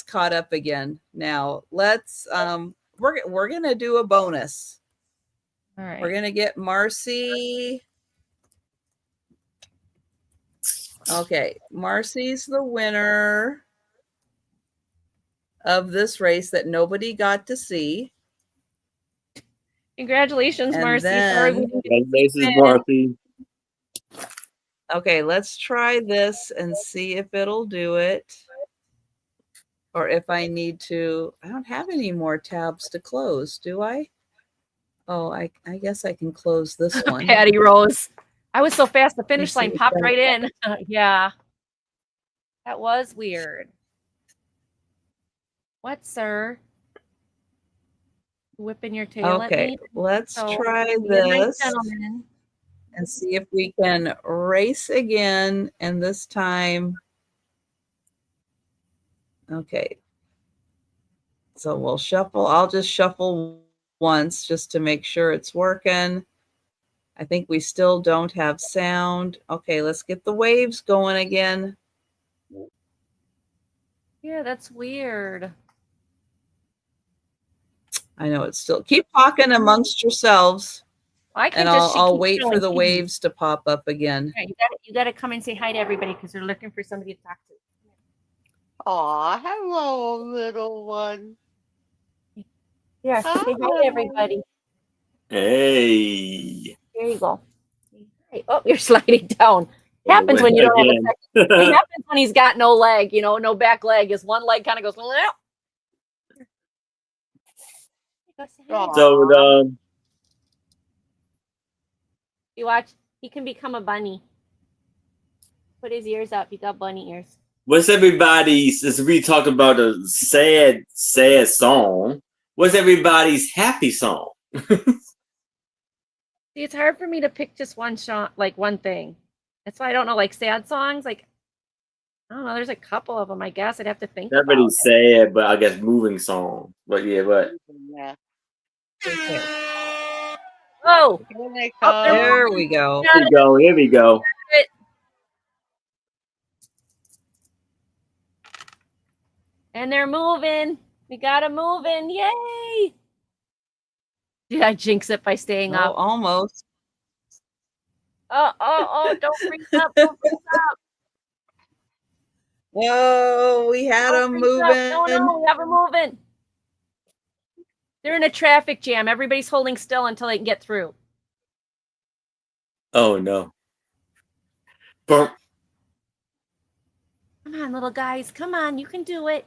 caught up again. Now let's we're gonna do a bonus. All right. We're gonna get Marcy. Okay, Marcy's the winner of this race that nobody got to see. Congratulations, And Marcy. Congratulations, Marcy. Okay, let's try this and see if it'll do it. or if I need to. I don't have any more tabs to close, do I? Oh, I guess I can close this one. Patty Rose. I was so fast, the finish see line if popped that- right in. Yeah. That was weird. What, sir? Whipping your tail at Okay, me? let's So, try be a nice this gentleman. and see if we can race again. And this time, okay. So we'll shuffle. I'll just shuffle once just to make sure it's working. I think we still don't have sound. Okay, let's get the waves going again. Yeah, that's weird. I know it's still. Keep talking amongst yourselves, I can and just I'll keep wait for showing the keys. waves to pop up again. Right, you gotta come and say hi to everybody because they're looking for somebody to talk to. Aw, hello, little one. Yeah, say hi to everybody. Hey. There you go. Say hi. Oh, you're sliding down. Happens when you don't have a second. It happens when he's got no leg, no back leg. His one leg kind of goes. So You watch. He can become a bunny. Put his ears up. He got bunny ears. what's everybody's? Since we talked about a sad song, what's everybody's happy song? See, it's hard for me to pick just one shot, like one thing. That's why I don't know, like sad songs. Like I don't know. There's a couple of them. I guess I'd have to think. Not really sad, but I guess moving song. But yeah, but Yeah. Okay. Oh, Here they Oh, come. There we go. here we go. Here we go. and they're moving. We got them moving. Yay! Did I jinx it by staying Oh, up? almost. Oh! Don't freeze up! Don't freeze up! Whoa, we had Don't them freeze up. moving. No, we have them moving. They're in a traffic jam. Everybody's holding still until they can get through. Oh no. Burp. Come on, little guys. Come on, you can do it.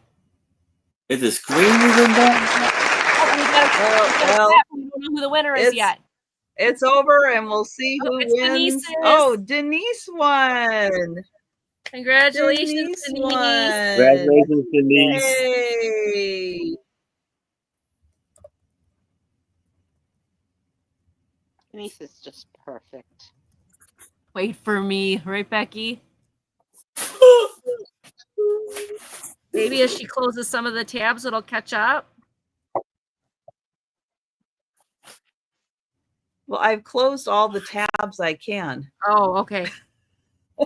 Is the screen moving back? Oh, we Well, don't know who the winner is it's- yet. It's over, and we'll see who it's wins. Denise's. Oh, Denise won. Congratulations, Denise Denise. won. Congratulations, Denise. Yay. Denise is just perfect. Wait for me, right, Becky? Maybe as she closes some of the tabs, it'll catch up. Well, I've closed all the tabs I can. Oh, okay.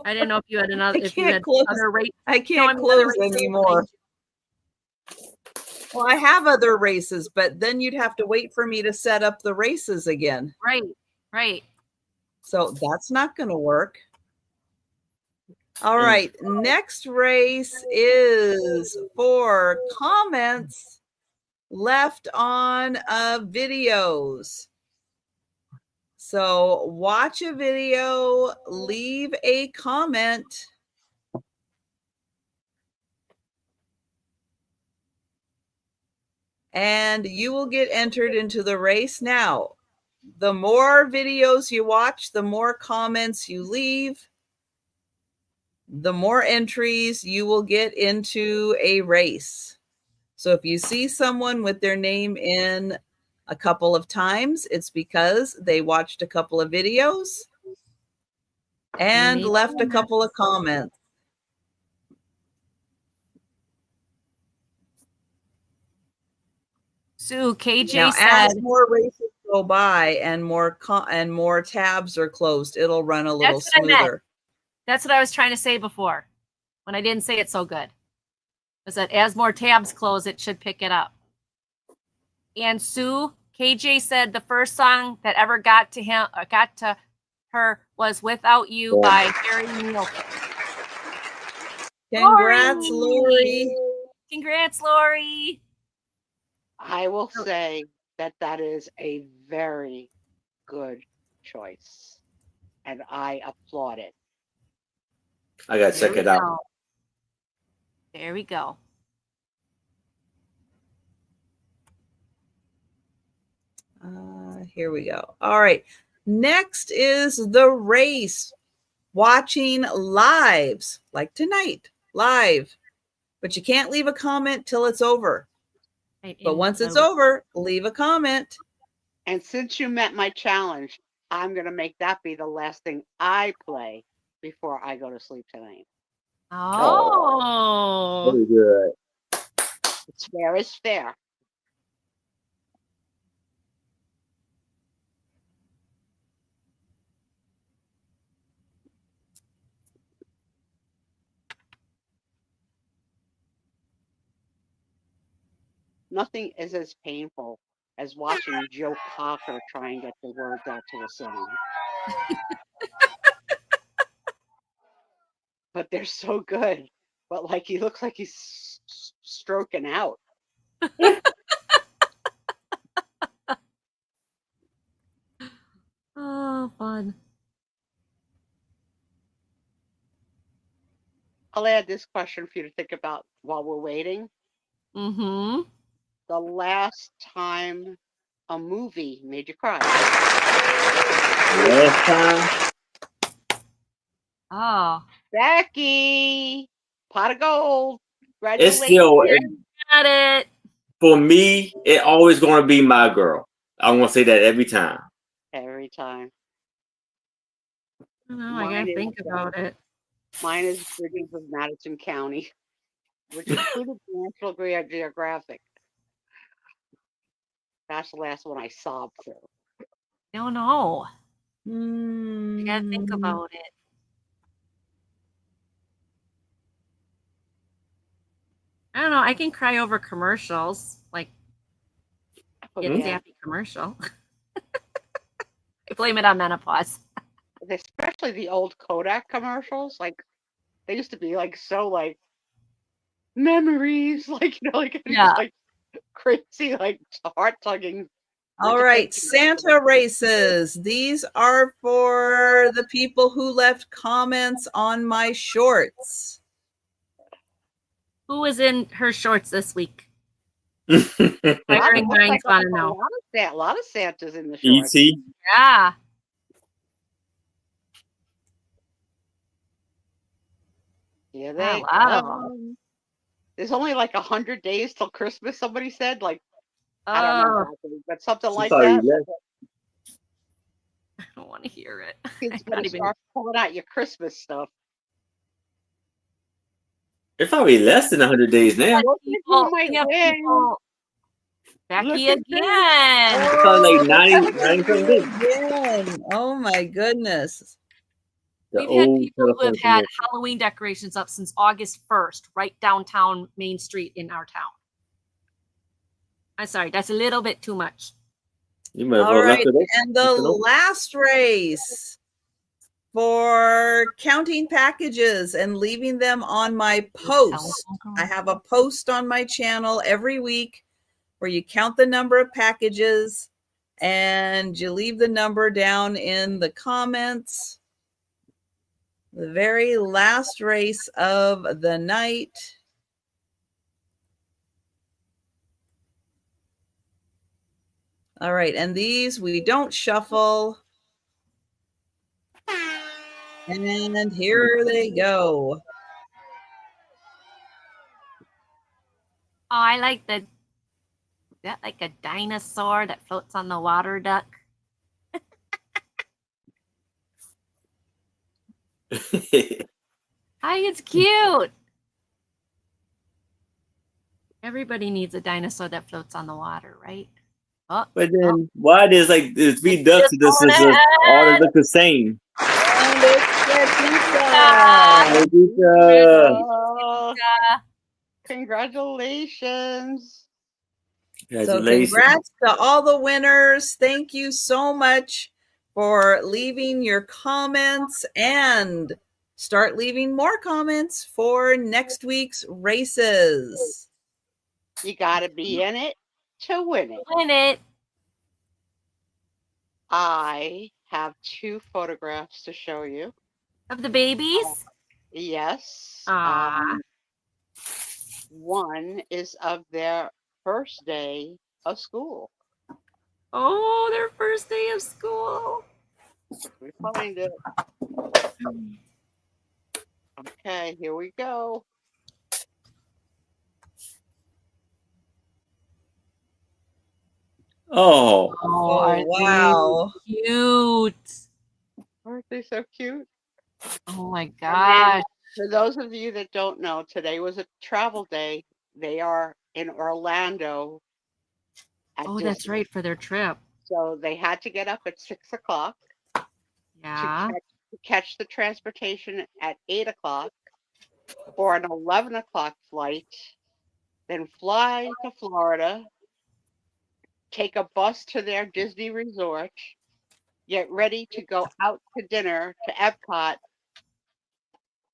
I didn't know if you had another. I If you can't had close. other rate. I can't close anymore. Well, I have other races, but then you'd have to wait for me to set up the races again. Right. So that's not going to work. All right. Next race is for comments left on videos. So watch a video, leave a comment. And you will get entered into the race. Now, the more videos you watch, the more comments you leave, the more entries you will get into a race. So if you see someone with their name in a couple of times, it's because they watched a couple of videos and left a couple of comments. Sue, KJ Now, said, as more races go by and more tabs are closed, it'll run a little That's what I meant. smoother. That's what I was trying to say before when I didn't say it so good. Was that as more tabs close, it should pick it up. And Sue, KJ said the first song that ever got to her was "Without You" by Harry Neal. Congrats, Lori. Congrats, Lori. I will say that is a very good choice, and I applaud it. I gotta check it out. There we go. Here we go. All right. Next is the race. Watching lives, like tonight, live. But you can't leave a comment till it's over. Right, But once it's over, leave a comment. And since you met my challenge, I'm going to make that be the last thing I play before I go to sleep tonight. Oh. Very good. It's fair is fair. Nothing is as painful as watching Joe Cocker try and get the words out to a song. But they're so good. But like he looks like he's stroking out. Oh, fun. I'll add this question for you to think about while we're waiting. Mm-hmm. The last time a movie made you cry. Last time. Oh. Becky, pot of gold. It's still Got it. for me. It always going to be My Girl. I'm going to say that every time. Every time. I gotta think about it. Mine is Bridges of Madison County, which included National Geographic. That's the last one I sobbed through. No, no. I gotta think about it. I don't know. I can cry over commercials, like Get Zappy commercial. I blame it on menopause. Especially the old Kodak commercials, like they used to be like so like memories, like like crazy, like heart tugging. All right, Santa races. These are for the people who left comments on my shorts. Who was in her shorts this week? Firing minds want to know. A lot of Santas in the shorts. E.T. Yeah. Yeah, they come. There's only like 100 days till Christmas. Somebody said, like, I don't know exactly, but something like that. I don't want to hear it. Kids better start pulling out your Christmas stuff. It's probably less than 100 days now. Becky again. Like 90 days. Again. Oh my goodness. We've had people who have had Halloween decorations up since August 1st, right downtown Main Street in our town. I'm sorry, that's a little bit too much. All right, and the last race for counting packages and leaving them on my post. I have a post on my channel every week where you count the number of packages and you leave the number down in the comments. The very last race of the night. All right, and these we don't shuffle. And here they go. Oh, I like that like a dinosaur that floats on the water duck. Hi, it's cute. Everybody needs a dinosaur that floats on the water, right? Oh, but then why there's like there's three ducks and this is all look the same? And it's Congratulations. So congrats to all the winners. Thank you so much for leaving your comments and start leaving more comments for next week's races. You got to be in it to win it. Win it. I have 2 photographs to show you. Of the babies? Yes. Aww. One is of their first day of school. Oh, their first day of school. We find it. Okay, here we go. Oh, Oh, aren't wow. they cute? Aren't they so cute? Oh my And gosh. then, for those of you that don't know, today was a travel day. They are in Orlando at Oh, that's Disney. right, for their trip. So they had to get up at 6 o'clock to Yeah. catch the transportation at 8 o'clock for an 11 o'clock flight, then fly to Florida, take a bus to their Disney resort, get ready to go out to dinner to Epcot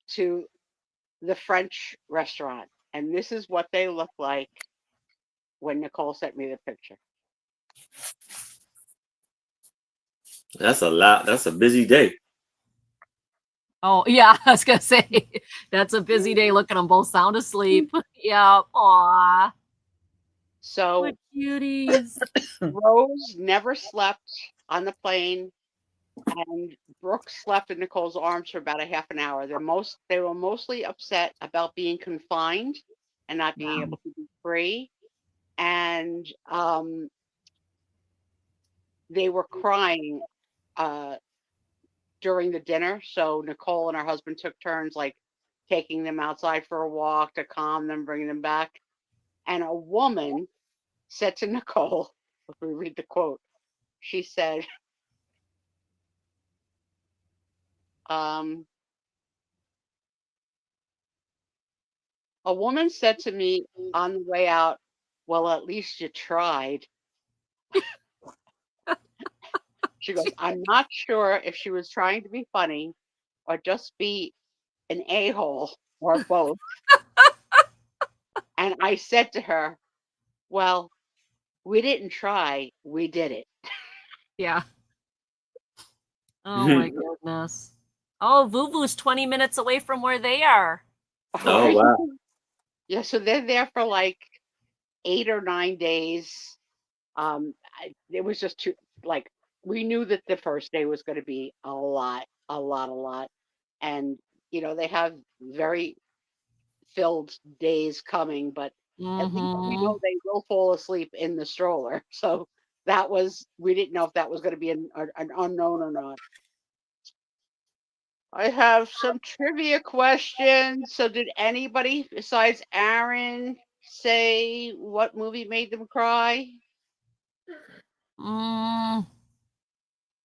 to the French restaurant. And this is what they look like when Nicole sent me the picture. that's a lot. That's a busy day. Oh, yeah, I was gonna say that's a busy day. Look at them both sound asleep. Yeah. Aw. So What cuties. Rose never slept on the plane, and Brooke slept in Nicole's arms for about a half an hour. They were mostly upset about being confined and not being able to be free. And they were crying during the dinner. So Nicole and her husband took turns like taking them outside for a walk to calm them, bringing them back. And a woman said to Nicole, if we read the quote, she said, a woman said to me on the way out, well, at least you tried. She goes, I'm not sure if she was trying to be funny or just be an a-hole or both. And I said to her, well, we didn't try, we did it. Yeah. Oh my goodness. Oh, Vuvu's 20 minutes away from where they are. Oh wow. Yeah, so they're there for like 8 or 9 days. It was just too, like, we knew that the first day was going to be a lot. And, they have very filled days coming, but at least we know they will fall asleep in the stroller. So we didn't know if that was going to be an unknown or not. I have some trivia questions. So did anybody besides Aaron say what movie made them cry?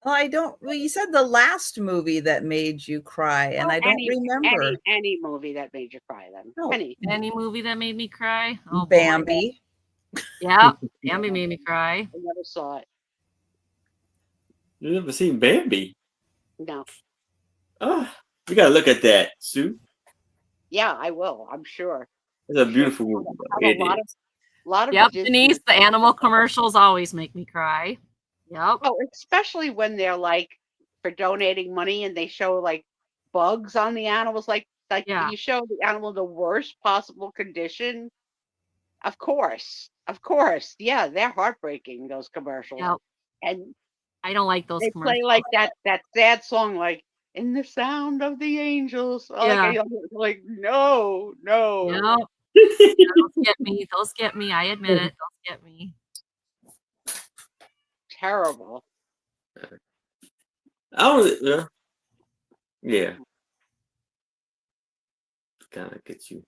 Well, you said the last movie that made you cry, and I don't remember. Any movie that made you cry then. No. Any movie that made me cry? Oh, Bambi. Yeah, Bambi made me cry. I never saw it. You never seen Bambi? No. Oh, you gotta look at that, Sue. Yeah, I will. I'm sure. It's a beautiful movie. A lot of yep, Denise, the animal commercials always make me cry. Yep. Oh, especially when they're like for donating money and they show like bugs on the animals, like you show the animal in the worst possible condition. Of course. Yeah, they're heartbreaking, those commercials. Yep. And I don't like those they commercials. play like that sad song, like in the sound of the angels. Yeah. Like no. Yep. Those get me. I admit it. Those get me. Terrible. Yeah. Kind of gets you.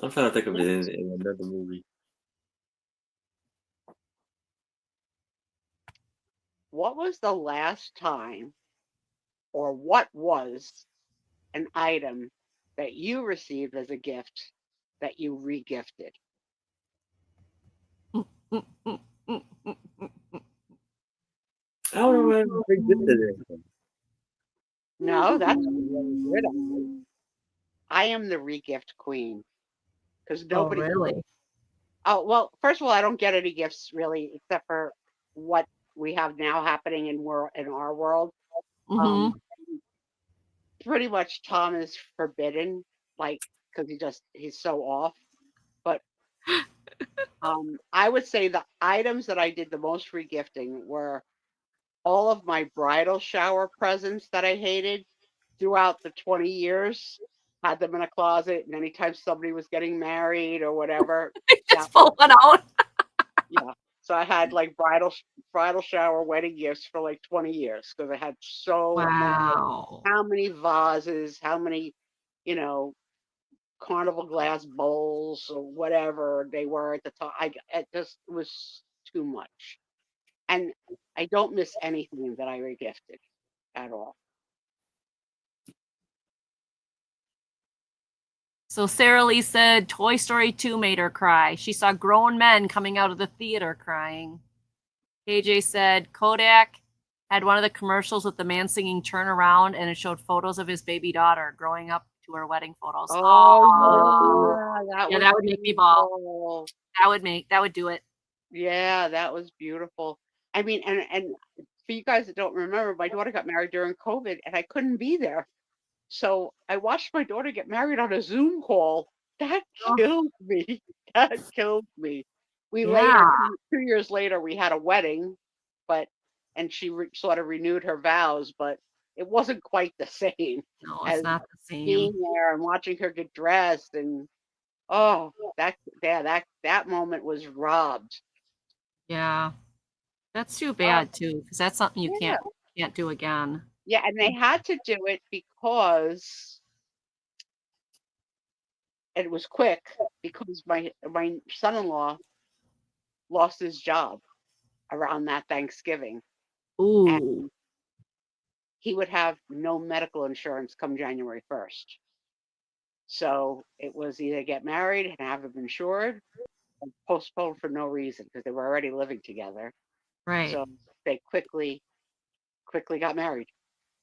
I'm trying to think of it in another movie. What was the last time, or what was an item that you received as a gift that you regifted? I don't remember if we gifted anything. No, that's really good. I am the regift queen because nobody. Oh, really? Oh well, first of all, I don't get any gifts really, except for what we have now happening in our world. Pretty much, Tom is forbidden, like because he's so off. But I would say the items that I did the most regifting were all of my bridal shower presents that I hated throughout the 20 years. Had them in a closet, and anytime somebody was getting married or whatever, Just pull one out. yeah. So I had like bridal shower wedding gifts for like 20 years because I had so many. Wow. How many vases, how many, carnival glass bowls or whatever they were at the time. It just was too much. And I don't miss anything that I regifted at all. So Sarah Lee said Toy Story 2 made her cry. She saw grown men coming out of the theater crying. KJ said Kodak had one of the commercials with the man singing Turn Around, and it showed photos of his baby daughter growing up to her wedding photos. Yeah, that would make me bawl. That would do it. Yeah, that was beautiful. I mean, and for you guys that don't remember, my daughter got married during COVID and I couldn't be there. So I watched my daughter get married on a Zoom call. That killed me. That killed me. We later, 2 years later, we had a wedding, and she sort of renewed her vows, but it wasn't quite the same. No, it's not the same. Being there and watching her get dressed, and that moment was robbed. Yeah, that's too bad too, because that's something you can't do again. Yeah, and they had to do it because it was quick, because my son-in-law lost his job around that Thanksgiving. Ooh. And he would have no medical insurance come January 1st. So it was either get married and have him insured, or postpone for no reason because they were already living together. Right. So they quickly got married.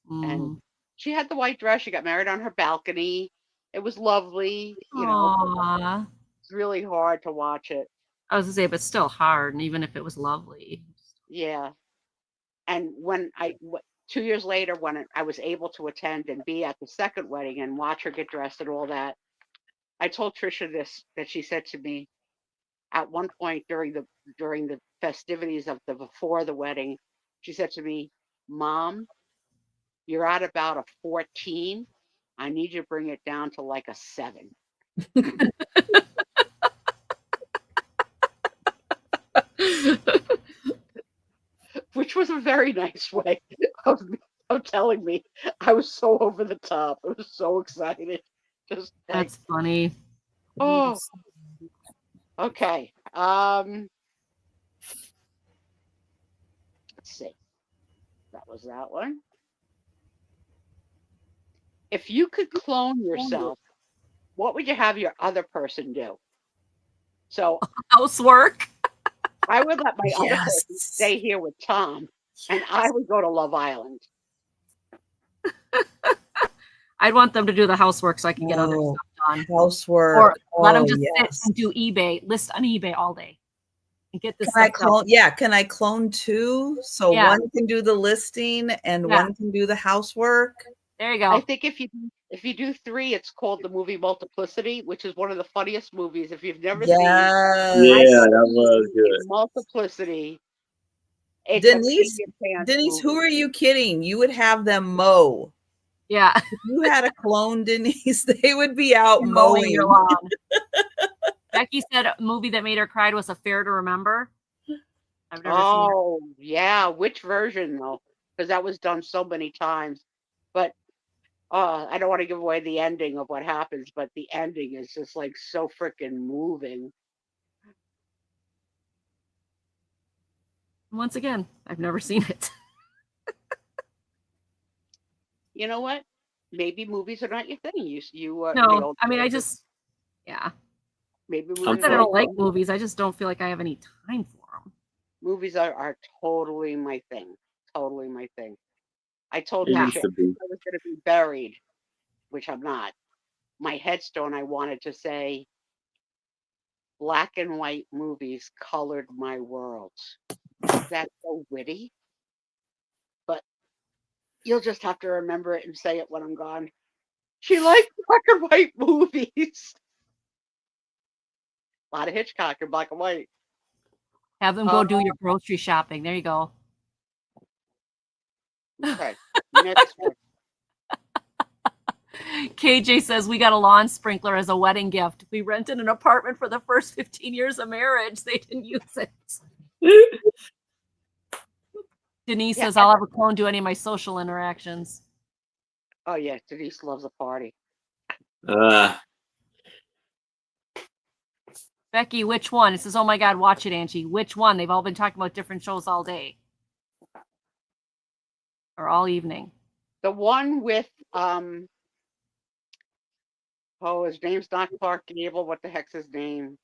And she had the white dress. She got married on her balcony. It was lovely. Aww. It's really hard to watch it. I was gonna say, but still hard, and even if it was lovely. Yeah. And when 2 years later, when I was able to attend and be at the second wedding and watch her get dressed and all that, I told Trisha that she said to me at one point during the festivities of before the wedding, she said to me, "Mom, you're at about a 14. I need you to bring it down to like a 7." Which was a very nice way of telling me I was so over the top. I was so excited. That's funny. Oh, okay. Let's see. That was that one. If you could clone yourself, what would you have your other person do? So housework. I would let my other person stay here with Tom, and I would go to Love Island. I'd want them to do the housework so I can get other stuff done. Housework. Or let them just sit and do eBay, list on eBay all day. And get this Can I clone? Yeah, can I clone two? So one can do the listing and one can do the housework. There you go. I think if you do 3, it's called the movie Multiplicity, which is one of the funniest movies. If you've never seen it, that was good. Multiplicity. Denise, who are you kidding? You would have them mow. Yeah. If you had a clone, Denise, they would be out mowing your lawn. Becky said a movie that made her cry was Affair to Remember. I've never seen it. Yeah. Which version though? Because that was done so many times. But I don't want to give away the ending of what happens, but the ending is just like so freaking moving. Once again, I've never seen it. You know what? Maybe movies are not your thing. No, I mean, I just, Maybe movies. Not that I don't like movies. I just don't feel like I have any time for them. Movies are totally my thing. Totally my thing. I told Trisha I was going to be buried, which I'm not. My headstone, I wanted to say, black and white movies colored my world. That's so witty. But you'll just have to remember it and say it when I'm gone. She liked black and white movies. A lot of Hitchcock in black and white. Have them go do your grocery shopping. There you go. Okay. Next one. KJ says we got a lawn sprinkler as a wedding gift. We rented an apartment for the first 15 years of marriage. They didn't use it. Denise says I'll have a clone do any of my social interactions. Oh yeah, Denise loves a party. Becky, which one? It says, oh my God, watch it, Angie. Which one? They've all been talking about different shows all day. Or all evening. The one with his name's not Clark Gable. What the heck's his name?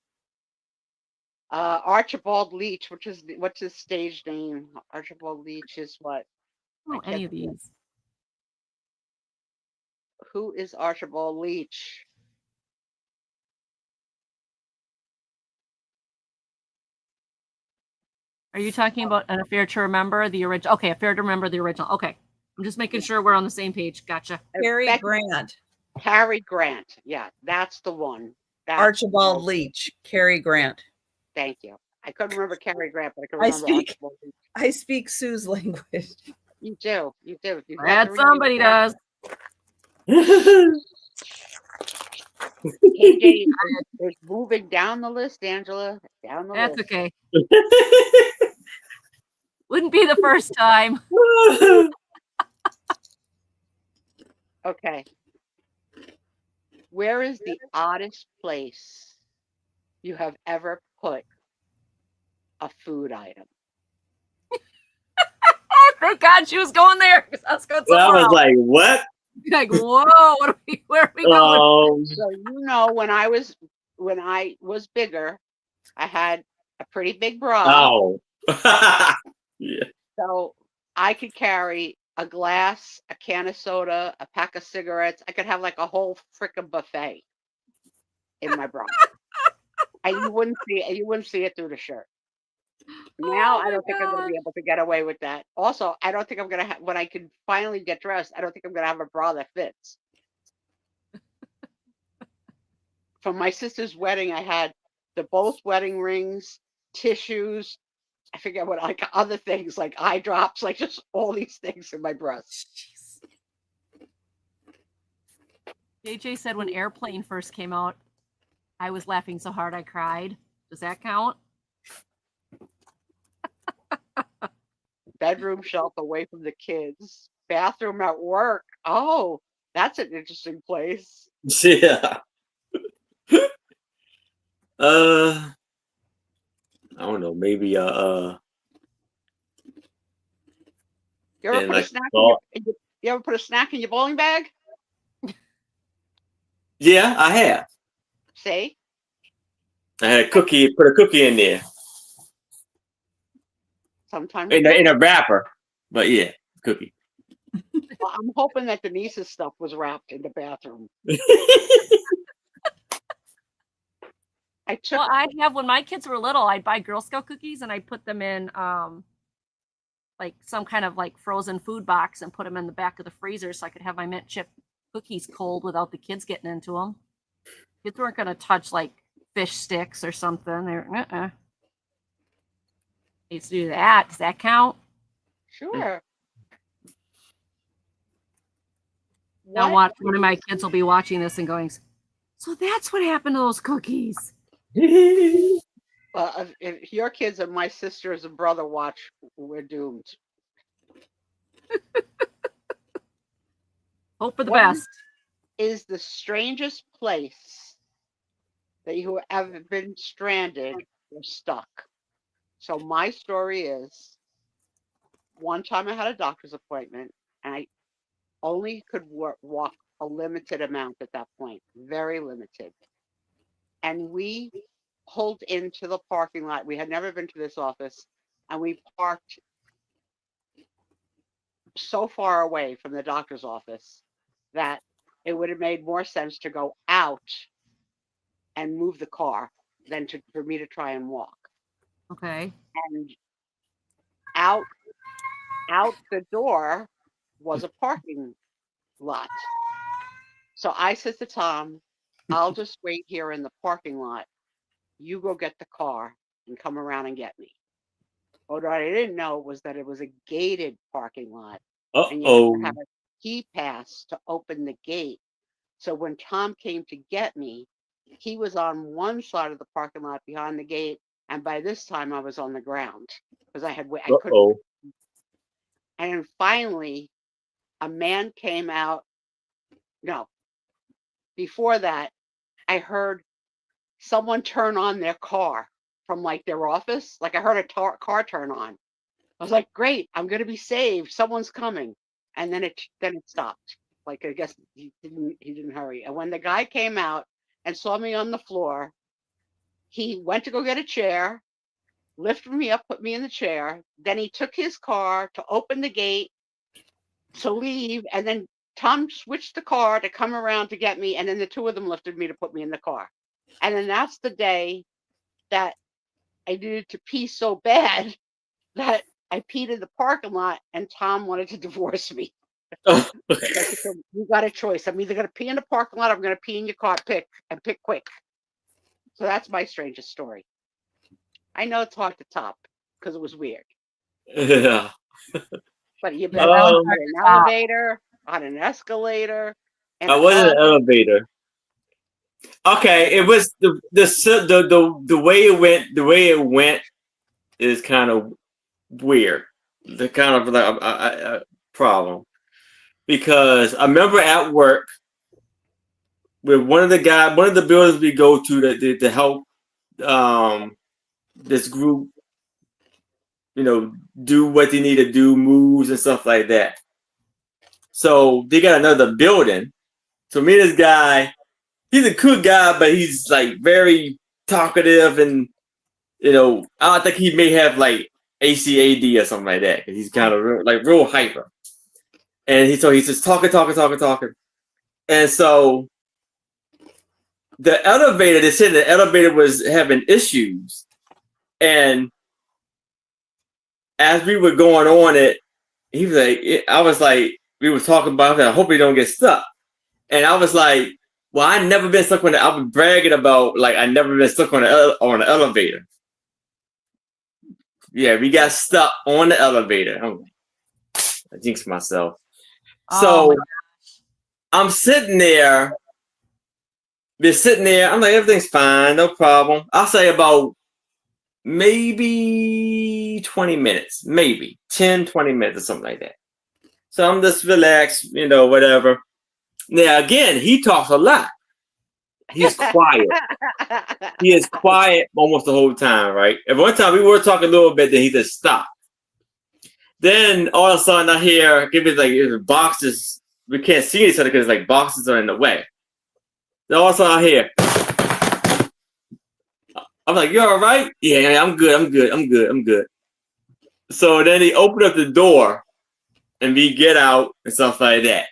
Archibald Leach, what's his stage name? Archibald Leach is what? Oh, any of these. Who is Archibald Leach? Are you talking about an Affair to Remember the original? Okay, Affair to Remember the original. Okay. I'm just making sure we're on the same page. Gotcha. Cary Grant. Cary Grant. Yeah, that's the one. Archibald Leach. Cary Grant. Thank you. I couldn't remember Cary Grant, but I can remember Archibald Leach. I speak Sue's language. You do. You do. That somebody does. KJ is moving down the list, Angela. Down the list. That's okay. Wouldn't be the first time. Okay. Where is the oddest place you have ever put a food item? Thank God she was going there. I was going I was like, what? Like, whoa, where are we going? So when I was bigger, I had a pretty big bra. Oh. Yeah. So I could carry a glass, a can of soda, a pack of cigarettes. I could have like a whole frickin' buffet in my bra. And you wouldn't see it through the shirt. Now I don't think I'm going to be able to get away with that. Also, I don't think I'm going to when I can finally get dressed, I don't think I'm going to have a bra that fits. For my sister's wedding, I had both wedding rings, tissues, I forget what, like other things, like eye drops, like just all these things in my breast. JJ said when Airplane first came out, I was laughing so hard I cried. Does that count? Bedroom shelf away from the kids. Bathroom at work. Oh, that's an interesting place. Yeah. I don't know. Maybe You ever put a snack? You ever put a snack in your bowling bag? Yeah, I have. See? I had a cookie. Put a cookie in there. Sometimes in a wrapper, but yeah, cookie. Well, I'm hoping that Denise's stuff was wrapped in the bathroom. I have, when my kids were little, I'd buy Girl Scout cookies and I'd put them in like some kind of like frozen food box and put them in the back of the freezer so I could have my mint chip cookies cold without the kids getting into them. Kids weren't going to touch like fish sticks or something. They're used to do that. Does that count? Sure. Now watch, one of my kids will be watching this and going, so that's what happened to those cookies. If your kids and my sisters and brother watch, we're doomed. Hope for the best. Is the strangest place that you have ever been stranded or stuck? So my story is, one time I had a doctor's appointment and I only could walk a limited amount at that point, very limited. And we pulled into the parking lot. We had never been to this office, and we parked so far away from the doctor's office that it would have made more sense to go out and move the car than for me to try and walk. Okay. And out the door was a parking lot. So I said to Tom, I'll just wait here in the parking lot you go get the car and come around and get me. What I didn't know was that it was a gated parking lot, and you have to have a key pass to open the gate. So when Tom came to get me, he was on one side of the parking lot behind the gate, and by this time I was on the ground because I couldn't. And then finally, a man came out. No, before that, I heard someone turn on their car from like their office. Like I heard a car turn on. I was like, great, I'm going to be saved. Someone's coming. And then it stopped. Like, I guess he didn't hurry. And when the guy came out and saw me on the floor, he went to go get a chair, lifted me up, put me in the chair. Then he took his car to open the gate to leave. And then Tom switched the car to come around to get me. And then the two of them lifted me to put me in the car. And then that's the day that I needed to pee so bad that I peed in the parking lot, and Tom wanted to divorce me. You got a choice. I'm either going to pee in the parking lot or I'm going to pee in your car. Pick quick. So that's my strangest story. I know it's hard to top because it was weird. Yeah. But you've been on an elevator, on an escalator. I wasn't an elevator. Okay, it was the way it went. The way it went is kind of weird. The kind of like a problem, because I remember at work with one of the buildings we go to to help this group, do what they need to do, moves and stuff like that. So they got another building. So me and this guy, he's a cool guy, but he's like very talkative, and I think he may have like ACAD or something like that. He's kind of real hyper, and he's just talking, and so the elevator. They said the elevator was having issues, and as we were going on it, he was like, I was like, we were talking about that. I hope we don't get stuck, and I was like, well, I never been stuck on I was bragging about like I never been stuck on an elevator. Yeah, we got stuck on the elevator. I jinxed myself. So I'm sitting there. We're sitting there. I'm like, everything's fine, no problem. I'll say about maybe 20 minutes, maybe 10, 20 minutes or something like that. So I'm just relaxed, whatever. Now, again, he talks a lot. He's quiet. He is quiet almost the whole time, right? At one time, we were talking a little bit, then he just stopped. Then all of a sudden, I hear, boxes. We can't see each other because like boxes are in the way. Then all of a sudden, I hear. I'm like, you all right? Yeah, I'm good. So then he opened up the door, and we get out and stuff like that.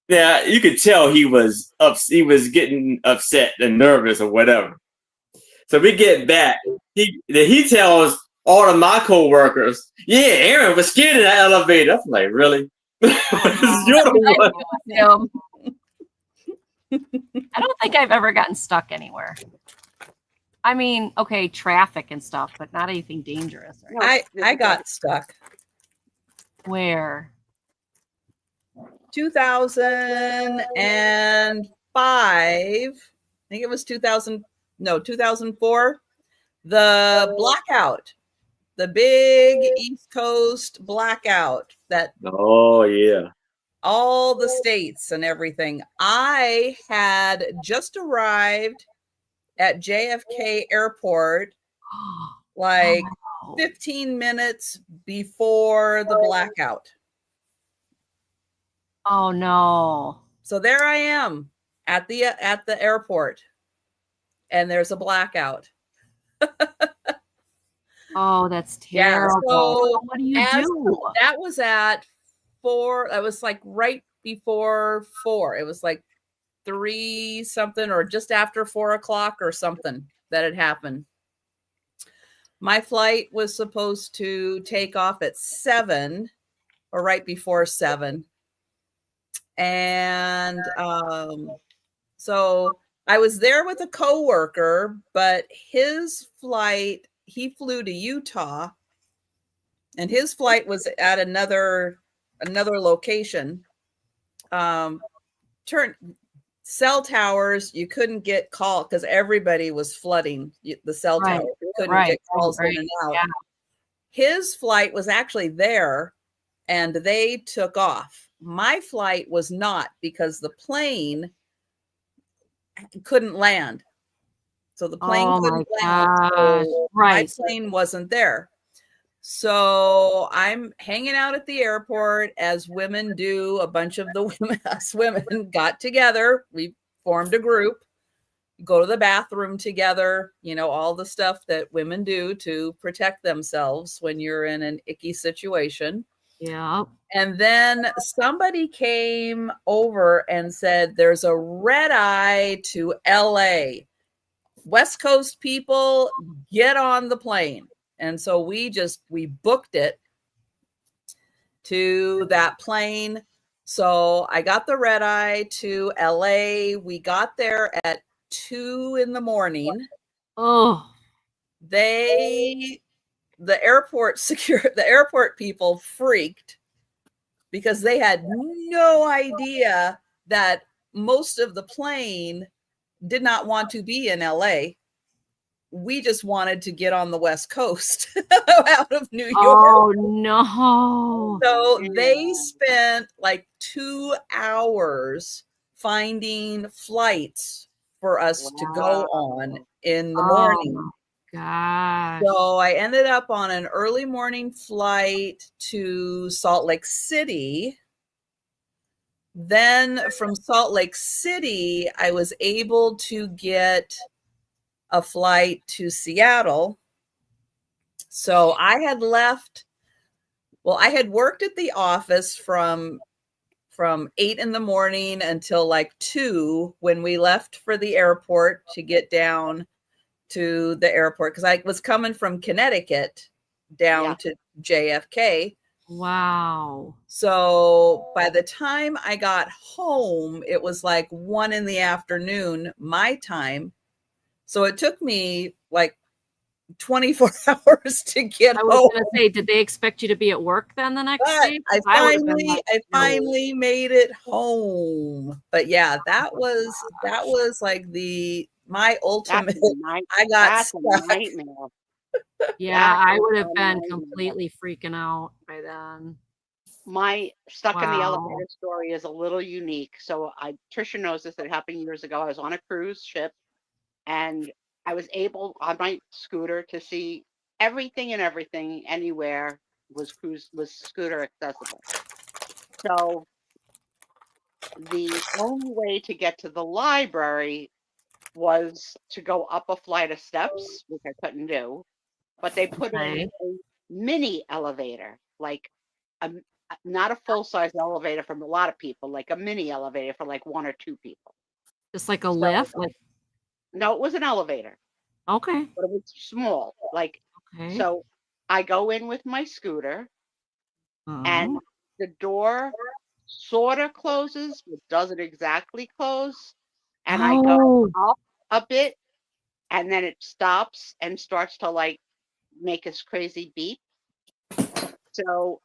Yeah, you could tell he was getting upset and nervous or whatever. So we get back. He tells all of my coworkers, "Yeah, Aaron was scared in that elevator." I'm like, really? You're the one. I don't think I've ever gotten stuck anywhere. I mean, okay, traffic and stuff, but not anything dangerous. Right? I got stuck. Where? 2005. I think it was 2004. The blackout, the big East Coast blackout that. Oh yeah. All the states and everything. I had just arrived at JFK Airport like 15 minutes before the blackout. Oh no. So there I am at the airport, and there's a blackout. Oh, that's terrible. Yeah, so what do you do? That was at 4. That was like right before 4. It was like 3 something or just after 4 o'clock or something that had happened. My flight was supposed to take off at 7 or right before 7. And so I was there with a coworker, but his flight, he flew to Utah, and his flight was at another location. Cell towers, you couldn't get call because everybody was flooding the cell Right, tower. You couldn't right, get calls right, in and out. yeah. His flight was actually there, and they took off. My flight was not, because the plane couldn't land. So the plane Oh my couldn't land. gosh. So my Right. plane wasn't there. So I'm hanging out at the airport, as women do. A bunch of the women, us women, got together. We formed a group, go to the bathroom together, all the stuff that women do to protect themselves when you're in an icky situation. Yeah. And then somebody came over and said, there's a red eye to LA. West Coast people, get on the plane. And so we booked it to that plane. So I got the red eye to LA. We got there at 2 a.m. Oh. The airport people freaked, because they had no idea that most of the plane did not want to be in LA. We just wanted to get on the West Coast out of New York. Oh no. So they spent like 2 hours finding flights for us to go on in the morning. Gosh. So I ended up on an early morning flight to Salt Lake City. Then from Salt Lake City, I was able to get a flight to Seattle. So I had worked at the office from 8 a.m. until like 2 when we left for the airport to get down to the airport, because I was coming from Connecticut down to JFK. Wow. So by the time I got home, it was like 1 p.m. my time. So it took me like 24 hours to get home. I was going to say, did they expect you to be at work then the next day? I finally made it home. But yeah, that was like my ultimate. I got stuck. A nightmare. Yeah, I would have been completely freaking out by then. My stuck in the elevator story is a little unique. So Trisha knows this. It happened years ago. I was on a cruise ship, and I was able on my scooter to see everything and everything anywhere was scooter accessible. So the only way to get to the library was to go up a flight of steps, which I couldn't do, but they put in a mini elevator, like not a full-size elevator for a lot of people, like a mini elevator for like 1 or 2 people. Just like a lift? No, it was an elevator. Okay. But it was small. So I go in with my scooter, and the door sort of closes, but doesn't exactly close. And I go up a bit, and then it stops and starts to like make this crazy beep. So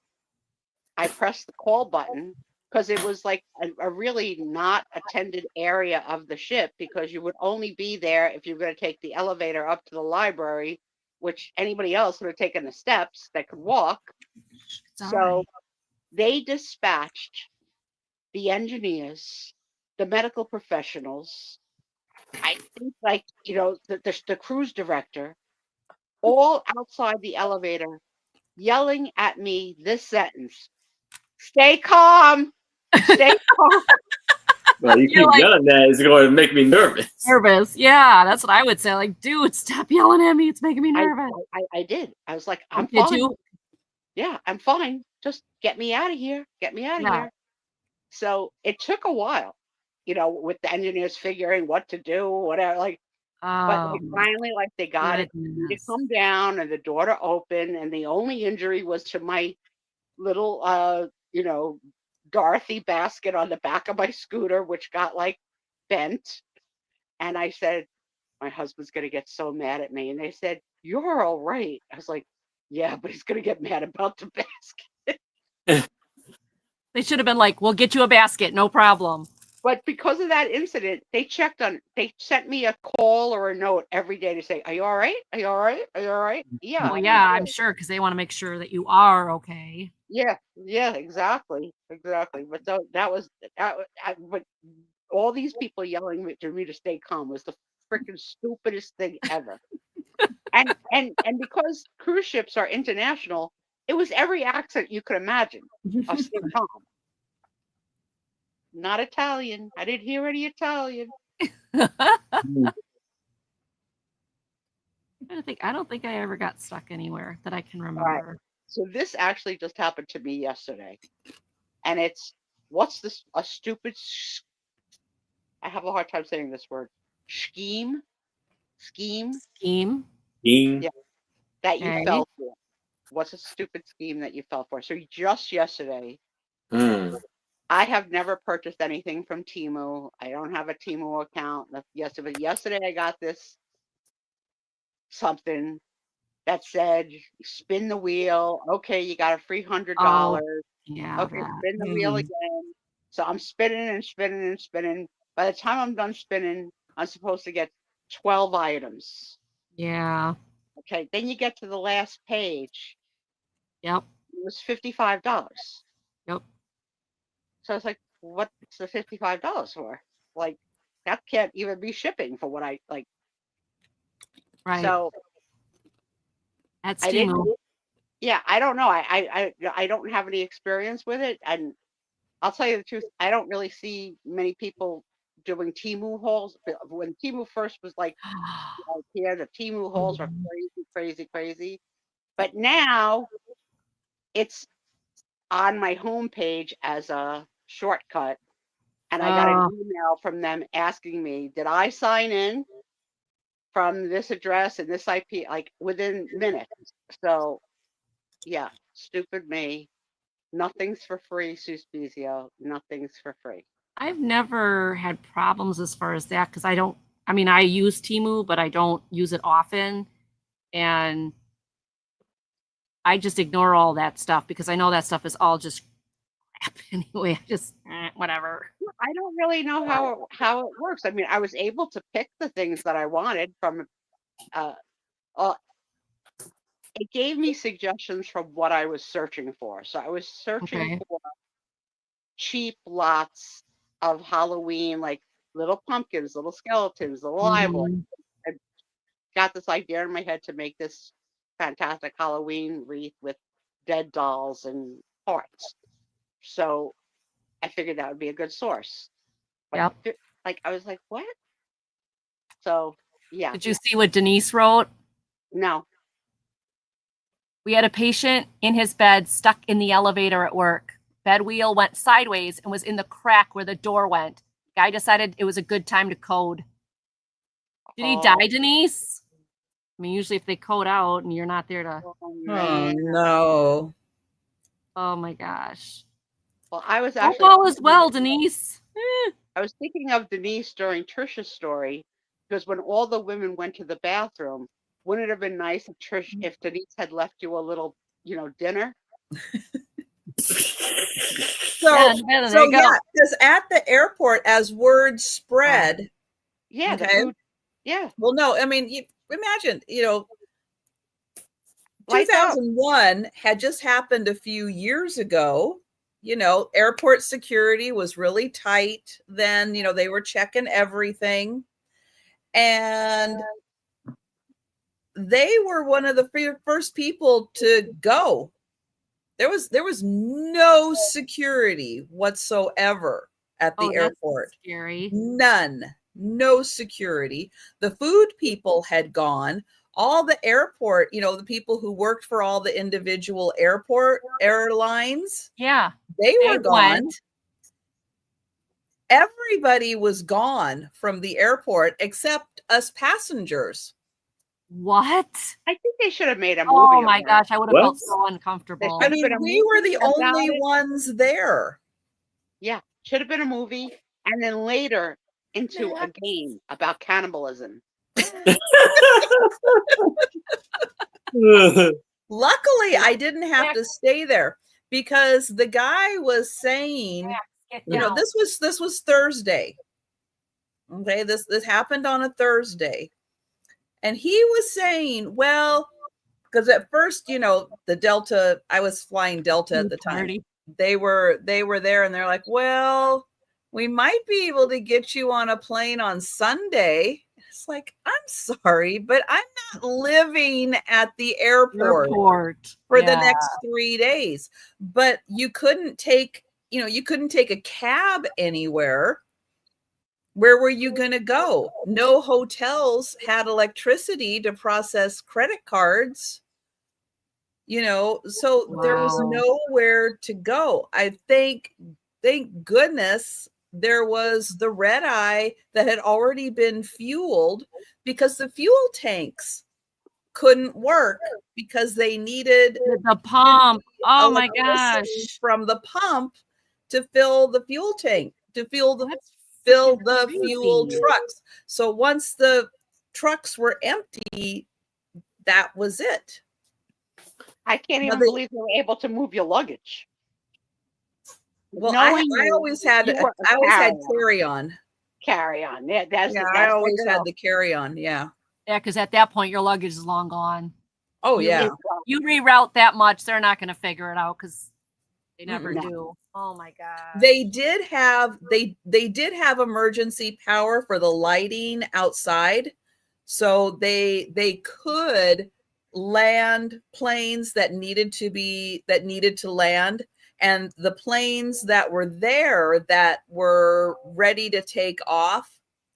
I press the call button, because it was like a really not attended area of the ship, because you would only be there if you're going to take the elevator up to the library, which anybody else would have taken the steps that could walk. So they dispatched the engineers, the medical professionals, I think the cruise director, all outside the elevator, yelling at me this sentence: "Stay calm, stay calm." Well, you keep yelling that, it's going to make me nervous. Yeah, that's what I would say. Like, dude, stop yelling at me. It's making me nervous. I did. I was like, I'm fine. Did you? Yeah, I'm fine. Just get me out of here. Get me out of here. So it took a while, with the engineers figuring what to do, whatever. But finally, they got it to come down, and the door to open, and the only injury was to my little, Dorothy basket on the back of my scooter, which got bent. And I said, my husband's going to get so mad at me. And they said, you're all right. I was like, yeah, but he's going to get mad about the basket. They should have been like, we'll get you a basket, no problem. But because of that incident, they sent me a call or a note every day to say, are you all right? Are you all right? Are you all right? Yeah. Well, yeah, I'm sure, because they want to make sure that you are okay. Yeah, exactly. But but all these people yelling to me to stay calm was the freaking stupidest thing ever. and because cruise ships are international, it was every accent you could imagine of stay calm. Not Italian. I didn't hear any Italian. I don't think I ever got stuck anywhere that I can remember. Right. So this actually just happened to me yesterday. And it's, what's this? A stupid, I have a hard time saying this word. Scheme. Yeah, that you fell for. What's a stupid scheme that you fell for? So just yesterday, I have never purchased anything from Temu. I don't have a Temu account. Yesterday I got this something that said, spin the wheel. Okay, you got a free $100. Yeah. Okay, spin the wheel again. So I'm spinning and spinning and spinning. By the time I'm done spinning, I'm supposed to get 12 items. Yeah. Okay, then you get to the last page. Yep. It was $55. Yep. So I was like, what's the $55 for? Like, that can't even be shipping for what I like. Right. So that's I didn't. Yeah, I don't know. I don't have any experience with it, and I'll tell you the truth. I don't really see many people doing Temu hauls. When Temu first was like, here, the Temu hauls are crazy. But now it's on my homepage as a shortcut, and I got an email from them asking me, did I sign in from this address and this IP, like within minutes. So yeah, stupid me. Nothing's for free, Suspizio. Nothing's for free. I've never had problems as far as that, because I use Temu, but I don't use it often. And I just ignore all that stuff because I know that stuff is all just crap anyway. I just whatever. I don't really know how it works. I mean, I was able to pick the things that I wanted from it gave me suggestions from what I was searching for. So I was searching for cheap lots of Halloween, like little pumpkins, little skeletons, little eyeballs. I got this idea in my head to make this fantastic Halloween wreath with dead dolls and hearts. So I figured that would be a good source. But like I was like, what? So yeah. Did you see what Denise wrote? No. We had a patient in his bed stuck in the elevator at work. Bed wheel went sideways and was in the crack where the door went. Guy decided it was a good time to code. Did he die, Denise? I mean, usually if they code out and you're not there to... Oh, no. Oh, my gosh. Well, I was actually... all is well, Denise. I was thinking of Denise during Trisha's story, because when all the women went to the bathroom, wouldn't it have been nice if Denise had left you a little, dinner? So yeah, because at the airport, as word spread, Well, no, I mean, you imagine, 2001 had just happened a few years ago. Airport security was really tight. Then, they were checking everything, and they were one of the first people to go. There was no security whatsoever at the airport. Scary. None. No security. The food people had gone. All the airport, the people who worked for all the individual airlines. Yeah. They were gone. Everybody was gone from the airport except us passengers. What? I think they should have made a movie. Oh my gosh, I would have felt so uncomfortable. I mean, we were the only ones there. Yeah, should have been a movie. And then later, into a game about cannibalism. Luckily, I didn't have to stay there because the guy was saying, this was Thursday. Okay, this happened on a Thursday. And he was saying, well, because at first, the Delta, I was flying Delta at the time. They were there and they're like, well, we might be able to get you on a plane on Sunday. It's like, I'm sorry, but I'm not living at the airport for the next 3 days. But you couldn't take a cab anywhere. Where were you going to go? No hotels had electricity to process credit cards. So there was nowhere to go. I thank goodness there was the red eye that had already been fueled because the fuel tanks couldn't work because they needed the pump. Oh my gosh. From the pump to fill the fuel tank, to fill the fuel trucks. So once the trucks were empty, that was it. I can't even believe they were able to move your luggage. Well, I always had carry-on. Carry-on. I always had the carry-on. Yeah. Yeah, because at that point your luggage is long gone. Oh yeah. You reroute that much, they're not going to figure it out because they never do. Oh my god. They did have emergency power for the lighting outside, so they could land planes that needed to land. And the planes that were there that were ready to take off,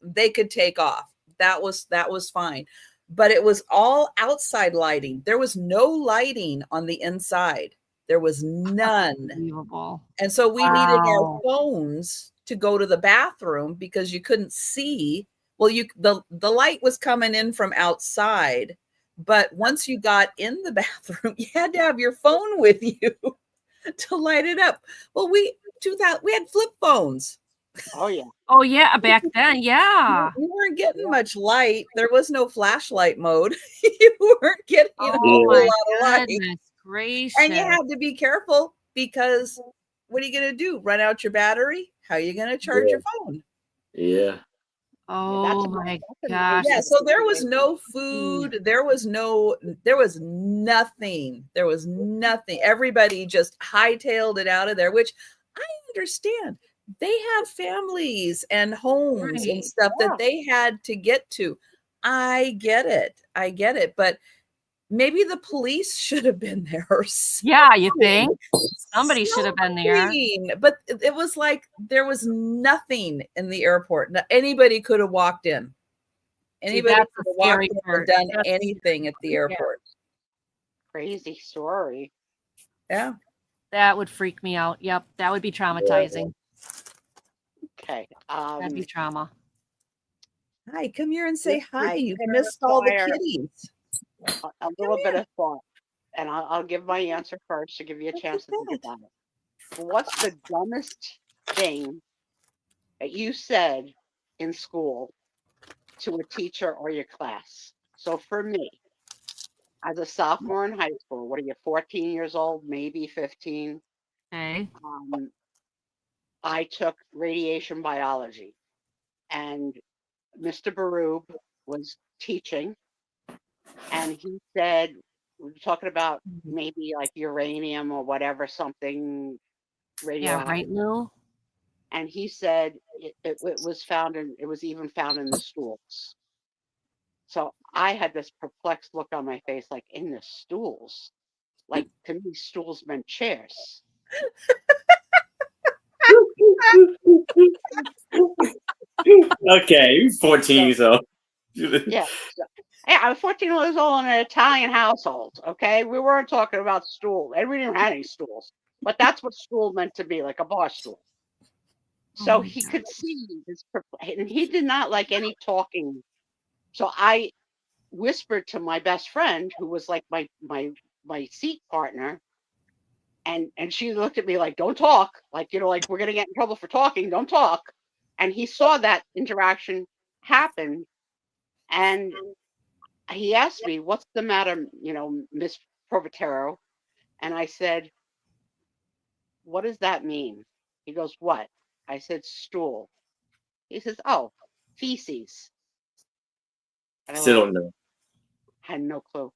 they could take off. That was fine. But it was all outside lighting. There was no lighting on the inside. There was none. Unbelievable. And so we needed our phones to go to the bathroom because you couldn't see. Well, the light was coming in from outside, but once you got in the bathroom, you had to have your phone with you to light it up. Well, we had flip phones. Oh yeah. Oh yeah, back then, yeah. You weren't getting much light. There was no flashlight mode. You weren't getting a whole lot of light. Gracious. And you had to be careful because what are you going to do? Run out your battery? How are you going to charge your phone? Yeah. Oh my gosh. Yeah, so there was no food. There was nothing. Everybody just hightailed it out of there, which I understand. They have families and homes and stuff that they had to get to. I get it. But maybe the police should have been there. Yeah, you think? Somebody should have been there. But it was like there was nothing in the airport. Anybody could have walked in. Anybody could have walked in or done anything at the airport. Crazy story. Yeah. That would freak me out. Yep. That would be traumatizing. Okay. That'd be trauma. Hi, come here and say hi. You missed all the kitties. A little bit of thought, and I'll give my answer first to give you a chance to think about it. What's the dumbest thing that you said in school to a teacher or your class? So for me, as a sophomore in high school, what are you, 14 years old, maybe 15? Okay. I took radiation biology, and Mr. Barub was teaching. And he said, we were talking about maybe like uranium or whatever, something radioactive. Yeah, right, Lou. And he said it was even found in the stools. So I had this perplexed look on my face, like, in the stools. Like, to me, stools meant chairs. Okay, 14 years old. Yeah. Hey, I was 14 years old in an Italian household, okay? We weren't talking about stools. And we didn't have any stools. But that's what stool meant to be, like a bar stool. So he could see this, and he did not like any talking. So I whispered to my best friend, who was like my seat partner, and she looked at me like, don't talk. Like, like, we're going to get in trouble for talking. Don't talk. And he saw that interaction happen, and he asked me, "What's the matter, Miss Provatero?" And I said, "What does that mean?" He goes, "What?" I said, "Stool." He says, "Oh, feces." And I Still went, don't know. had no clue.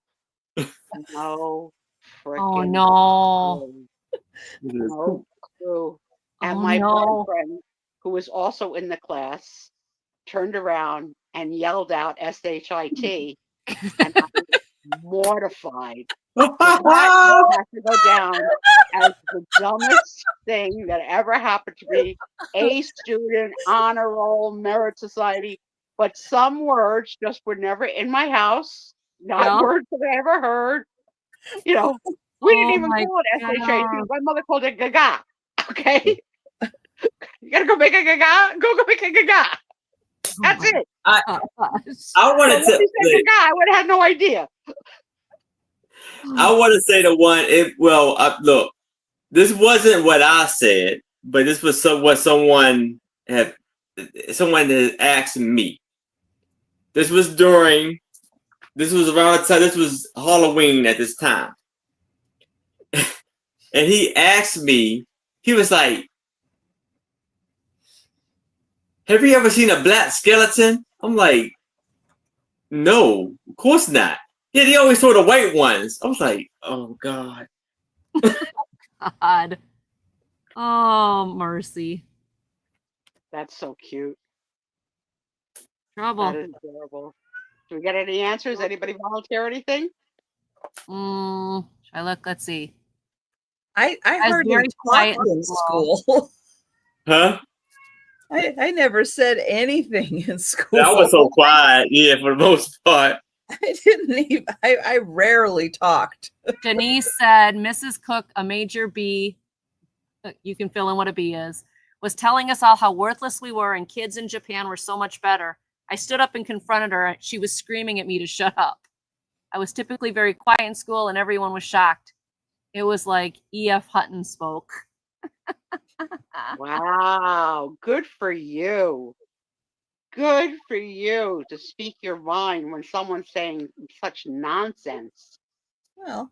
No Oh freaking no. clue. No clue. And Oh my no. boyfriend, who was also in the class, turned around and yelled out SHIT, and I was mortified. So that has to go down as the dumbest thing that ever happened to me. A student, honor roll, merit society, but some words just were never in my house. Not Yeah. words that I ever heard. We didn't even my call it SHIT. God. My mother called it gaga. Okay, you gotta go make a gaga. Go make a gaga. That's it. I So wanted when he said to. gaga, I would have had no idea. I want to say the one. Look, this wasn't what I said, but this was what someone had asked me. This was around the time. This was Halloween at this time, and he asked me. He was like, "Have you ever seen a black skeleton?" I'm like, "No, of course not." Yeah, they always saw the white ones. I was like, "Oh God." God. Oh, mercy. That's so cute. Trouble. That is adorable. Do we get any answers? Anybody volunteer anything? Should I look? Let's see. I was hardly very quiet talked in in school. Huh? I never said anything in school. I was so quiet, yeah, for the most part. I didn't even. I rarely talked. Denise said, Mrs. Cook, a major B, you can fill in what a B is, was telling us all how worthless we were and kids in Japan were so much better. I stood up and confronted her. She was screaming at me to shut up. I was typically very quiet in school and everyone was shocked. It was like E.F. Hutton spoke. Wow. Good for you. Good for you to speak your mind when someone's saying such nonsense. Well,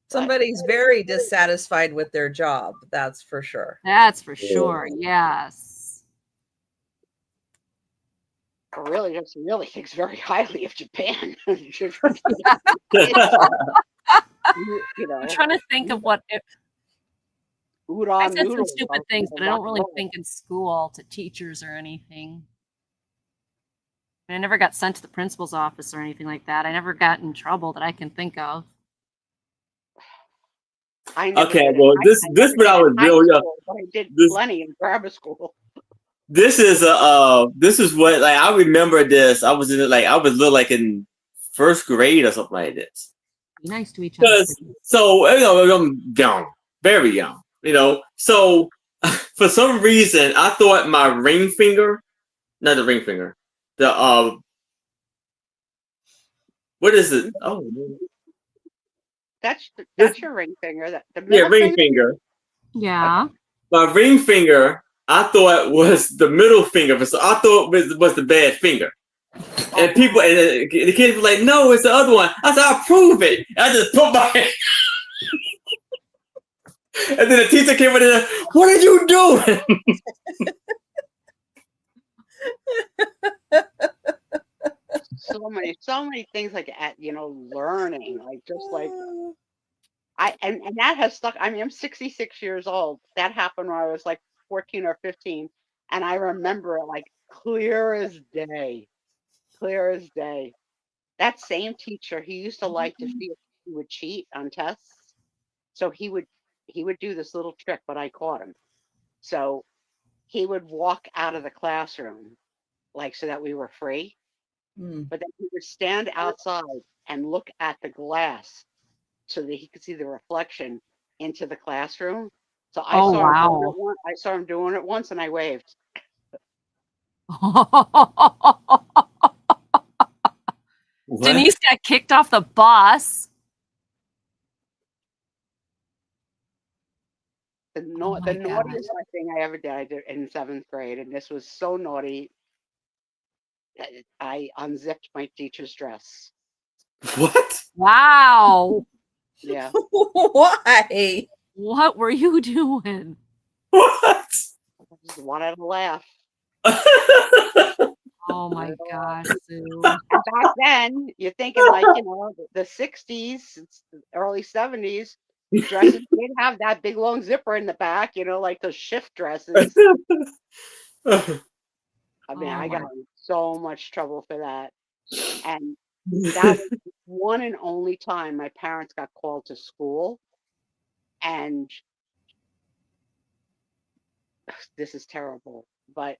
somebody's very dissatisfied with their job. That's for sure. That's for sure. Yes. Just really thinks very highly of Japan. I'm trying to think of what I said some stupid things, but I don't really think in school to teachers or anything. I never got sent to the principal's office or anything like that. I never got in trouble that I can think of. Okay, well, this when I was real young. I did plenty in grammar school. This is what, like, I remember this. I was in first grade or something like this. Be nice to each other. So I'm young, very young. So for some reason I thought my ring finger, not the ring finger, the what is it? Oh, that's your ring finger. Ring finger. Yeah. My ring finger, I thought was the middle finger, so I thought it was the bad finger. And people, and the kids were like, "No, it's the other one." I said, "I'll prove it." I just put my hand. And then the teacher came in there, "What are you doing?" So many things like learning, like just like and that has stuck. I mean, I'm 66 years old. That happened when I was like 14 or 15, and I remember it like clear as day. Clear as day. That same teacher, he used to like to see if he would cheat on tests. So he would do this little trick, but I caught him. So he would walk out of the classroom, like so that we were free. But then he would stand outside and look at the glass so that he could see the reflection into the classroom. So I saw him doing it once, and I waved. Denise got kicked off the bus. The Oh my naughtiest thing I ever did, I did in 7th grade, and this was so naughty. I unzipped my teacher's dress. What? Wow. Yeah. Why? What were you doing? What? I just wanted to laugh. Oh my gosh, Sue. And back then, you're thinking like, the 60s, it's the early 70s, dresses didn't have that big long zipper in the back, like those shift dresses. I mean, I got in so much trouble for that. And that was one and only time my parents got called to school. And this is terrible, but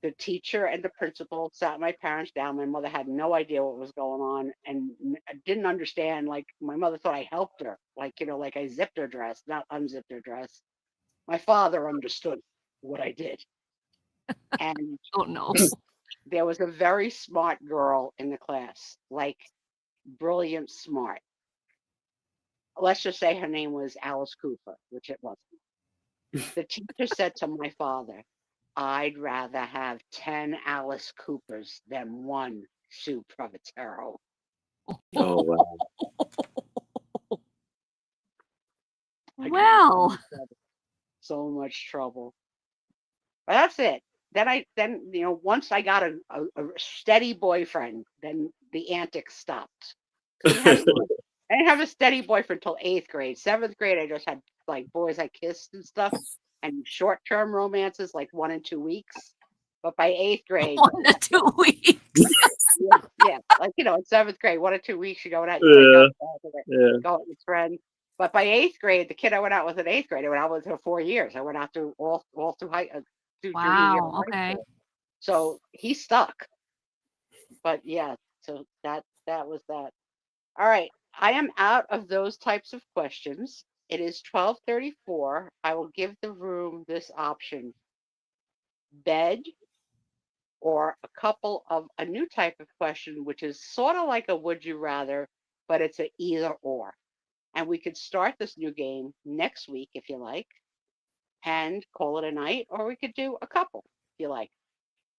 the teacher and the principal sat my parents down. My mother had no idea what was going on and didn't understand. Like, my mother thought I helped her, like I zipped her dress, not unzipped her dress. My father understood what I did. And Oh no. there was a very smart girl in the class, like brilliant smart. Let's just say her name was Alice Cooper, which it wasn't. The teacher said to my father, "I'd rather have 10 Alice Coopers than one Sue Provatero." Oh wow. Well, so much trouble. But that's it. Then once I got a steady boyfriend, then the antics stopped. I didn't have a steady boyfriend until 8th grade. 7th grade, I just had like boys I kissed and stuff, and short-term romances, like 1 and 2 weeks. But by 8th grade, 1 to 2 weeks. yeah, like in 7th grade, 1 or 2 weeks, you go out, go out with friends. But by 8th grade, the kid I went out with in 8th grade, I went out with for 4 years. I went out through all through junior year. Wow. Okay. So he stuck. But yeah, so that was that. All right, I am out of those types of questions. It is 12:34. I will give the room this option: bed, or a couple of a new type of question, which is sort of like a would you rather, but it's an either or. And we could start this new game next week if you like, and call it a night, or we could do a couple if you like.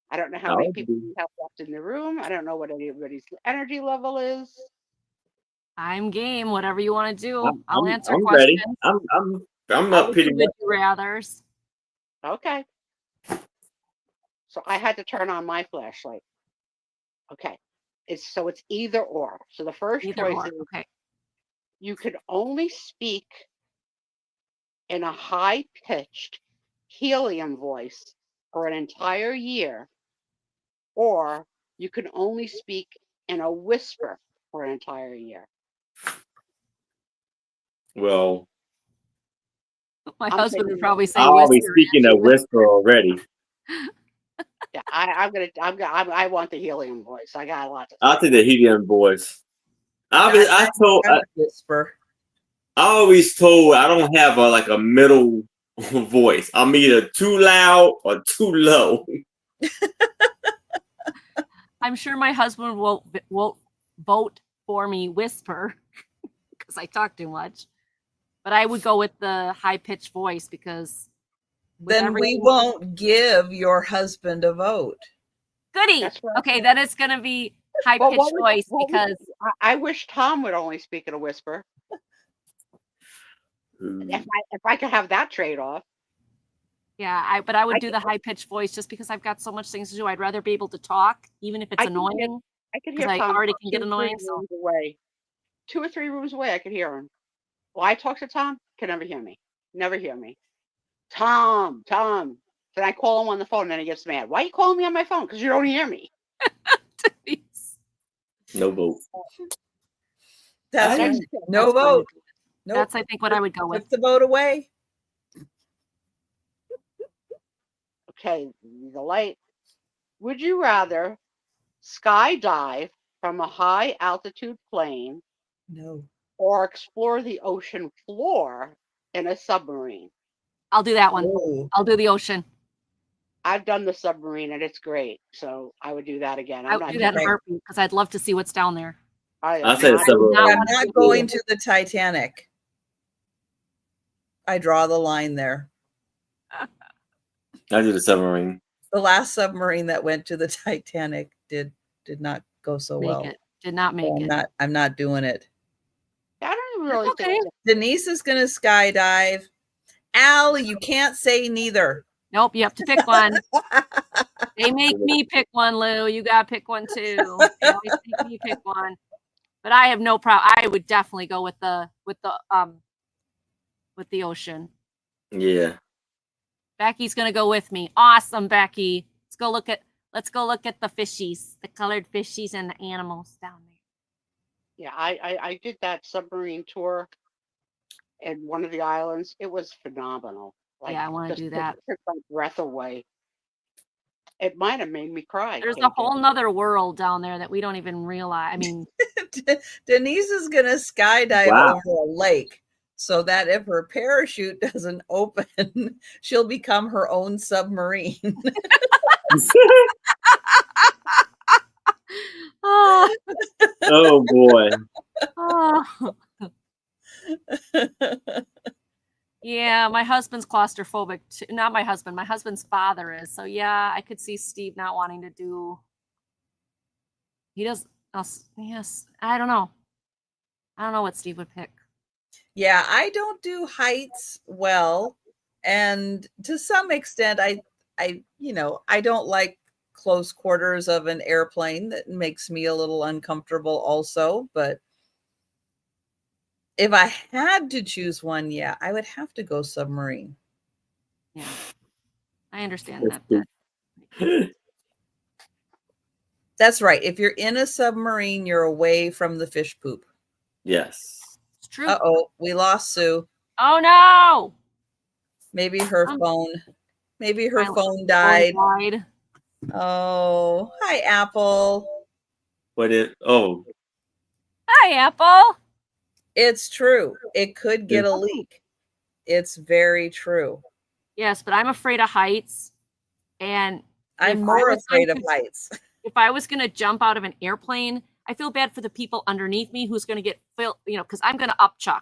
I don't know how many people we have left in the room. I don't know what anybody's energy level is. I'm game. Whatever you want to do, I'll answer I'm questions. ready. I'm up pretty much. Rathers. Okay. So I had to turn on my flashlight. Okay. It's either or. So the first choice is, okay, you could only speak in a high-pitched helium voice for an entire year, or you can only speak in a whisper for an entire year. Well, my husband would probably say I'll be speaking a whisper already. Yeah, I want the helium voice. I got a lot to say. I'll take the helium voice. I always told I don't have a middle voice. I'm either too loud or too low. I'm sure my husband won't vote for me whisper because I talk too much. But I would go with the high-pitched voice because then we won't give your husband a vote. Goody. Right. Okay, then it's going to be high-pitched voice because I wish Tom would only speak in a whisper. If I could have that trade-off. Yeah, but I would do the high-pitched voice just because I've got so much things to do. I'd rather be able to talk, even if it's annoying. I could hear Tom. I already can get annoying. 2 or 3 rooms away, I could hear him. Well, I talk to Tom, can never hear me. Never hear me. Tom. Then I call him on the phone, and then he gets mad. Why are you calling me on my phone? Because you don't hear me. No vote. No vote. Nope. That's, I think, what I would go with. Put the vote away. Okay, the light. Would you rather skydive from a high altitude plane? No. Or explore the ocean floor in a submarine? I'll do that one. Ooh. I'll do the ocean. I've done the submarine and it's great. So I would do that again. I would do that in a heartbeat because I'd love to see what's down there. I'll say the submarine. I'm not going to the Titanic. I draw the line there. I did a submarine. The last submarine that went to the Titanic did not go so well. Did not make it. I'm not doing it. I don't really think Denise is going to skydive. Al, you can't say neither. Nope, you have to pick one. They make me pick one, Lou. You got to pick one too. They always make me pick one. But I have no problem. I would definitely go with the ocean. Yeah. Becky's gonna go with me. Awesome, Becky. Let's go look at the fishies, the colored fishies and the animals down there. Yeah, I did that submarine tour at one of the islands. It was phenomenal. Like, yeah, I want to do that. Took my breath away. It might have made me cry. There's a whole nother world down there that we don't even realize. I mean, Denise is going to skydive over a lake so that if her parachute doesn't open, she'll become her own submarine. Oh boy. Oh. Yeah, my husband's claustrophobic too. Not my husband, my husband's father is. So yeah, I could see Steve not wanting to do. He does. Yes, I don't know. I don't know what Steve would pick. Yeah, I don't do heights well, and to some extent, I don't like close quarters of an airplane. That makes me a little uncomfortable, also. But if I had to choose one, yeah, I would have to go submarine. Yeah, I understand that. That's right. If you're in a submarine, you're away from the fish poop. Yes. It's true. Uh-oh, we lost Sue. Oh no. Maybe her phone died. Oh, hi, Apple. Oh. Hi, Apple. It's true. It could get a leak. It's very true. Yes, but I'm afraid of heights. And I'm more afraid of heights. If I was going to jump out of an airplane, I feel bad for the people underneath me who's going to get, because I'm going to upchuck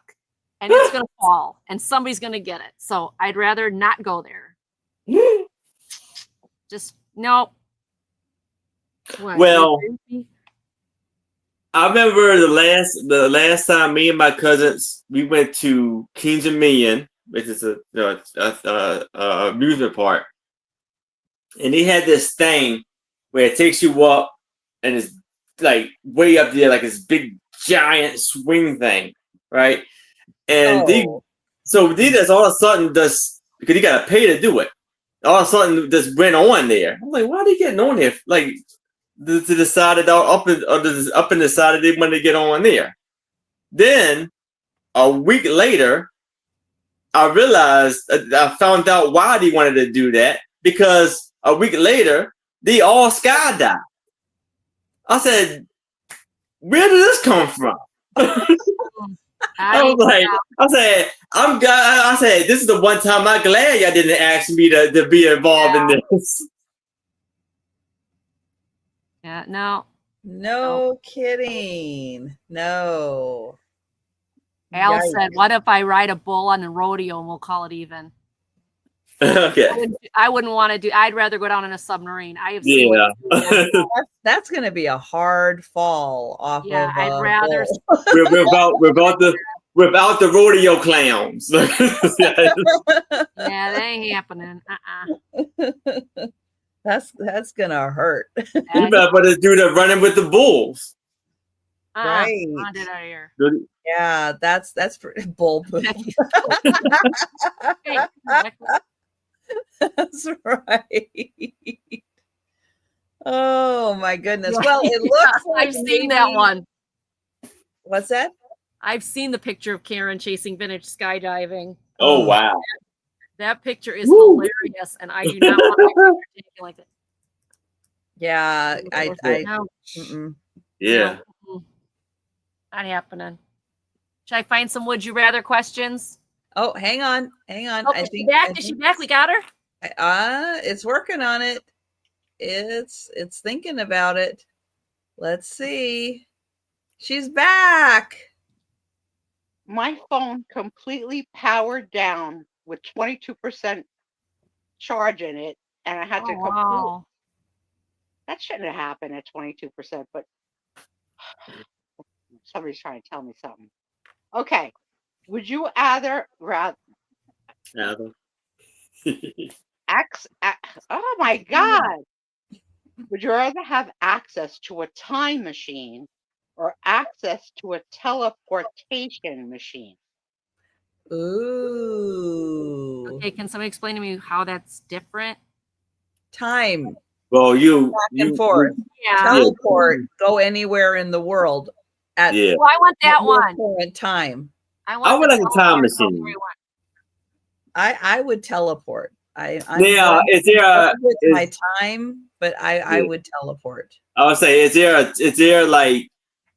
and it's going to fall and somebody's going to get it. So I'd rather not go there. Just, no. Well, I remember the last time me and my cousins, we went to Kings Dominion, which is a amusement park. And they had this thing where it takes you up and it's like way up there, like this big giant swing thing, right? And these all of a sudden because you gotta pay to do it. All of a sudden just went on there. I'm like, why are they getting on there? Like to the side of up in the side of they wanted to get on there. Then a week later, I realized I found out why they wanted to do that, because a week later they all skydived. I said, where did this come from? I said, this is the one time I'm glad y'all didn't ask me to be involved in this. Yeah, no. No kidding. No. Al said, what if I ride a bull on the rodeo and we'll call it even? Okay. I wouldn't want to do. I'd rather go down in a submarine. I have seen that's going to be a hard fall off. Yeah, I'd rather. Without the rodeo clowns. Yeah, that ain't happening. That's gonna hurt. You better do the running with the bulls. Right. Get out of here. Yeah, that's bull poop. That's right. Oh my goodness. Well, it looks like I've seen that one. What's that? I've seen the picture of Karen chasing vintage skydiving. Oh wow. That picture is hilarious, and I do not want to take it like that. Yeah, Yeah. No. Not happening. Should I find some would you rather questions? Oh, hang on. Oh, is she back? We got her. It's working on it. It's thinking about it. Let's see. She's back. my phone completely powered down with 22% charge in it, and I had to complete. Wow. That shouldn't have happened at 22%, but somebody's trying to tell me something. Okay. Would you rather Adam. oh my God. Would you rather have access to a time machine or access to a teleportation machine? Ooh. Okay, can somebody explain to me how that's different? Time. Well, Back and forth. Yeah. Teleport. Go anywhere in the world at Yeah. Well, I want that at your one. current time. I want would the like a time teleport to go machine. where I want. I would teleport. I'm Now, going is there a? with Is, my time, but I Yeah. would teleport. I would say, is there like,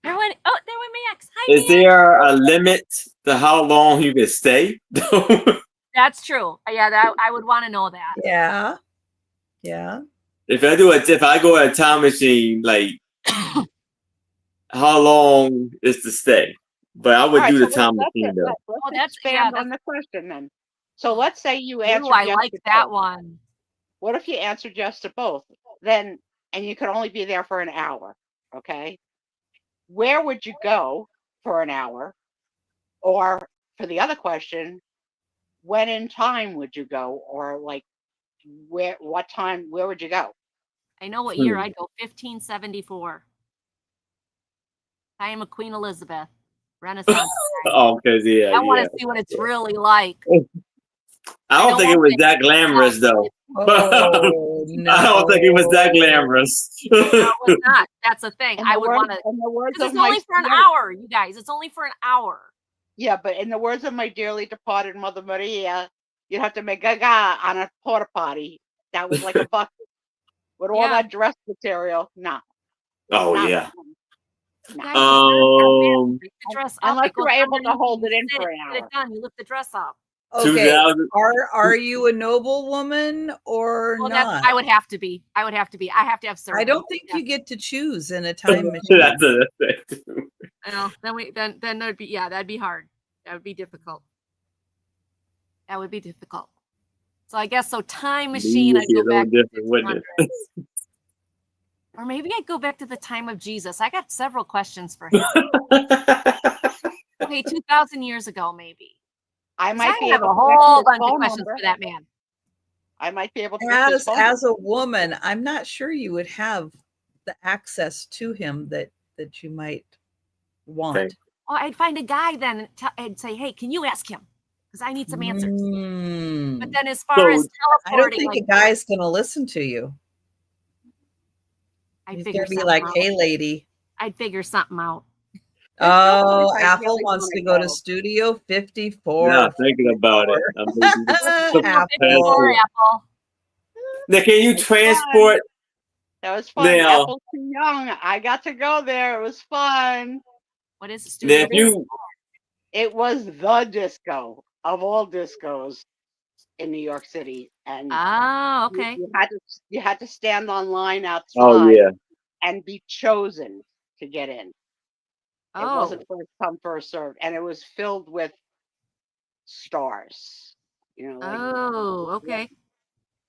There went my ex. Hi, is Max. there a limit to how long you can stay? That's true. Yeah, that I would want to know that. Yeah. Yeah. If I go in a time machine, like, how long is to stay? But I would All do right, the so time let's machine though. expand on the question then. So let's say you Ooh, answered I yes like to that both. one. What if you answered yes to both? Then, and you could only be there for an hour, okay? Where would you go for an hour? Or for the other question, when in time would you go? Or like, where would you go? I know what year I'd go. 1574. I am a Queen Elizabeth. Renaissance. Oh, because I want to see what it's really like. I don't think it was that glamorous though. Oh, no. I don't think it was that glamorous. No, it was not. That's the thing. In I the would words- want to. in the words Because of it's my only for an dear- hour, you guys. It's only for an hour. Yeah, but in the words of my dearly departed Mother Maria, you'd have to make gaga on a porta potty. That was like a bucket with all Yeah. that dress material. No. Oh Not yeah. You guys, it's not that bad. Lift the dress up. Unless It goes you're able underneath to hold and it in you for sit, an Get hour. it done. You lift the dress up. Okay. 2000. Are you a noble woman or Well, not? I would have to be. I have to have service. I don't think you get to choose in a time machine. That's it. Well, then there'd be that'd be hard. That would be difficult. That would be difficult. So I guess time machine. I'd go back to the 1500s. Or maybe I'd go back to the time of Jesus. I got several questions for him. Okay, 2,000 years ago, maybe. I might be have able a to get whole his bunch of phone questions number. for that man. I might be able to get his As phone as number. a woman, I'm not sure you would have the access to him that you might want. Okay. Oh, I'd find a guy then and say, "Hey, can you ask him? Because I need some answers." Mm. But then, as far as I don't teleporting, think a guy's going to listen to you. I'd He's figure going to be something like, out. "Hey, lady." I'd figure something out. Oh, I Apple really wants wanna to go to go. Studio 54. Yeah, thinking about it. Apple. Apple. Now, can you transport? That was fun. Now- Apple's too young. I got to go there. It was fun. What is it? Now, if you It was the disco of all discos in New York City, and Ah, okay. you had to stand on line outside oh yeah, and be chosen to get in. It Oh, wasn't first come first served, and it was filled with stars. You know, like oh, okay.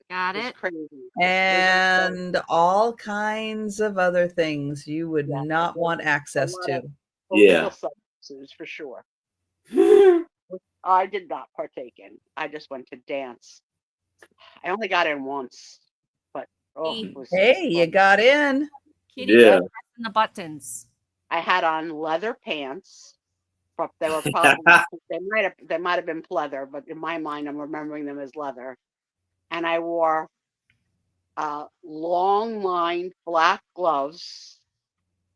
Got it was it. crazy. And all kinds of other things you would Yeah, not want access lot to. of Yeah. illegal substances for sure. I did not partake in. I just went to dance. I only got in once, but it was Hey, you fun. got in. Kitty, Yeah. pressing the buttons. I had on leather pants. But they were probably they might have been pleather, but in my mind, I'm remembering them as leather. And I wore long lined black gloves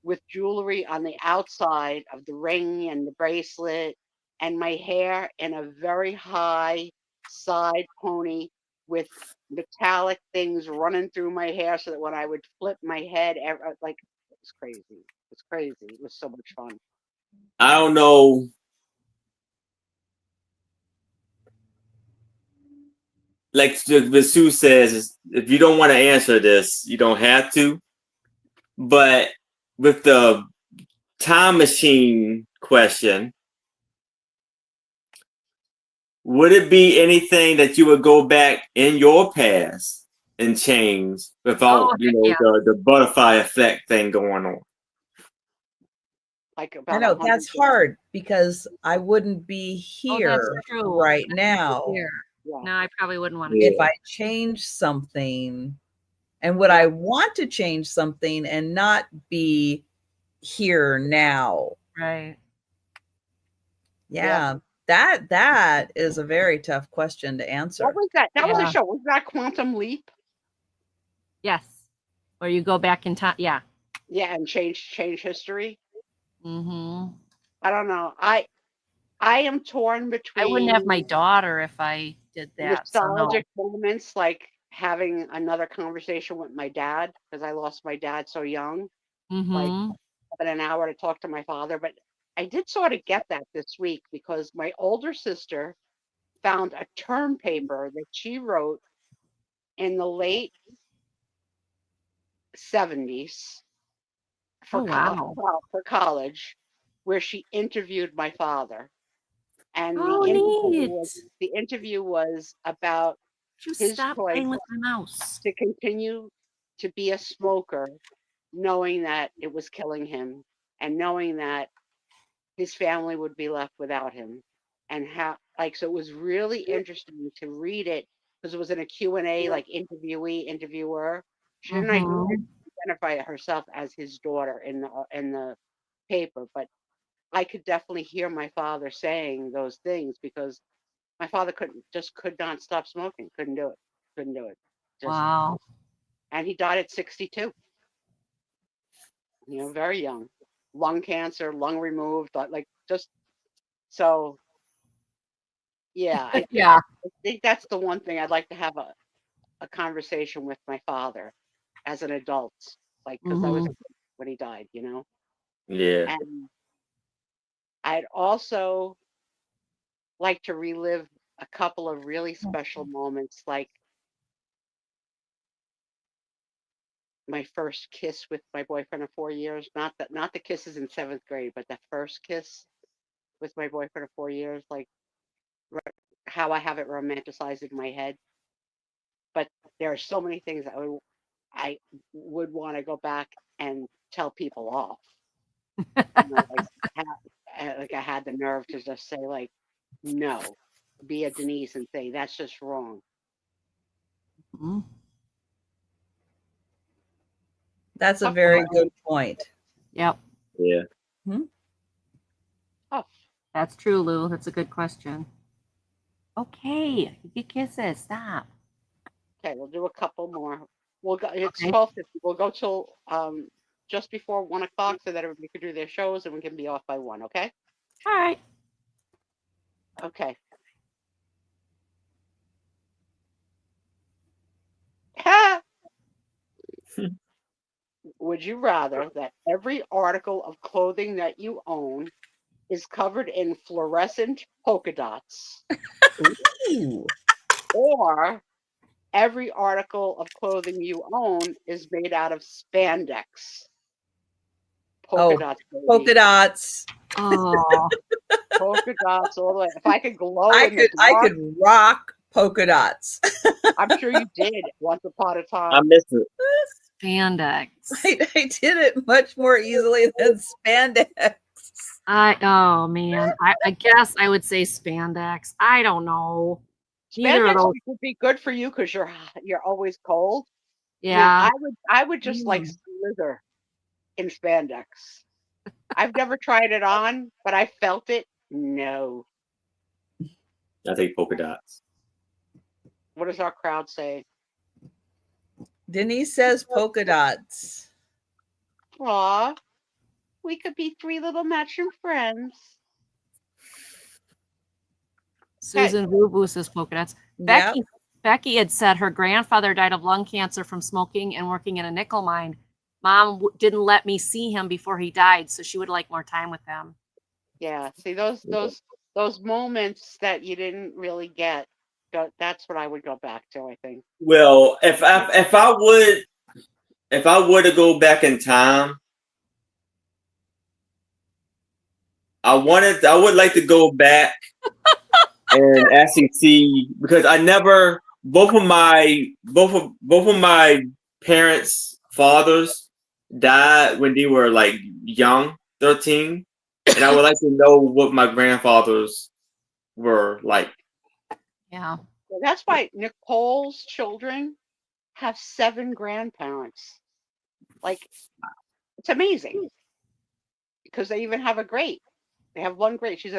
with jewelry on the outside of the ring and the bracelet, and my hair in a very high side pony with metallic things running through my hair, so that when I would flip my head, it was crazy. It was crazy. It was so much fun. I don't know. Like Sue says, if you don't want to answer this, you don't have to. But with the time machine question, would it be anything that you would go back in your past and change without, the butterfly effect thing going on? Like I about know 100 that's hard because I wouldn't be here true. right now Here. Yeah. No, I probably wouldn't want to. Yeah. if I change something. And would I want to change something and not be here now? Right. Yeah. That is a very tough question to answer. What was that? That was Yeah. a show. Was that Quantum Leap? Yes. Or you go back in time. Yeah. Yeah, and change history. Mm-hmm. I don't know. I am torn between. I wouldn't have my daughter if I did that. So no. Nostalgic moments, like having another conversation with my dad, because I lost my dad so young. Like Mm-hmm. having an hour to talk to my father. But I did sort of get that this week because my older sister found a term paper that she wrote in the late 70s for, Oh, wow. for college, where she interviewed my father. And Oh, the interview was about Just his stop choice playing with my mouse. to continue to be a smoker, knowing that it was killing him and knowing that his family would be left without him. And how, like, so it was really interesting to read it because it was in a Q&A, like interviewee, interviewer. She didn't identify herself as his daughter in the paper, but I could definitely hear my father saying those things because my father could not stop smoking. Couldn't do it. Just, Wow. and he died at 62. Very young. Lung cancer, lung removed, like just so. Yeah, I think that's the one thing I'd like to have a conversation with my father as an adult, like because I was a kid when he died, Yeah. And I'd also like to relive a couple of really special moments, like my first kiss with my boyfriend of 4 years. Not the kisses in 7th grade, but the first kiss with my boyfriend of 4 years, like how I have it romanticized in my head. But there are so many things I would want to go back and tell people off. Like I had the nerve to just say, like, no, be a Denise and say that's just wrong. Mm-hmm. That's a very good point. Yep. Yeah. Oh, that's true, Lou. That's a good question. Okay, you get kisses. Stop. Okay, we'll do a couple more. We'll go. It's 12:50. We'll go till just before 1 o'clock so that everybody can do their shows and we can be off by 1. Okay. All right. Okay. Would you rather that every article of clothing that you own is covered in fluorescent polka dots, or every article of clothing you own is made out of spandex? Polka dots. Baby. Polka dots. Oh. Polka dots all the way. If I could glow I in the dark, I could rock polka dots. I'm sure you did once upon a time. I missed it. Spandex. I did it much more easily than spandex. Oh man, I guess I would say spandex. I don't know. Spandex would be good for you because you're always cold. Yeah. I would just like slither in spandex. I've never tried it on, but I felt it. No. I think polka dots. What does our crowd say? Denise says polka dots. Aw, we could be 3 little matching friends. Susan Boo says polka dots. Becky had said her grandfather died of lung cancer from smoking and working in a nickel mine. Mom didn't let me see him before he died, so she would like more time with him. Yeah, see those moments that you didn't really get. That's what I would go back to, I think. Well, if I were to go back in time, I would like to go back and actually see, because I never, both of my parents' fathers died when they were like young, 13, and I would like to know what my grandfathers were like. Yeah. So that's why Nicole's children have 7 grandparents. Like, it's amazing because they even have a great. They have one great. She's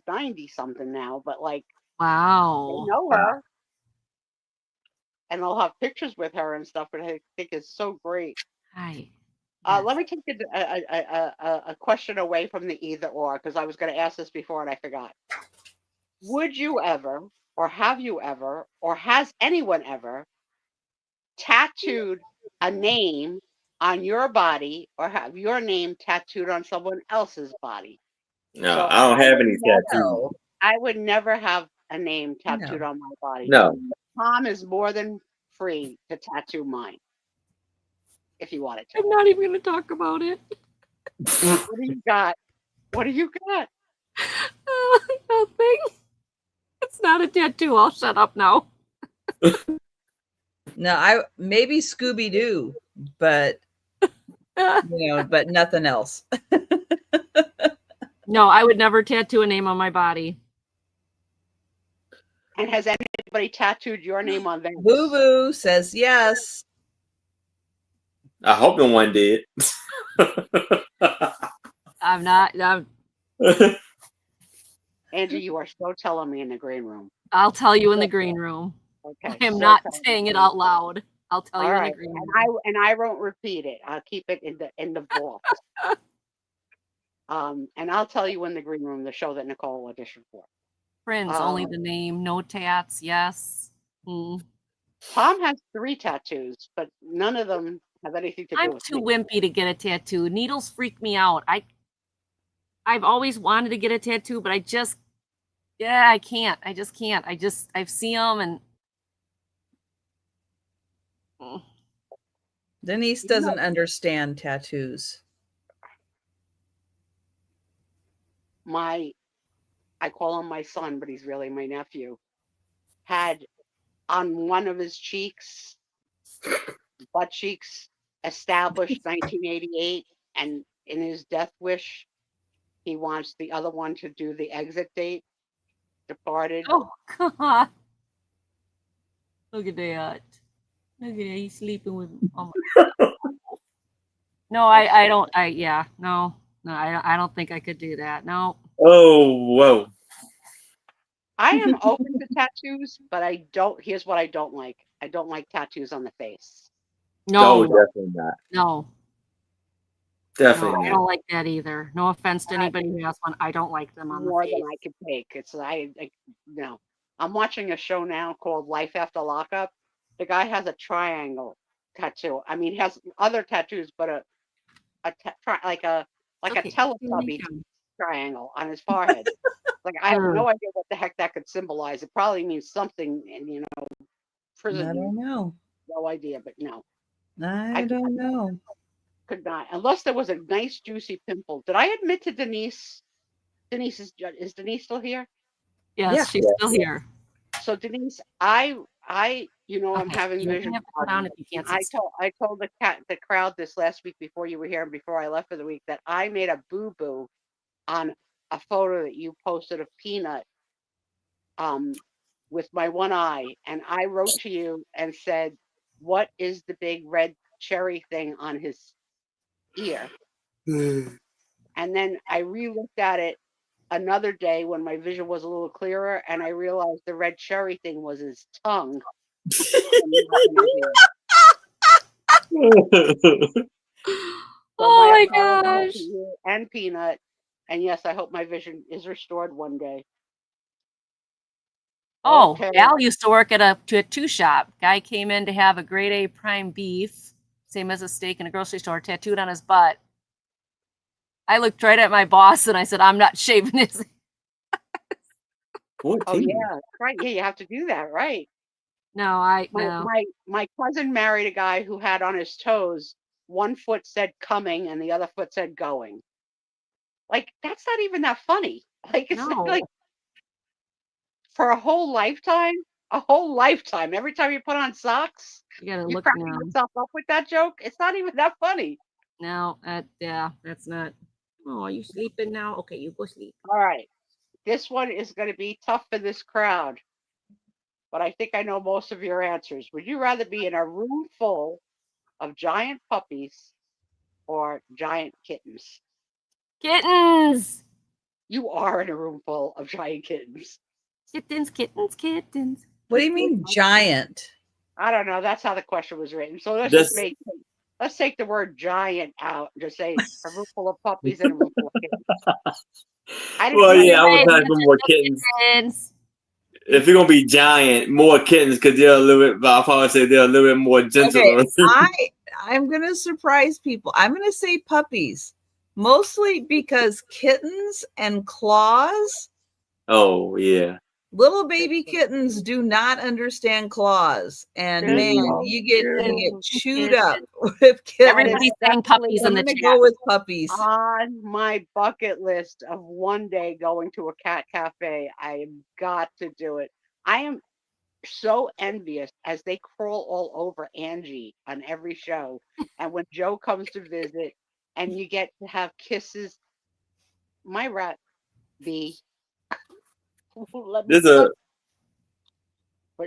90 something now, but like they Wow. know her, and they'll have pictures with her and stuff. But I think it's so great. Hi. Let me take a question away from the either or, because I was going to ask this before and I forgot. Would you ever, or have you ever, or has anyone ever tattooed a name on your body, or have your name tattooed on someone else's body? No, So I don't have any tattoos. No. I would never have a name tattooed on my body. No. Tom is more than free to tattoo mine if he wanted to. I'm not even going to talk about it. What do you got? What do you got? Nothing. It's not a tattoo. I'll shut up now. No, I maybe Scooby Doo, but but nothing else. No, I would never tattoo a name on my body. And has anybody tattooed your name on them? Boo Boo says yes. I hope no one did. I'm not. Andrew, you are so telling me in the green room. I'll tell you in the green room. Okay. I am not saying it out loud. I'll tell you in the green room. And I won't repeat it. I'll keep it in the vault. And I'll tell you in the green room, the show that Nicole auditioned for. Friends, only the name, no tats. Yes. Tom has 3 tattoos, but none of them have anything to do I'm with too me. wimpy to get a tattoo. Needles freak me out. I've always wanted to get a tattoo, but I can't. I just can't. I see them and. Denise doesn't understand tattoos. I call him my son, but he's really my nephew, had on one of his cheeks, butt cheeks, established 1988, and in his death wish, he wants the other one to do the exit date, departed. Oh, God. Look at that. Look at that. He's sleeping with. Oh no, I don't. No, I don't think I could do that. No. Oh, whoa. I am open to tattoos, but I don't. Here's what I don't like. I don't like tattoos on the face. No, definitely not. No. Definitely No, I not. don't like that either. No offense to anybody who has one. I don't like them on the More face. than I can take. It's no. I'm watching a show now called Life After Lockup. The guy has a triangle tattoo. I mean, he has other tattoos, but like a Teletubby triangle on his forehead. Like, I have no idea what the heck that could symbolize. It probably means something in prison. I don't know. No idea, but no. I don't know. Could not, unless there was a nice juicy pimple. Did I admit to Denise? Is Denise still here? Yes, she's still here. So Denise, I'm having vision. I told the crowd this last week before you were here and before I left for the week that I made a boo-boo on a photo that you posted of Peanut with my one eye, and I wrote to you and said, what is the big red cherry thing on his ear? And then I re-looked at it another day when my vision was a little clearer, and I realized the red cherry thing was his tongue. Oh my gosh. And Peanut. And yes, I hope my vision is restored one day. Oh, okay. Al used to work at a tattoo shop. Guy came in to have a grade A prime beef, same as a steak in a grocery store, tattooed on his butt. I looked right at my boss and I said, I'm not shaving his. Oh yeah, right. Yeah, you have to do that, right? No, my cousin married a guy who had on his toes, one foot said coming and the other foot said going. Like, that's not even that funny. Like, it's not like, for a whole lifetime. A whole lifetime. Every time you put on socks, You gotta you're look cracking now. yourself up with that joke. It's not even that funny. No, yeah, that's not. Oh, are you sleeping now? Okay, you go sleep. All right. This one is going to be tough for this crowd, but I think I know most of your answers. Would you rather be in a room full of giant puppies or giant kittens? Kittens. You are in a room full of giant kittens. Kittens, kittens, kittens. What do you mean giant? I don't know. That's how the question was written. So let's take the word giant out and just say a room full of puppies and a room full of kittens. Well, yeah, I would have more kittens. If you're gonna be giant, more kittens because they're a little bit. I'll probably say they're a little bit more gentle. Okay, I'm gonna surprise people. I'm gonna say puppies, mostly because kittens and claws. Oh yeah. Little baby kittens do not understand claws, and man, you get chewed up with kittens. Everybody's saying puppies in the chat. Go with puppies. On my bucket list of one day going to a cat cafe, I have got to do it. I am so envious as they crawl all over Angie on every show, and when Joe comes to visit, and you get to have kisses. My rat bee. But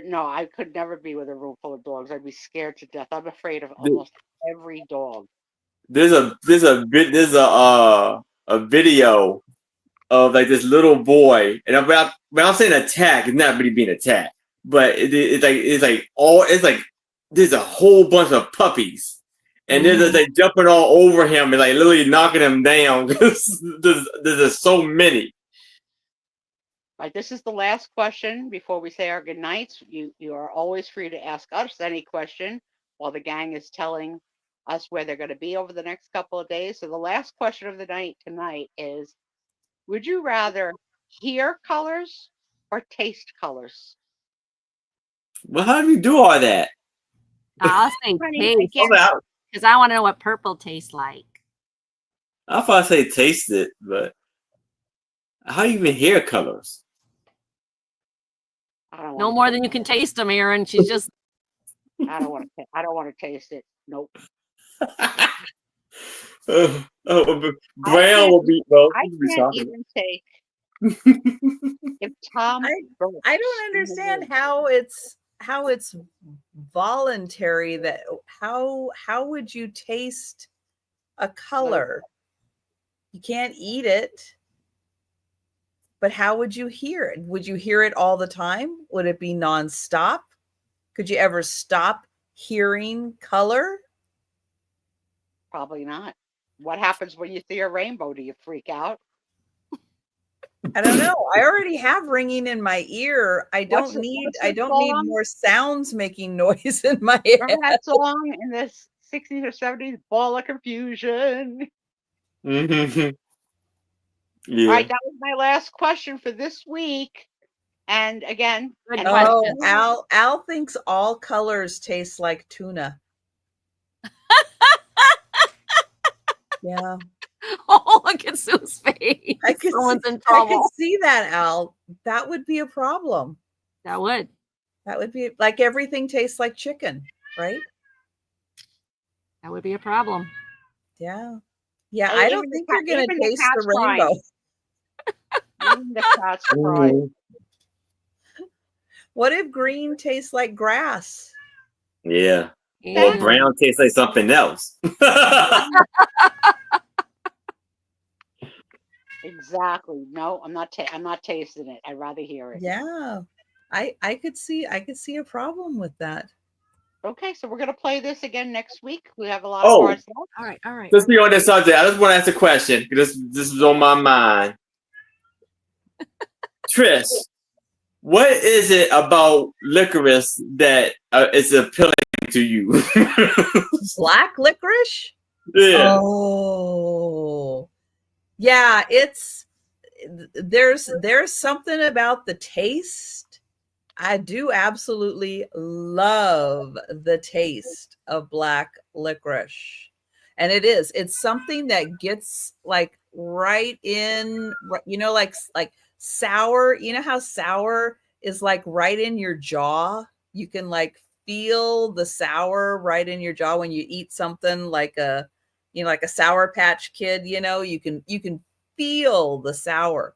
no, I could never be with a room full of dogs. I'd be scared to death. I'm afraid of almost every dog. There's a video of like this little boy, and when I'm saying attack, it's not really being attacked, but it's like there's a whole bunch of puppies, and they're just like jumping all over him and like literally knocking him down because there's so many. Right, this is the last question before we say our good nights. You are always free to ask us any question while the gang is telling us where they're going to be over the next couple of days. So the last question of the night tonight is, would you rather hear colors or taste colors? Well, how do you do all that? I'll say taste, because I want to know what purple tastes like. I thought I say taste it, but how do you even hear colors? No more than you can taste them, Aaron. She's just. I don't want to taste it. Nope. Brown will be. Well, I can't even take. If Tom, I don't understand how it's voluntary. That how would you taste a color? You can't eat it. But how would you hear it? Would you hear it all the time? Would it be nonstop? Could you ever stop hearing color? Probably not. What happens when you see a rainbow? Do you freak out? I don't know. I already have ringing in my ear. I don't need more sounds making noise in my head. Remember that song in the 60s or 70s, Ball of Confusion? Mm-hmm. Yeah. All right, that was my last question for this week. And again, Al thinks all colors taste like tuna. Yeah. Oh, look at Sue's face. Someone's in trouble. I can see that, Al. That would be a problem. That would be like everything tastes like chicken, right? That would be a problem. Yeah. Yeah, I don't think you're going to taste the rainbow. Even the cat's crying. What if green tastes like grass? Yeah. Or brown tastes like something else. Exactly. No, I'm not tasting it. I'd rather hear it. Yeah. I could see a problem with that. Okay, so we're gonna play this again next week. We have a lot of cards left. All right. Let's be on this subject. I just want to ask a question because this is on my mind. Trish, what is it about licorice that is appealing to you? Black licorice? Yeah. Oh, yeah. There's something about the taste. I do absolutely love the taste of black licorice. And it's something that gets like right in, like sour. You know how sour is like right in your jaw. You can like feel the sour right in your jaw when you eat something like a, like a Sour Patch Kid, you can feel the sour.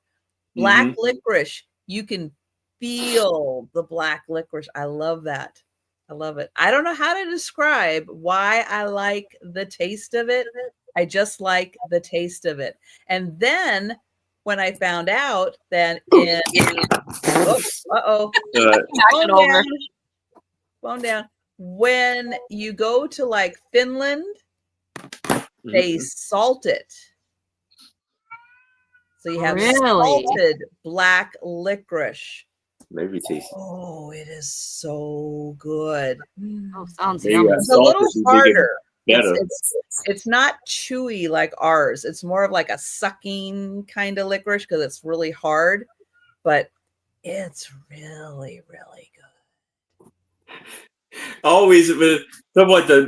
Black licorice, you can feel the black licorice. I love that. I love it. I don't know how to describe why I like the taste of it. I just like the taste of it. And then when I found out that phone down. When you go to like Finland, they salt it. So you have salted black licorice. Maybe tasty. Oh, it is so good. Oh, sounds yummy. It's a little harder. It's not chewy like ours. It's more of like a sucking kind of licorice because it's really hard, but it's really, really good. Always with somewhat the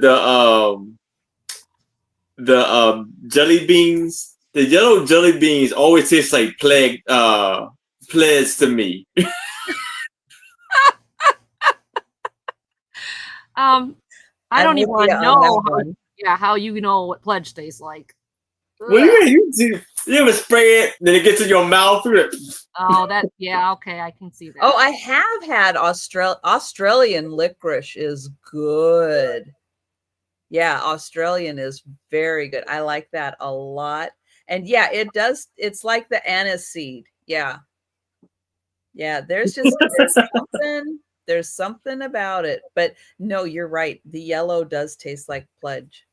jelly beans. The yellow jelly beans always taste like pledge to me. I don't even want to know how you know what pledge tastes like. Well, you ever spray it, then it gets in your mouth. Oh, okay, I can see that. Oh, I have had Australian licorice is good. Yeah, Australian is very good. I like that a lot. And yeah, it does. It's like the anise seed. Yeah. Yeah, there's something about it. But no, you're right. The yellow does taste like pledge.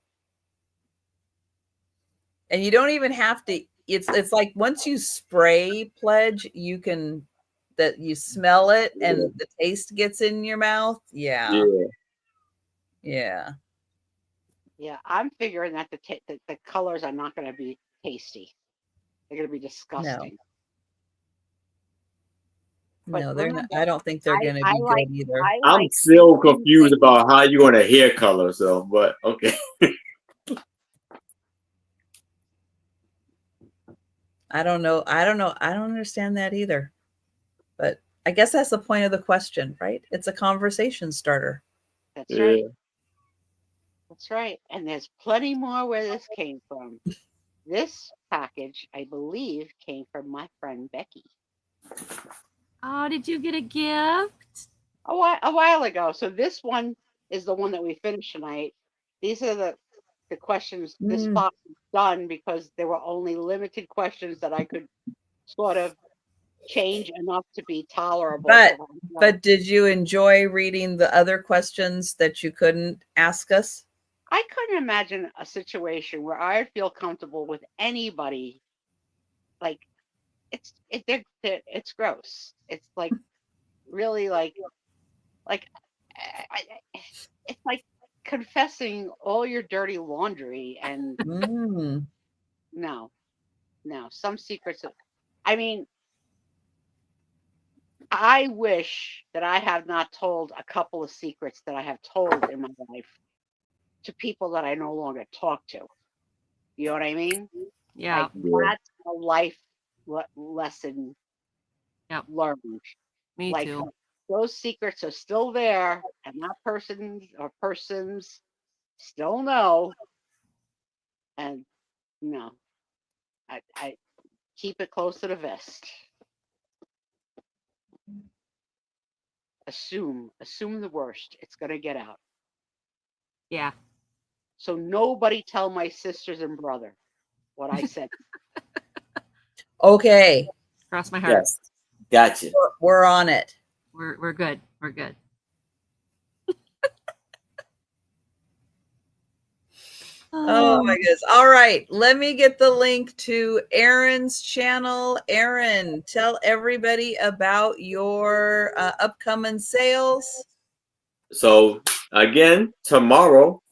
And you don't even have to, it's like once you spray pledge, you smell it and the taste gets in your mouth. Yeah. Yeah. Yeah, I'm figuring that the colors are not going to be tasty. They're going to be disgusting. No, they're not. I don't think they're going to be good either. I'm still confused about how you're going to hair color, but okay. I don't know. I don't understand that either. But I guess that's the point of the question, right? It's a conversation starter. That's right. That's right. And there's plenty more where this came from. This package, I believe, came from my friend Becky. Oh, did you get a gift? A while ago. So this one is the one that we finished tonight. These are the questions. This box is done because there were only limited questions that I could sort of change enough to be tolerable. But did you enjoy reading the other questions that you couldn't ask us? I couldn't imagine a situation where I'd feel comfortable with anybody. Like it's gross. It's like really like it's like confessing all your dirty laundry and no, some secrets. I mean, I wish that I have not told a couple of secrets that I have told in my life to people that I no longer talk to. You know what I mean? Yeah. That's a life lesson learned. Me too. Those secrets are still there, and that person or persons still know. And no, I keep it close to the vest. Assume the worst. It's gonna get out. Yeah. So nobody tell my sisters and brother what I said. Okay. Cross my heart. Yes. Gotcha. We're on it. We're good. We're good. Oh my goodness. All right. Let me get the link to Erin's channel. Erin, tell everybody about your upcoming sales. So again, tomorrow,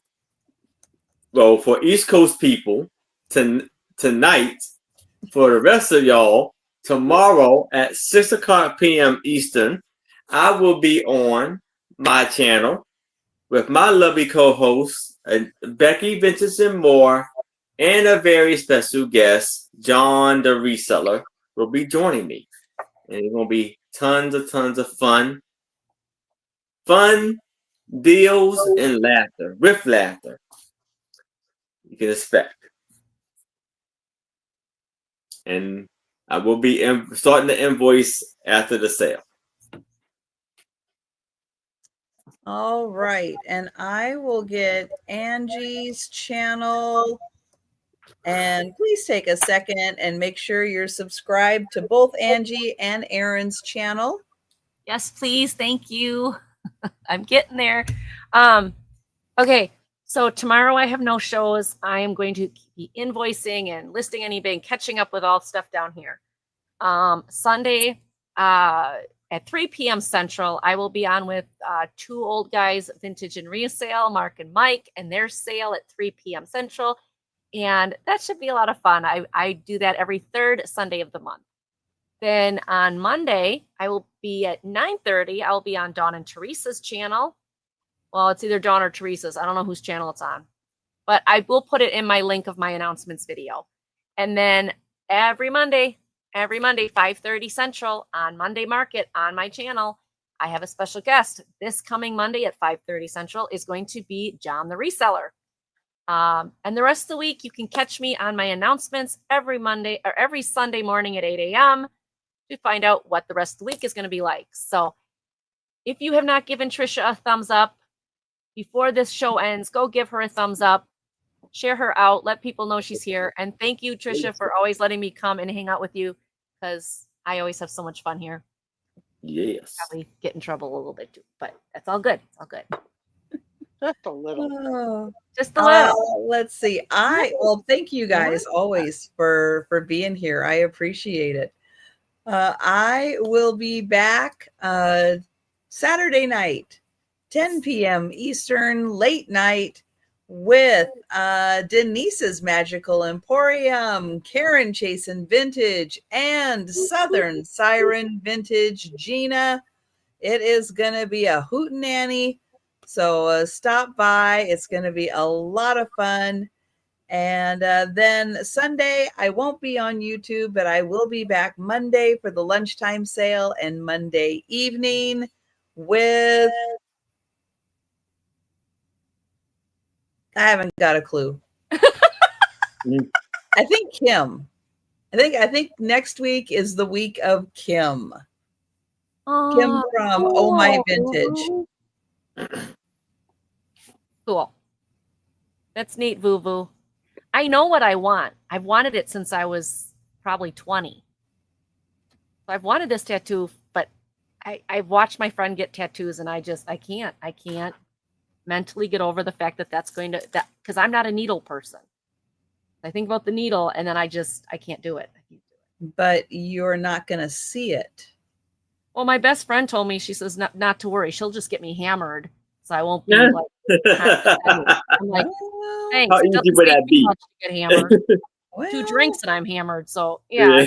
well, for East Coast people, tonight, for the rest of y'all, tomorrow at 6:00 p.m. Eastern, I will be on my channel with my lovely co-hosts, Becky Vincent Moore, and a very special guest, John the Reseller, will be joining me. And we're going to be tons of fun. Fun, deals, and laughter. With laughter. You can expect. And I will be starting the invoice after the sale. All right. And I will get Angie's channel. And please take a second and make sure you're subscribed to both Angie and Erin's channel. Yes, please. Thank you. I'm getting there. Okay. So tomorrow I have no shows. I am going to be invoicing and listing on eBay and catching up with all stuff down here. Sunday, at 3 p.m. Central, I will be on with two old guys, Vintage and Resale, Mark and Mike, and their sale at 3 p.m. Central. And that should be a lot of fun. I do that every third Sunday of the month. Then on Monday, I will be at 9:30. I'll be on Dawn and Teresa's channel. Well, it's either Dawn or Teresa's. I don't know whose channel it's on. But I will put it in my link of my announcements video. And then every Monday, 5:30 Central on Monday Market on my channel, I have a special guest. This coming Monday at 5:30 Central is going to be John the Reseller. And the rest of the week, you can catch me on my announcements every Monday or every Sunday morning at 8 a.m. to find out what the rest of the week is going to be like. So if you have not given Trisha a thumbs up before this show ends, go give her a thumbs up. Share her out. Let people know she's here. And thank you, Trisha, for always letting me come and hang out with you because I always have so much fun here. Yes. Probably get in trouble a little bit too, but that's all good. It's all good. Just a little. Oh. Just a little. Let's see. Well, thank you guys always for being here. I appreciate it. I will be back Saturday night, 10 p.m. Eastern, late night, with Denise's Magical Emporium, Karen Chasen Vintage, and Southern Siren Vintage Gina. It is going to be a hootenanny. So stop by. It's going to be a lot of fun. And then Sunday, I won't be on YouTube, but I will be back Monday for the lunchtime sale and Monday evening with... I haven't got a clue. I think Kim. I think next week is the week of Kim. Kim from Oh My Vintage. Cool. That's neat, Voo Voo. I know what I want. I've wanted it since I was probably 20. So I've wanted this tattoo, but I've watched my friend get tattoos and I can't mentally get over the fact that because I'm not a needle person. I think about the needle and then I can't do it. But you're not going to see it. Well, my best friend told me, she says, not to worry. She'll just get me hammered. So I won't be like, I'm like, thanks. How easy would that be? To get hammered. Well, 2 drinks and I'm hammered. So yeah.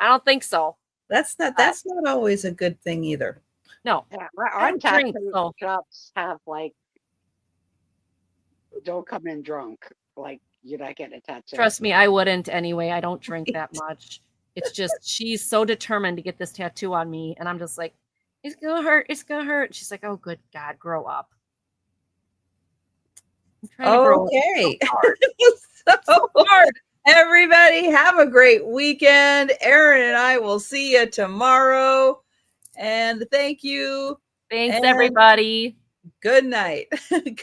I don't think so. That's not always a good thing either. No. Yeah, our tattoo shops have like, don't come in drunk. Like, you're not getting a tattoo. Trust me, I wouldn't anyway. I don't drink that much. It's just she's so determined to get this tattoo on me, and I'm just like, it's gonna hurt. It's gonna hurt. She's like, oh, good God, grow up. Okay. So hard. Everybody have a great weekend. Erin and I will see you tomorrow. And thank you. Thanks, everybody. Good night. Good night.